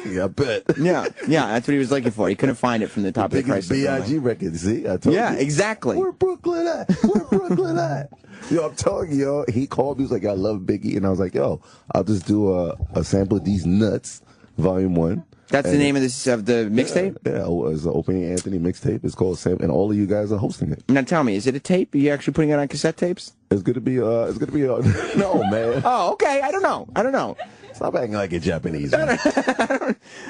Yeah, I bet. Yeah, that's what he was looking for. He couldn't find it from the top of the Crisis. B.I.G. record, see? I told you. Yeah, exactly. Where Brooklyn at? Where Brooklyn at? Yo, I'm telling you, yo, he called me, he was like, I love Biggie. And I was like, yo, I'll just do a sample of These Nuts, Volume 1. That's the name of the mixtape? Yeah, it's an Opie and Anthony mixtape. It's called Sam, and all of you guys are hosting it. Now tell me, is it a tape? Are you actually putting it on cassette tapes? It's gonna be no, man. Oh, okay. I don't know. Stop acting like a Japanese, man.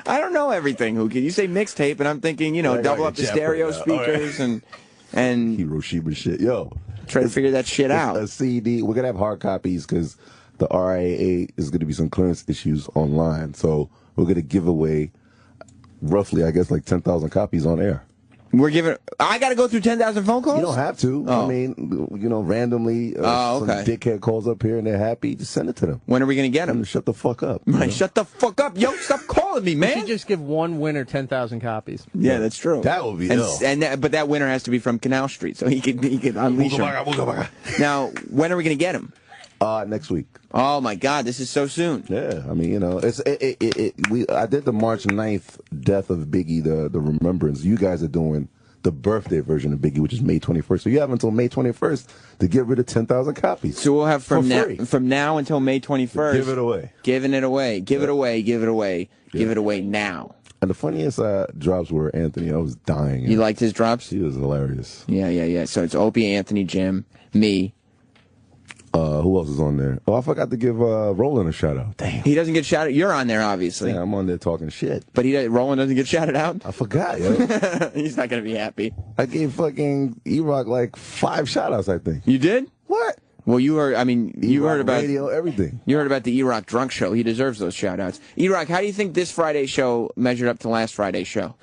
I don't know everything, Hookie. You say mixtape, and I'm thinking, double up the stereo speakers and Hiroshima shit. Yo, try to figure that shit out. A CD. We're gonna have hard copies because the RIAA is gonna be some clearance issues online. So we're gonna give away roughly, I guess, like 10,000 copies on air. I got to go through 10,000 phone calls? You don't have to. Oh. I mean, randomly, okay. Some dickhead calls up here and they're happy. Just send it to them. When are we going to get them? Shut the fuck up. Right, shut the fuck up. Yo, stop calling me, man. You should just give one winner 10,000 copies. Yeah, that's true. That would be ill. But that winner has to be from Canal Street, so he can unleash him. Now, when are we going to get him? Next week. Oh my God, this is so soon. Yeah, I mean, I did the March 9th death of Biggie, the remembrance. You guys are doing the birthday version of Biggie, which is May 21st. So you have until May 21st to get rid of 10,000 copies. So we'll have from now until May 21st. Give it away. Giving it away. Give it away. Give it away. Give it away now. And the funniest drops were Anthony. I was dying. You liked his drops? He was hilarious. Yeah. So it's Opie, Anthony, Jim, me. Who else is on there? Oh, I forgot to give Roland a shout out. Damn. He doesn't get shouted. You're on there, obviously. Yeah, I'm on there talking shit. But Roland doesn't get shouted out? I forgot, yo. He's not going to be happy. I gave fucking E-Rock like 5 shout outs, I think. You did? What? Well, you heard about radio, everything. You heard about the E-Rock drunk show. He deserves those shout outs. E-Rock, how do you think this Friday's show measured up to last Friday's show?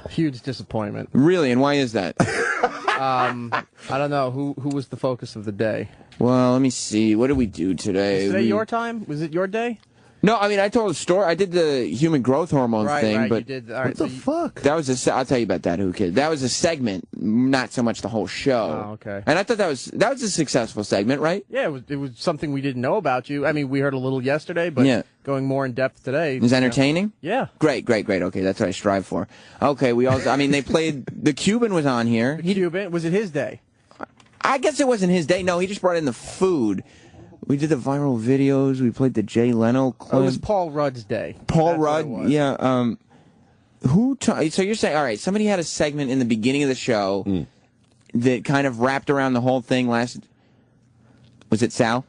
Huge disappointment. Really? And why is that? I don't know. Who was the focus of the day? Well, let me see. What did we do today? Was today your time? Was it your day? No, I mean, I told a story. I did the human growth hormones thing, right, but you did. All right, what the fuck? That was I'll tell you about that, who kid. That was a segment, not so much the whole show. Oh, okay. And I thought that was a successful segment, right? Yeah, it was something we didn't know about you. I mean, we heard a little yesterday, but going more in depth today. It was entertaining? Yeah. Great. Okay, that's what I strive for. Okay, they played, the Cuban was on here. The Cuban, was it his day? I guess it wasn't his day. No, he just brought in the food. We did the viral videos. We played the Jay Leno clip. Oh, it was Paul Rudd's day. Paul Rudd, yeah. So you're saying, all right, somebody had a segment in the beginning of the show that kind of wrapped around the whole thing last. Was it Sal?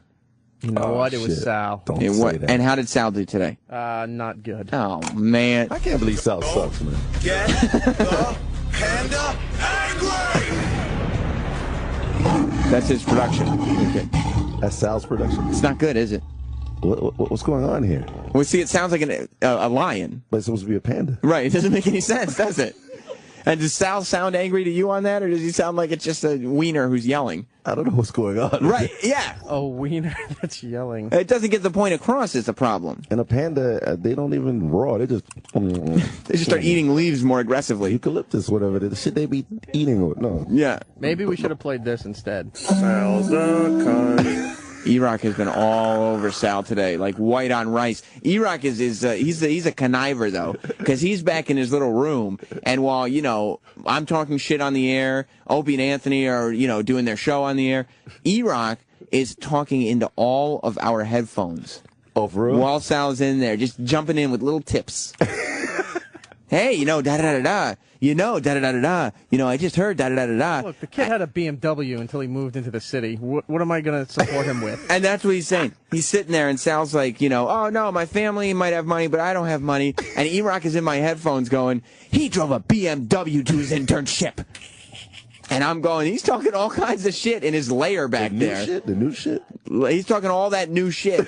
You know what? It was Sal. Don't say that. And how did Sal do today? Not good. Oh, man. I can't believe Sal sucks, man. Get the panda angry! That's his production. Okay. That's Sal's production. It's not good, is it? What's going on here? Well, see, it sounds like a lion. But it's supposed to be a panda. Right. It doesn't make any sense, does it? And does Sal sound angry to you on that, or does he sound like it's just a wiener who's yelling? I don't know what's going on. Right, yeah. A wiener that's yelling. It doesn't get the point across is the problem. And a panda, they don't even roar. They just... They just start eating leaves more aggressively. Eucalyptus, whatever. The shit they be eating. No. Yeah. Maybe we should have played this instead. Sal's a cunt. E-Rock has been all over Sal today, like white on rice. E-Rock he's a conniver, though, because he's back in his little room, and while, I'm talking shit on the air, Opie and Anthony are, doing their show on the air, E-Rock is talking into all of our headphones. Oh, for real? While Sal's in there, just jumping in with little tips. Hey, da-da-da-da-da. Da-da-da-da-da. I just heard da-da-da-da-da. Look, the kid had a BMW until he moved into the city. What am I going to support him with? And that's what he's saying. He's sitting there, and Sal's like, oh, no, my family might have money, but I don't have money. And E-Rock is in my headphones going, he drove a BMW to his internship. And I'm going, he's talking all kinds of shit in his lair back there. The new shit? He's talking all that new shit.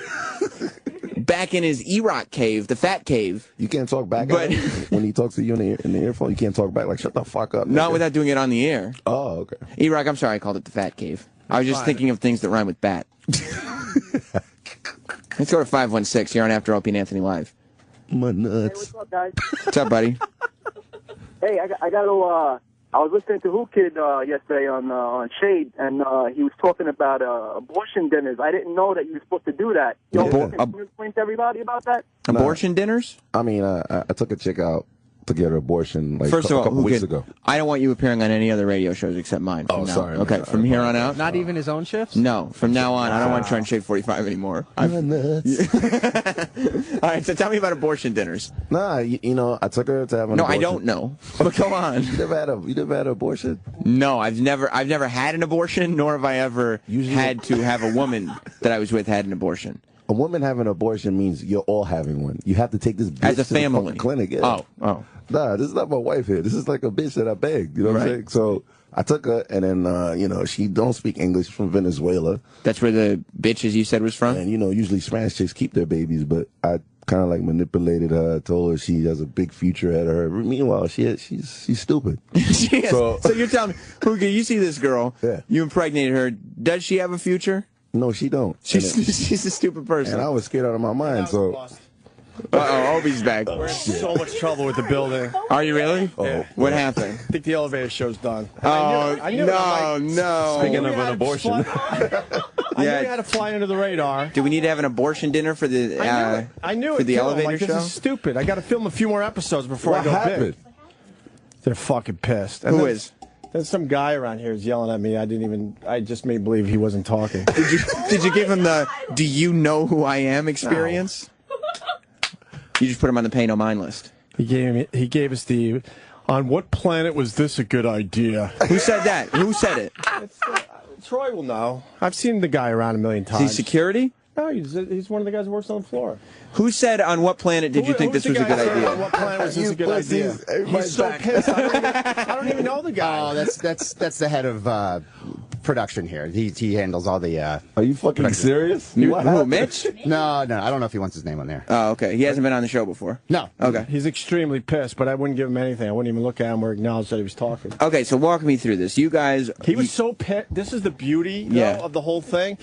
Back in his E-Rock cave, the fat cave. You can't talk back at him when he talks to you in the earphone. You can't talk back like, shut the fuck up. Not without doing it on the air. Oh, okay. E-Rock, I'm sorry I called it the fat cave. I was just thinking of things that rhyme with bat. Let's go to 516. You're on After Opie and Anthony Live. My nuts. Hey, what's up, guys? What's up, buddy? Hey, I got to I was listening to Who Kid yesterday on Shade, and he was talking about abortion dinners. I didn't know that you were supposed to do that. Can you explain to everybody about that? Abortion dinners? I mean, I took a chick out to get her abortion like First of all, a couple Who weeks Kid, ago. I don't want you appearing on any other radio shows except mine. Oh, now. sorry. Okay, from here on out? Not even his own shifts? No, from now on, I don't want to try and Shade 45 anymore. All right, so tell me about abortion dinners. Nah, you know, I took her to have an No, abortion. I don't know. But go on. You never had an abortion? No, I've never had an abortion, nor have I ever had to have a woman that I was with had an abortion. A woman having an abortion means you're all having one. You have to take this bitch As a to the family. fucking clinic. Yeah. Oh. Nah, this is not my wife here. This is like a bitch that I begged. You know what I'm saying? So I took her, and then, you know, she don't speak English. She's from Venezuela. That's where the bitches you said was from? And, you know, usually Spanish chicks keep their babies, but I kind of like manipulated her, told her she has a big future ahead of her. Meanwhile, she's stupid. She is. So you're telling me, Hoogie, you see this girl, you impregnated her. Does she have a future? No, she don't. She's a stupid person. And I was scared out of my mind, so... Uh-oh, Obi's back. We're in so much trouble with the building. Are you really? Oh, what happened? I think the elevator show's done. Oh, I knew no. Speaking of an abortion. I knew you had to fly under the radar. Do we need to have an abortion dinner for the I knew it. for the too. elevator like, show? This is stupid. I got to film a few more episodes before What I go happened? big. They're fucking pissed. Who is? There's some guy around here is yelling at me. I just made believe he wasn't talking. Did you give him the "Do you know who I am" experience? You just put him on the pay no mind list. He gave us the. On what planet was this a good idea? Who said that? Who said it? Troy will know. I've seen the guy around a million Is times. he security? No, he's one of the guys who works on the floor. Who said on what planet did you think this was a good On idea? what planet was this a good idea? He's so pissed. I don't even know the guy. Oh, that's the head of production here. He handles all the. Are you fucking serious? Who, Mitch? No, I don't know if he wants his name on there. Oh, okay. He hasn't been on the show before. No. Okay. He's extremely pissed, but I wouldn't give him anything. I wouldn't even look at him or acknowledge that he was talking. Okay, so walk me through this. You guys. He was so pissed. This is the beauty of the whole thing.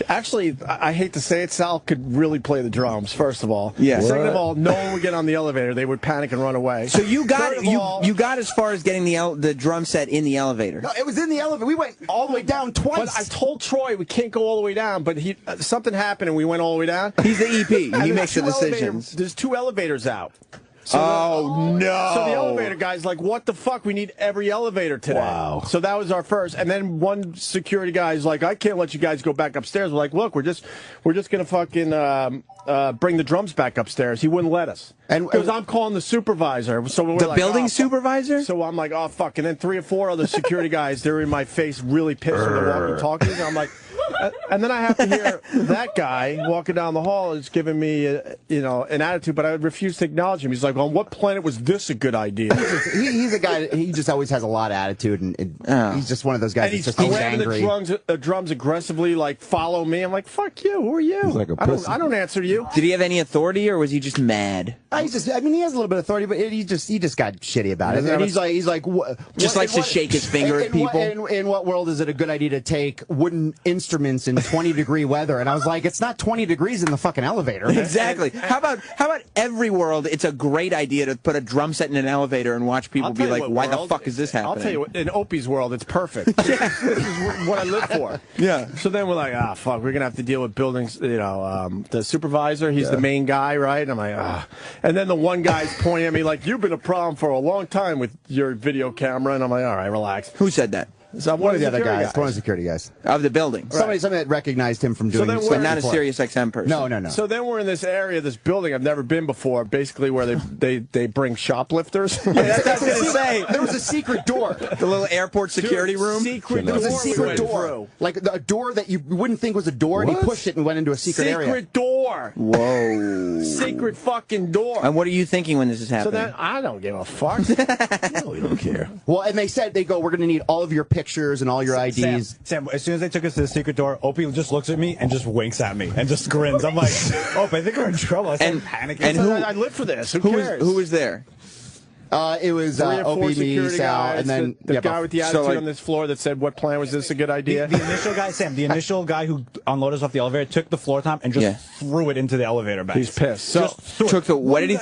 Actually, I hate to say it, Sal could really play the drums, first of all. Yeah. Second of all, no one would get on the elevator. They would panic and run away. So you got Third of all, you got as far as getting the drum set in the elevator. No, it was in the elevator. We went all the way down twice. But I told Troy we can't go all the way down, but something happened and we went all the way down. He's the EP. He And makes the there's decisions. There's 2 elevators out. So no. So the elevator guy's like, what the fuck? We need every elevator today. Wow. So that was our first. And then one security guy's like, I can't let you guys go back upstairs. We're like, look, we're just going to fucking bring the drums back upstairs. He wouldn't let us. Because I'm calling the supervisor. So we're The like, building oh, supervisor? So I'm like, oh, fuck. And then 3 or 4 other security guys, they're in my face really pissed when they're walking talkies. I'm like, and then I have to hear that guy walking down the hall is giving me, an attitude, but I refuse to acknowledge him. He's like, on what planet was this a good idea? He's a guy. He just always has a lot of attitude, and he's just one of those guys And that's he's just always grabbing angry. the drums aggressively, like, follow me. I'm like, fuck you. Who are you? He's like a I pussy. don't answer to you. Did he have any authority, or was he just mad? He has a little bit of authority, but he just got shitty about it. And he's like, Just likes to shake his finger at people. In what world is it a good idea to take wooden instruments in 20-degree weather? And I was like, it's not 20 degrees in the fucking elevator. Exactly. How about every world? It's a great idea to put a drum set in an elevator and watch people be like, "Why the fuck is this happening?" I'll tell you, in Opie's world, it's perfect. This is what I live for. Yeah. So then we're like, fuck, we're gonna have to deal with buildings. The supervisor, he's the main guy, right? And I'm like, And then the one guy's pointing at me like, "You've been a problem for a long time with your video camera," and I'm like, "All right, relax." Who said that? So One of the other guys. One of the security guys. Of the building. Somebody that recognized him from doing then stuff But not a before. Sirius XM person. No. So then we're in this area, this building I've never been before, basically where they bring shoplifters. Yeah, that's what I was gonna say. There was a secret door. The little airport security room. Secret There was a door we secret went door. through. Like a door that you wouldn't think was a door, and he pushed it and went into a secret area. Secret door. Whoa. Secret fucking door. And what are you thinking when this is So happening? then I don't give a fuck. No, we don't care. Well, and they said, we're going to need all of your pictures and all your IDs. Sam, as soon as they took us to the secret door, Opie just looks at me and just winks at me and just grins. I'm like, I think we're in trouble. I started panicking. and who- I live for this. Who Who cares? was there? It was 3 or 4 Opie, me, security Sal, guys. and then the guy with the attitude on this floor that said, "What plan was this a good idea?" The initial guy, Sam, the initial guy who unloaded us off the elevator took the floor top and just threw it into the elevator banks. He's pissed. So what did he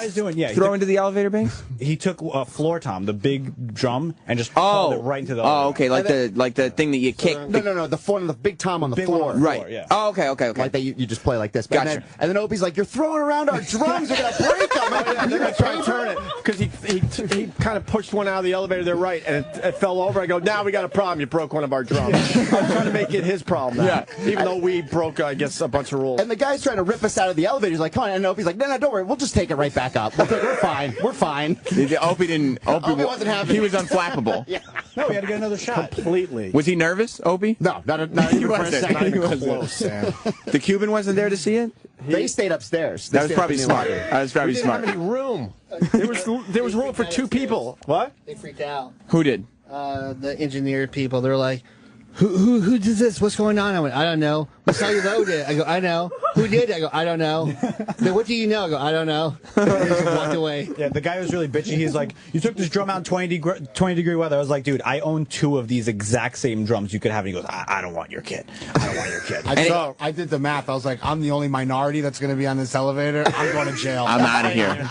throw into the elevator banks? He took a floor tom, the big drum, and just hauled it right into the elevator. Oh, okay, like the thing that you kick. No, the big tom on the big floor. one on the floor, yeah. Oh, okay. Like that, you just play like this. But Gotcha. And then Opie's like, "You're throwing around our drums. We're gonna break them." They're gonna try to turn it because he kind of pushed one out of the elevator. They're right, and it fell over. I go, now we got a problem. You broke one of our drums. I'm trying to make it his problem. Now, even though we broke, I guess, a bunch of rules. And the guy's trying to rip us out of the elevator. He's like, "Come on!" And Opie's like, "No, don't worry. We'll just take it right back up. We're fine. We're fine." Opie wasn't having. He was unflappable. Yeah. No, we had to get another shot. Completely. Was he nervous, Opie? No, not even for a second. Not even close, Sam. The Cuban wasn't there to see it? They stayed upstairs. That was probably smart. That was probably We didn't smart. have any room. There was room for 2 people. What? They freaked out. Who did? The engineer people. They're like, who did this? What's going on? I went, I don't know. What's how you loaded? I go, I know. Who did? I go, I don't know. Then what do you know? I go, I don't know. And they just walked away. Yeah, the guy was really bitchy. He's like, "You took this drum out in 20-degree weather." I was like, "Dude, I own 2 of these exact same drums you could have." And he goes, I don't want your kid. I don't want your kid. I did the math. I was like, I'm the only minority that's going to be on this elevator. I'm going to jail. I'm out of here.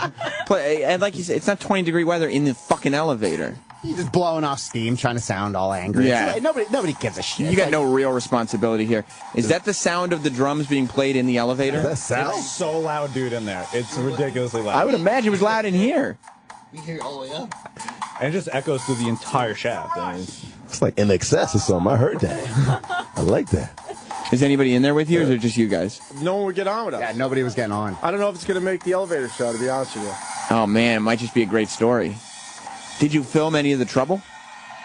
And like you said, it's not 20-degree weather in the fucking elevator. He's just blowing off steam, trying to sound all angry. Yeah. It's like, nobody gives a shit. You got no real responsibility here. Is that the sound of the drums being played in the elevator? It's so loud, dude, in there. It's ridiculously loud. I would imagine it was loud in here. We hear it all the way up. And it just echoes through the entire shaft. I mean, It's like In Excess or something. I heard that. I like that. Is anybody in there with you, or is it just you guys? No one would get on with us. Yeah, nobody was getting on. I don't know if it's going to make the elevator show, to be honest with you. Oh, man, it might just be a great story. Did you film any of the trouble?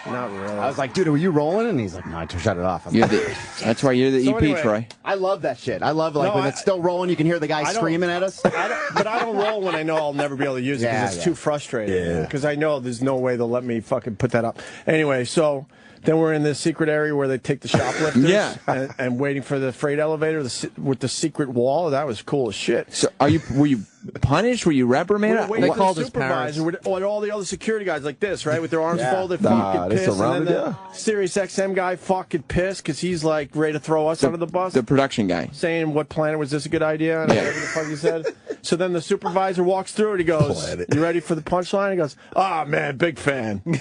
Not really. I was like, "Dude, were you rolling?" And he's like, "No, I just shut it off." That's why you're the So EP, anyway, Troy. I love that shit. I love when it's still rolling. You can hear the guy screaming at us. But I don't roll when I know I'll never be able to use it because it's too frustrating. Yeah. Because I know there's no way they'll let me fucking put that up. Anyway, so then we're in this secret area where they take the shoplifters. Yeah. and waiting for the freight elevator with the secret wall. That was cool as shit. So were you punished? Were you reprimanded? They called the supervisor with all the other security guys like this, right, with their arms folded, Nah, fucking they pissed, and surrounded then the Sirius XM guy fucking pissed because he's like ready to throw us under the bus. The production guy. Saying, what planet was this a good idea? And whatever the fuck he said. So then the supervisor walks through and he goes, "You ready for the punchline?" He goes, "Ah, man, big fan." And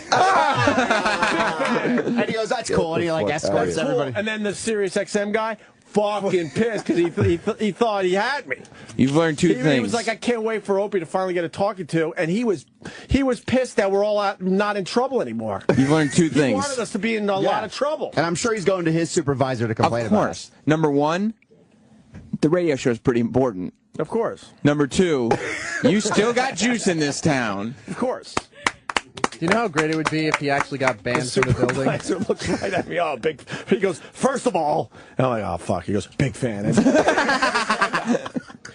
he goes, "That's cool." And he like escorts everybody. And then the Sirius XM guy fucking pissed because he thought he had me. You've learned two things. He was like, "I can't wait for Opie to finally get a talking to," and he was pissed that we're all not in trouble anymore. You've learned two He things. wanted us to be in a lot of trouble. And I'm sure he's going to his supervisor to complain Of about course. Number one, the radio show is pretty important. Of course. Number two, you still got juice in this town. Of course. Do you know how great it would be if he actually got banned from the building? The supervisor looks right at me. Oh, big. He goes, "First of all," and I'm like, "Oh fuck." He goes, "Big fan."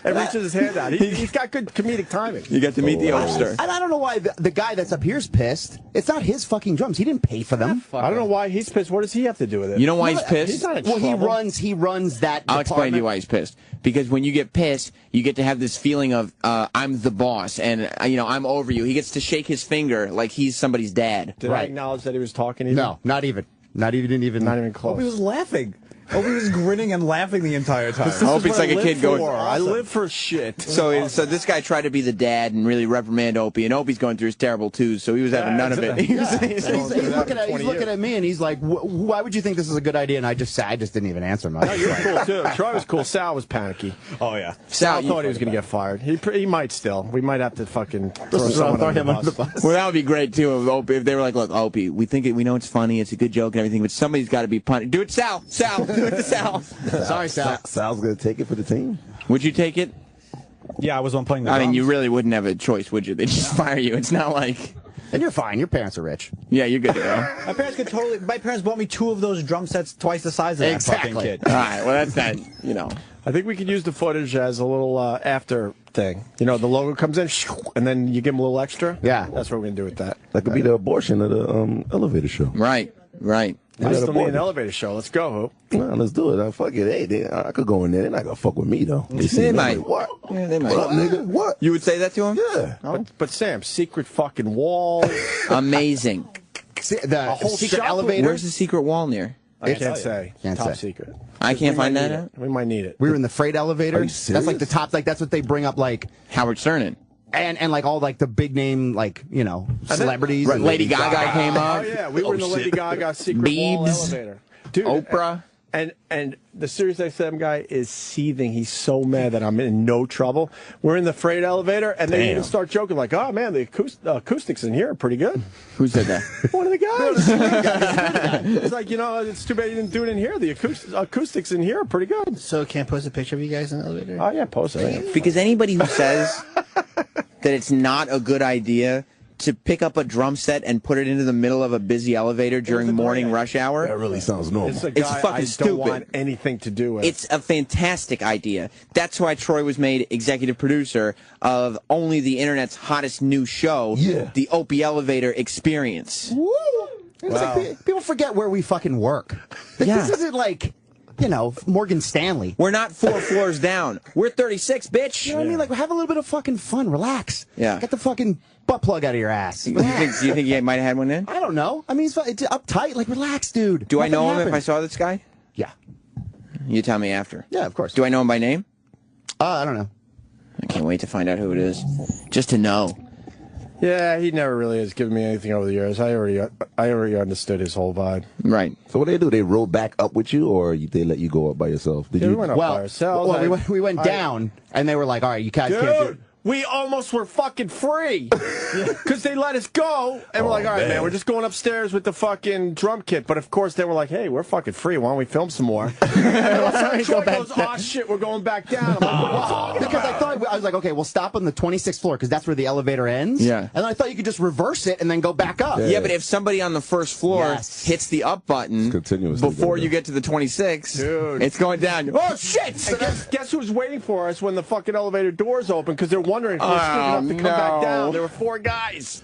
And reaches his hand out. He's got good comedic timing. You get to meet the Opster. And I don't know why the guy that's up here's pissed. It's not his fucking drums. He didn't pay for them. I don't know why he's pissed. What does he have to do with it? You know why he's pissed? He's not in Well, trouble. he runs that. I'll explain to you why he's pissed. Because when you get pissed, you get to have this feeling of I'm the boss and I'm over you. He gets to shake his finger like he's somebody's dad. Did I acknowledge that he was talking? Even? No, not even. Not even close. Opie was laughing. Opie was grinning and laughing the entire time. I hope it's like a kid going. I live for shit. So this guy tried to be the dad and really reprimand Opie, and Opie's going through his terrible twos, so he was having none of it. He's looking at me and he's like, "Why would you think this is a good idea?" And I just didn't even answer him. No, you were cool too. Troy was cool. Sal was panicky. Oh yeah. Sal thought he was going to get fired. He might still. We might have to fucking throw him under the bus. Well, that would be great too if Opie, if they were like, "Look, Opie, we know it's funny, it's a good joke and everything, but somebody's got to be punished. Do it, Sal. Sal, do it to Sal." Sorry, Sal. Sal's going to take it for the team. Would you take it? Yeah, I was one playing the I mean, drums. you really wouldn't have a choice, would you? They'd just fire you. It's not like. And you're fine. Your parents are rich. Yeah, you're good to go. My parents bought me 2 of those drum sets twice the size of that fucking kid. All right, well, that's not, I think we could use the footage as a little after thing. The logo comes in, and then you give them a little extra. Yeah. That's what we're going to do with that. That could be the abortion of the elevator show. Right. Right. We still need an elevator show. Let's go, Hoop. Nah, let's do it. Fuck it. Hey, I could go in there. They're not gonna fuck with me though. They might. Like, what? Yeah, they might. What up, nigga? What? You would say that to him? Yeah. But Sam, secret fucking wall. Amazing. The whole secret shop. elevator. Where's the secret wall near? I can't say. Can't Top say. secret. I can't We might find that need out. it. We might need it. We were in the freight elevator. Are you That's like the top. Like that's what they bring up. Like Howard Sternin. and like all like the big name like celebrities. Right, Lady Gaga came up. Oh yeah, we were in the Lady Gaga secret wall Biebs. elevator. Dude, Oprah. And the Sirius XM guy is seething. He's so mad that I'm in no trouble. We're in the freight elevator, and they even start joking like, "Oh man, the acoustics in here are pretty good." Who said that? One of the guys. It's like, it's too bad you didn't do it in here. The acoustics in here are pretty good. So can't post a picture of you guys in the elevator? Oh yeah, post it. Because anybody who says that it's not a good idea to pick up a drum set and put it into the middle of a busy elevator during morning rush hour. That really sounds normal. It's a guy fucking I don't stupid. want anything to do with. It's a fantastic idea. That's why Troy was made executive producer of only the internet's hottest new show, the Opie Elevator Experience. Woo! It's like, people forget where we fucking work. This isn't like, Morgan Stanley. We're not 4 floors down. We're 36, bitch. You know what I mean? Like, have a little bit of fucking fun. Relax. Yeah. Get the fucking butt plug out of your ass. Do you think he might have had one in? I don't know. I mean, it's uptight. Like, relax, dude. Do I know him Nothing if I happened. saw this guy? Yeah. You tell me after. Yeah, of course. Do I know him by name? I don't know. I can't wait to find out who it is. Just to know. Yeah, he never really has given me anything over the years. I already understood his whole vibe. Right. So what do? They roll back up with you, or they let you go up by yourself? Did Yeah, you? we went up by ourselves. Well, we went down, and they were like, all right, you guys can't do it. Dude, we almost were fucking free. Because they let us go, and we're like, all right, man, we're just going upstairs with the fucking drum kit. But of course, they were like, hey, we're fucking free. Why don't we film some more? And Troy goes, oh, shit, we're going back down. I'm like, what? Because I was like, okay, we'll stop on the 26th floor because that's where the elevator ends. Yeah. And I thought you could just reverse it and then go back up. Yeah, but if somebody on the first floor hits the up button before you get to the 26, it's going down. Oh, shit! And guess who's waiting for us when the fucking elevator doors open? Because they're wondering if we're stupid enough to come back down. There were 4 guys.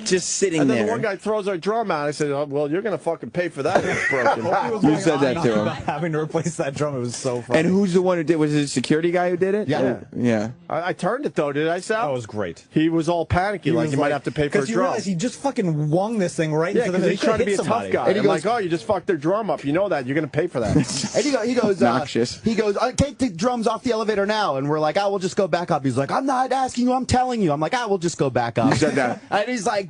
Just sitting and then there. the one guy throws our drum out. I said, oh, well, you're going to fucking pay for that if it's broken. You said that to him. Having to replace that drum, it was so funny. And who's the one who did? Was it the security guy who did it? Yeah. I turned it, though, did I, Sal? That was great. He was all panicky, like he might have to pay for a Because you drum. realize he just fucking wung this thing right Yeah, into because the he's trying to be a tough guy. And he I'm goes- like, oh, you just fucked their drum up. You know that. You're going to pay for that. And he goes, Noxious. take the drums off the elevator now. And we're like, we'll just go back up. He's like, I'm not asking you, I'm telling you. I'm like, we'll just go back up. You said that. And he's like,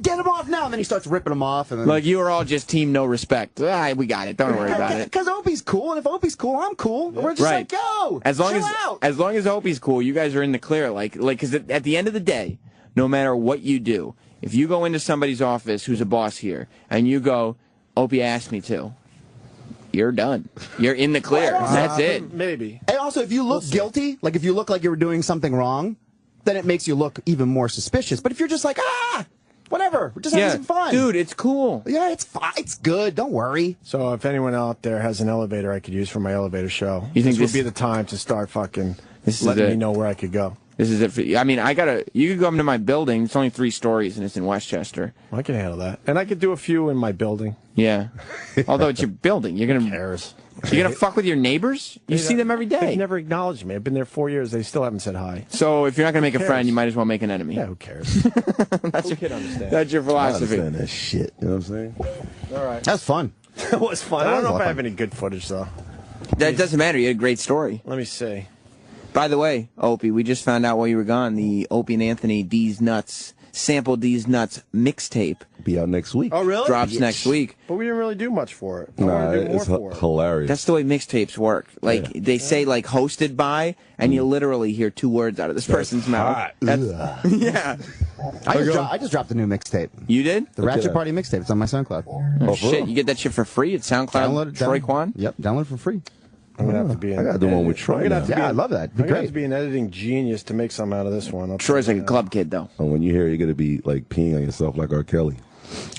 get him off now. And then he starts ripping them off. And then, Like, you were all just team no respect. We got it. Don't worry about it. Because Opie's cool. And if Opie's cool, I'm cool. We're just Right. like, go. As long chill as out. as long as Opie's cool, you guys are in the clear. Like, because at the end of the day, no matter what you do, if you go into somebody's office who's a boss here and you go, Opie asked me to, you're done. You're in the clear. That's it. Maybe. And also, if you look guilty, like if you look like you were doing something wrong, then it makes you look even more suspicious. But if you're just like, whatever, we're just having some fun. Dude, it's cool. Yeah, it's fine. It's good. Don't worry. So if anyone out there has an elevator I could use for my elevator show, You think this would this- be the time to start fucking This is letting it. me know where I could go. This is it for you. I mean, you could come to my building. It's only 3 stories and it's in Westchester. I can handle that. And I could do a few in my building. Yeah. Although it's your building. You're going cares? You're going to fuck with your neighbors? You see them every day. They've never acknowledged me. I've been there 4 years. They still haven't said hi. So if you're not going to make a Who friend, cares? you might as well make an enemy. Yeah, who cares? That's Who can understand? That's your I philosophy. understand that shit. You know what I'm saying? All right. That's fun. That was fun. I don't know if I have any good footage, though. That doesn't matter. You had a great story. Let me see. By the way, Opie, we just found out while you were gone, the Opie and Anthony D's Nuts, Sample D's Nuts mixtape Be out next week. Oh, really? drops next week. But we didn't really do much for it. I Nah, want to do more it's for it. hilarious. That's the way mixtapes work. Like, they say, like, hosted by, and you literally hear 2 words out of this person's mouth. That's- yeah. I just dropped a new mixtape. You did? The Ratchet Party mixtape. It's on my SoundCloud. Oh, shit. You get that shit for free at SoundCloud? Download it. Troy Kwan? Yep, download it for free. I'm gonna have to be. I gotta do one with Troy now. Yeah, I love that. I'm gonna have to be an editing genius to make something out of this one. Troy's like a club kid, though. And when you hear it, you're gonna be like peeing on yourself like R. Kelly.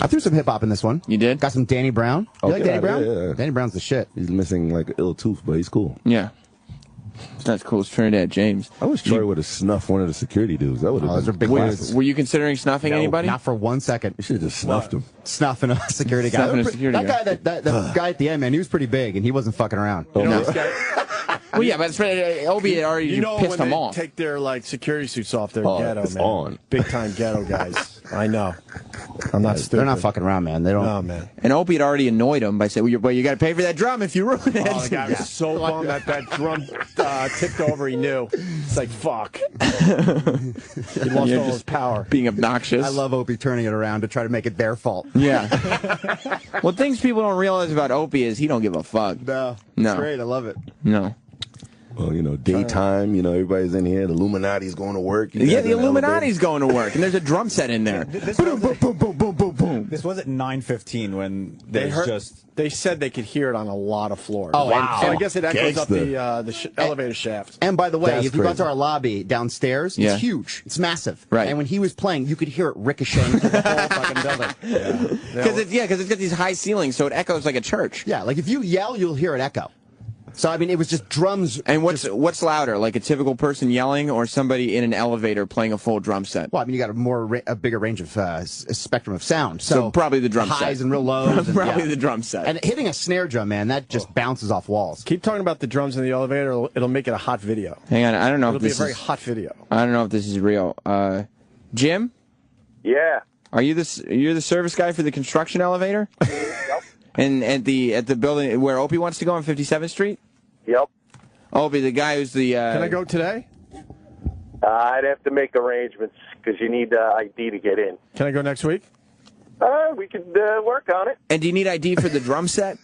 I threw some hip hop in this one. You did? Got some Danny Brown. You like Okay, Danny Brown? yeah. Danny Brown's the shit. He's missing like an ill tooth, but he's cool. Yeah. It's not as cool as Trinidad James. I wish Troy would have snuffed one of the security dudes. That would have those are big been ones. Were you considering snuffing anybody? Not for 1 second. You should have just snuffed him. Snuffing a security guy. Snuffing a security that guy, that guy at the end, man, he was pretty big, and he wasn't fucking around. Well, yeah, but Obi had already pissed when him they off. take their security suits off, they're ghetto, it's man. on. Big time ghetto guys. I know. I'm not stupid. They're not fucking around, man. They don't. No, man. And Opie had already annoyed him by saying, well, you got to pay for that drum if you ruin it. Oh, the guy was so bummed that drum tipped over, he knew. It's like, fuck. He lost all his power. Being obnoxious. I love Opie turning it around to try to make it their fault. Yeah. Well, things people don't realize about Opie is he don't give a fuck. No. No. It's great. I love it. No. Well, daytime, everybody's in here. The Illuminati's going to work. Yeah, the Illuminati's going to work, and there's a drum set in there. This was at 9:15 when They said they could hear it on a lot of floors. Oh, wow. So I guess it echoes up Gangsta. the elevator shaft. And by the way, That's if you go crazy. to our lobby downstairs, Yeah. it's huge. It's massive. Right. And when he was playing, you could hear it ricocheting through the whole fucking building. Because it's got these high ceilings, so it echoes like a church. Yeah, like if you yell, you'll hear it echo. So, I mean, it was just drums. And what's louder, like a typical person yelling or somebody in an elevator playing a full drum set? Well, I mean, you got a bigger range of spectrum of sound. So probably the drum set. Highs and real lows. Probably the drum set. And hitting a snare drum, man, that just bounces off walls. Keep talking about the drums in the elevator. It'll make it a hot video. Hang on, I don't know It'll if be a this very is hot video. I don't know if this is real. Jim, Yeah. are you you're the service guy for the construction elevator? Yep. And at the building where Opie wants to go on 57th Street? Yep. Opie, the guy who's the Can I go today? I'd have to make arrangements because you need ID to get in. Can I go next week? We could work on it. And do you need ID for the drum set?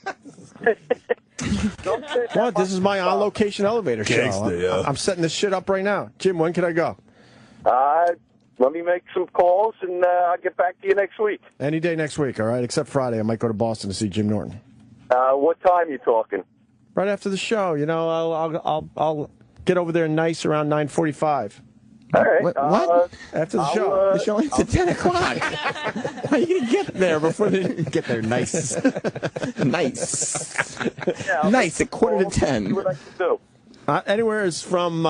What? This is my on-location elevator show. Gangsta, yeah. I'm setting this shit up right now. Jim, when can I go? Let me make some calls, and I'll get back to you next week. Any day next week, all right? Except Friday. I might go to Boston to see Jim Norton. What time you talking? Right after the show. I'll get over there nice around 9:45. All right. What? After the show. The show ends at 10 o'clock. How are you going to get there before the... Get there nice. Nice. Yeah, Nice, at quarter to See 10. what I can do. Anywhere is from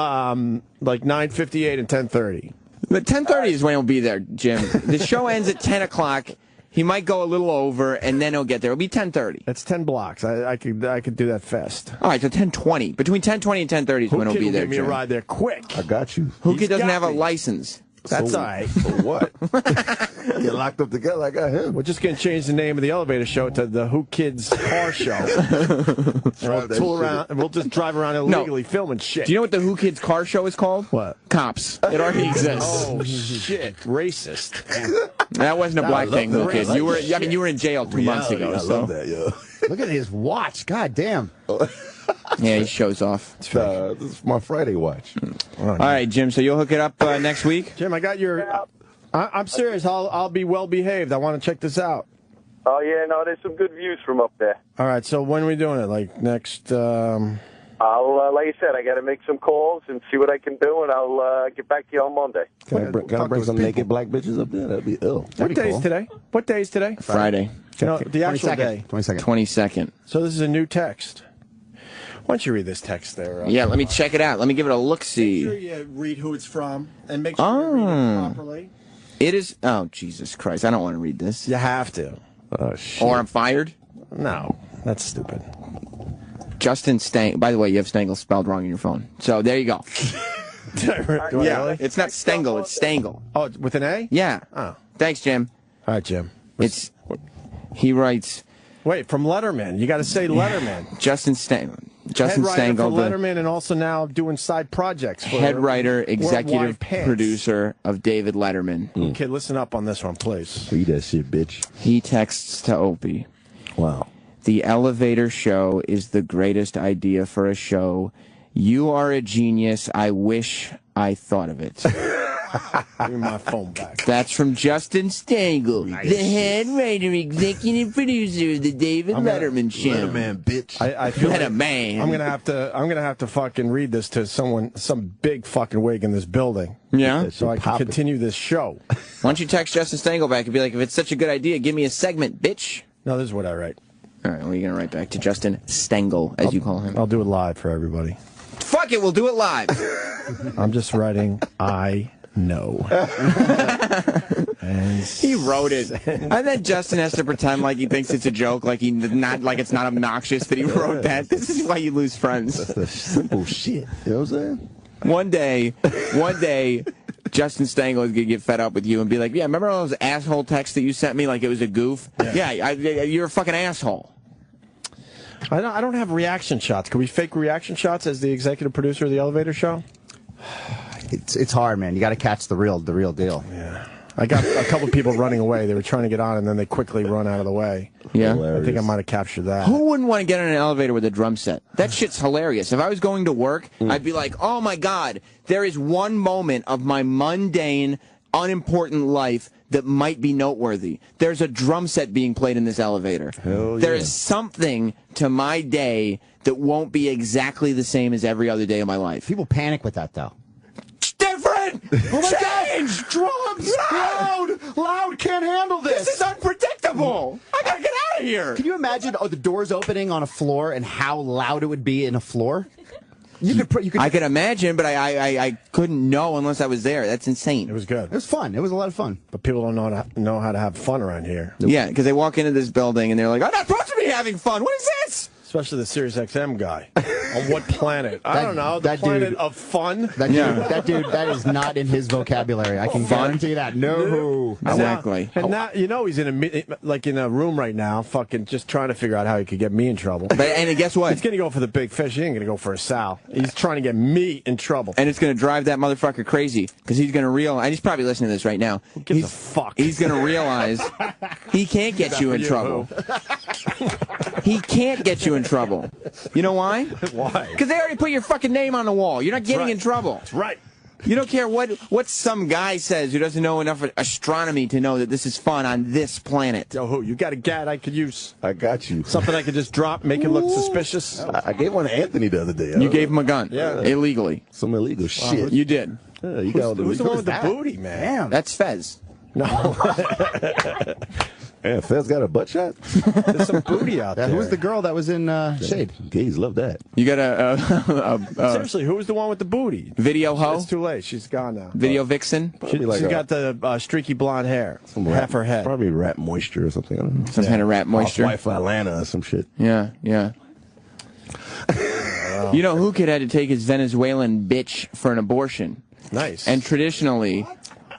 like 9:58 and 10:30. But 10:30 is when he'll be there, Jim. The show ends at 10 o'clock. He might go a little over, and then he'll get there. It'll be 10:30. That's 10 blocks. I could do that fast. All right, so 10:20. Between 10:20 and 10:30 is when he'll Kid be will there, give me a Jim. ride there quick. I got you. Who He's doesn't got have a me. license? That's all right. For what? Get locked up together. I got him. We're just going to change the name of the elevator show to the Who Kids Car Show. We'll tool around, and we'll just drive around illegally filming shit. Do you know what the Who Kids Car Show is called? What? Cops. It already exists. Oh shit! Racist. That wasn't a black love thing, that. Who Kids. I You were. like that I mean, you were in jail 2 months ago. I So. love that, yo. Look at his watch. God damn. Yeah, he shows off. This is my Friday watch. All right, Jim. So you'll hook it up next week. Jim, I got your. I'm serious. I'll be well behaved. I want to check this out. Oh, yeah, no, there's some good views from up there. All right. So when are we doing it? Like next? I'll, like I said, I got to make some calls and see what I can do, and I'll get back to you on Monday. Can I bring some naked black bitches up there? That'd be ill. What day is today? What day is today? Friday. No, the actual 22nd. day. 22nd. 22nd. So this is a new text. Why don't you read this text there? Yeah, let me check it out. Let me give it a Make sure look-see. you read who it's from and make sure you read it properly. It is... Oh, Jesus Christ. I don't want to read this. You have to. Oh, shit. Or I'm fired. No, that's stupid. Justin Stang... By the way, you have Stengel spelled wrong in your phone. So there you go. Yeah, It's not Stengel, it's Stangel. Oh, with an A? Yeah. Oh. Thanks, Jim. All right, Jim. He writes... Wait, from Letterman. You got to say Letterman. Justin Stangel. Justin Head writer Stangel, for the Letterman, and also now doing side projects. For head writer, Worldwide executive Pants. producer of David Letterman. Kid, listen up on this one, please. Read that shit, bitch. He texts to Opie. Wow. The elevator show is the greatest idea for a show. You are a genius. I wish I thought of it. Give me my phone back. That's from Justin Stangel, the head writer, executive producer of the David Letterman show. Letterman, bitch. I feel Letterman. I'm gonna have to fucking read this to someone, some big fucking wig in this building. Yeah? So I can continue this show. Why don't you text Justin Stangel back and be like, if it's such a good idea, give me a segment, bitch. No, this is what I write. All right, what are you going to write back to Justin Stangel, as you call him? I'll do it live for everybody. Fuck it, we'll do it live. I'm just writing, I know. And he wrote it. And then Justin has to pretend like he thinks it's a joke, like it's not obnoxious that he wrote that. This is why you lose friends. That's the simple shit. You know what I'm saying? One day, Justin Stengel is going to get fed up with you and be like, yeah, remember all those asshole texts that you sent me like it was a goof? Yeah, you're a fucking asshole. I don't have reaction shots. Can we fake reaction shots as the executive producer of the Elevator Show? It's hard, man. You got to catch the real deal. Yeah. I got a couple people running away. They were trying to get on, and then they quickly run out of the way. Yeah. I think I might have captured that. Who wouldn't want to get in an elevator with a drum set? That shit's hilarious. If I was going to work, I'd be like, oh my God, there is one moment of my mundane, unimportant life that might be noteworthy. There's a drum set being played in this elevator. Hell yeah. There is something to my day that won't be exactly the same as every other day of my life. People panic with that, though. Different! Oh my Change! Drums! Loud! Can't handle this! This is unpredictable! I gotta get out of here! Can you imagine the doors opening on a floor and how loud it would be in a floor? You could. I could imagine, but I couldn't know unless I was there. That's insane. It was good. It was fun. It was a lot of fun. But people don't know how to have fun around here. Yeah, because they walk into this building and they're like, I'm not supposed to be having fun. What is this? Especially the Sirius XM guy. On what planet? I don't know. The planet of fun? That dude, that is not in his vocabulary. I can guarantee that. No. Exactly. And now, he's in a room right now, fucking just trying to figure out how he could get me in trouble. And guess what? He's going to go for the big fish. He ain't going to go for a sow. He's trying to get me in trouble. And it's going to drive that motherfucker crazy because he's going to realize, and he's probably listening to this right now. Who gives a fuck? He's going to realize he can't get you in trouble. He can't get you in trouble. You know why? Why? Because they already put your fucking name on the wall. You're not getting in trouble. That's right. You don't care what some guy says who doesn't know enough astronomy to know that this is fun on this planet. Yo, who? You got a gat I could use? I got you. Something I could just drop, make it look suspicious? I gave one to Anthony the other day. You gave him a gun. Yeah. Illegally. Some illegal shit. You did. Yeah, you got Who's the one with the booty, man? Damn. That's Fez. No. Yeah, Fez got a butt shot. There's some booty out there. Who was the girl that was in Shade? Gays love that. You got a Seriously, who was the one with the booty? video hoe? It's too late. She's gone now. Video vixen? She's got the streaky blonde hair. Half her head. Probably rat moisture or something. I don't know. Some kind of rat moisture. Off-White for Atlanta or some shit. Yeah. You know, who could had to take his Venezuelan bitch for an abortion? Nice. And traditionally,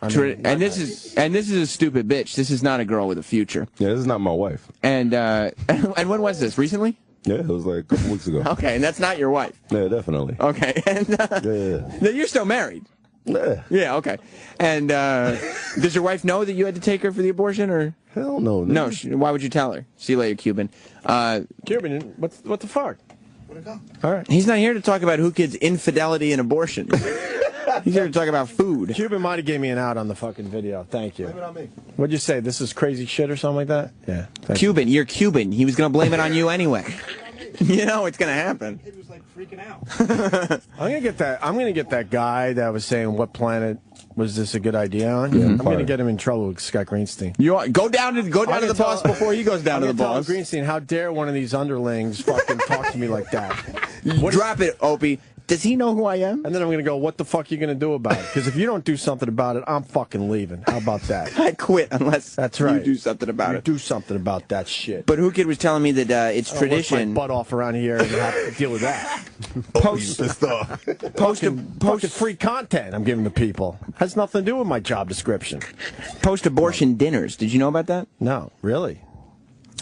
and this is a stupid bitch. This is not a girl with a future. Yeah, this is not my wife. And when was this? Recently? Yeah, it was like a couple weeks ago. Okay, and that's not your wife. Yeah, definitely. Okay, and Yeah. you're still married. Yeah. Yeah. Okay. And does your wife know that you had to take her for the abortion, or? Hell no. No. Why would you tell her? See you later, Cuban. Cuban, what the fuck? All right. He's not here to talk about who kids infidelity and abortion. He's here to talk about food. Cuban might have gave me an out on the fucking video. Thank you. Blame it on me. What'd you say? This is crazy shit or something like that? Yeah. Cuban, you're Cuban. He was going to blame it on you anyway. You know it's going to happen. He was like freaking out. I'm gonna get that guy that was saying what planet was this a good idea on. Yeah, I'm gonna get him in trouble with Scott Greenstein. Go down to the boss before he goes down to the boss. Greenstein, how dare one of these underlings fucking talk to me like that? Drop it, Opie. Does he know who I am? And then I'm going to go, what the fuck are you going to do about it? Because if you don't do something about it, I'm fucking leaving. How about that? I quit unless That's right. you do something about it. Do something about that shit. But Who Kid was telling me that it's tradition. I butt off around here and have to deal with that. Post free content I'm giving to people. Has nothing to do with my job description. Post-abortion dinners. Did you know about that? No, really.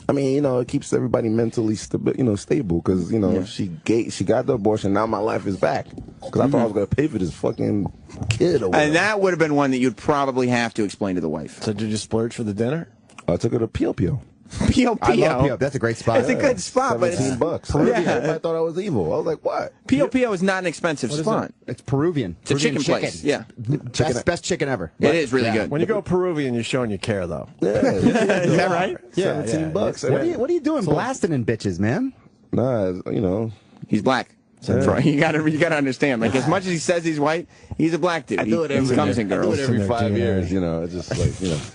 I mean, it keeps everybody mentally stable because, she got the abortion. Now my life is back because I thought I was going to pay for this fucking kid or whatever. And that would have been one that you'd probably have to explain to the wife. So did you splurge for the dinner? I took her to Pio Pio. Pio Pio. I love Pio. That's a great spot. It's a good spot, but it's $17. Peruvian. Everybody thought I was evil. I was like, what? Pio Pio is not an expensive spot. It's Peruvian. It's a chicken place. Yeah. Best chicken ever. It is really good. When you go Peruvian, you're showing you care, though. Yeah. Is that right? $17. What are you doing blasting in bitches, man? Nah, He's black. You gotta understand. Like, as much as he says he's white, he's a black dude. I do it He every comes in I do girls. it every 5 years. It's just like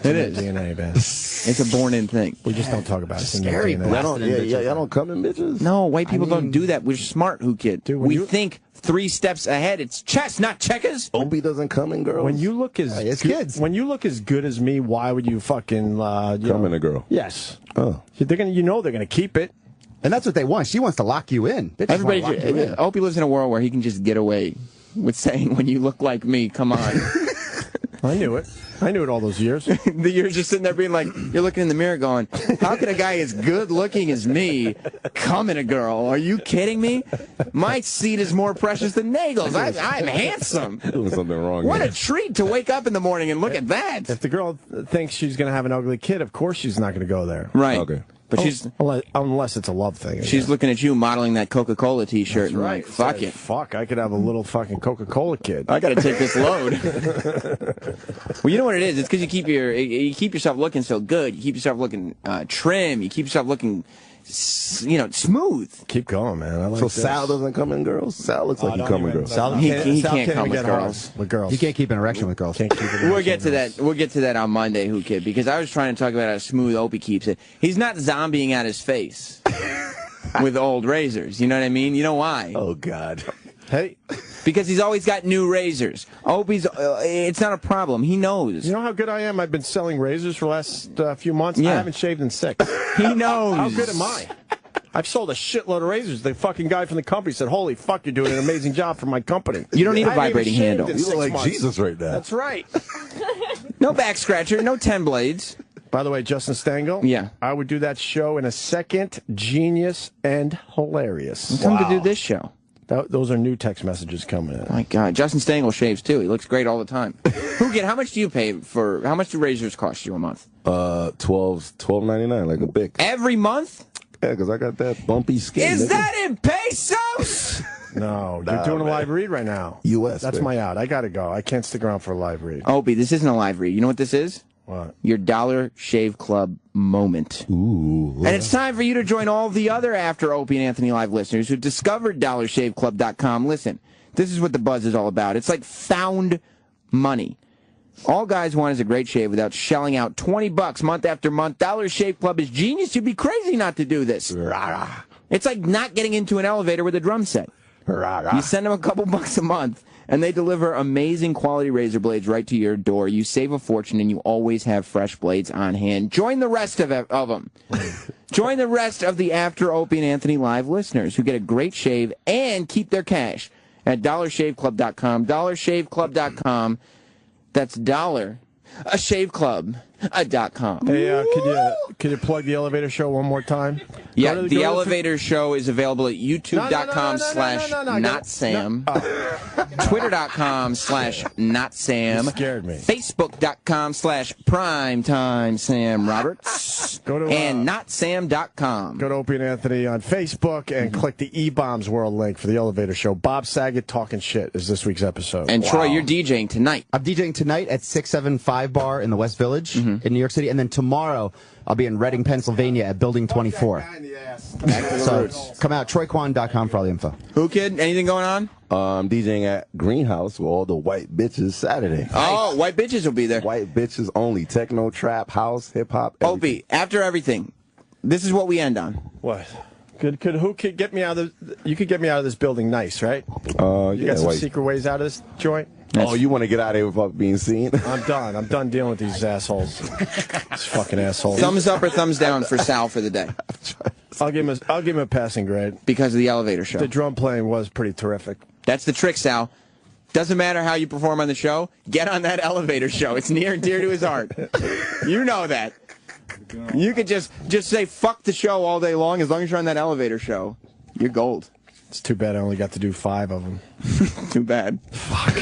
It is DNA, man. It's a born-in thing. We just don't talk about it. Scary. Y'all don't come in bitches. No, white people don't do that. We're smart, Who Kid. Dude, we think 3 steps ahead. It's chess, not checkers. Opie doesn't come in girls. When you look as kids. When you look as good as me, why would you fucking come in a girl? Yes. Oh, they're gonna. They're gonna keep it. And that's what they want. She wants to lock you in. Bitches Everybody, wanna lock you in. Opie lives in a world where he can just get away with saying, "When you look like me, come on." I knew it. I knew it all those years. You're just sitting there being like, you're looking in the mirror going, how could a guy as good looking as me come in a girl? Are you kidding me? My seed is more precious than Nagel's. I'm handsome. Doing something wrong. What here. a treat to wake up in the morning and look at that. If the girl thinks she's going to have an ugly kid, of course she's not going to go there. Right. Okay. But she's unless it's a love thing. She's looking at you modeling that Coca-Cola T-shirt and right. like, fuck it. Fuck, I could have a little fucking Coca-Cola kid. I got to take this load. Well, you know what it is? It's because you keep yourself looking so good. You keep yourself looking trim. You keep yourself looking, smooth. Keep going, man. I like So this. Sal doesn't come in girls? Sal looks like he come in girls. He can't come with girls. With girls. You can't keep an erection with girls. Can't keep it. We'll get to that. We'll get to that on Monday, Who Kid, because I was trying to talk about how smooth Opie keeps it. He's not zombieing out his face with old razors. You know what I mean? You know why? Oh God. Hey. Because he's always got new razors. Opie's, it's not a problem. He knows. You know how good I am? I've been selling razors for the last few months. Yeah. I haven't shaved in 6. He knows. How good am I? I've sold a shitload of razors. The fucking guy from the company said, "Holy fuck, you're doing an amazing job for my company." You don't need a I haven't vibrating even shaved handle. in You look 6 like months. Jesus right now. That's right. No back scratcher, no 10 blades. By the way, Justin Stengel. Yeah. I would do that show in a second. Genius and hilarious. Come to do this show. Those are new text messages coming in. My God, Justin Stengel shaves too. He looks great all the time. Who Kid, how much do you pay for? How much do razors cost you a month? $12.99, like a Bic. Every month? Yeah, because I got that bumpy skin. Is nigga. that in pesos? No, you're doing a live read right now. U.S. That's baby. my out. I gotta go. I can't stick around for a live read. Opie, this isn't a live read. You know what this is? What? Your Dollar Shave Club moment. Ooh. And it's time for you to join all the other After Opie and Anthony Live listeners who discovered DollarShaveClub.com. Listen, this is what the buzz is all about. It's like found money. All guys want is a great shave without shelling out $20 month after month. Dollar Shave Club is genius. You'd be crazy not to do this. It's like not getting into an elevator with a drum set. You send them a couple bucks a month, and they deliver amazing quality razor blades right to your door. You save a fortune, and you always have fresh blades on hand. Join the rest of them. Join the rest of the After Opie and Anthony Live listeners who get a great shave and keep their cash at DollarShaveClub.com. DollarShaveClub.com. That's DollarShaveClub.com. Hey, could you plug the elevator show one more time? Yeah, Go to the elevator show is available at youtube.com/notsam, twitter.com/notsam, You scared me. facebook.com/primetimesamroberts, and notsam.com. Go to Opie and Anthony on Facebook and click the E-Bombs World link for the elevator show. Bob Saget Talking Shit is this week's episode. And Troy, you're DJing tonight. I'm DJing tonight at 675 Bar in the West Village in New York City, and then tomorrow I'll be in Reading, Pennsylvania at Building 24. So come out, TroyQuan.com for all the info. Who Kid? Anything going on? I'm DJing at Greenhouse with all the white bitches Saturday. Oh, white bitches will be there. White bitches only. Techno, trap, house, hip hop. Opie, after everything, this is what we end on. What? Who could get me out of the? You could get me out of this building, nice, right? You got some secret ways out of this joint. Oh, you want to get out of here without being seen? I'm done. I'm done dealing with these assholes. These fucking assholes. Thumbs up or thumbs down for Sal for the day? I'll give him a passing grade because of the elevator show. The drum playing was pretty terrific. That's the trick, Sal. Doesn't matter how you perform on the show. Get on that elevator show. It's near and dear to his heart. You know that. You could just say fuck the show all day long as you're on that elevator show. You're gold. It's too bad I only got to do 5 of them. Too bad. Fuck.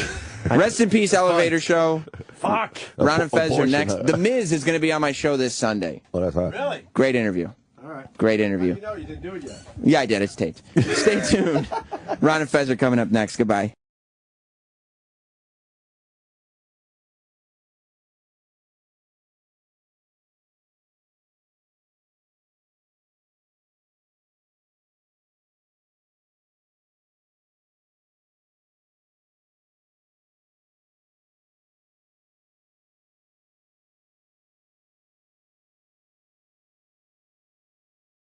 Rest in peace, elevator show. Fuck. Ron and Fez are next. The Miz is going to be on my show this Sunday. Oh, that's hot. Really? Great interview. All right. Great interview. You know you didn't do it yet. Yeah, I did. It's taped. Stay tuned. Ron and Fez are coming up next. Goodbye.